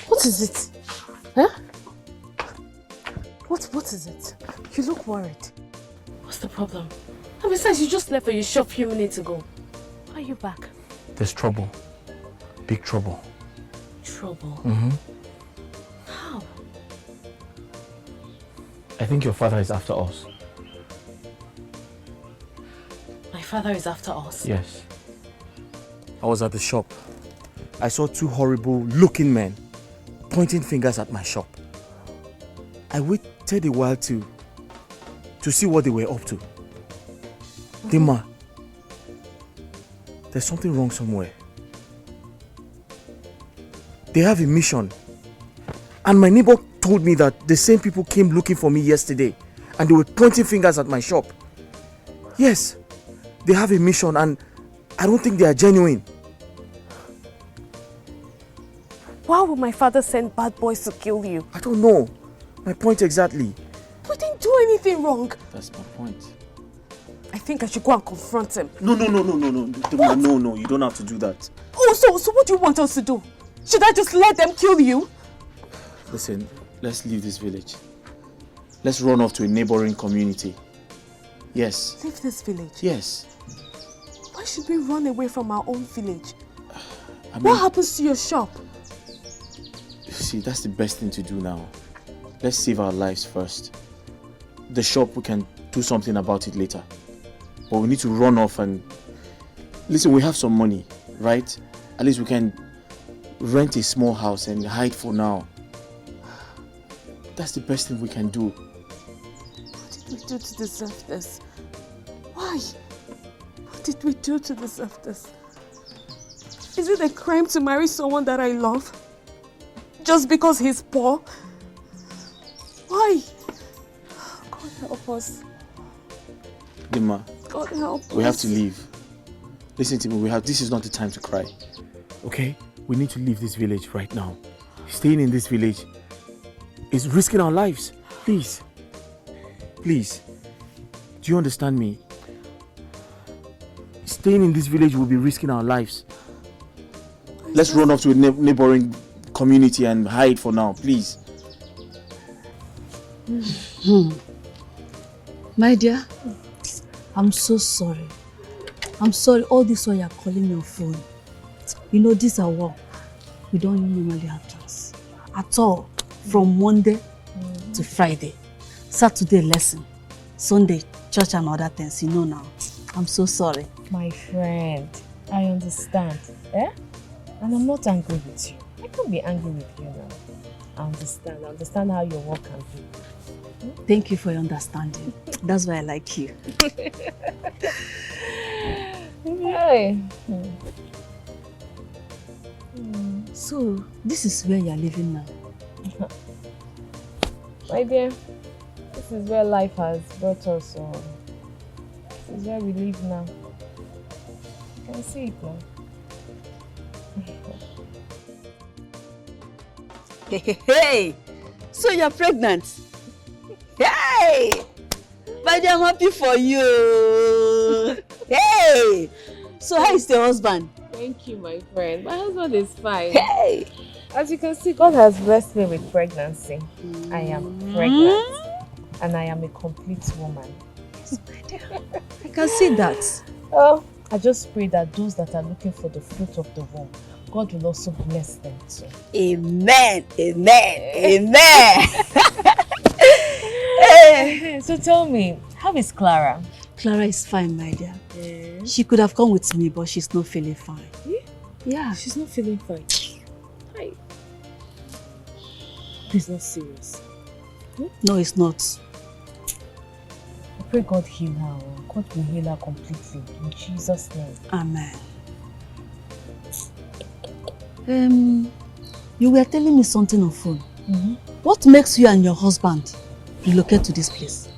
What is it? Huh? What is it? You look worried. What's the problem? And besides, you just left for your shop a few minutes ago. Why are you back? There's trouble. Big trouble. Trouble? How? I think your father is after us. My father is after us? Yes. I was at the shop. I saw two horrible looking men pointing fingers at my shop. I waited a while to see what they were up to. Dima, there's something wrong somewhere. They have a mission. And my neighbor told me that the same people came looking for me yesterday and they were pointing fingers at my shop. Yes, they have a mission and I don't think they are genuine. Why would my father send bad boys to kill you? I don't know. My point exactly. We didn't do anything wrong. That's my point. I think I should go and confront him. No. No, you don't have to do that. Oh, so what do you want us to do? Should I just let them kill you? Listen, let's leave this village. Let's run off to a neighboring community. Yes. Leave this village? Yes. Why should we run away from our own village? What happens to your shop? See, that's the best thing to do now. Let's save our lives first. The shop, we can do something about it later. But we need to run off and... Listen, we have some money, right? At least we can rent a small house and hide for now. That's the best thing we can do. What did we do to deserve this? Why? What did we do to deserve this? Is it a crime to marry someone that I love? Just because he's poor? Why? God help us. Dima, God help us. we have to leave. Listen to me, this is not the time to cry. Okay? We need to leave this village right now. Staying in this village is risking our lives. Please. Please. Do you understand me? Staying in this village will be risking our lives. Let's run off to a neighboring community and hide for now, please. My dear, I'm so sorry. I'm sorry all this while you're calling me on phone. You know, these are work. We don't normally have chance. At all. From Monday to Friday. Saturday lesson. Sunday church and other things. You know now. I'm so sorry. My friend, I understand. Eh? And I'm not angry with you. I can't be angry with you now. I understand how your work can be. Thank you for your understanding. That's why I like you. Hey. So, this is where you're living now? My dear, this is where life has brought us. This is where we live now. You can see it now. Hey! So you're pregnant? Hey! But I'm happy for you. Hey! So how is your husband? Thank you, my friend. My husband is fine. Hey! As you can see, God has blessed me with pregnancy. I am pregnant. And I am a complete woman. Yes, my dear. I can see that. Oh, I just pray that those that are looking for the fruit of the womb, God will also bless them too. Amen. Amen. Amen. So tell me, how is Clara? Clara is fine, my dear. She could have come with me, but she's not feeling fine. Yeah. She's not feeling fine. Hi. This is not serious. No, it's not. I pray God heal her. God will heal her completely. In Jesus' name. Amen. You were telling me something on phone. What makes you and your husband relocate to this place?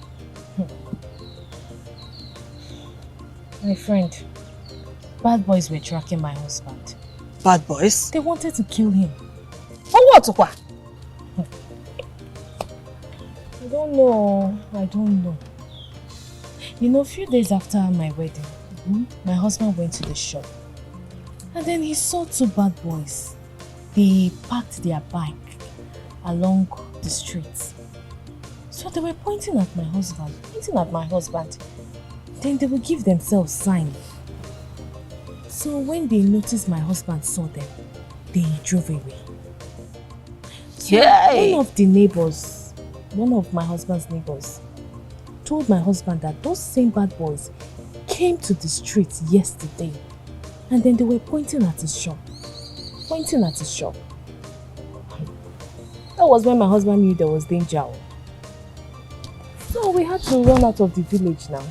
My friend, bad boys were tracking my husband. Bad boys? They wanted to kill him. For what? I don't know. You know, a few days after my wedding, my husband went to the shop. And then he saw two bad boys. They parked their bike along the street. So they were pointing at my husband. Then they would give themselves sign. So when they noticed my husband saw them, they drove away. So one of my husband's neighbors, told my husband that those same bad boys came to the street yesterday And then they were pointing at his shop. Pointing at his shop. That was when my husband knew there was danger. So we had to run out of the village now.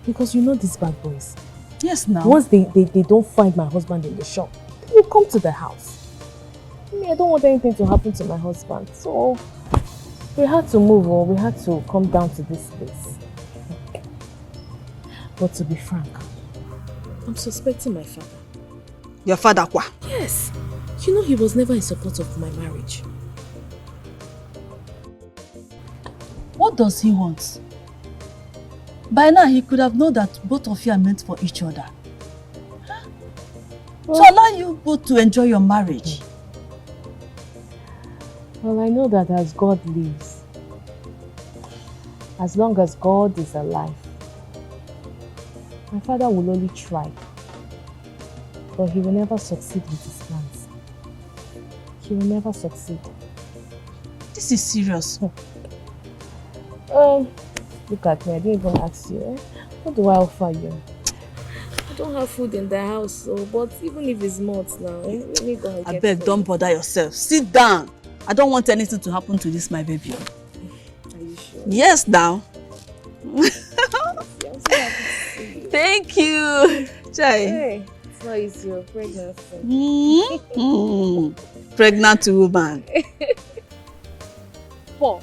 Because you know these bad boys. Yes, now. Once they don't find my husband in the shop, they will come to the house. I don't want anything to happen to my husband. So we had to move or we had to come down to this place. But to be frank, I'm suspecting my father. Your father, kwa? Yes. You know he was never in support of my marriage. What does he want? By now he could have known that both of you are meant for each other. Well, to allow you both to enjoy your marriage. Well, I know that as God lives, as long as God is alive, my father will only try, but he will never succeed with his plans. He will never succeed. This is serious. Look at me, I didn't even ask you. What do I offer you? I don't have food in the house, so, but even if it's not now, let me go and get I beg, don't bother yourself. Sit down. I don't want anything to happen to this, my baby. Are you sure? Yes, now. Thank you. Chai. Hey, it's not easy, you're pregnant. Pregnant woman. Paul,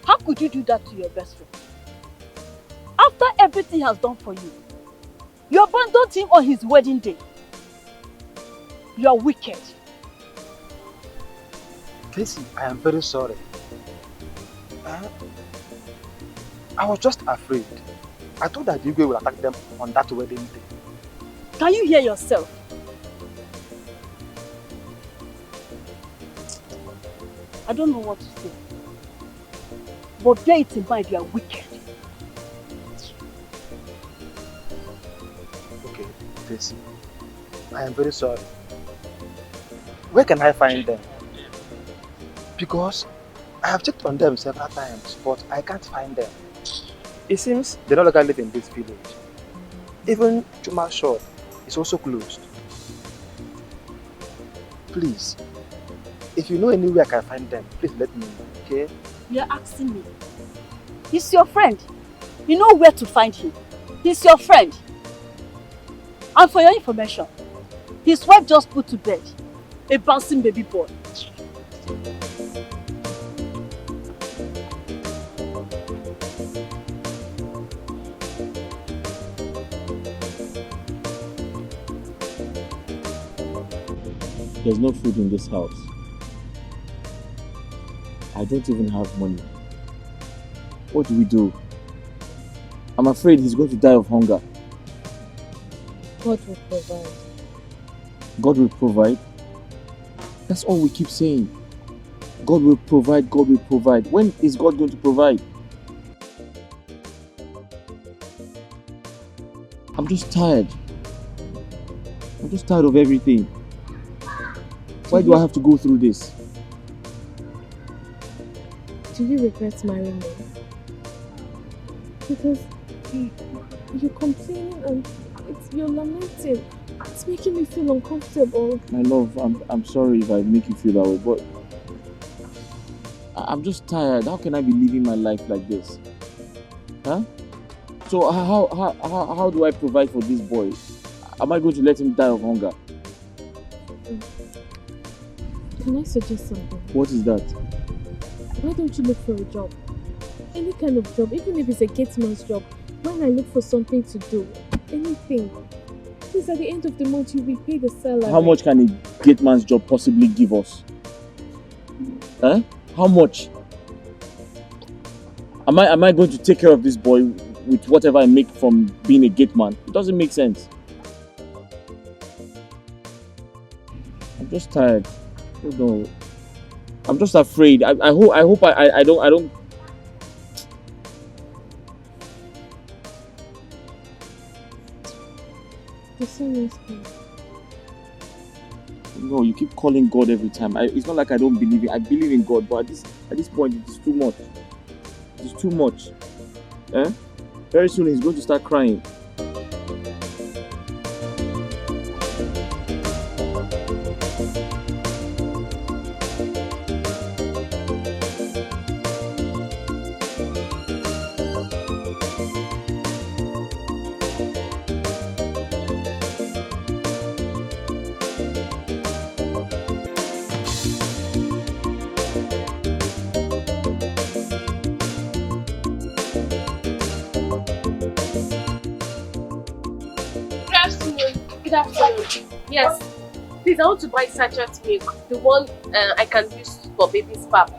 how could you do that to your best friend? After everything he has done for you, you abandoned him on his wedding day. You are wicked. Casey, I am very sorry. I was just afraid. I thought that Igwe will attack them on that wedding day. Can you hear yourself? I don't know what to say. But bear it in mind, you are wicked. Okay, Casey, I am very sorry. Where can I find them? Because I have checked on them several times, but I can't find them. It seems they no longer live in this village. Even Chuma's shop is also closed. Please, if you know anywhere I can find them, please let me know, okay? You are asking me. He's your friend. You know where to find him. He's your friend. And for your information, his wife just put to bed a bouncing baby boy. There's no food in this house. I don't even have money. What do we do? I'm afraid he's going to die of hunger. God will provide. God will provide? That's all we keep saying. God will provide, God will provide. When is God going to provide? I'm just tired. I'm just tired of everything. Why do I have to go through this? Do you regret marrying me? Because you're complaining and you're lamenting. It's making me feel uncomfortable. My love, I'm sorry if I make you feel that way, but I'm just tired. How can I be living my life like this? Huh? So how do I provide for this boy? Am I going to let him die of hunger? Can I suggest something? What is that? Why don't you look for a job? Any kind of job, even if it's a gateman's job. When I look for something to do, anything. Please, at the end of the month, you will pay the salary. How much can a gateman's job possibly give us? Huh? How much? Am I going to take care of this boy with whatever I make from being a gateman? It doesn't make sense. I'm just tired. Oh no. I'm just afraid. I hope I don't. The sun is good. No, you keep calling God every time. It's not like I don't believe it. I believe in God, but at this point, it is too much. It is too much. Eh? Very soon, he's going to start crying. afternoon. Yes. Please, I want to buy sachet milk. The one I can use for baby's pap.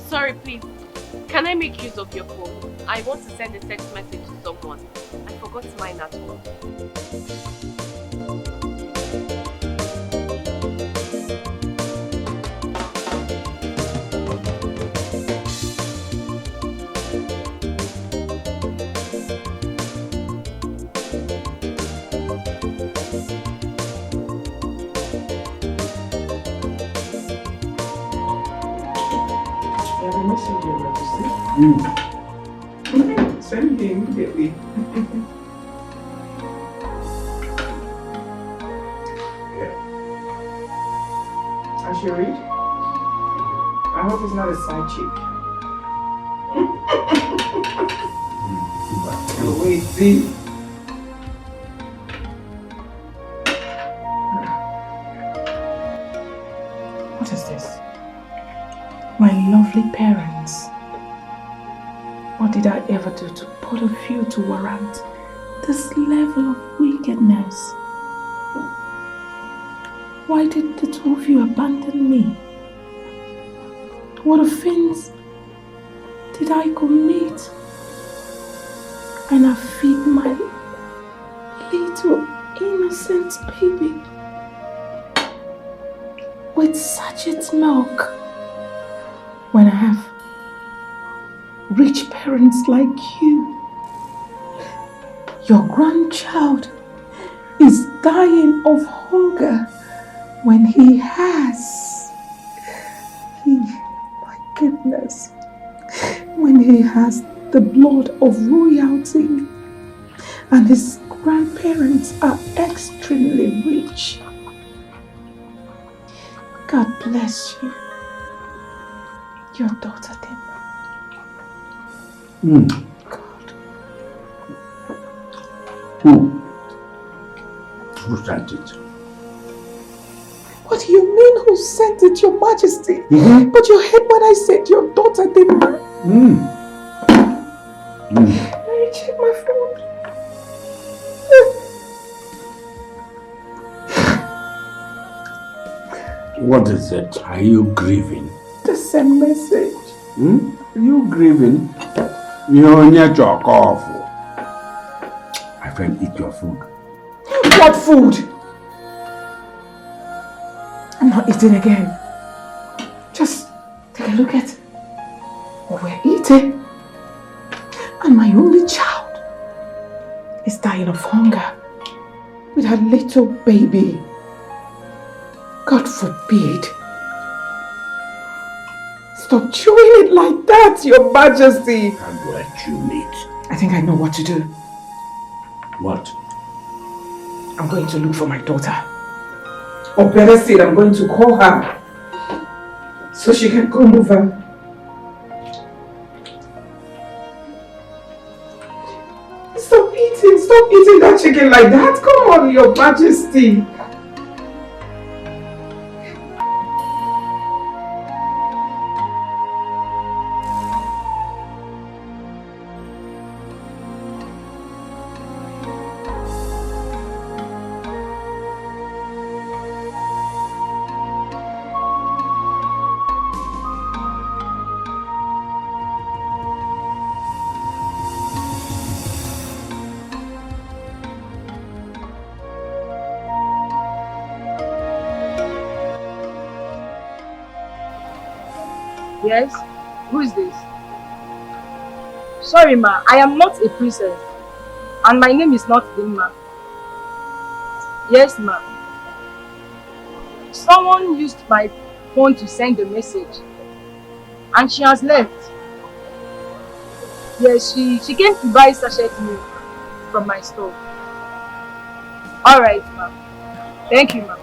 Sorry, please. Can I make use of your phone? I want to send a text message to someone. I forgot mine at home. Send it immediately. Yeah. I should read. I hope it's not a side chick. Wait, see. What is this? My lovely parents. What did I ever do to put a few to warrant this level of wickedness? Why did the two of you abandon me? What offense did I commit? And I feed my little innocent baby with sachet milk when I have rich parents like you. Your grandchild is dying of hunger when he has, my goodness, when he has the blood of royalty and his grandparents are extremely rich. God bless you. Your daughter did. God. Who sent it? What do you mean who sent it, Your Majesty? But you heard what I said, your daughter did not. Let me check my phone. What is it? Are you grieving? The same message. Are you grieving? You're near your coffee. My friend, eat your food. What food? I'm not eating again. Just take a look at what we're eating. And my only child is dying of hunger with her little baby. God forbid. Stop chewing it like that, Your Majesty. How do I chew meat? I think I know what to do. What? I'm going to look for my daughter. Or better still, I'm going to call her so she can come over. Stop eating that chicken like that. Come on, Your Majesty. Yes? Who is this? Sorry ma, I am not a princess. And my name is not Dimma. Yes ma. Someone used my phone to send a message. And she has left. Yes, she came to buy sachet milk from my store. Alright ma. Thank you ma.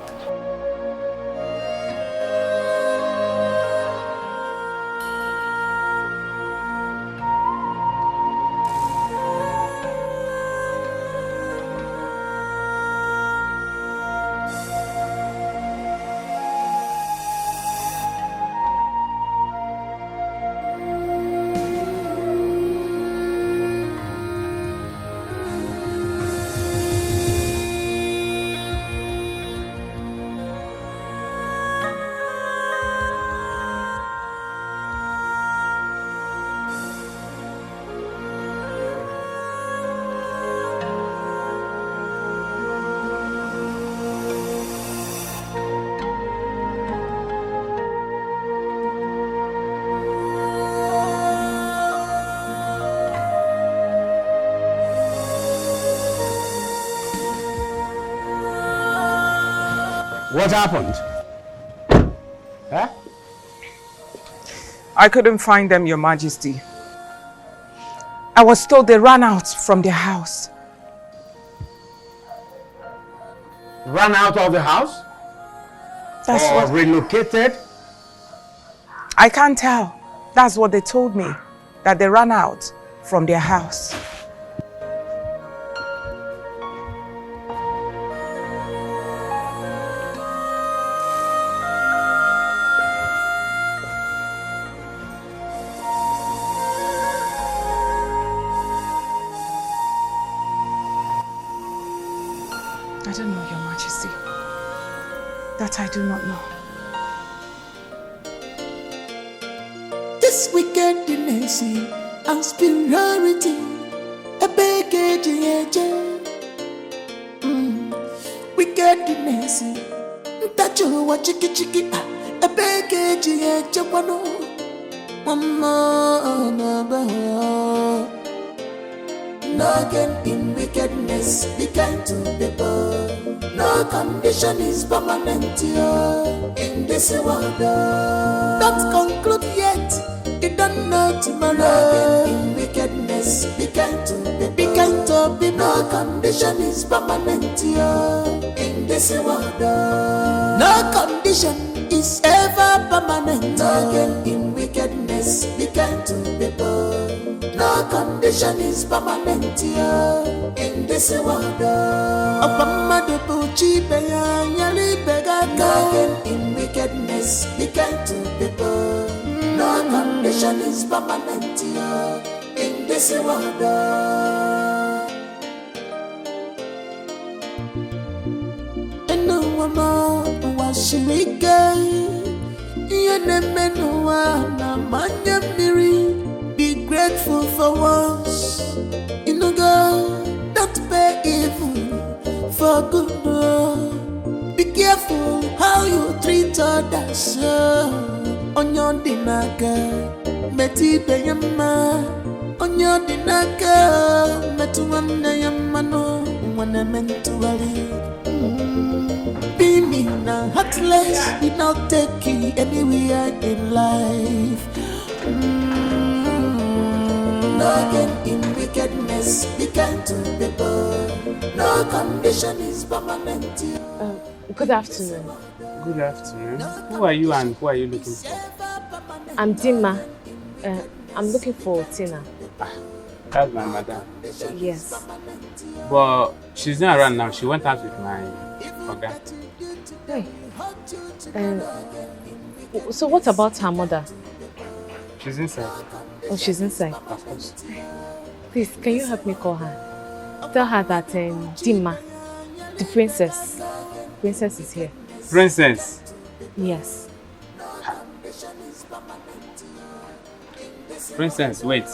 What happened? Huh? I couldn't find them, Your Majesty. I was told they ran out from their house. Ran out of the house? That's or what... relocated? I can't tell. That's what they told me. That they ran out from their house. I don't know, Your Majesty. That I do not know. This wickedness and superiority, a baggage, wickedness, that you watch chicky, a baggage, one more. No gain in wickedness, be kind to people. No condition is permanent here in this world. Don't conclude yet, you don't know tomorrow. No gain in wickedness, be kind to people. Be kind to people. No condition is permanent here in this world. No condition is ever permanent. No gain in wickedness, be kind to people. No condition is permanent here in this world. No gain in wickedness, be kind to people. No condition is permanent here in this world. And no one was be grateful for once. You know, God, don't pay evil for good. No. Be careful how you treat others. On your dinaka, meti peyama. On your dinaka, metuanda yamano. When I meant to be mean and heartless, we not take you anywhere in life. No gain in wickedness, be kind to people. No condition is permanent. Good afternoon. Good afternoon. Who are you and who are you looking for? I'm Dimma. I'm looking for Tina. That's my madam. Yes. But she's not around now. She went out with my okay. Hey. So what about her mother? She's inside. Oh, she's inside? Of course. Please, can you help me call her? Tell her that Dimma, the princess is here. Princess? Yes. Princess, wait.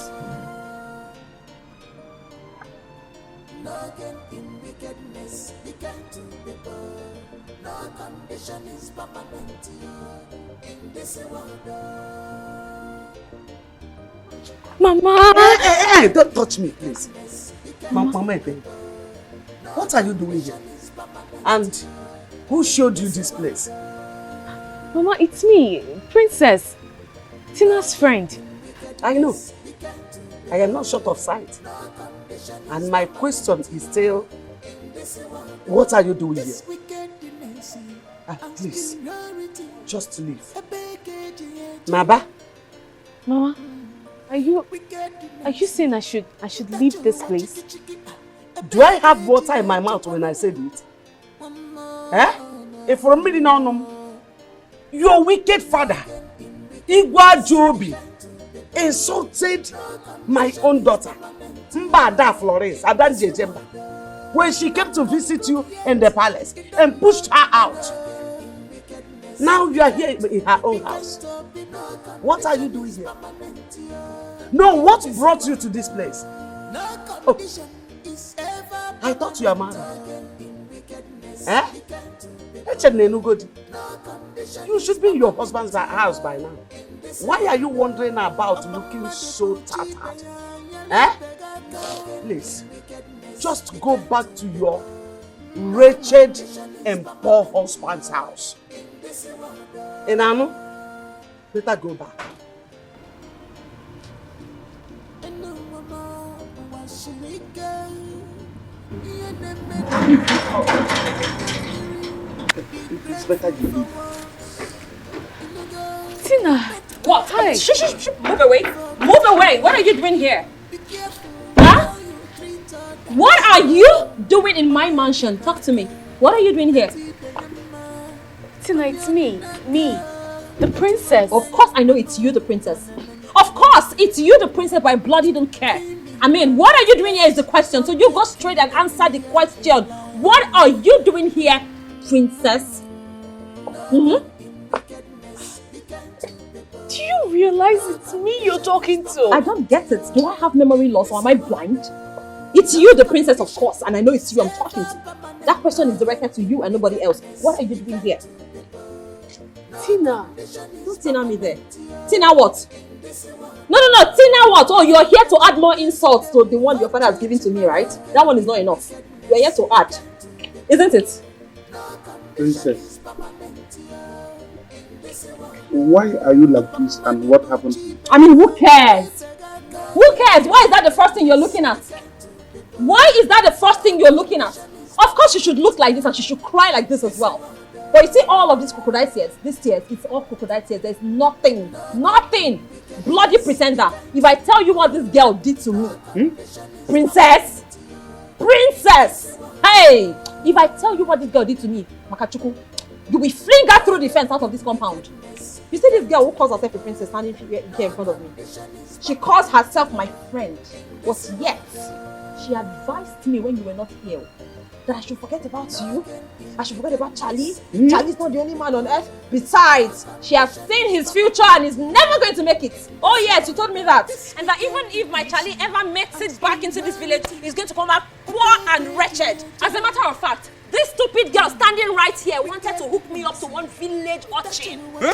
Mama! Hey, don't touch me, please. Mama, what are you doing here? And who showed you this place? Mama, it's me, Princess. Tina's friend. I know. I am not short of sight. And my question is still, what are you doing here? Please, just leave. Maba? Mama, are you saying I should leave this place? Do I have water in my mouth when I said it? Eh? If from me now, your wicked father, Igwa Jobi, insulted my own daughter, Mbada Florence, Adan Jemba, when she came to visit you in the palace and pushed her out. Now you are here in her own house. What are you doing here? No, what brought you to this place? Oh, I thought you are married. Eh? You should be in your husband's house by now. Why are you wandering about looking so tattered? Eh? Please, just go back to your wretched and poor husband's house. Enano, better go back. It's better you leave. Tina! What? Hi. Shh. Move away. Move away. What are you doing here? Huh? What are you doing in my mansion? Talk to me. What are you doing here? Tina, it's me. Me. The princess. Of course I know it's you, the princess. Of course it's you, the princess, but I bloody don't care. I mean, what are you doing here is the question. So you go straight and answer the question. What are you doing here, princess? Mm-hmm. Do you realize it's me you're talking to? I don't get it. Do I have memory loss or am I blind? It's you, the princess, of course, and I know it's you I'm talking to. That question is directed to you and nobody else. What are you doing here? Tina. Don't Tina me there. Tina what? No. Tina what? Oh, you're here to add more insults to the one your father has given to me, right? That one is not enough. You're here to add. Isn't it? Princess, why are you like this and what happened to you? I mean, who cares? Who cares? Why is that the first thing you're looking at? Why is that the first thing you're looking at? Of course she should look like this and she should cry like this as well. But you see all of these crocodile tears, it's all crocodile tears. There's nothing. Bloody pretender. If I tell you what this girl did to me, Princess, hey, if I tell you what this girl did to me, Makachuku, you will fling her through the fence out of this compound. You see this girl who calls herself a princess standing here in front of me? She calls herself my friend, but yet she advised me when you were not here that I should forget about you. I should forget about Charlie. Charlie's not the only man on earth. Besides, she has seen his future and is never going to make it. Oh yes, you told me that. And that even if my Charlie ever makes it back into this village, he's going to come back poor and wretched. As a matter of fact, this stupid girl standing right here wanted to hook me up to one village urchin. One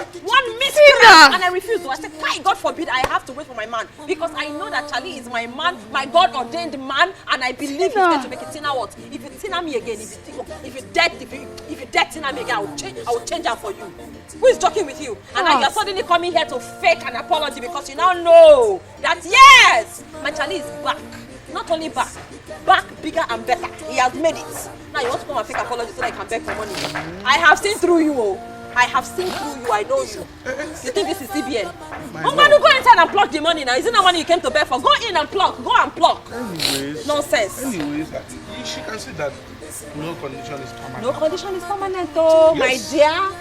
miscreant. And I refused to. I said, "Why, God forbid I have to wait for my man. Because I know that Charlie is my man, my God-ordained man, and I believe he's going to make it. Tina what? If you Tina me again, if you dead Tina me again, I will change her for you. Who is joking with you? And now you're suddenly coming here to fake an apology because you now know that yes, my Charlie is back. Not only back, bigger and better. He has made it. Now you want to come and fake apology so that I can beg for money. I have seen through you, oh. I have seen through you, I know you. You think this is CBN? I'm going to go inside and pluck the money now. Isn't that money you came to beg for? Go in and pluck. Go and pluck. Anyways. Nonsense. Anyways, she can see that no condition is permanent. No condition is permanent, oh, yes. My dear.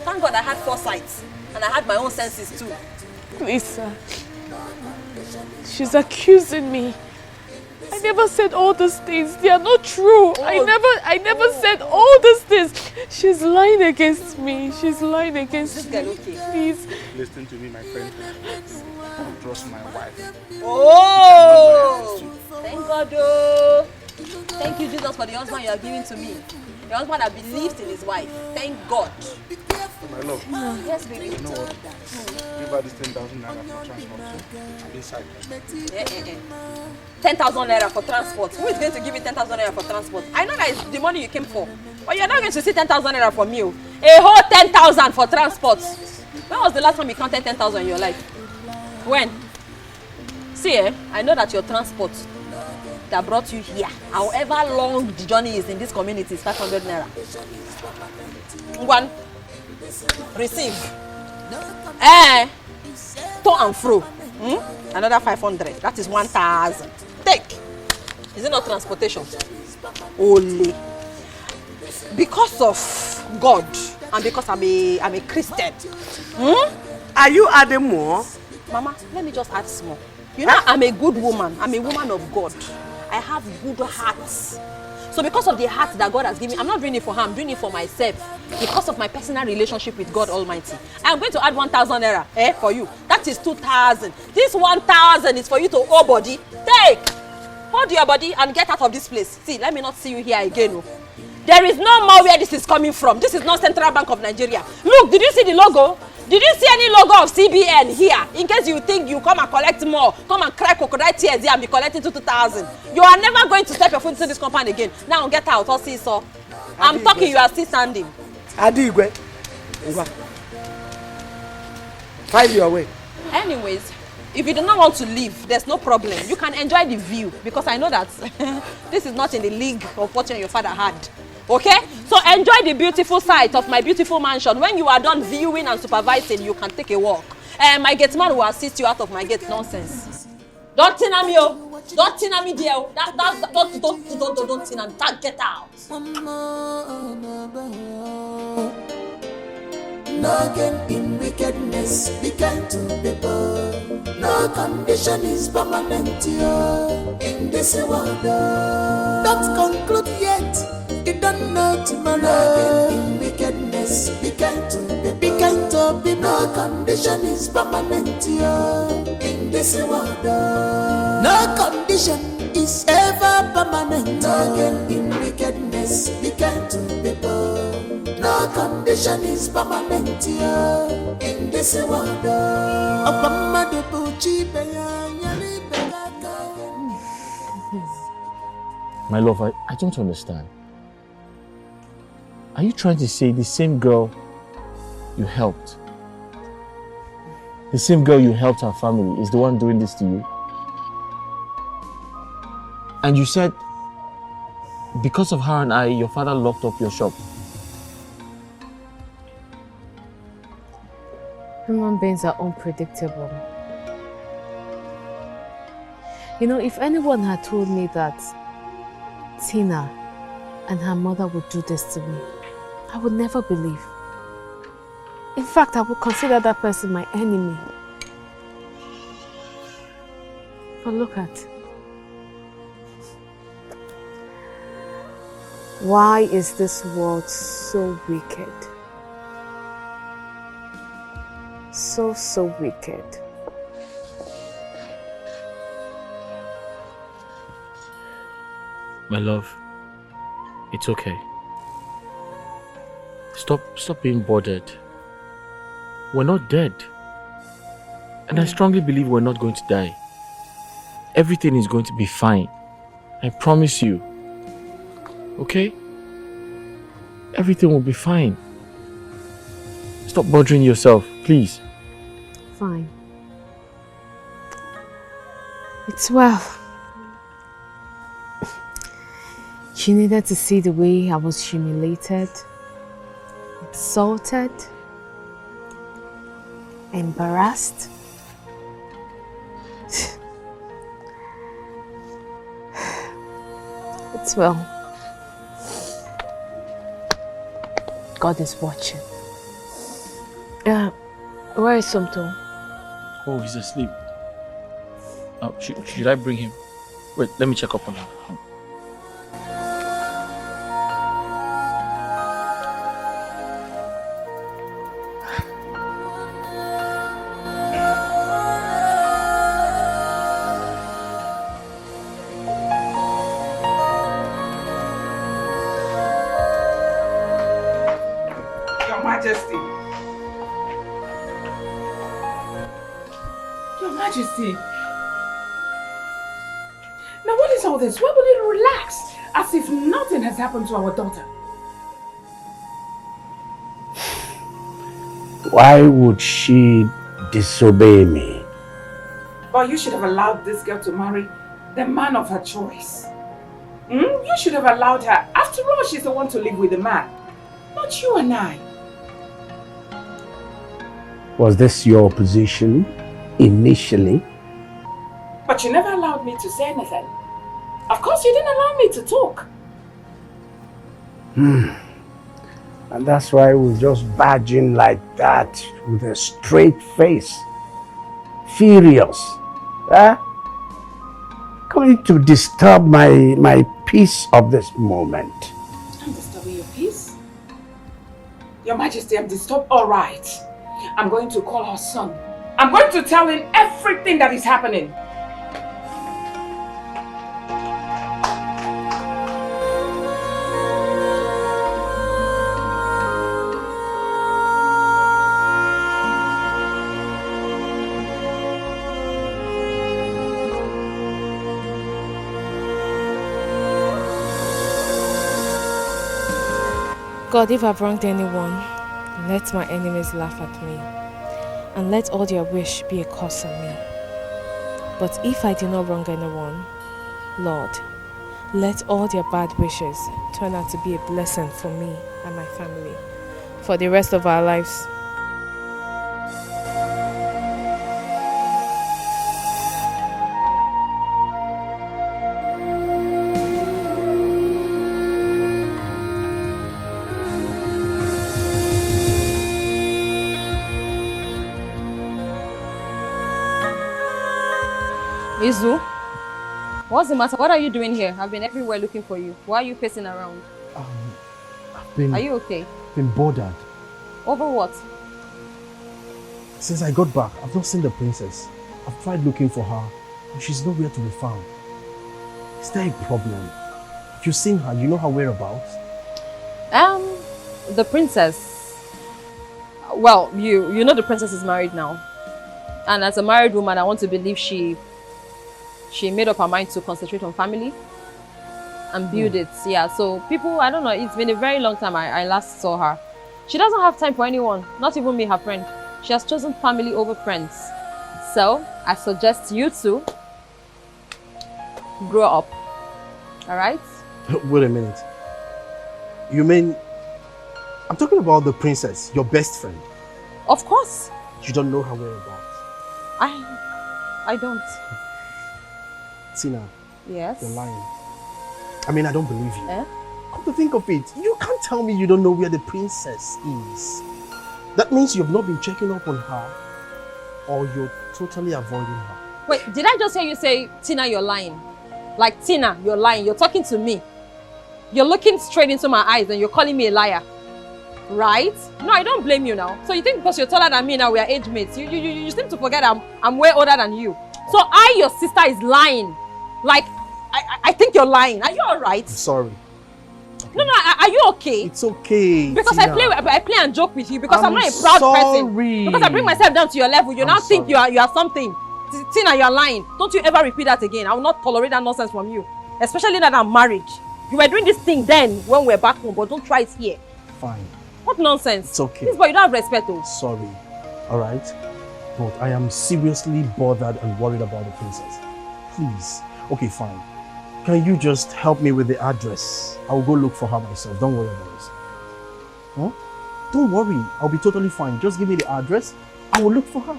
Thank God I had foresight. And I had my own senses too. Please, sir. She's accusing me. I never said all these things. They are not true. I never said all these things. She's lying against me. She's lying against me. Okay. Please. Listen to me, my friend. Don't trust my wife. Oh! Thank God, oh! Thank you, Jesus, for the husband you are giving to me. The husband that believes in his wife. Thank God. My love. Yes, baby. You know what? give her this 10,000 naira for transport. I'm inside. 10,000 naira for transport. Who is going to give you 10,000 naira for transport? I know that it's the money you came for. But you're not going to see 10,000 naira from you. A whole 10,000 for transport. When was the last time you counted 10,000 in your life? When? See, I know that your transport that brought you here, however long the journey is in this community, is 500 naira. One. Receive. To and fro. Another 500. That is 1,000. Take. Is it not transportation? Only. Because of God and because I'm a Christian. Are you adding more? Mama, let me just add small. You know, I'm a good woman. I'm a woman of God. I have good hearts. So because of the heart that God has given me, I'm not doing it for her, I'm doing it for myself. Because of my personal relationship with God Almighty. I'm going to add 1,000 naira for you. That is 2,000. This 1,000 is for you to owe body. Take! Hold your body and get out of this place. See, let me not see you here again. Oh. There is no more where this is coming from. This is not Central Bank of Nigeria. Look, did you see the logo? Did you see any logo of CBN here? In case you think you come and collect more, come and cry crocodile tears here and be collecting 2,000. You are never going to step your foot into this compound again. Now get out, I'll see so. I'm talking, you are still standing. Adigwe. Find your way. Anyways, if you do not want to leave, there's no problem. You can enjoy the view because I know that this is not in the league of what your father had. Okay? So enjoy the beautiful sight of my beautiful mansion. When you are done viewing and supervising, you can take a walk. And my gate man will assist you out of my gate. Nonsense. Don't tinna me, oh. Don't tinna me, dear. Don't tinna me. Get out. No gain in wickedness, be kind to people. No condition is permanent here in this world. Don't conclude yet. You don't know tomorrow. No gain in wickedness, be kind to people. Be kind to people. No condition is permanent here in this world. No condition is ever permanent. No gain in wickedness, be kind to people. No condition is permanent here in this world. My love, I don't understand. Are you trying to say the same girl you helped, the same girl you helped her family is the one doing this to you? And you said because of her and I, your father locked up your shop. Human beings are unpredictable. You know, if anyone had told me that Tina and her mother would do this to me, I would never believe. In fact, I would consider that person my enemy. But look at. Why is this world so wicked? So wicked. My love, it's okay. Stop being bothered. We're not dead. And I strongly believe we're not going to die. Everything is going to be fine. I promise you. Okay? Everything will be fine. Stop bothering yourself, please. Fine. It's well. You needed to see the way I was humiliated, insulted, embarrassed. It's well. God is watching. Where is Somto? Oh, he's asleep. Should I bring him? Wait, let me check up on him. Your Majesty. Majesty. Now what is all this? Why would you relax as if nothing has happened to our daughter? Why would she disobey me? But you should have allowed this girl to marry the man of her choice. You should have allowed her. After all, she's the one to live with the man. Not you and I. Was this your position initially? But you never allowed me to say anything. Of course, you didn't allow me to talk. And that's why we just barge in like that with a straight face. Furious. Huh? Coming to disturb my peace of this moment. I'm disturbing your peace? Your Majesty, I'm disturbed. All right. I'm going to call her son. I'm going to tell him everything that is happening. God, if I've wronged anyone, let my enemies laugh at me, and let all their wish be a curse on me. But if I did not wrong anyone, Lord, let all their bad wishes turn out to be a blessing for me and my family for the rest of our lives. Izu, what's the matter? What are you doing here? I've been everywhere looking for you. Why are you pacing around? Are you okay? Been bothered. Over what? Since I got back, I've not seen the princess. I've tried looking for her, and she's nowhere to be found. Is there a problem? If you've seen her, you know her whereabouts? The princess. Well, you know the princess is married now. And as a married woman, I want to believe she made up her mind to concentrate on family and build it. Yeah, so people, I don't know, it's been a very long time I last saw her. She doesn't have time for anyone, not even me, her friend. She has chosen family over friends. So, I suggest you two grow up. Alright? Wait a minute. You mean... I'm talking about the princess, your best friend. Of course. You don't know her whereabouts. I don't. Tina. Yes? You're lying. I mean, I don't believe you. Eh? Come to think of it, you can't tell me you don't know where the princess is. That means you've not been checking up on her, or you're totally avoiding her. Wait, did I just hear you say, Tina, you're lying? Like, Tina, you're lying. You're talking to me. You're looking straight into my eyes and you're calling me a liar. Right? No, I don't blame you now. So you think because you're taller than me now, we are age mates. You seem to forget I'm way older than you. So your sister, is lying. Like, I think you're lying. Are you alright? I'm sorry. No, are you okay? It's okay. Because Tina. I play and joke with you because I'm not a proud person. Because I bring myself down to your level. You now think you are something. Tina, you're lying. Don't you ever repeat that again. I will not tolerate that nonsense from you. Especially that I'm married. You were doing this thing then when we're back home, but don't try it here. Fine. What nonsense? It's okay. This boy, you don't have respect though. Sorry. Alright? But I am seriously bothered and worried about the princess. Please. Okay, fine. Can you just help me with the address? I will go look for her myself. Don't worry about this. Huh? Don't worry. I'll be totally fine. Just give me the address. I will look for her.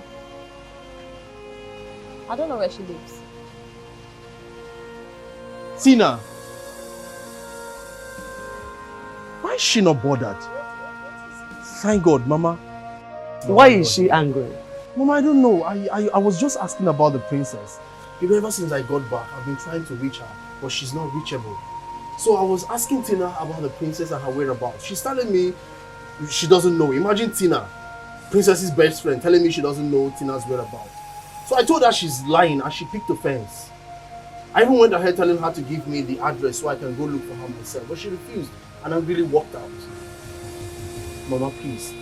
I don't know where she lives. Tina! Why is she not bothered? Thank God, Mama. Why is she angry? Mama, I don't know. I was just asking about the princess. Because ever since I got back, I've been trying to reach her, but she's not reachable. So I was asking Tina about the princess and her whereabouts. She's telling me she doesn't know. Imagine Tina, princess's best friend, telling me she doesn't know Tina's whereabouts. So I told her she's lying and she picked the fence. I even went ahead telling her to give me the address so I can go look for her myself, but she refused and I really walked out. Mama, please,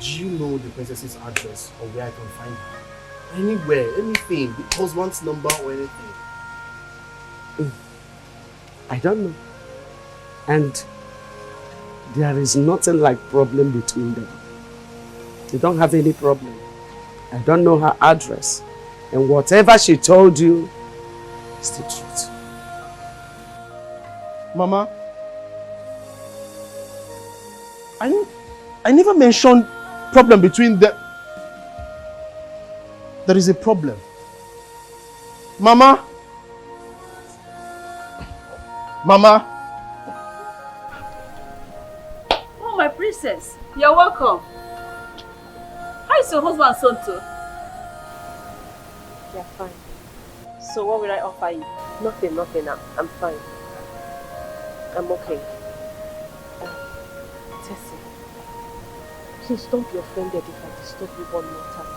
do you know the princess's address or where I can find her? Anywhere, anything. The husband's number or anything. I don't know. And there is nothing like problem between them. They don't have any problem. I don't know her address. And whatever she told you is the truth. Mama, I never mentioned problem between them. There is a problem. Mama. Oh, my princess. You're welcome. How is your husband, Sonto? They're fine. So what will I offer you? Nothing. I'm fine. I'm okay. Tessie, please don't be offended if I disturb you one more time.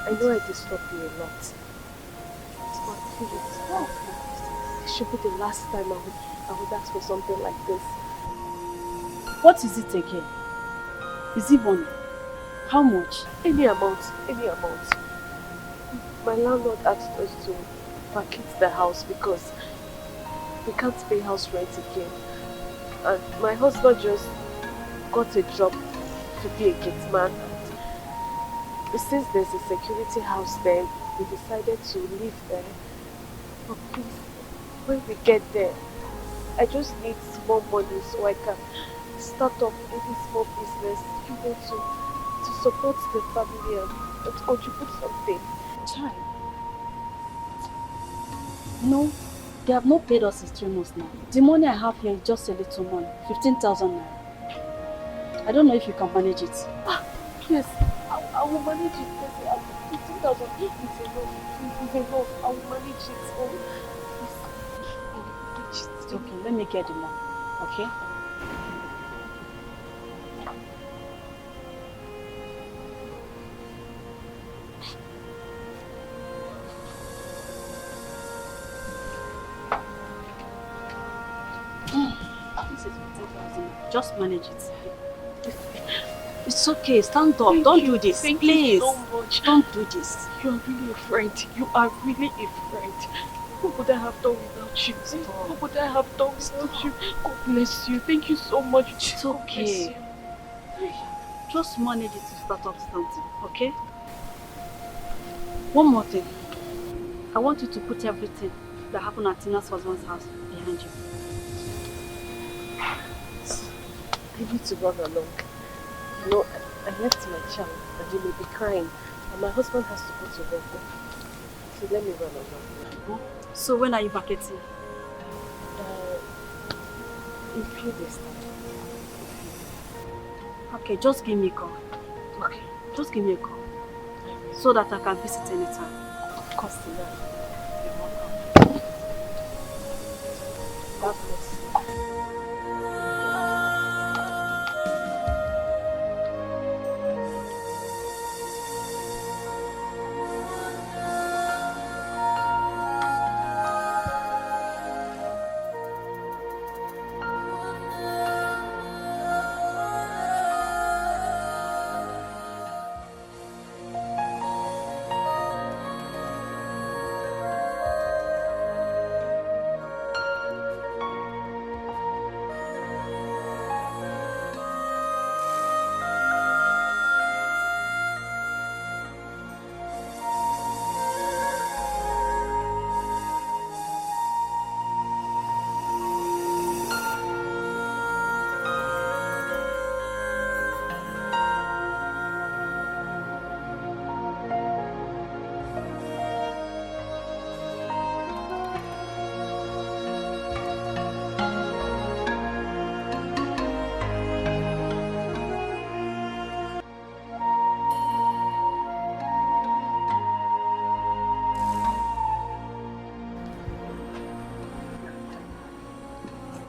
I know I disturb you a lot. But please, it should be the last time I would ask for something like this. What is it again? Is it money? How much? Any amount. My landlord asked us to vacate the house because we can't pay house rent again. And my husband just got a job to be a gate man. And since there's a security house there, we decided to live there. But please, when we get there, I just need small money so I can start up any small business, to support the family and contribute something. Child. No, they have not paid us in 3 months now. The money I have here is just a little money, 15,000 naira. I don't know if you can manage it. Yes, I will manage it. 15,000 is enough. I will manage it. Okay, let me get the money. Okay? This is 15,000. Just manage it. It's okay. Stand up. Don't do this. Thank Please. you so much. Don't do this. You are really a friend. You are really a friend. What would I have done without you? What would I have done without you? God bless you. Thank you so much. It's okay. Just manage it to start up something, okay? One more thing. I want you to put everything that happened at Tina's husband's house behind you. I need to run along. You know, I left my child and he may be crying. And my husband has to go to work. So let me run along. So when are you vacating? In 3 days time. Okay, just give me a call. Okay, just give me a call. So that I can visit anytime. Of course, Tina. You're welcome. God bless you.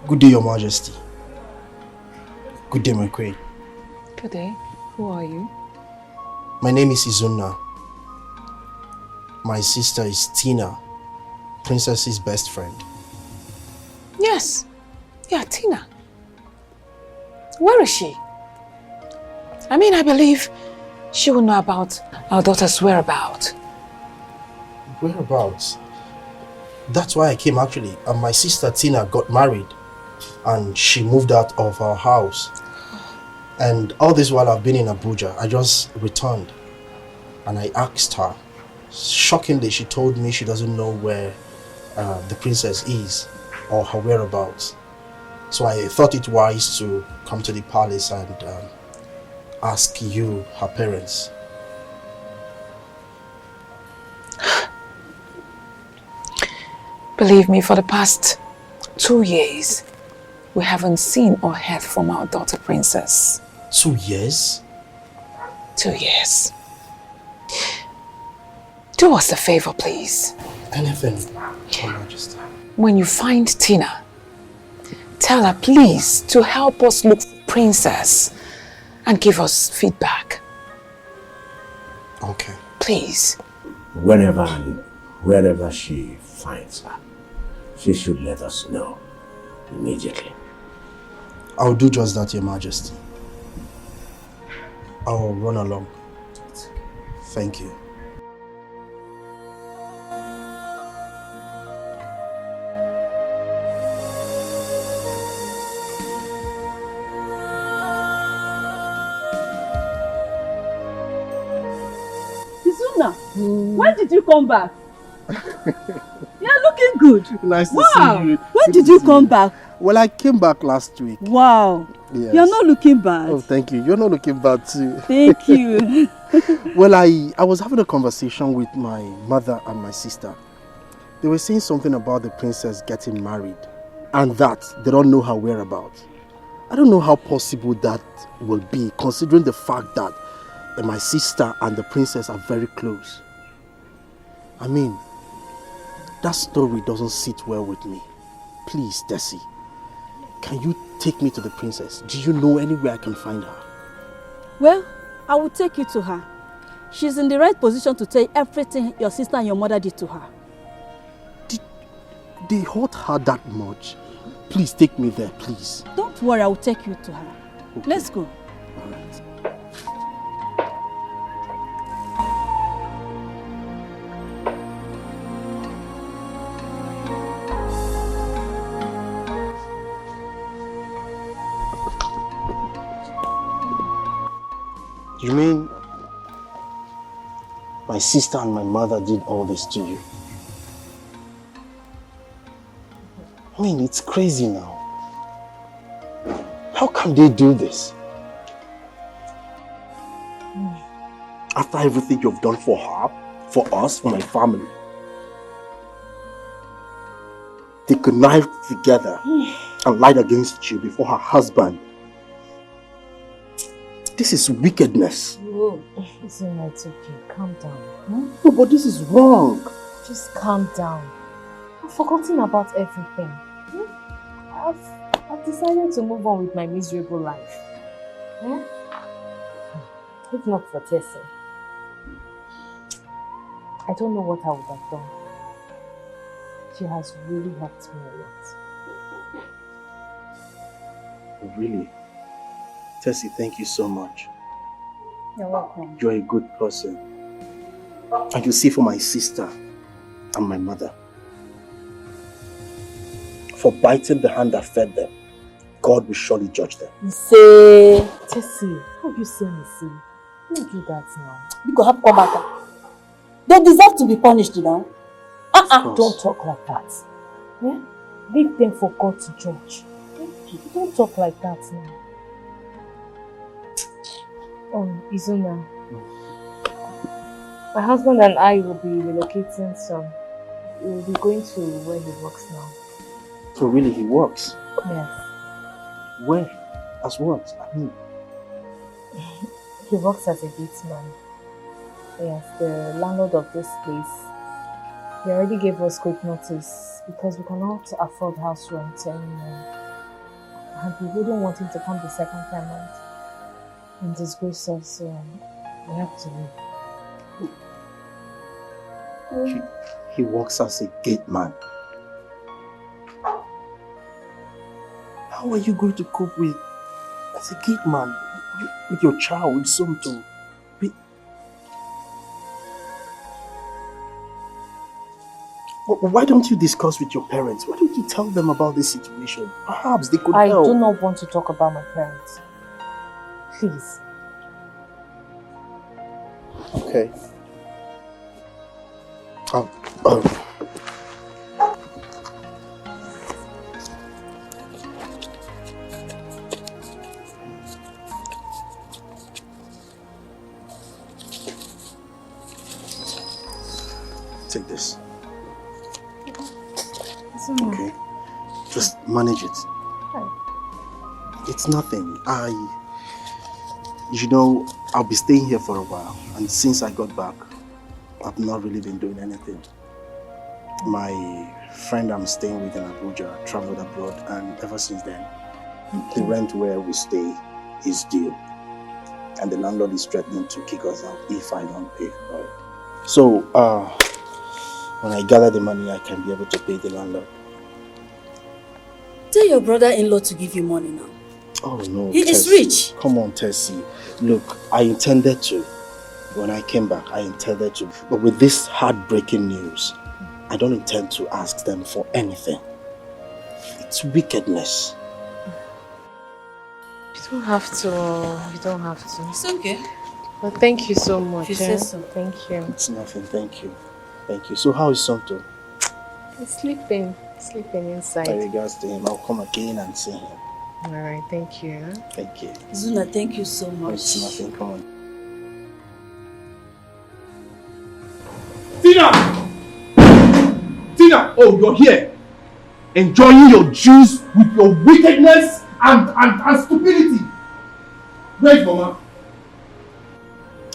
Good day, Your Majesty. Good day, my queen. Good day. Who are you? My name is Izuna. My sister is Tina, Princess's best friend. Yes. Yeah, Tina. Where is she? I mean, I believe she will know about our daughter's whereabouts. Whereabouts? That's why I came actually. And my sister Tina got married and she moved out of our house. And all this while I've been in Abuja, I just returned and I asked her. Shockingly, she told me she doesn't know where the princess is or her whereabouts. So I thought it wise to come to the palace and ask you, her parents. Believe me, for the past 2 years, we haven't seen or heard from our daughter princess. 2 years? 2 years. Do us a favor, please. Anything, Your Majesty. When you find Tina, tell her please to help us look for princess and give us feedback. Okay. Please. Wherever she finds her, she should let us know immediately. I'll do just that, Your Majesty. I'll run along. Thank you. Izuna, when did you come back? You're looking good. Nice to wow. see you. When did you come back? Well, I came back last week. Wow. Yes. You're not looking bad. Oh, thank you. You're not looking bad too. Thank you. Well, I was having a conversation with my mother and my sister. They were saying something about the princess getting married and that they don't know her whereabouts. I don't know how possible that will be, considering the fact that my sister and the princess are very close. I mean, that story doesn't sit well with me. Please, Desi, can you take me to the princess? Do you know anywhere I can find her? Well, I will take you to her. She's in the right position to tell you everything your sister and your mother did to her. They hurt her that much? Please take me there, please. Don't worry, I will take you to her. Okay. Let's go. All right. You mean my sister and my mother did all this to you? I mean, it's crazy now. How can they do this? After everything you've done for her, for us, for my family. They connived together and lied against you before her husband. This is wickedness. Whoa, it's okay. Calm down. No, but this is wrong. Just calm down. I've forgotten about everything. I've decided to move on with my miserable life. If not for Tessie, I don't know what I would have done. She has really helped me a lot. Really? Tessie, thank you so much. You're welcome. You're a good person. And you see, for my sister and my mother, for biting the hand that fed them, God will surely judge them. Say, Tessie, how you say me say? Don't do that now. You go have come back. They deserve to be punished now. Don't talk like that. Yeah? Leave them for God to judge. Don't talk like that now. Izuna, my husband and I will be relocating soon. We'll be going to where he works now. So really, he works? Yes. Where? As what? I mean... He works as a gatesman. Yes, the landlord of this place. He already gave us quick notice because we cannot afford house rent anymore. And we wouldn't want him to come the second time and disgrace us, so we have to leave. He works as a gate man. How are you going to cope with, as a gate man, with your child, with something? Why don't you discuss with your parents? Why don't you tell them about this situation? Perhaps they could help. I do not want to talk about my parents. Please. Okay. Take this. Okay. Just manage it. It's nothing. I'll be staying here for a while. And since I got back, I've not really been doing anything. My friend I'm staying with in Abuja traveled abroad, and ever since then, the rent where we stay is due. And the landlord is threatening to kick us out if I don't pay. So, when I gather the money, I can be able to pay the landlord. Tell your brother-in-law to give you money now. Oh no, He is rich. Come on, Tessie. Look, I intended to. When I came back, I intended to. But with this heartbreaking news, I don't intend to ask them for anything. It's wickedness. You don't have to. You don't have to. It's okay. But thank you so much. You say so. Thank you. It's nothing, thank you. Thank you. So how is Santo? He's sleeping inside. My regards to him. I'll come again and see him. Alright, thank you. Thank you. Zuna, thank you so much. It's nothing, come on. Tina! Oh, you're here. Enjoying your juice with your wickedness and stupidity. Where's Mama?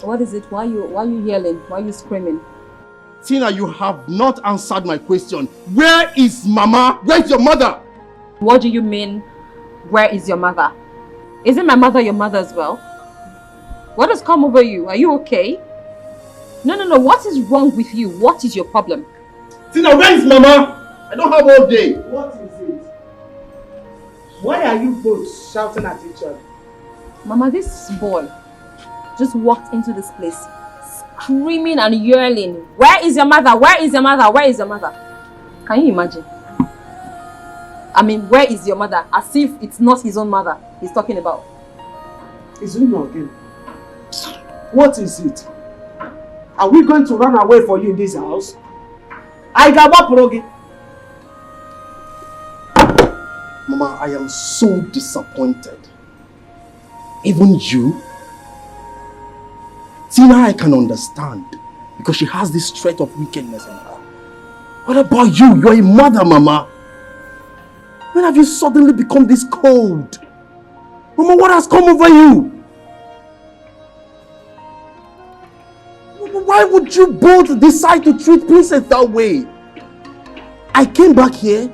What is it? Why you yelling? Why you screaming? Tina, you have not answered my question. Where is Mama? Where's your mother? What do you mean, where is your mother? Isn't my mother your mother as well? What has come over you? Are you okay? No. What is wrong with you? What is your problem? Tina, where is Mama? I don't have all day. What is it? Why are you both shouting at each other? Mama, this boy just walked into this place screaming and yelling, where is your mother? Where is your mother? Where is your mother? Can you imagine? I mean, where is your mother? As if it's not his own mother he's talking about. Is it not again? What is it? Are we going to run away for you in this house? I got what, Progi? Mama, I am so disappointed. Even you? Tina, I can understand. Because she has this trait of wickedness in her. What about you? You're a mother, Mama. When have you suddenly become this cold? Mama, what has come over you? Why would you both decide to treat Princess that way? I came back here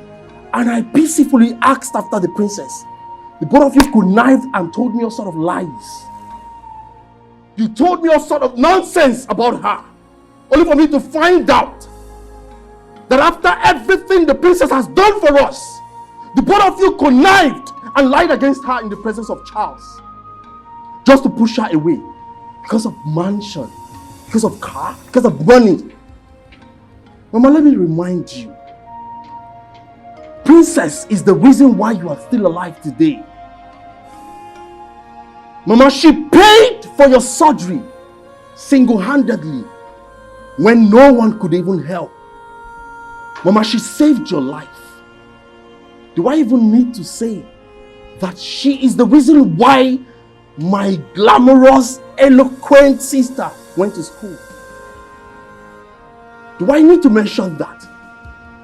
and I peacefully asked after the princess. The both of you connived and told me all sort of lies. You told me all sort of nonsense about her. Only for me to find out that after everything the princess has done for us, the both of you connived and lied against her in the presence of Charles. Just to push her away. Because of mansion. Because of car. Because of money. Mama, let me remind you. Princess is the reason why you are still alive today. Mama, she paid for your surgery single-handedly when no one could even help. Mama, she saved your life. Do I even need to say that she is the reason why my glamorous, eloquent sister went to school? Do I need to mention that?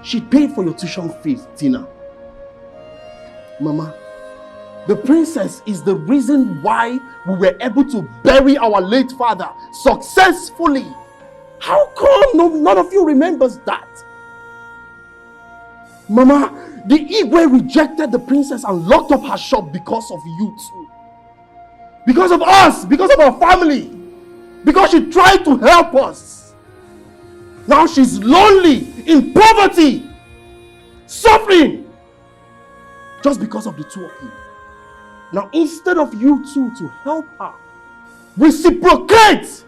She paid for your tuition fees, Tina. Mama, the princess is the reason why we were able to bury our late father successfully. How come none of you remembers that? Mama, the Igwe rejected the princess and locked up her shop because of you too. Because of us, because of our family. Because she tried to help us. Now she's lonely, in poverty, suffering. Just because of the two of you. Now instead of you two to help her, reciprocate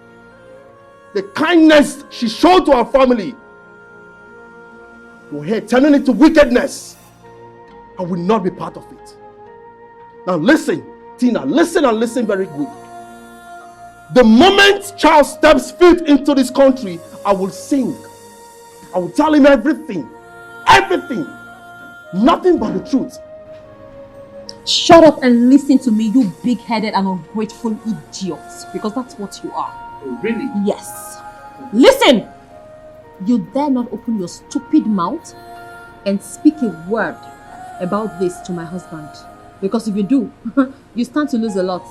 the kindness she showed to our family. Your head turning into wickedness. I will not be part of it. Now listen, Tina, listen and listen very good. The moment Charles steps foot into this country, I will sing. I will tell him everything. Everything. Nothing but the truth. Shut up and listen to me, you big-headed and ungrateful idiot. Because that's what you are. Oh, really? Yes. Listen! You dare not open your stupid mouth and speak a word about this to my husband. Because if you do, you stand to lose a lot.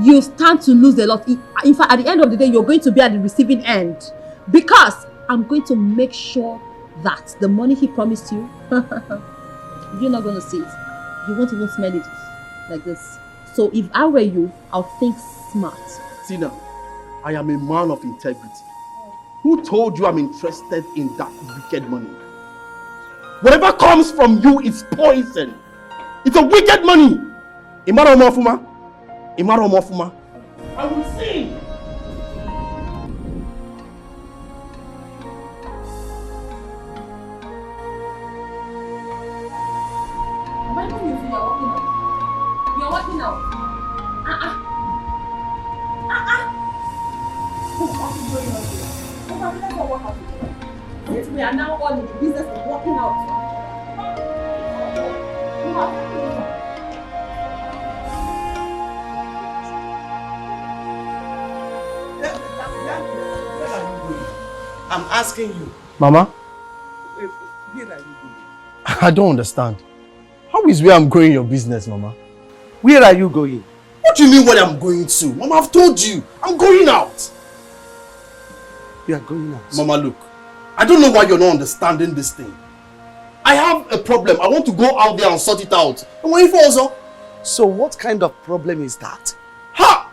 You stand to lose a lot. In fact, at the end of the day, you're going to be at the receiving end. Because I'm going to make sure that the money he promised you, you're not going to see it. You won't even smell it like this. So if I were you, I'll think smart. Tina, I am a man of integrity. Who told you I'm interested in that wicked money? Whatever comes from you is poison. It's a wicked money. Imaro Mofuma. Imaro Mofuma. I will sing. Why don't you feel you're walking out? You're walking out. What is going on here? That's not what happened. Since we are now all in the business of walking out. I'm asking you. Mama, Where are you going? I don't understand. How is where I'm going your business, Mama? Where are you going? What do you mean where I'm going to? Mama, I've told you. I'm going out. You are going out? Mama, look. I don't know why you're not understanding this thing. I have a problem. I want to go out there and sort it out. And when you also. So what kind of problem is that? Ha!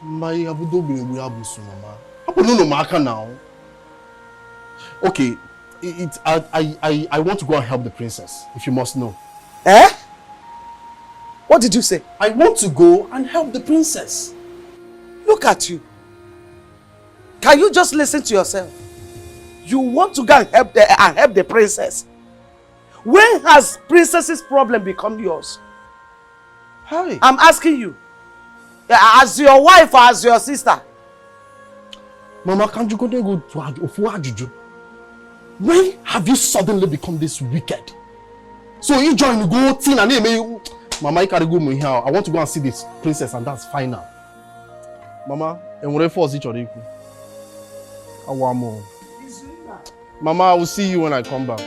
My abudo be Mama. I don't know Maka now. Okay, I want to go and help the princess, if you must know. Eh? What did you say? I want to go and help the princess. Look at you. Can you just listen to yourself? You want to go and help the princess. When has princess's problem become yours? Hi. I'm asking you. As your wife or as your sister? Mama, can't you go there and go to Ofuajuju? When have you suddenly become this wicked? So you join go teen and name Mama, you can't go here. I want to go and see this princess and that's final. Mama, and whatever force each other. I want more. Mama, I will see you when I come back.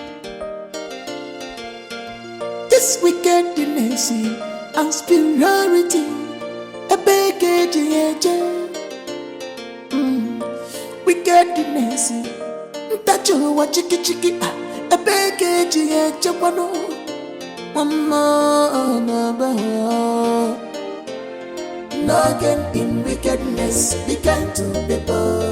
This wickedness and superiority, a baggage, wickedness, that you watch chicky, a baggage, no gain in wickedness, be kind to people.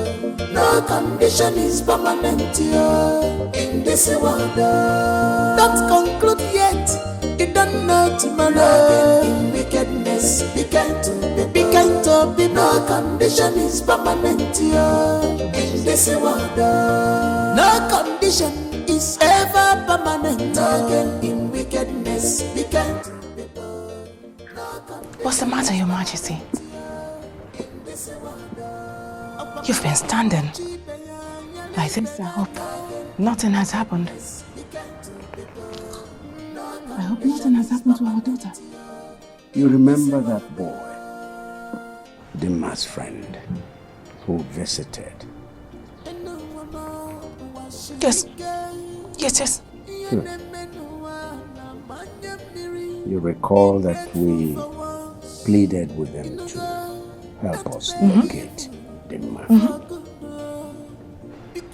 No condition is permanent here in this world. Don't conclude yet, you don't know tomorrow. No gain in wickedness, be kind to people. Be kind to people. No condition is permanent here in this world. No condition is ever permanent. No gain in wickedness, be kind to people. What's the matter, Your Majesty? You've been standing like this. I hope nothing has happened. I hope nothing has happened to our daughter. You remember that boy, Dimma's friend, who visited? Yes. Yes. Good. You recall that we pleaded with them to help us locate Dimma.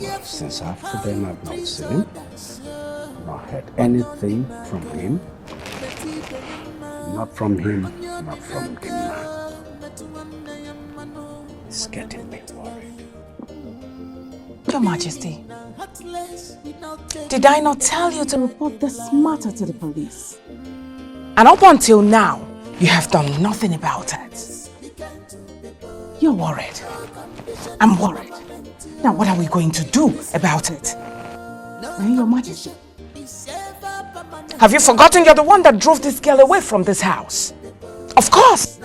Well, since after then I've not seen him, not heard anything from him. Not from him, not from Dimma. It's getting me worried. Your Majesty, did I not tell you to report this matter to the police? And up until now, you have done nothing about it. You're worried. I'm worried. Now what are we going to do about it? Your Majesty. Have you forgotten you're the one that drove this girl away from this house? Of course!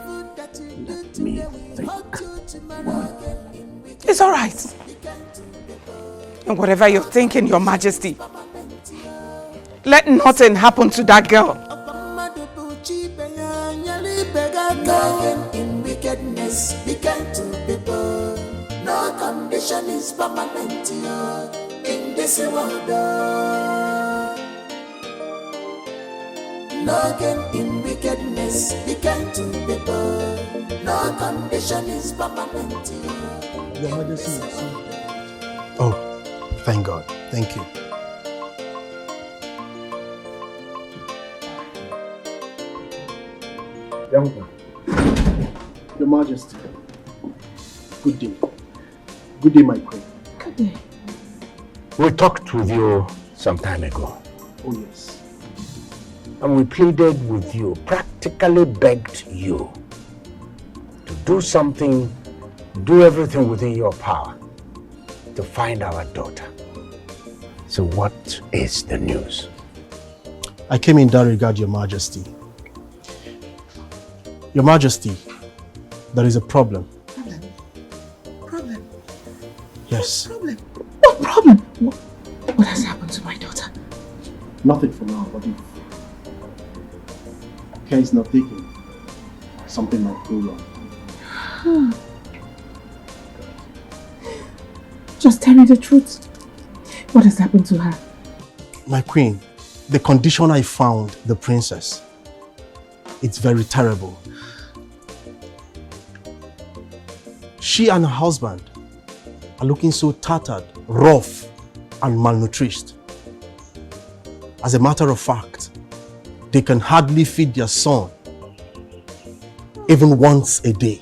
Let me think. It's all right. And whatever you're thinking, Your Majesty, let nothing happen to that girl. In wickedness, be kind to people. No condition is permanent in this world. No gain in wickedness, be kind to people. No condition is permanent. Your Majesty. Oh, thank God. Thank you. Young man. Your Majesty. Good day. Good day, my queen. Good day. We talked with you some time ago. Oh, yes. And we pleaded with you, practically begged you to do something, do everything within your power to find our daughter. So what is the news? I came in that regard, Your Majesty. Your Majesty, there is a problem. Problem? Yes. Problem? What problem? What has happened to my daughter? Nothing for now, but if care is not taken, something might go wrong. Just tell me the truth. What has happened to her? My queen, the condition I found the princess, it's very terrible. She and her husband are looking so tattered, rough, and malnourished. As a matter of fact, they can hardly feed their son even once a day.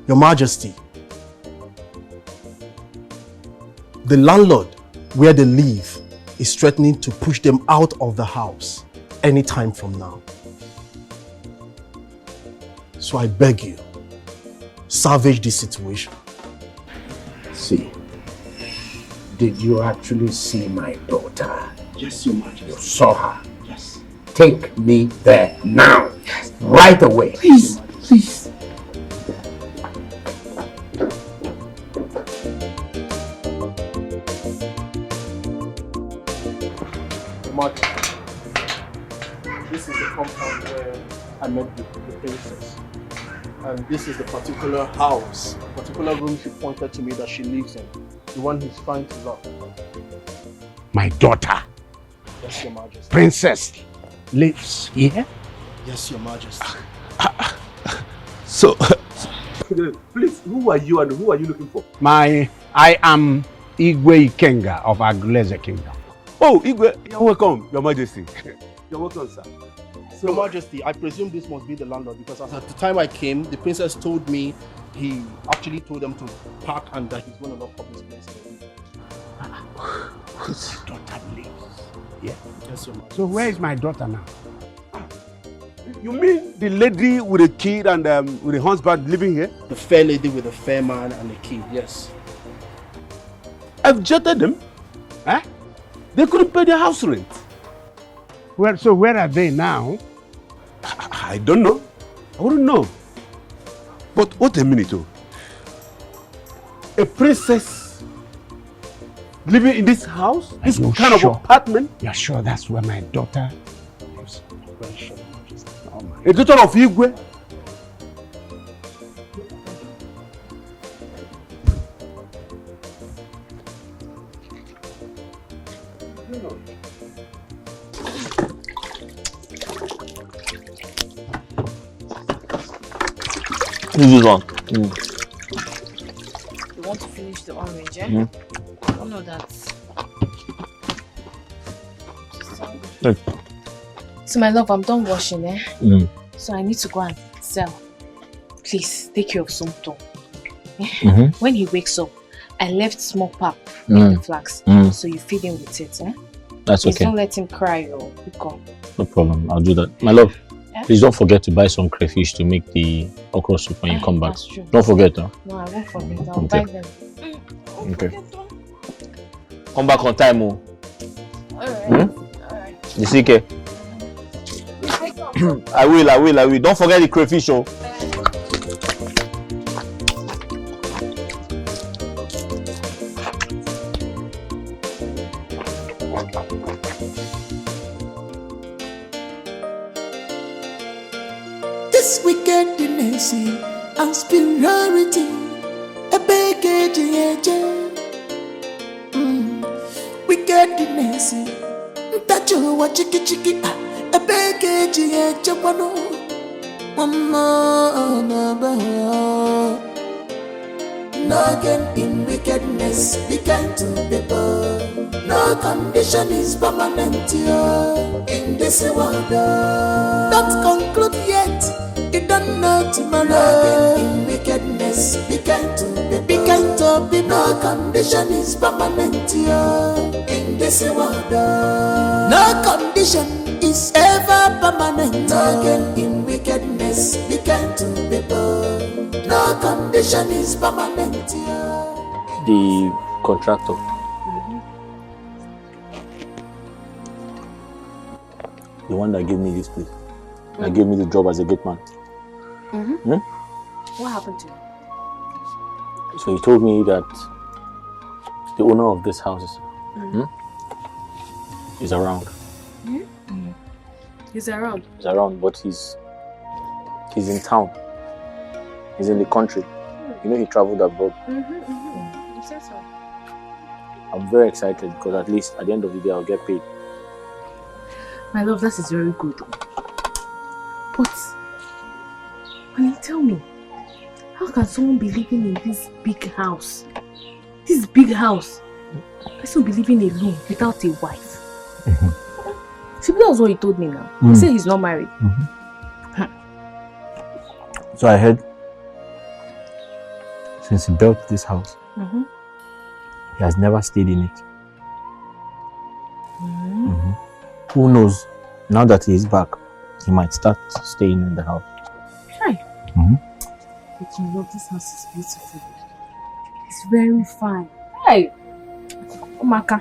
Your Majesty, the landlord where they live is threatening to push them out of the house anytime from now. So I beg you, salvage this situation. See, did you actually see my daughter? Yes, Your Majesty. You saw her? Yes. Take me there now. Yes. Right away. Please, please. Majesty, this is the compound where I met the princess. And this is the particular house, particular room she pointed to me that she lives in. The one he's trying to lock. My daughter, Yes, Your Majesty. princess, lives here? Yes, Your Majesty. So, Please, who are you and who are you looking for? I am Igwe Ikenga of Aguleze Kingdom. Oh, Igwe, you're welcome, Your Majesty. You're welcome, sir. Your Majesty, I presume this must be the landlord because at the time I came, the princess told me he actually told them to pack and that he's going to lock up his place. Whose daughter lives? Yeah. Yes, Your Majesty. So where is my daughter now? You mean the lady with a kid and with a husband living here? The fair lady with a fair man and a kid, yes. I've jetted them. Eh? They couldn't pay their house rent. Well, so where are they now? I don't know. I wouldn't know. But wait a minute, oh. A princess living in this house? This kind of apartment? You're sure that's where my daughter lives? Very sure. A daughter of Igwe? This one. You want to finish the orange, eh? Mm. You know that. Hey. So my love, I'm done washing, eh? Mm. So I need to go and sell. Please, take care of Sumto. Mhm. When he wakes up, I left small pap Mm. in the flax. Mm. So you feed him with it, eh? That's Please okay. don't let him cry or become. No problem. I'll do that. My love, Please don't forget to buy some crayfish to make the okra soup when you come back. That's true. Don't forget, huh? No, I won't forget. I'll buy them. Okay. Come back on time, oh. Alright. You see, okay? I will. Don't forget the crayfish, oh. This wickedness and superiority, a baggage, wickedness, that you watch chicky, a baggage, no gain in wickedness, be kind to people. No condition is permanent here in this world. Don't conclude yet, you don't know tomorrow. No gain in wickedness, be kind to people. Be kind to people. No condition is permanent here in this world. No condition is ever permanent. No gain in wickedness, be kind to people. No condition is permanent here. The contractor. The one that gave me this place. That gave me the job as a gate man. What happened to you? So he told me that the owner of this house is around. He's around. He's around, but he's in town. He's in the country. You know, he traveled abroad. You said so. I'm very excited because at least at the end of the day, I'll get paid. My love, that is very good. But, honey, tell me, how can someone be living in this big house? This big house. Person be living alone without a wife. See, that was what he told me now. He said he's not married. So I heard since he built this house, he has never stayed in it. Who knows, now that he is back, he might start staying in the house. Right. But you know, this house is beautiful. It's very fine. Hey! Omaka.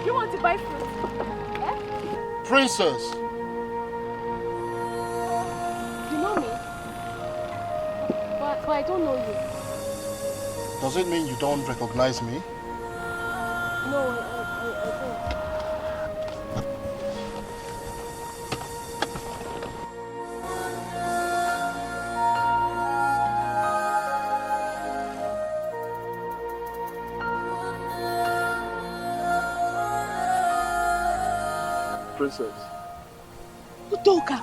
You want to buy fruit? Princess! You know me? But I don't know you. Does it mean you don't recognize me? No, I don't. Princess. Udoka!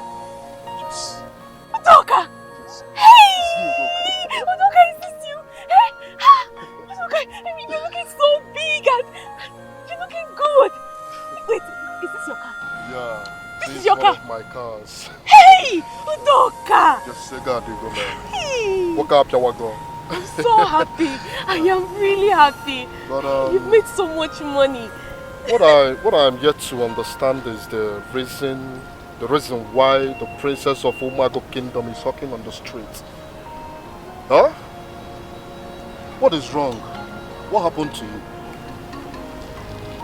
Udoka! Hey! Udoka, is this you? Hey! Udoka, I mean, you're looking so big and you're looking good. Wait, is this your car? Yeah. This is your car? One of my cars. Hey! Udoka! Just say God, you go man. Hey! Walk up, you go. I'm so happy. I am really happy. But you've made so much money. What I'm yet to understand is the reason why the princess of Umago Kingdom is hawking on the streets. Huh? What is wrong? What happened to you?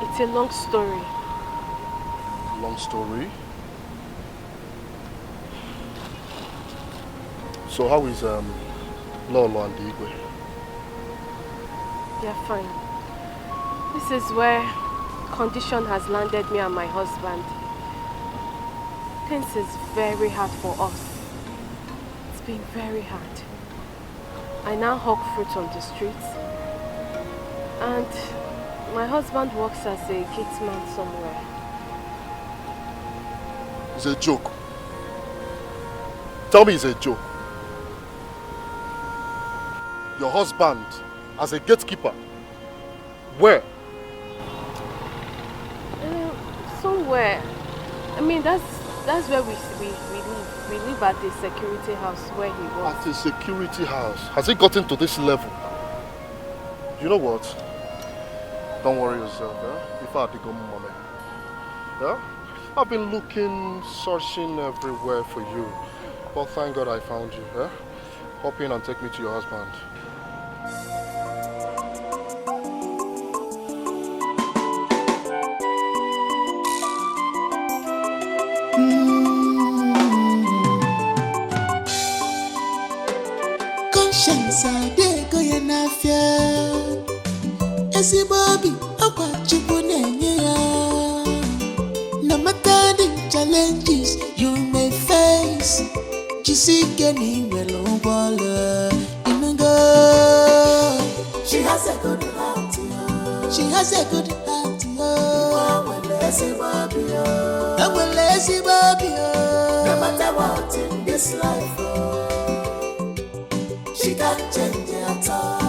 It's a long story. Long story? So how is Lolo and the Igwe? They're fine. This is where condition has landed me and my husband. Things is very hard for us. It's been very hard. I now hawk fruit on the streets. And my husband works as a gate man somewhere. It's a joke. Tell me it's a joke. Your husband, as a gatekeeper, Where? Somewhere. I mean, that's where we live. We live at the security house where he was. At a security house? Has it gotten to this level? You know what? Don't worry yourself, yeah? If I had to go money. Yeah? I've been looking, searching everywhere for you. But thank God I found you, yeah? Hop in and take me to your husband. Conscience adego ya n'afia ezigbo obi ọkwa Chukwu na-enye ya. No matter the challenges you may face, jisike na inwere ụgbọala inugo. She has a good heart, she has a good heart. Enwere ezigbo obi. No matter what in this life, she can't change it at all.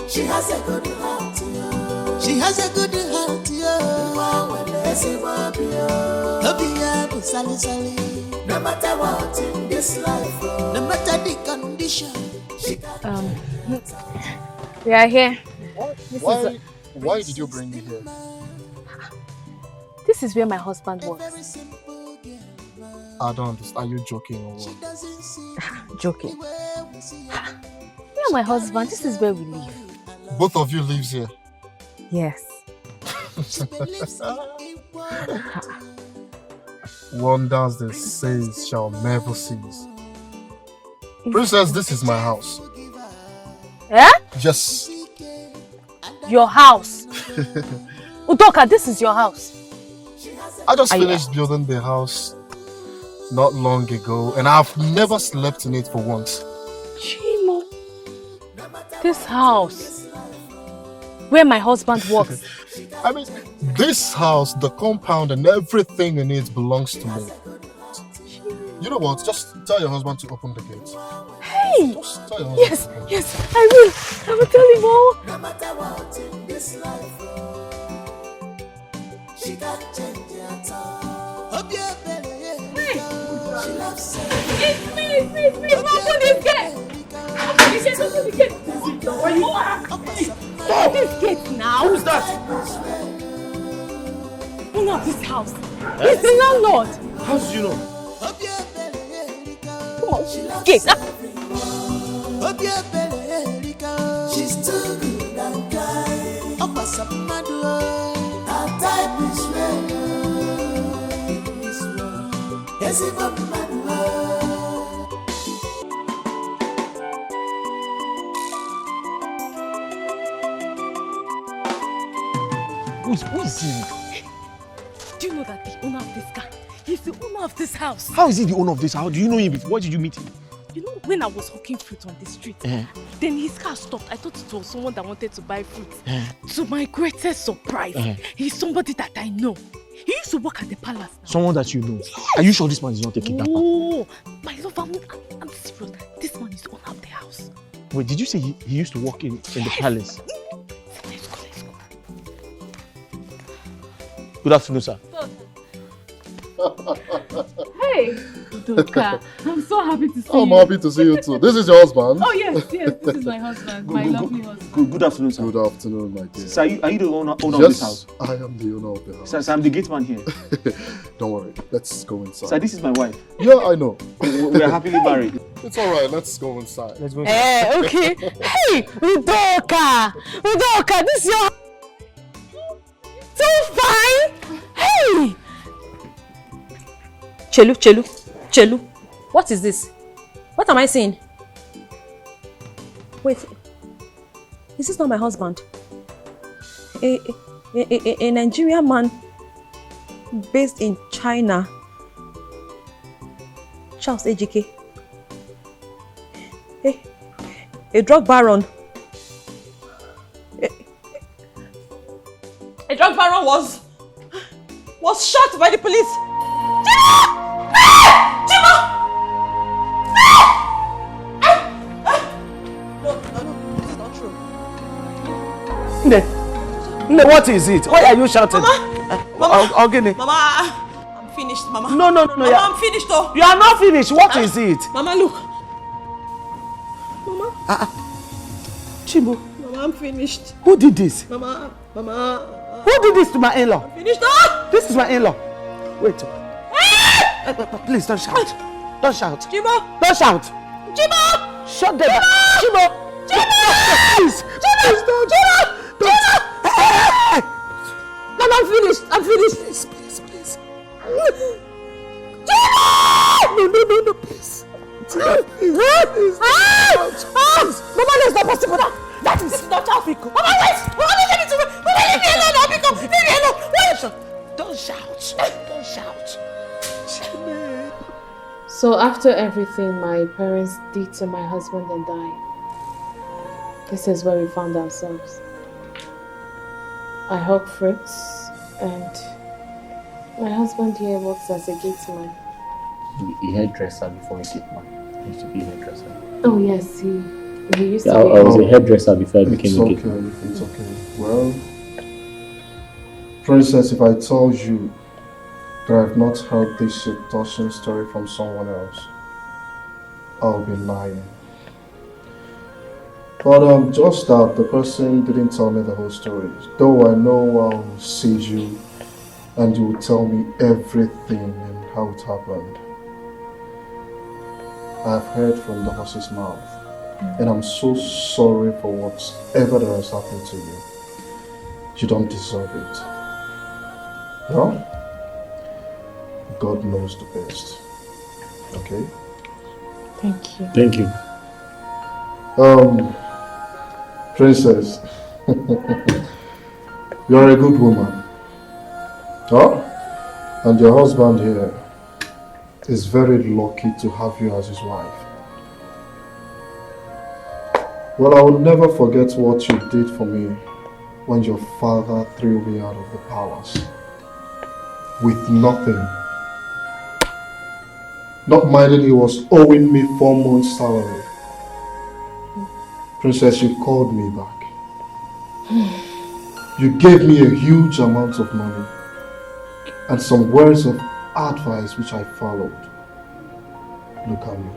She has a good heart, she has a good heart. No matter what in this life, no matter the condition, we are here. Why did you bring me here? This is where my husband works. I don't understand. Are you joking or what? Joking. Me and my husband, this is where we live. Both of you lives here? Yes. Wonders the saints shall never cease. Princess, this is my house. Eh? Yes. Your house? Udoka, this is your house. I just finished building the house not long ago, and I've never slept in it for once. Chimo, this house where my husband works. I mean, this house, the compound and everything in it belongs to me. You know what? Just tell your husband to open the gate. Hey! Just tell your husband. Yes, I will. I will tell him all. no matter what in this life, she can't change it at all. Hope you're better, yeah. She loves it. Please, open this gate. Open the gate. Where you are? Open this gate now. Who's that? Owner of this house. He's the landlord. How did you know? Come on, gate. Hope you're better, she's too good and kind. Up as a madu, her type is real. This one, yes, it's a madu. Who is he? Do you know that the owner of this car, he's the owner of this house? How is he the owner of this house? Do you know him before? Where did you meet him? You know, when I was hawking fruit on the street, then his car stopped. I thought it was someone that wanted to buy fruit. To my greatest surprise, he's somebody that I know. He used to work at the palace. Someone that you know. Yes. Are you sure this man is not a kidnapper? Oh, my love, I'm serious. This man is the owner of the house. Wait, did you say he used to work in the palace? Let's go. Good afternoon, sir. Hey, Doka. I'm so happy to see I'm you. happy to see you too. This is your husband? Oh, yes, this is my husband, my lovely husband. Good afternoon, sir. Good afternoon, my dear. Sir, are you the owner of this house? Yes, I am the owner of the house. Sir, I'm the gate man here. Don't worry, let's go inside. Sir, this is my wife. Yeah, I know. We are happily married. It's alright, let's go inside. Let's go inside. Okay. Hey, Udoka, this is your... So fine. Hey. Chelu. What is this? What am I seeing? Wait. Is this not my husband? A Nigerian man based in China. Charles Ejike. A drug baron. A drug baron was shot by the police. What is it? Why are you shouting? Mama. Ogini. Mama, I'm finished, Mama. No. Mama, I'm finished, though. You are not finished. What is it? Mama, look. Mama. Chibu. Mama, I'm finished. Who did this? Mama. Who did this to my in-law? I'm finished, though. This is my in-law. Wait. Please don't shout. Don't shout. Chibo. Don't shout. Chibo. Shut them up. Chibo. Please. Please don't. Hey! Mama, I'm finished. Please. No, please. Mama, that's not possible now. That is not how we go. Mama, wait! Mama, leave me alone now, because leave me alone. Wait! Don't shout. So after everything my parents did to my husband and I, this is where we found ourselves. I hug Fritz, and my husband here works as a gateman. A hairdresser before a gateman. He used to be a hairdresser. Oh yes, he used to I be. was a hairdresser before I became a gateman. It's okay. Well, Princess, if I told you that I've not heard this touching story from someone else, I'll be lying. But just that the person didn't tell me the whole story. Though I know I'll see you and you will tell me everything and how it happened. I've heard from the horse's mouth, and I'm so sorry for whatever that has happened to you. You don't deserve it. No? God knows the best. Okay? Thank you. Thank you. Princess, you're a good woman. Huh? And your husband here is very lucky to have you as his wife. Well, I will never forget what you did for me when your father threw me out of the palace with nothing. Not minding he was owing me 4 months' salary. Princess, you called me back. You gave me a huge amount of money and some words of advice which I followed. Look at me.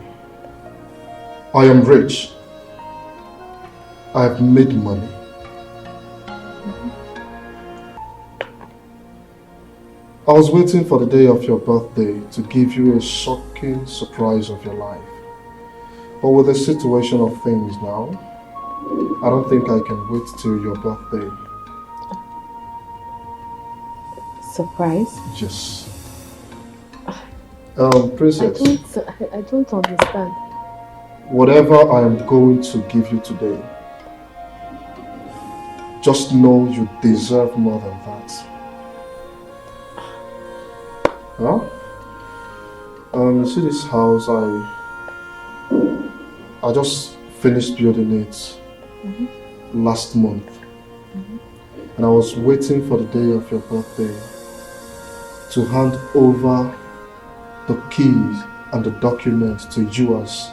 I am rich. I have made money. I was waiting for the day of your birthday to give you a shocking surprise of your life. But with the situation of things now, I don't think I can wait till your birthday. Surprise? Yes. Princess, I don't understand. whatever I am going to give you today, just know you deserve more than that. Huh? You see this house, I just finished building it last month. And I was waiting for the day of your birthday to hand over the keys and the documents to you as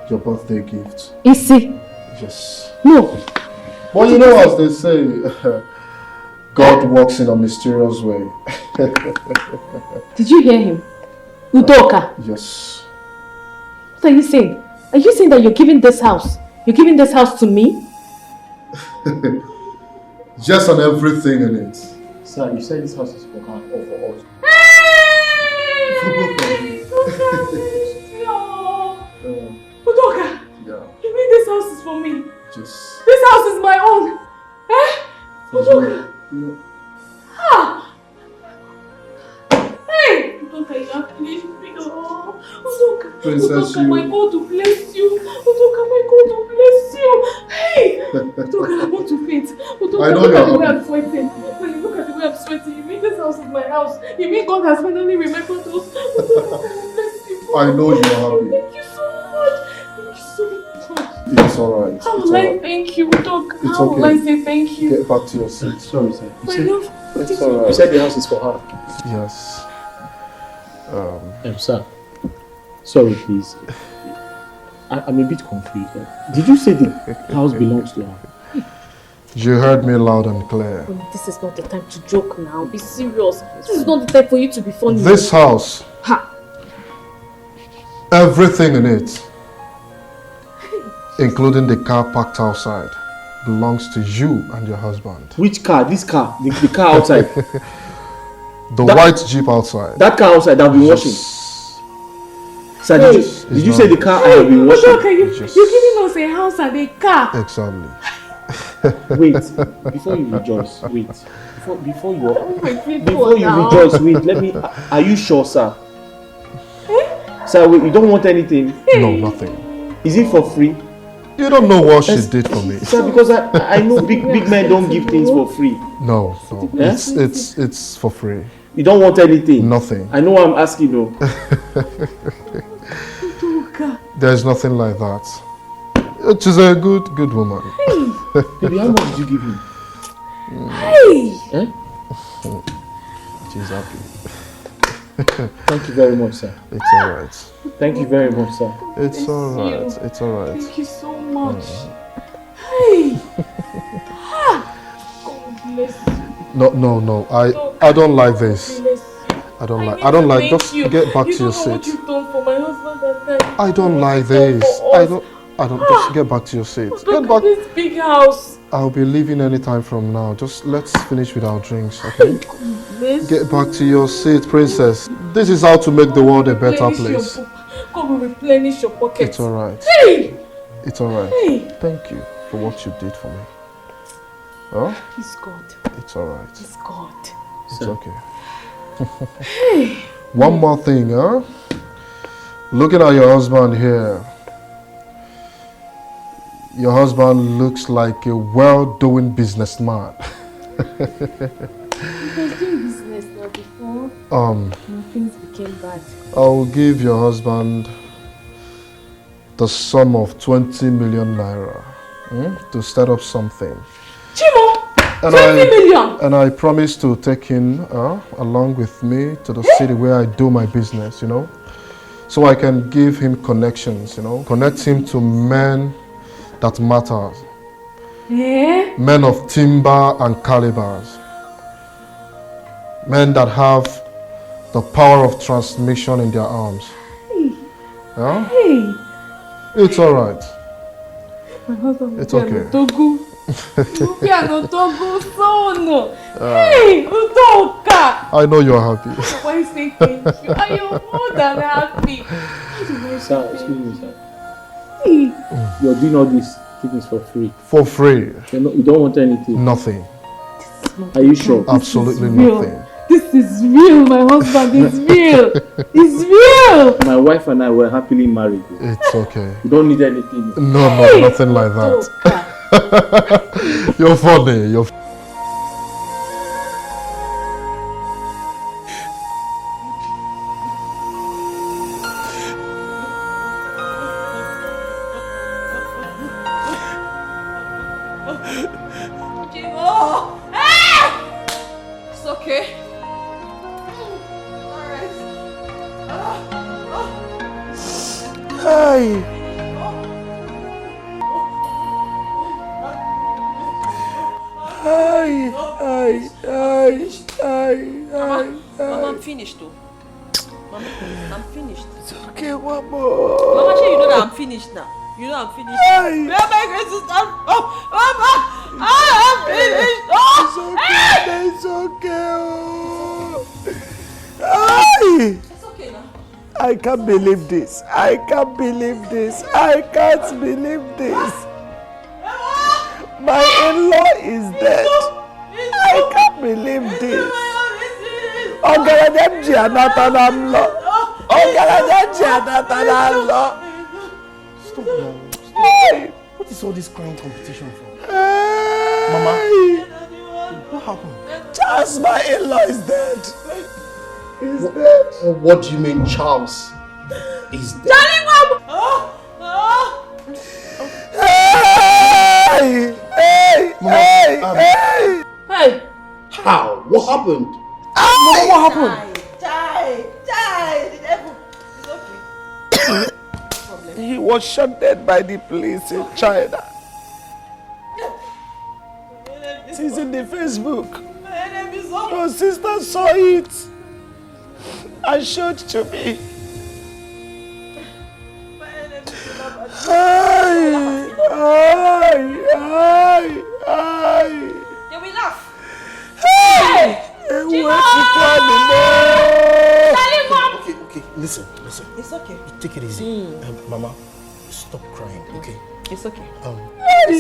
your birthday gift. Isi? Yes. No. Well, you know, as they say, God works in a mysterious way. Did you hear him? Udoka? Yes. What are you saying? Are you saying that you're giving this house? You're giving this house to me? Yes, and everything in it. Sir, you said this house is for her or for us? Udoka! Yeah. You mean this house is for me? Just... This house is my own! Udoka! Ah! Hey! Udoka, you have finished me. Oh, Udoka! Princess, Udoka, my God to bless you! Udoka, my God to bless you! Hey! Udoka, I want to faint. Udoka, I know look at the you're way I'm sweating. When you look at the way I'm sweating, you mean this house is my house. You mean God has finally remembered us. Udoka, bless you. I know you're happy. Thank you so much. Thank you so much. It's alright. How will I thank you, Doc? It's How will I okay. say thank you? Get back to your seat. Sorry, sir. My love. It's alright. You said the house is for her. Yes. Sir. Sorry, please. I'm a bit confused. Did you say the house belongs to her? You heard me loud and clear. This is not the time to joke now. Be serious. This is not the time for you to be funny. This house, everything in it, including the car parked outside, belongs to you and your husband. Which car? This car? The car outside? The white Jeep outside. That car outside that I've been washing. Sir, did you say the car I have been washing? You're giving us a house and a car. Exactly. Wait, before you rejoice, wait. Before you now. rejoice, wait, let me. Are you sure, sir? Sir, wait, you don't want anything? No, nothing. Is it for free? You don't know what she did for me. Sir, because I know big men don't give things for free. No. It's for free. You don't want anything? Nothing. I know what I'm asking though. There's nothing like that. She's a good woman. Baby, how much did you give him? She's happy. Thank you very much, sir. It's alright. Thank you very much, sir. It's alright. It's alright. Thank you so much. Hey! God bless you. No. I don't like this. I don't like. Just get back to your seat. What you've done for my husband that time. I don't like this. I don't. Just get back to your seat. Look at this big house. I'll be leaving anytime from now. Just let's finish with our drinks, okay? Get back to your seat, princess. This is how to make the world a better place. God will replenish your pockets. It's alright. Hey! It's alright. Hey! Thank you for what you did for me. Huh? He's God. It's alright. He's God. It's okay. Hey! One more thing, huh? Looking at your husband here. Your husband looks like a well-doing businessman. He was doing business now before. When things became bad. I'll give your husband the sum of 20 million naira to start up something. Chimo! 20 million! And I promise to take him along with me to the city where I do my business, so I can give him connections, connect him to men that matters. Yeah? Men of timber and calibers. Men that have the power of transmission in their arms. Hey. Yeah? Hey. It's alright. My husband It's okay. Togo. Piano Togo son. Hey, Udoka. I know you're happy. Why say thank you? I am more than happy. Sir, excuse me, sir. Hey. You're doing all these things for free. For free. You don't want anything? Nothing. Are you sure? Absolutely nothing. This is real. My husband is real. It's real. My wife and I were happily married. It's okay. You don't need anything. No, nothing like that. You're funny. It's okay. Hey. Mama, I'm finished though. Mama, I'm finished. It's okay, one more. Mama, sure you know that I'm finished now. You know I'm finished. Where am I going to start? Oh, Mama! I'm finished! Oh, It's okay now. I can't believe this. I can't believe this. I can't believe this. My in-law is dead. I can't believe this. Stop now. Stop. What is all this crying competition for? Mama, what happened? Charles, my in-law is dead. He's dead. What do you mean Charles is dead? Hey! How? What happened? Mama, what happened? He was shot dead by the police in China. is in the Facebook. Your sister saw it and showed to me. Ay. They will laugh. Hey! Okay, listen. It's okay. Take it easy. Mama, stop crying, okay? It's okay.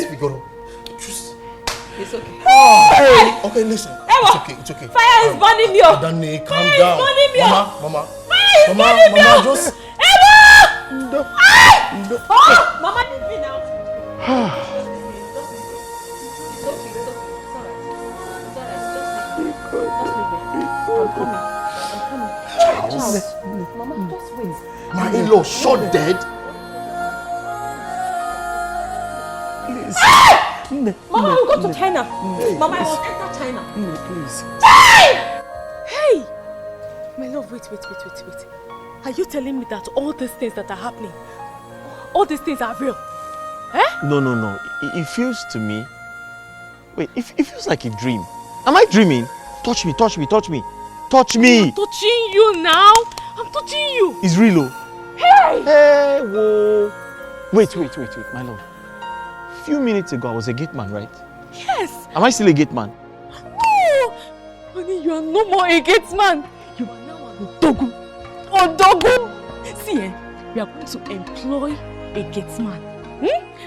Figaro, just... It's okay. Hey! Okay, listen. It's okay. Fire is burning me up. Danny, calm Fire down. is burning me up. Mama. Fire is burning me up. Just... No. Mama, leave me now. Mama, just wait. My in-law shot dead? Please. Mama, I will go to China. Mama, I will enter China. Please. Hey! My love, wait. Are you telling me that all these things that are happening, all these things are real? No. It feels to me... Wait, it feels like a dream. Am I dreaming? Touch me. I'm touching you now. I'm touching you. It's real, oh. Hey, whoa. Wait, my love. A few minutes ago, I was a gate man, right? Yes. Am I still a gate man? No. Honey, you are no more a gate man. You are now an Odogu. See, we are going to employ a gate man.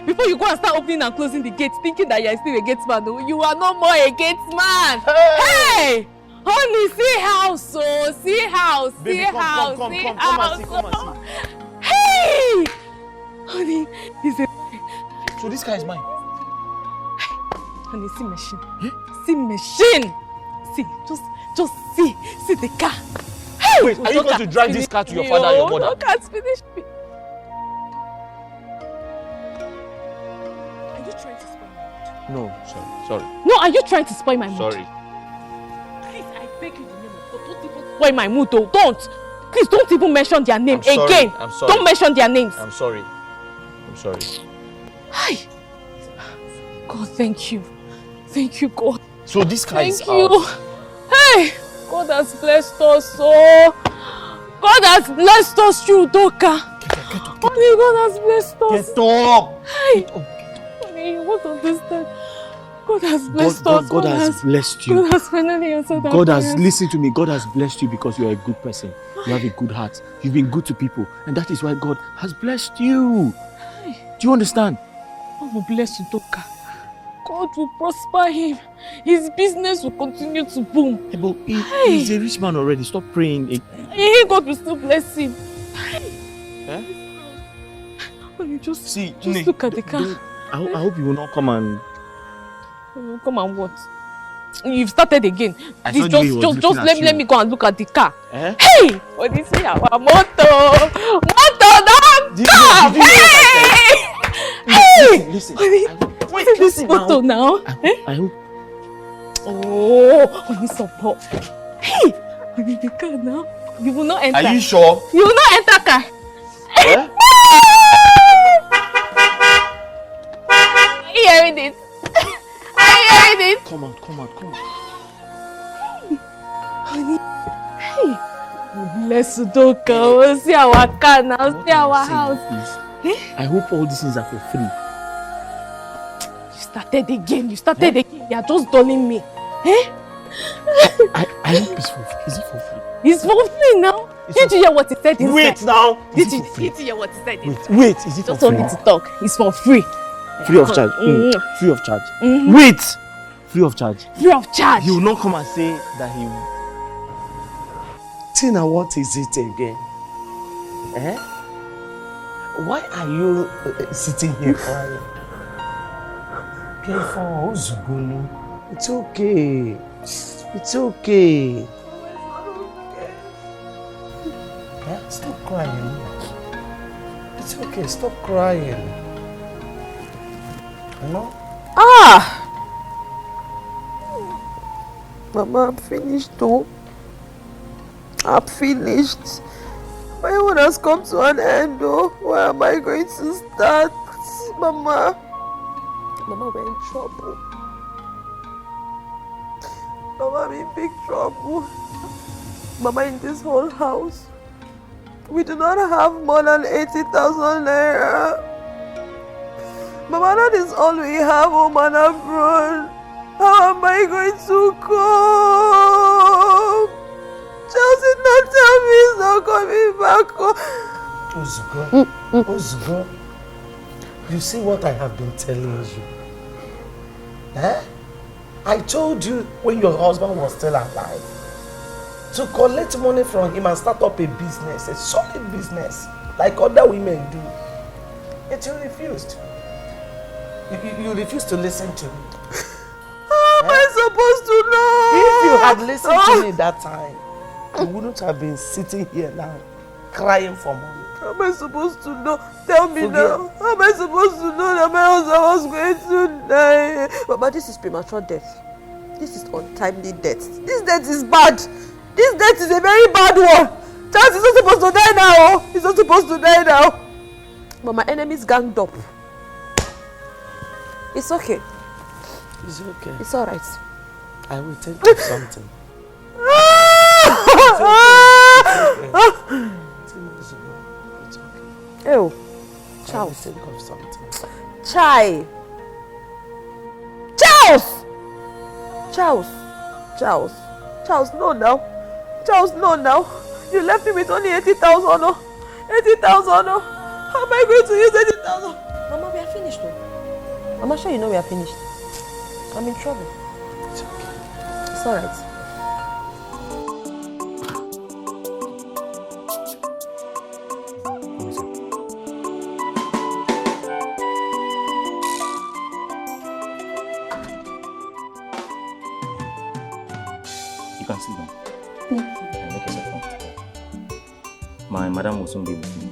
Before you go and start opening and closing the gates, thinking that you are still a gate man, no, you are no more a gate man. Hey! Honey, see house, see house, Baby, see come house, and see see. house. Come and see. Hey! Honey, he's a... So this guy is mine? Honey, see machine. See machine. See, just see the car. Hey! Wait, are you going to drive this car to your father or your mother? No, can't finish me. Are you trying to spoil my mood? No, sorry. No, are you trying to spoil my mood? Sorry. Please, I beg you in the name of God, don't even spoil my mood, though. Don't. Please, don't even mention their name again. I'm sorry. Don't mention their names. I'm sorry. Hi. God, thank you. Thank you, God. So this car is Thank you. ours. Hey, God has blessed us, oh. God has blessed us through Doka. Honey, God has blessed us. Get up. Hey. Honey, you won't understand. God has blessed us. God has blessed you. God has finally answered our God has, prayers. listen to me, God has blessed you because you are a good person. You have a good heart. You've been good to people. And that is why God has blessed you. Do you understand? God will bless Udoka. God will prosper him. His business will continue to boom. Hey, but he's a rich man already. Stop praying. God will still bless him. Honey, just see, look at the car. I hope you will not come and... Come and what? You've started again. I Please, thought you just let me go and look at the car. Eh? Hey! What is it? Our motor! Hey! Listen. Wait, this photo now. I hope. Oh, honey, support. Hey! Honey, the car now. You will not enter. Are you sure? You will not enter car. Eh? Are you hearing this? Are you hearing this? Come on. Honey. Hey. Bless Udoka. We'll see our car now. See our house. I hope all these things are for free. You started again. You are just dulling me. Eh? I hope it's for free. Is it for free? It's for free now. Did you hear what he said inside? Wait now. Did you hear what he said inside? Wait, is it for Just free? don't need to talk. It's for free. Free of charge. Free of charge. Mhm. Wait! Free of charge. Free of charge. He will not come and say that he will. Tina, what is it again? Eh? Why are you sitting here crying? Careful, Ozugunu. It's okay. It's okay. Stop crying. It's okay, stop crying. No? Mama, I'm finished though. I'm finished. My own has come to an end though. Where am I going to start? Mama, we're in trouble. Mama, I'm in big trouble. Mama, in this whole house, we do not have more than 80,000 naira. Mama, that is all we have, home and abroad. How am I going to cope? Chelsea, not tell me he's not coming back home. Ozugo, you see what I have been telling you? Eh? I told you when your husband was still alive to collect money from him and start up a business, a solid business, like other women do. Yet you refused. You refused to listen to me. How am I supposed to know? If you had listened to me that time, you wouldn't have been sitting here now, crying for money. How am I supposed to know? Tell me now. How am I supposed to know that my husband was going to die? But this is premature death. This is untimely death. This death is bad. This death is a very bad one. Charles is not supposed to die now. He's not supposed to die now. But my enemies ganged up. It's okay. It's okay. It's alright. I will tell you something. Oh, Charles. Think of something. Chai. Charles! Charles, no now. Charles, no now. You left me with only 80,000. 80,000. How am I going to use 80,000? Mama, we are finished though. I'm sure you know we are finished. I'm in trouble. It's okay. It's alright. You can sit down. Thank you. And make yourself comfortable. My madam will soon be with me.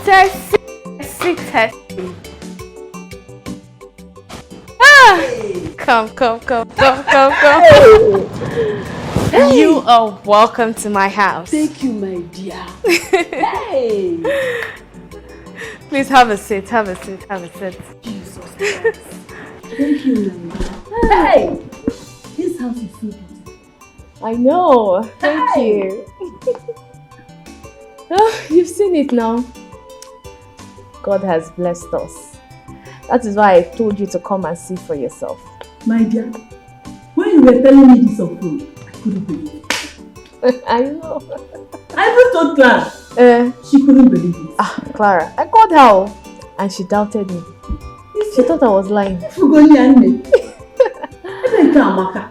Tessie. Ah! Come. Hey. You are welcome to my house. Thank you, my dear. Hey! Please have a seat. Jesus Christ. Thank you, my dear. Hey! This house is so beautiful. I know. Thank you. Oh, you've seen it now. God has blessed us. That is why I told you to come and see for yourself. My dear, when you were telling me this on phone, I couldn't believe it. I know. I even told Clara. She couldn't believe it. Clara, I called her and she doubted me. She thought I was lying.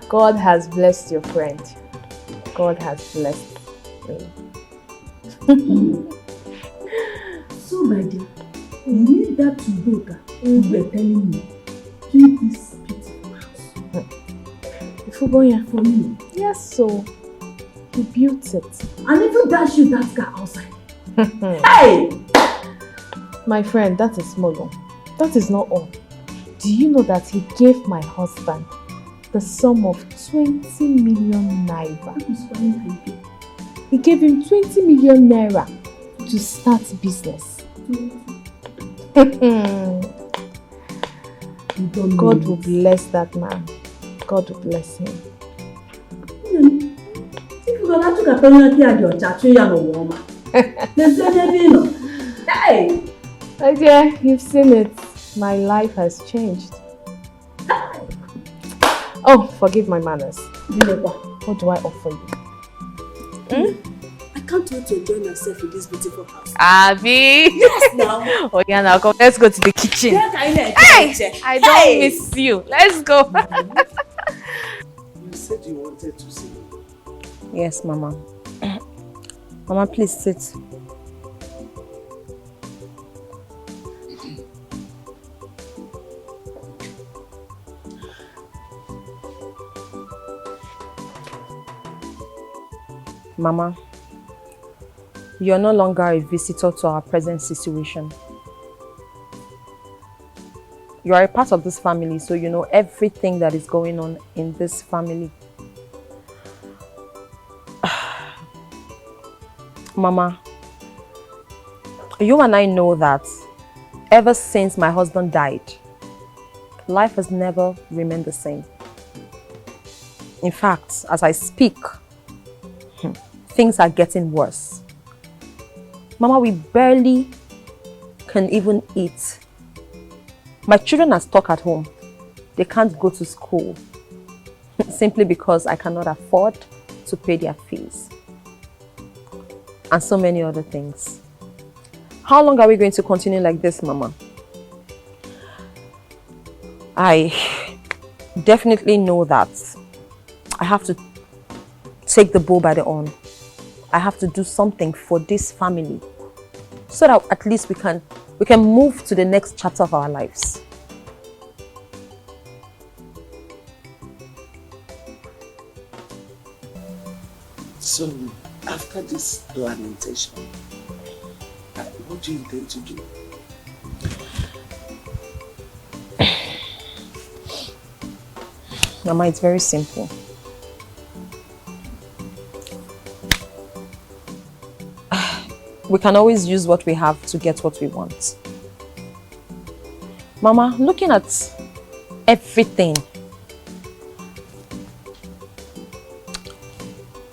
God has blessed your friend. God has blessed me. So, my dear, you need that to go you were telling me. Keep this beautiful house. For me. Yes, so he built it. And even dash you that car outside. Hey! My friend, that is small. That is not all. Do you know that he gave my husband the sum of 20 million naira? He gave him 20 million naira to start business. God will bless that man. God will bless him. If you're going to get your tattoo, you're no woman. Hey! My dear, you've seen it. My life has changed. Oh, forgive my manners. What do I offer you? I can't wait to enjoy myself in this beautiful house. Abby! Yes, now! Oh yeah, now come. Let's go to the kitchen. Hey! I don't miss you. Let's go. You said you wanted to see me. Yes, Mama. Mama, please sit. Mama, You're no longer a visitor to our present situation. You are a part of this family, so you know everything that is going on in this family. Mama, you and I know that ever since my husband died, life has never remained the same. In fact, as I speak, things are getting worse. Mama, we barely can even eat. My children are stuck at home. They can't go to school simply because I cannot afford to pay their fees. And so many other things. How long are we going to continue like this, Mama? I definitely know that I have to take the bull by the horn. I have to do something for this family so that at least we can move to the next chapter of our lives. So, after this lamentation, what do you intend to do? Mama, it's very simple. We can always use what we have to get what we want. Mama, looking at everything,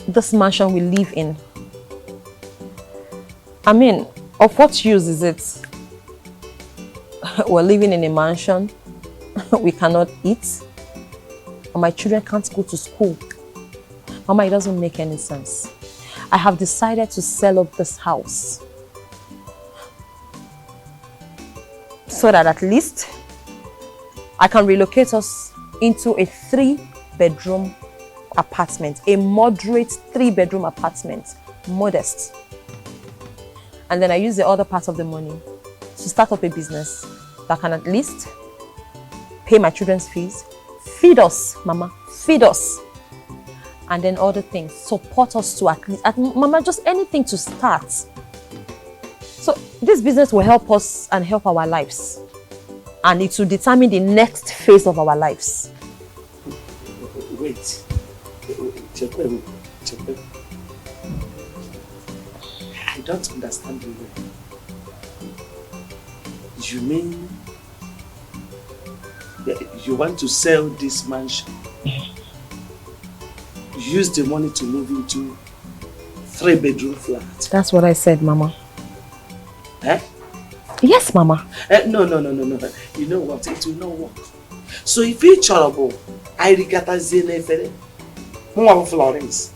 this mansion we live in, I mean, of what use is it? We're living in a mansion, we cannot eat, and my children can't go to school. Mama, it doesn't make any sense. I have decided to sell up this house so that at least I can relocate us into a 3-bedroom apartment, a moderate 3-bedroom apartment, modest. And then I use the other part of the money to start up a business that can at least pay my children's fees, feed us, Mama, feed us. And then other things, support us to at least, Mama, just anything to start. So this business will help us and help our lives. And it will determine the next phase of our lives. Wait. I don't understand you well. You mean you want to sell this mansion? Use the money to move into 3-bedroom flat. That's what I said, Mama. Eh? Yes, Mama. No. You know what? It will not work. So if it's trouble, I regata zenefere. Mwa Florence.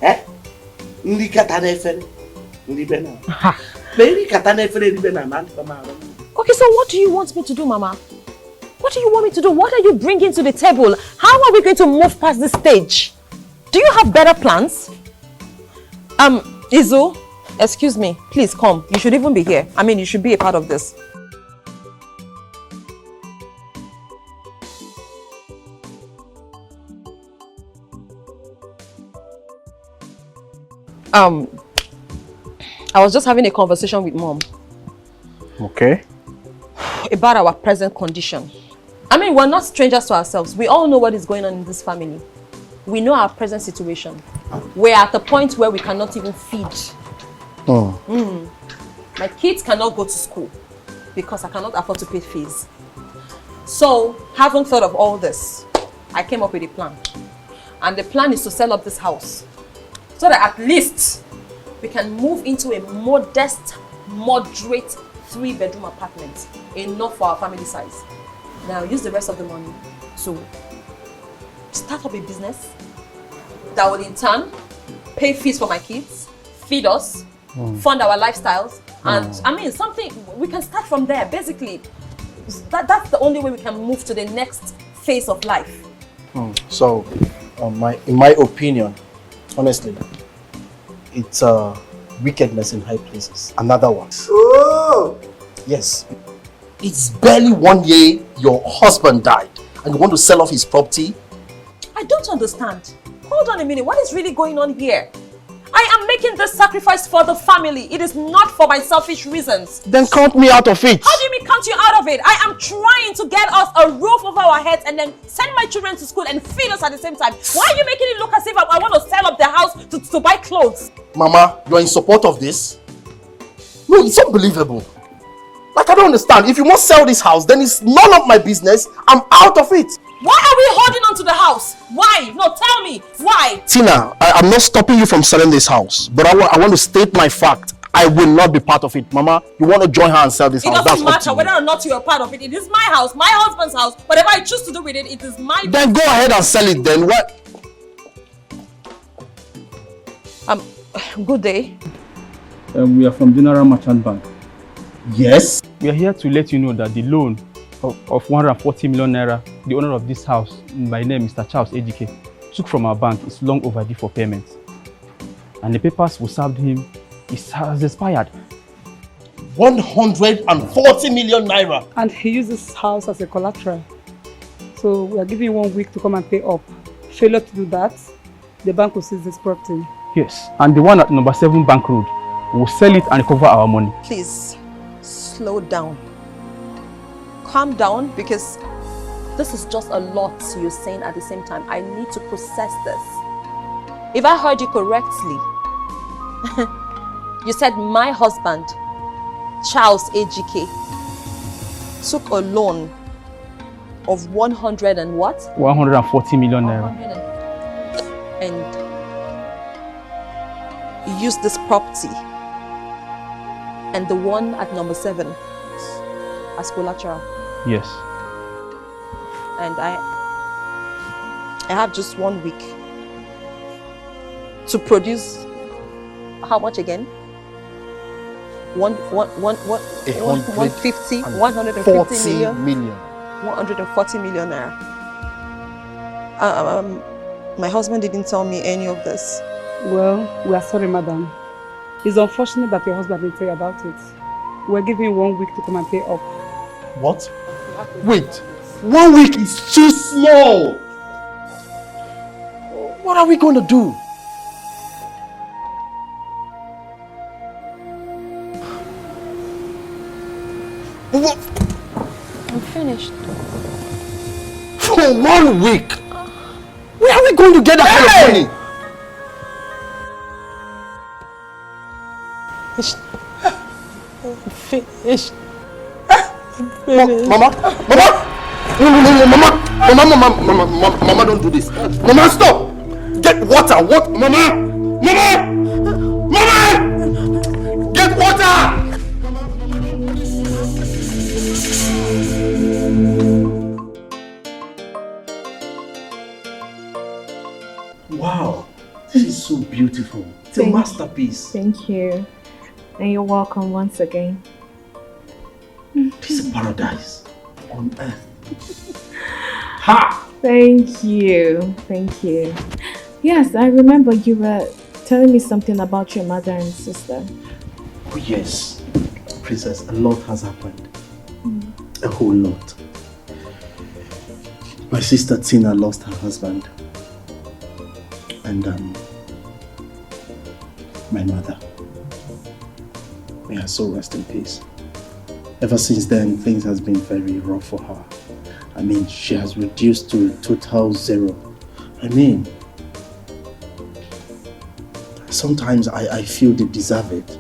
Eh? Ndikata nefere. Ndibena. Baby kata nefere ndibena man kama. Okay, so what do you want me to do, Mama? What do you want me to do? What are you bringing to the table? How are we going to move past this stage? Do you have better plans? Izu, excuse me, please come. You should even be here. I mean, you should be a part of this. I was just having a conversation with Mom. Okay. About our present condition. I mean, we're not strangers to ourselves. We all know what is going on in this family. We know our present situation. We're at the point where we cannot even feed. My kids cannot go to school because I cannot afford to pay fees. So, having thought of all this, I came up with a plan. And the plan is to sell up this house so that at least we can move into a modest, moderate 3-bedroom apartment, enough for our family size. Now use the rest of the money to start up a business that will in turn pay fees for my kids, feed us, fund our lifestyles, and I mean something we can start from there. Basically, that's the only way we can move to the next phase of life. So, in my opinion, honestly, it's wickedness in high places. Another one. Oh! Yes. It's barely 1 year your husband died and you want to sell off his property? I don't understand. Hold on a minute. What is really going on here? I am making this sacrifice for the family. It is not for my selfish reasons. Then count me out of it. How do you mean count you out of it? I am trying to get us a roof over our heads and then send my children to school and feed us at the same time. Why are you making it look as if I want to sell up the house to buy clothes? Mama, you are in support of this? No, it's unbelievable. Like, I don't understand. If you must sell this house, then it's none of my business. I'm out of it. Why are we holding on to the house? Why? No, tell me. Why? Tina, I'm not stopping you from selling this house, but I want to state my fact. I will not be part of it. Mama, you want to join her and sell this house? It doesn't matter whether or not you are part of it. It is my house, my husband's house. Whatever I choose to do with it, it is my... Then go ahead and sell it then. What? Good day. We are from General Merchant Bank. Yes? We are here to let you know that the loan of 140 million naira, the owner of this house, by name Mr. Charles AGK, took from our bank is long overdue for payment. And the papers we served him has expired. 140 million naira. And he uses this house as a collateral. So we are giving you 1 week to come and pay up. Failure to do that, the bank will seize this property. Yes, and the one at number 7 Bank Road, will sell it and recover our money. Please, slow down. Calm down, because this is just a lot you're saying at the same time. I need to process this. If I heard you correctly, you said my husband, Charles AGK, took a loan of 100 and what? 140 million naira. And used this property and the one at number 7 as collateral. Yes. And I have just 1 week to produce how much again? 150 million. 140 million naira. My husband didn't tell me any of this. Well, we are sorry, madam. It's unfortunate that your husband didn't tell you about it. We're giving you 1 week to come and pay up. What? Wait, 1 week is too small. What are we going to do? I'm finished. For 1 week? Where are we going to get that kind of money? Finished. Mama! Mama, don't do this. Mama, stop! Get water! What? Mama! Get water! Wow, this is so beautiful. It's a masterpiece. Thank you. And you're welcome once again. This is paradise on earth. Ha! Thank you. Thank you. Yes, I remember you were telling me something about your mother and sister. Oh yes, Princess, a lot has happened. A whole lot. My sister Tina lost her husband. And my mother. May her soul rest in peace. Ever since then, things has been very rough for her. I mean, she has reduced to total zero. I mean, sometimes I feel they deserve it.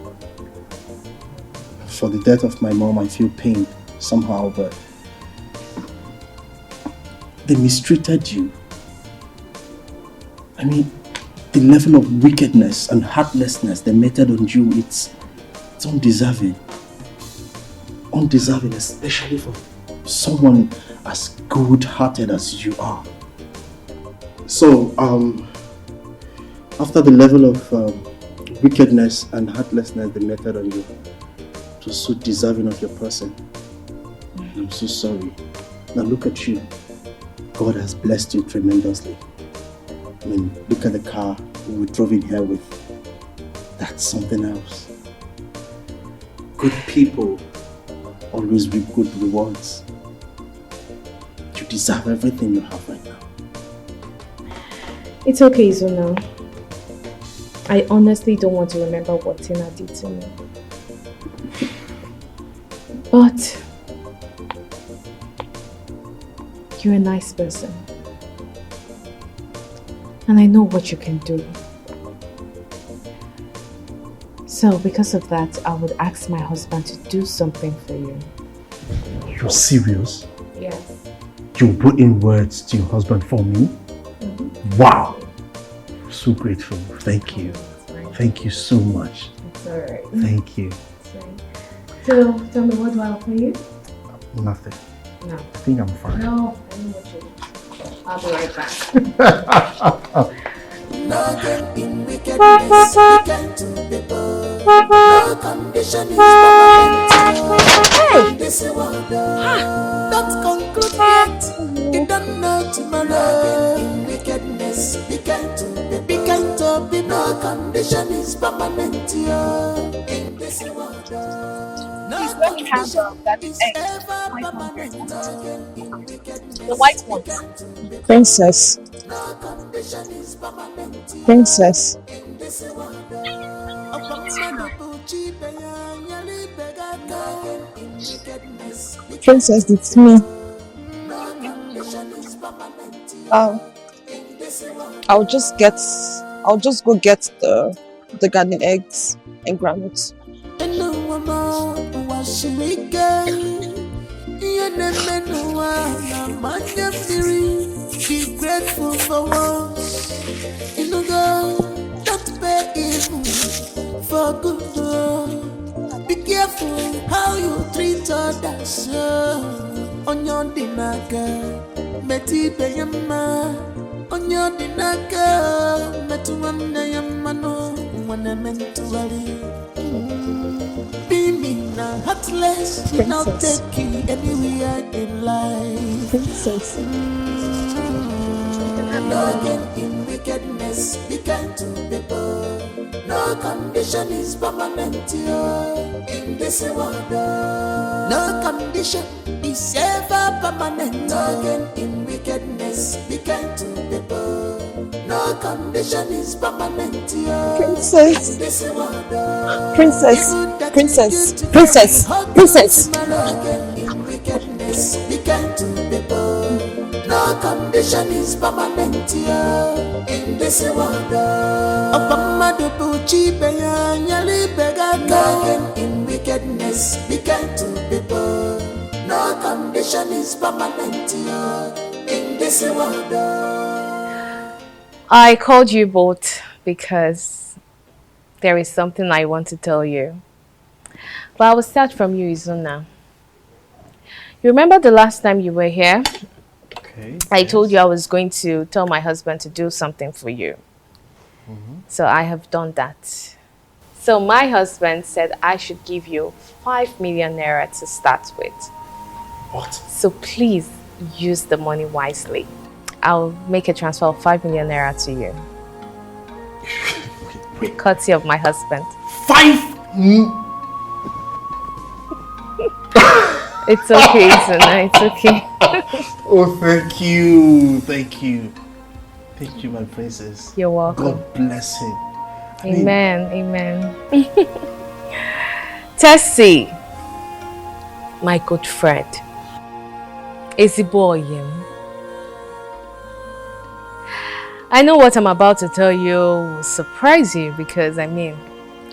For the death of my mom, I feel pain somehow, but they mistreated you. I mean, the level of wickedness and heartlessness they meted on you, it's undeserving. Undeserving, especially for someone as good-hearted as you are. So, after the level of wickedness and heartlessness they meted on you, it was so deserving of your person. I'm so sorry. Now look at you. God has blessed you tremendously. I mean, look at the car we drove in here with. That's something else. Good people always reap good rewards. You deserve everything you have right now. It's okay, Zuna. I honestly don't want to remember what Tina did to me. But you're a nice person. And I know what you can do. So because of that, I would ask my husband to do something for you. You're serious? Yes. You put in words to your husband for me? Wow! So grateful. Thank you. Thank you so much. It's alright. Thank you. So, tell me, what do I offer you? Nothing. No. I think I'm fine. No, I know what you do. I'll be right back. Nothing in wickedness, wicked to people. No condition is permanent. This world don't conclude yet. You don't know tomorrow. Nothing in wickedness, wicked to people. No condition is permanent. In this world, Please let me have that egg. 500. The white one. Princess. Princess. Princess, it's me. I'll just go get the garden eggs and groundnuts. Be grateful for once. In the God, don't pay evil for good. Be careful how you treat others. On your dinaka, meti beyama. On your dinaka, metuamna yamano. Wanna mentuali. Be me now, heartless. Not take you anywhere in life. Princess. No gain in wickedness, be kind to people. No condition is permanent in this world. No condition is ever permanent. No gain in wickedness, be kind to people. No condition is permanent Princess. in this world. Princess. Princess. Princess. Princess. No gain in wickedness, be kind to people. No condition is permanent in this world. No in wickedness, be kind to people. No condition is permanent in this world. I called you both because there is something I want to tell you. But I will start from you, Izuna. You remember the last time you were here? Okay. I told you I was going to tell my husband to do something for you. So I have done that. So my husband said I should give you 5 million naira to start with. What? So please use the money wisely. I'll make a transfer of 5 million naira to you. Wait. Courtesy of my husband. 5 It's okay, Izuna, it's okay. Oh, thank you. Thank you. Thank you, my princess. You're welcome. God bless him. Amen, amen. Tessie, my good friend. Ezeboyim. I know what I'm about to tell you will surprise you because,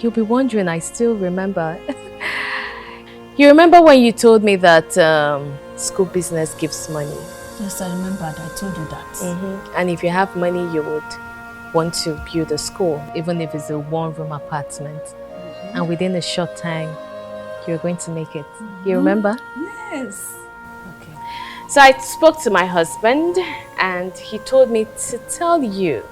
you'll be wondering, I still remember. You remember when you told me that school business gives money? Yes, I remembered. I told you that. And if you have money, you would want to build a school, even if it's a one-room apartment. And within a short time, you're going to make it. You remember? Yes. Okay. So I spoke to my husband and he told me to tell you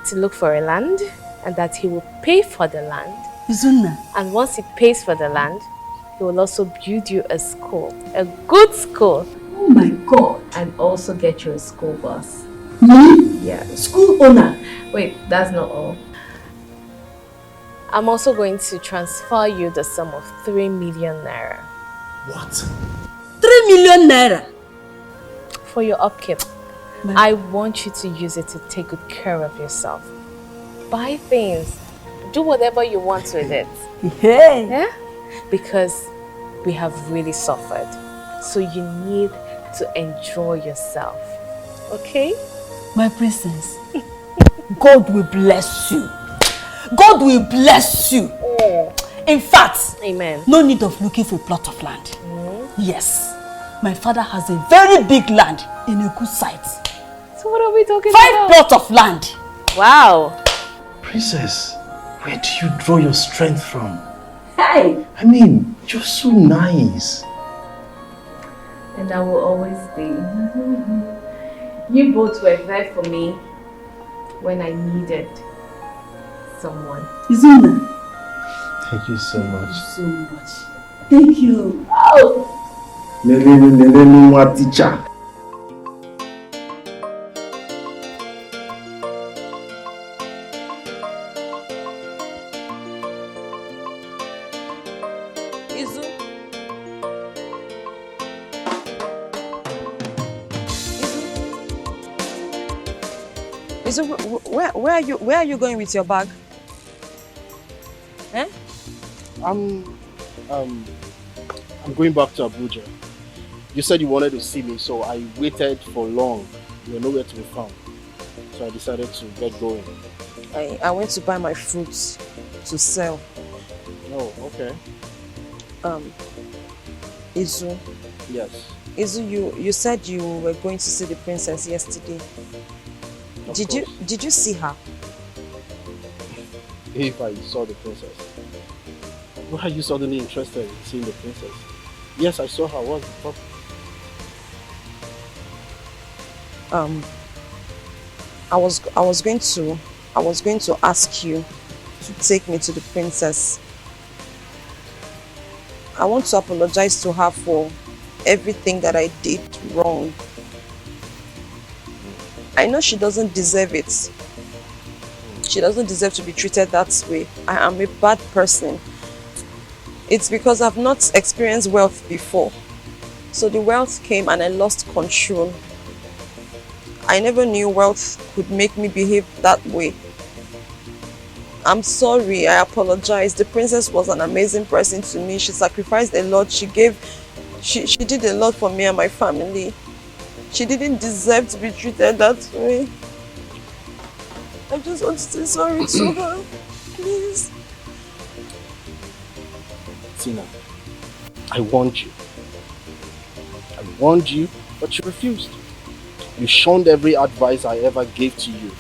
to look for a land and that he will pay for the land. Izuna. And once he pays for the land, he will also build you a school, a good school. Oh my God. And also get you a school bus. Me? Yeah. School owner. Wait, that's not all. I'm also going to transfer you the sum of 3 million naira. What? 3 million naira? For your upkeep. I want you to use it to take good care of yourself. buy things, do whatever you want with it. Hey. Yeah? Because we have really suffered. So you need to enjoy yourself. Okay? My princess, God will bless you. God will bless you. In fact, amen. No need of looking for a plot of land. Yes. My father has a very big land in a good site. So what are we talking 5 about? plots of land. Wow. Princess, where do you draw your strength from? Hey. I mean, you're so nice. And I will always be. You both were there for me when I needed someone. Izuna. Thank you so much. So much. Thank you. Oh. Teacher. So where are you going with your bag? Eh? I'm going back to Abuja. You said you wanted to see me, so I waited for long. You were nowhere to be found. So I decided to get going. I went to buy my fruits to sell. Oh, okay. Izu. Yes. Izu, you said you were going to see the princess yesterday. Did you see her? If I saw the princess. Why are you suddenly interested in seeing the princess? Yes, I saw her. What's the problem? I was going to ask you to take me to the princess. I want to apologize to her for everything that I did wrong. I know she doesn't deserve it. She doesn't deserve to be treated that way. I am a bad person. It's because I've not experienced wealth before. So the wealth came and I lost control. I never knew wealth could make me behave that way. I'm sorry, I apologize. The princess was an amazing person to me. She sacrificed a lot. She did a lot for me and my family. She didn't deserve to be treated that way. I just want to say sorry to her. Please. Tina, I warned you. I warned you, but you refused. You shunned every advice I ever gave to you.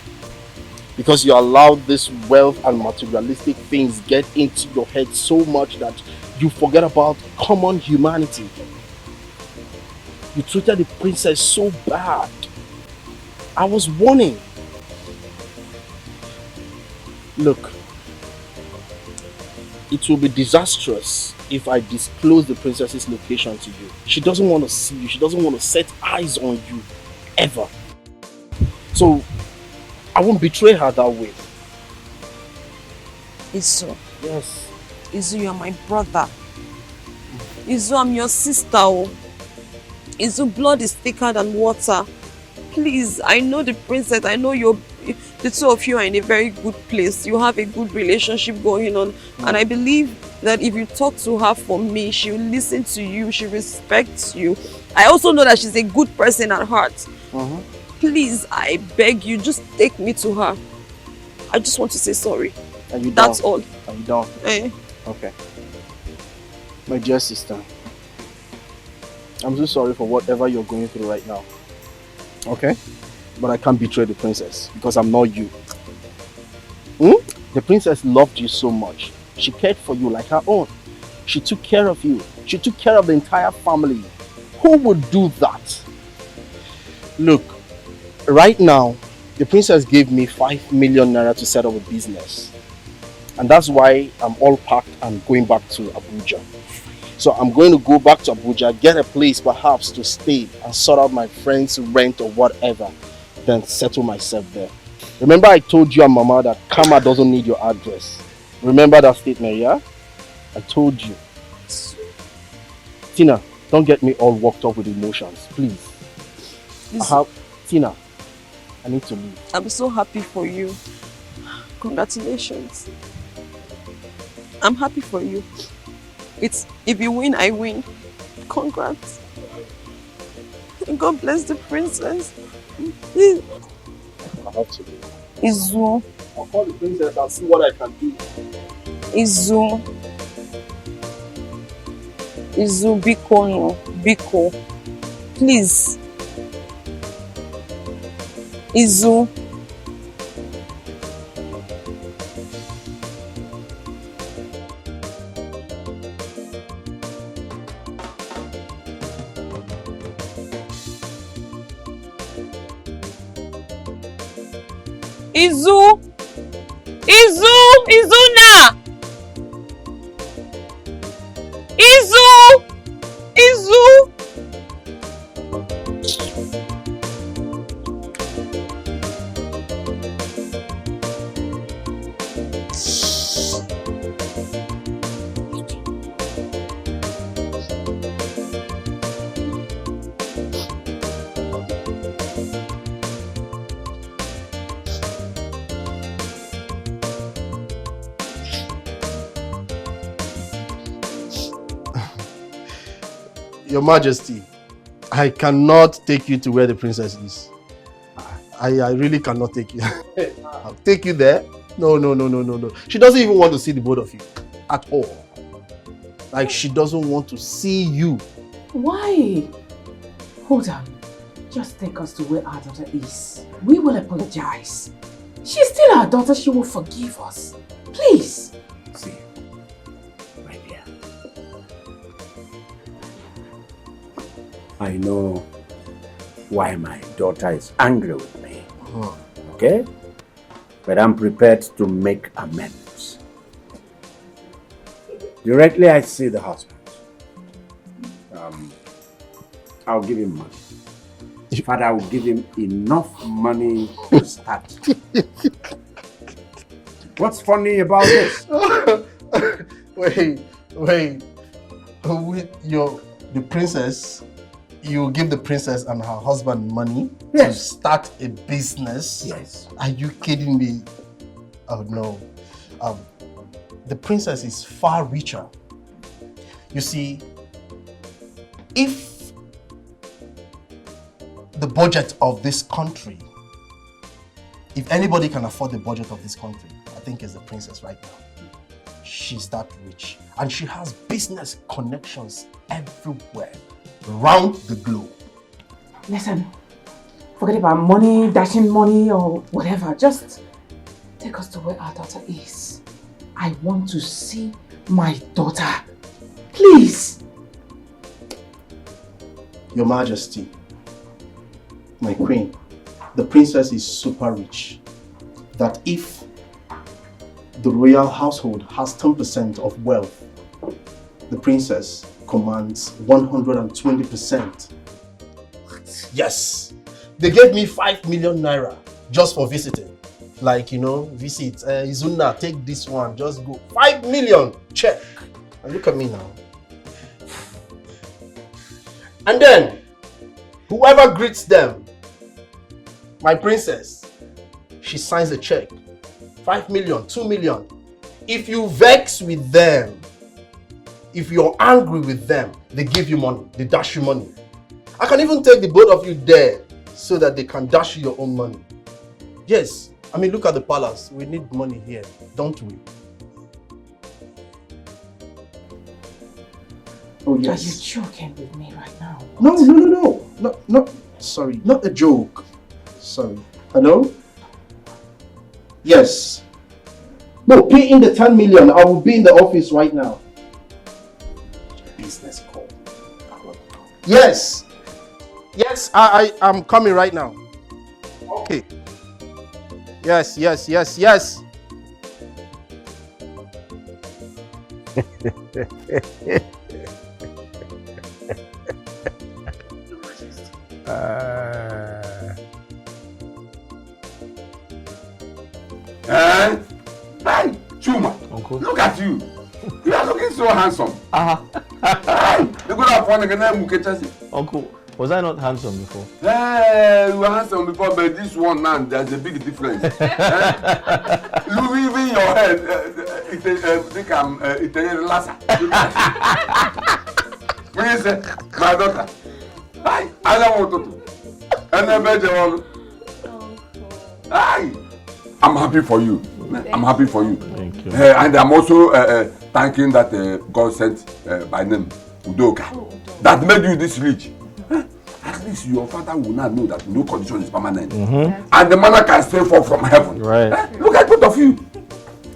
Because you allowed this wealth and materialistic things get into your head so much that you forget about common humanity. You treated the princess so bad. I was warning. Look, it will be disastrous if I disclose the princess's location to you. She doesn't want to see you. She doesn't want to set eyes on you, ever. So, I won't betray her that way. Izu. Yes. Izu, you are my brother. Izu, I'm your sister. Izu, blood is thicker than water. Please, I know the princess. I know the two of you are in a very good place. You have a good relationship going on. And I believe that if you talk to her for me, she will listen to you. She respects you. I also know that she's a good person at heart. Please, I beg you, just take me to her. I just want to say sorry. Are you That's down? all. Are you down? Okay. My dear sister, I'm so sorry for whatever you're going through right now. Okay? But I can't betray the princess because I'm not you. The princess loved you so much. She cared for you like her own. She took care of you. She took care of the entire family. Who would do that? Look, right now, the princess gave me 5 million naira to set up a business. And that's why I'm all packed and going back to Abuja. So I'm going to go back to Abuja, get a place perhaps to stay and sort out my friend's rent or whatever, then settle myself there. Remember I told you and Mama that karma doesn't need your address. Remember that statement, yeah? I told you. Tina, don't get me all worked up with emotions, please. Tina, I need to leave. I'm so happy for you. Congratulations. I'm happy for you. It's if you win, I win. Congrats. And God bless the princess. I have to. Izu. I'll call the princess and see what I can do. Izu. Izu, Biko no. Biko. Please. Izu. Izu! Izu! Izuna! Izu! Izu! Your Majesty, I cannot take you to where the princess is. I really cannot take you. I'll take you there. No. She doesn't even want to see the both of you at all. Like, she doesn't want to see you. Why? Hold on. Just take us to where our daughter is. We will apologize. She's still our daughter. She will forgive us. Please. See, my dear. I know why my daughter is angry with me. Okay? But I'm prepared to make amends. Directly I see the husband. I'll give him money. In fact, I will give him enough money to start. What's funny about this? Wait. The princess, you give the princess and her husband money to start a business? Yes. Are you kidding me? Oh no. The princess is far richer. You see, if the budget of this country, if anybody can afford the budget of this country, I think it's the princess right now. She's that rich. And she has business connections everywhere, around the globe. Listen, forget about money, dashing money or whatever. Just take us to where our daughter is. I want to see my daughter. Please. Your Majesty, my queen, the princess is super rich. That if the royal household has 10% of wealth, the princess commands 120%. Yes! They gave me 5 million naira just for visiting. Like, visit, Izuna, take this one, just go. 5 million, check. And look at me now. And then, whoever greets them, my princess, she signs a check. 5 million, 2 million. If you vex with them, if you're angry with them, they give you money, they dash you money. I can even take the both of you there so that they can dash you your own money. Yes, I mean, look at the palace. We need money here, don't we? Oh, yes. Are you joking with me right now? No. Sorry, not a joke. Sorry. Hello? Yes. No, pay in the 10 million. I will be in the office right now. Business call. Yes. Yes, I'm coming right now. Okay. Yes. Hey, Chuma, Uncle. Look at you. You are looking so handsome. Hey, you could have one again, Uncle. Was I not handsome before? Hey, you were handsome before, but this one now, there's a big difference. Look, even your head, think I'm Italian Lassa. When you say, my daughter, hi, I don't want to. And then better hi, I'm happy for you. I'm happy for you. Thank you. And I'm also thanking that God sent by name Udoka that made you this rich. At least your father will not know that no condition is permanent. And the manna can stay fall from heaven. Right. Look at both of you.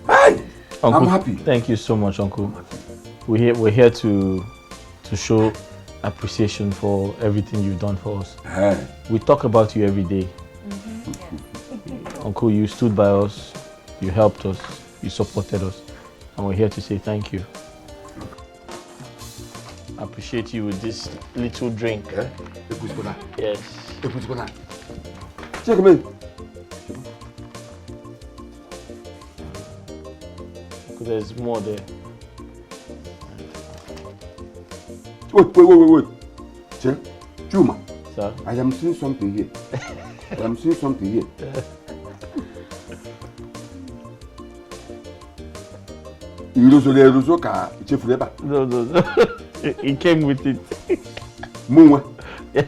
Hey, Uncle, I'm happy. Thank you so much, Uncle. We're here to show appreciation for everything you've done for us. We talk about you every day. Uncle, you stood by us, you helped us, you supported us, and we're here to say thank you. I appreciate you with this little drink. Yes. Check me. There's more there. Wait. Check. Chuma. Sir? I am seeing something here. No. It came with it. Yes.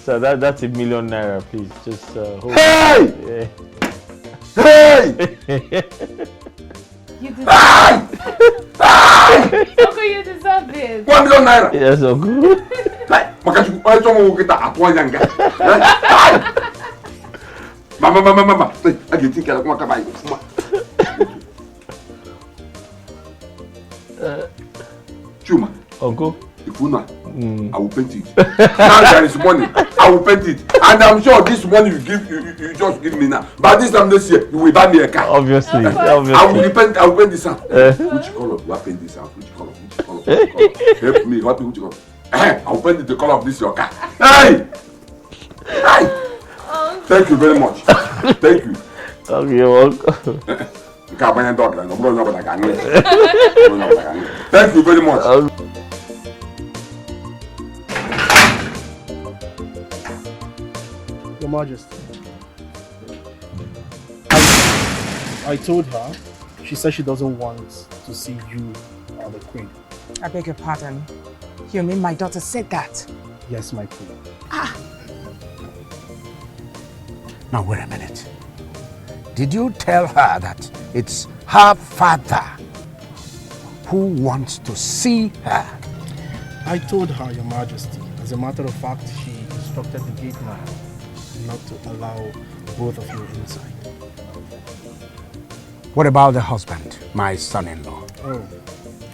So that's £1 million, please. Just hold Hey! Yeah. Hey! You deserve it. Uncle, you deserve this. £1 million. Yes, Uncle. Mama. I can think of what I Chuma. Uncle? If you know, I will paint it. Now there is money, I will paint it. And I'm sure this money you just give me now. But this time this year, you will buy me a car. Obviously. I will paint this house. Which color do I paint this house? Which color? Help me, which color? I will paint the color of this your car. Hey! Thank you very much. Thank you. Okay, you're welcome. Thank you very much. Your Majesty, I told her, she said she doesn't want to see you or the Queen. I beg your pardon. You mean my daughter said that? Yes, my Queen. Now wait a minute. Did you tell her that it's her father who wants to see her? I told her, Your Majesty. As a matter of fact, she instructed the gate man not to allow both of you inside. What about the husband, my son-in-law? Oh,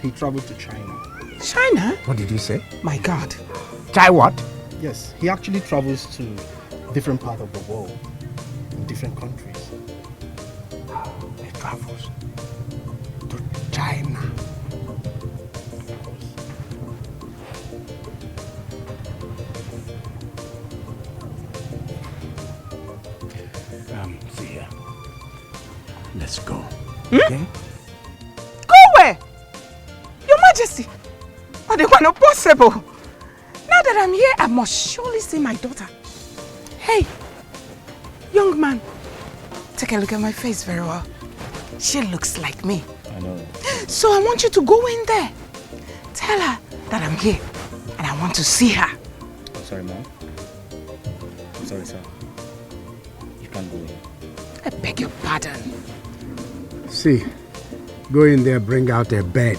he traveled to China. China? What did you say? My God. China what? Yes, he actually travels to different parts of the world, in different countries. He travels to China. See here. Let's go. Okay? Go where? Your Majesty. But they were not possible. Now that I'm here, I must surely see my daughter. Hey, young man, take a look at my face very well. She looks like me. I know. So I want you to go in there. Tell her that I'm here and I want to see her. I'm sorry, Mom. I'm sorry, sir. You can't go in. I beg your pardon. See, go in there, bring out a bed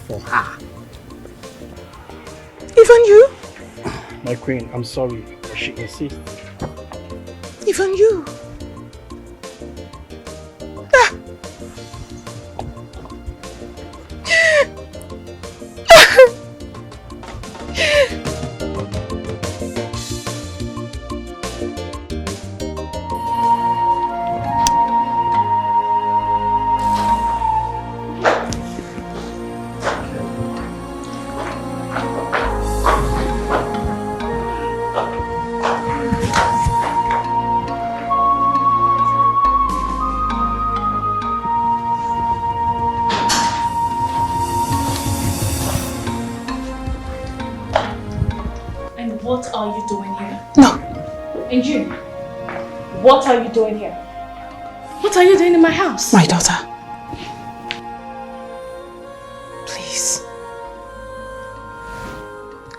for her. Even you? My Queen, I'm sorry. She insists. Even you? What are you doing here? No. And you? What are you doing here? What are you doing in my house? My daughter. Please.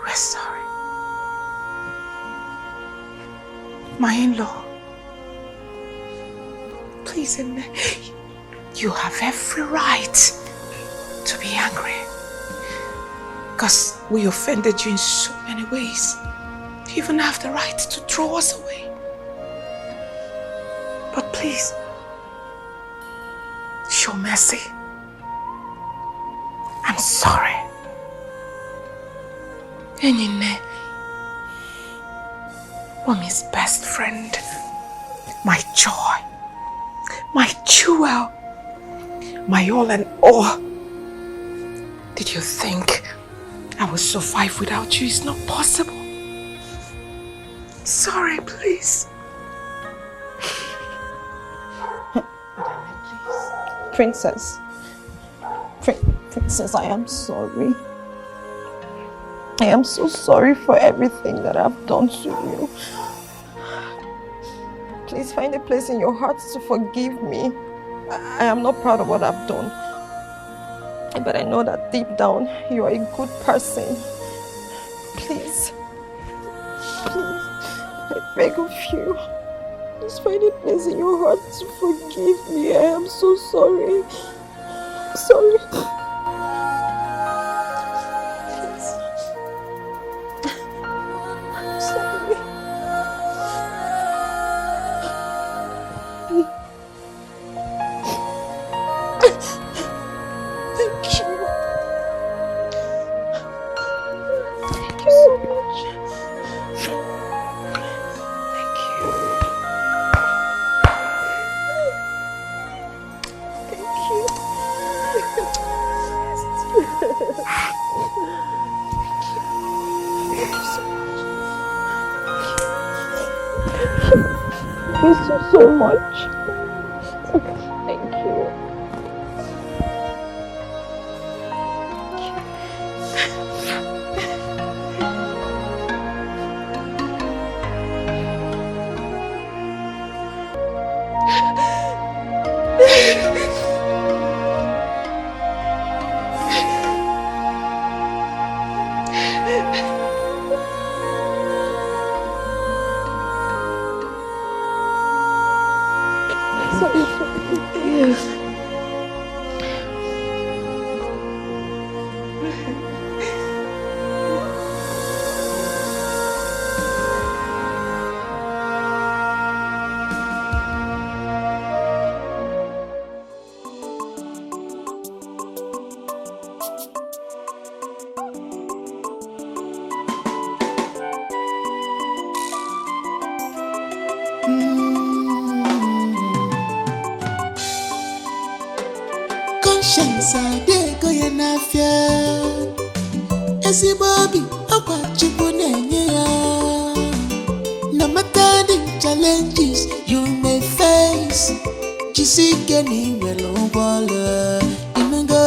We're sorry. My in-law. Please, you have every right to be angry. Because we offended you in so many ways. You even have the right to throw us away. But please, show mercy. I'm sorry. Enyine, Mommy's best friend, my joy, my jewel, my all and all. Did you think I will survive without you? It's not possible. Sorry, please. Princess. Princess, I am sorry. I am so sorry for everything that I've done to you. Please find a place in your heart to forgive me. I am not proud of what I've done. But I know that deep down, you are a good person. Please. Please. I beg of you. Just find a place in your heart to forgive me. I am so sorry. Sorry. Please. I'm sorry. Thank you. Thank you so much. Thank you so much. Thank you. Conscience adego ya n'afia ezigbo obi akwa Chukwu na-enye ya. No matter the challenges you may face, jisike n'iwere ụgbọala inugo.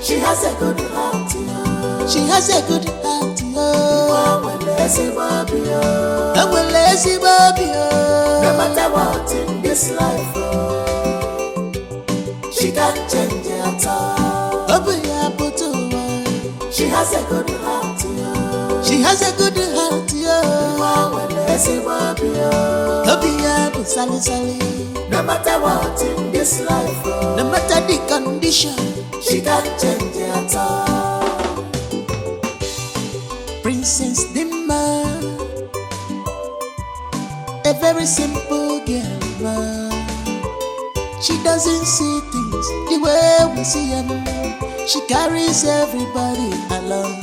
She has a good heart, she has a good heart. Nwele ezigbo obi. No matter what in this life, she can't change it at all. She has a good heart, she has a good heart, no matter what in this life, no matter the condition, she can't change it at all. Princess Dimma, a very simple girl. She doesn't see things the way we see them. She carries everybody along.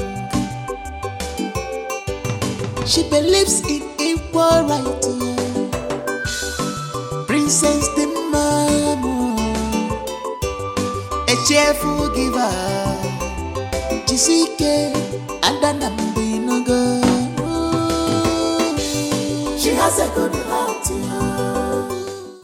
She believes in equal right. Princess Dimma, a cheerful giver. Jisike and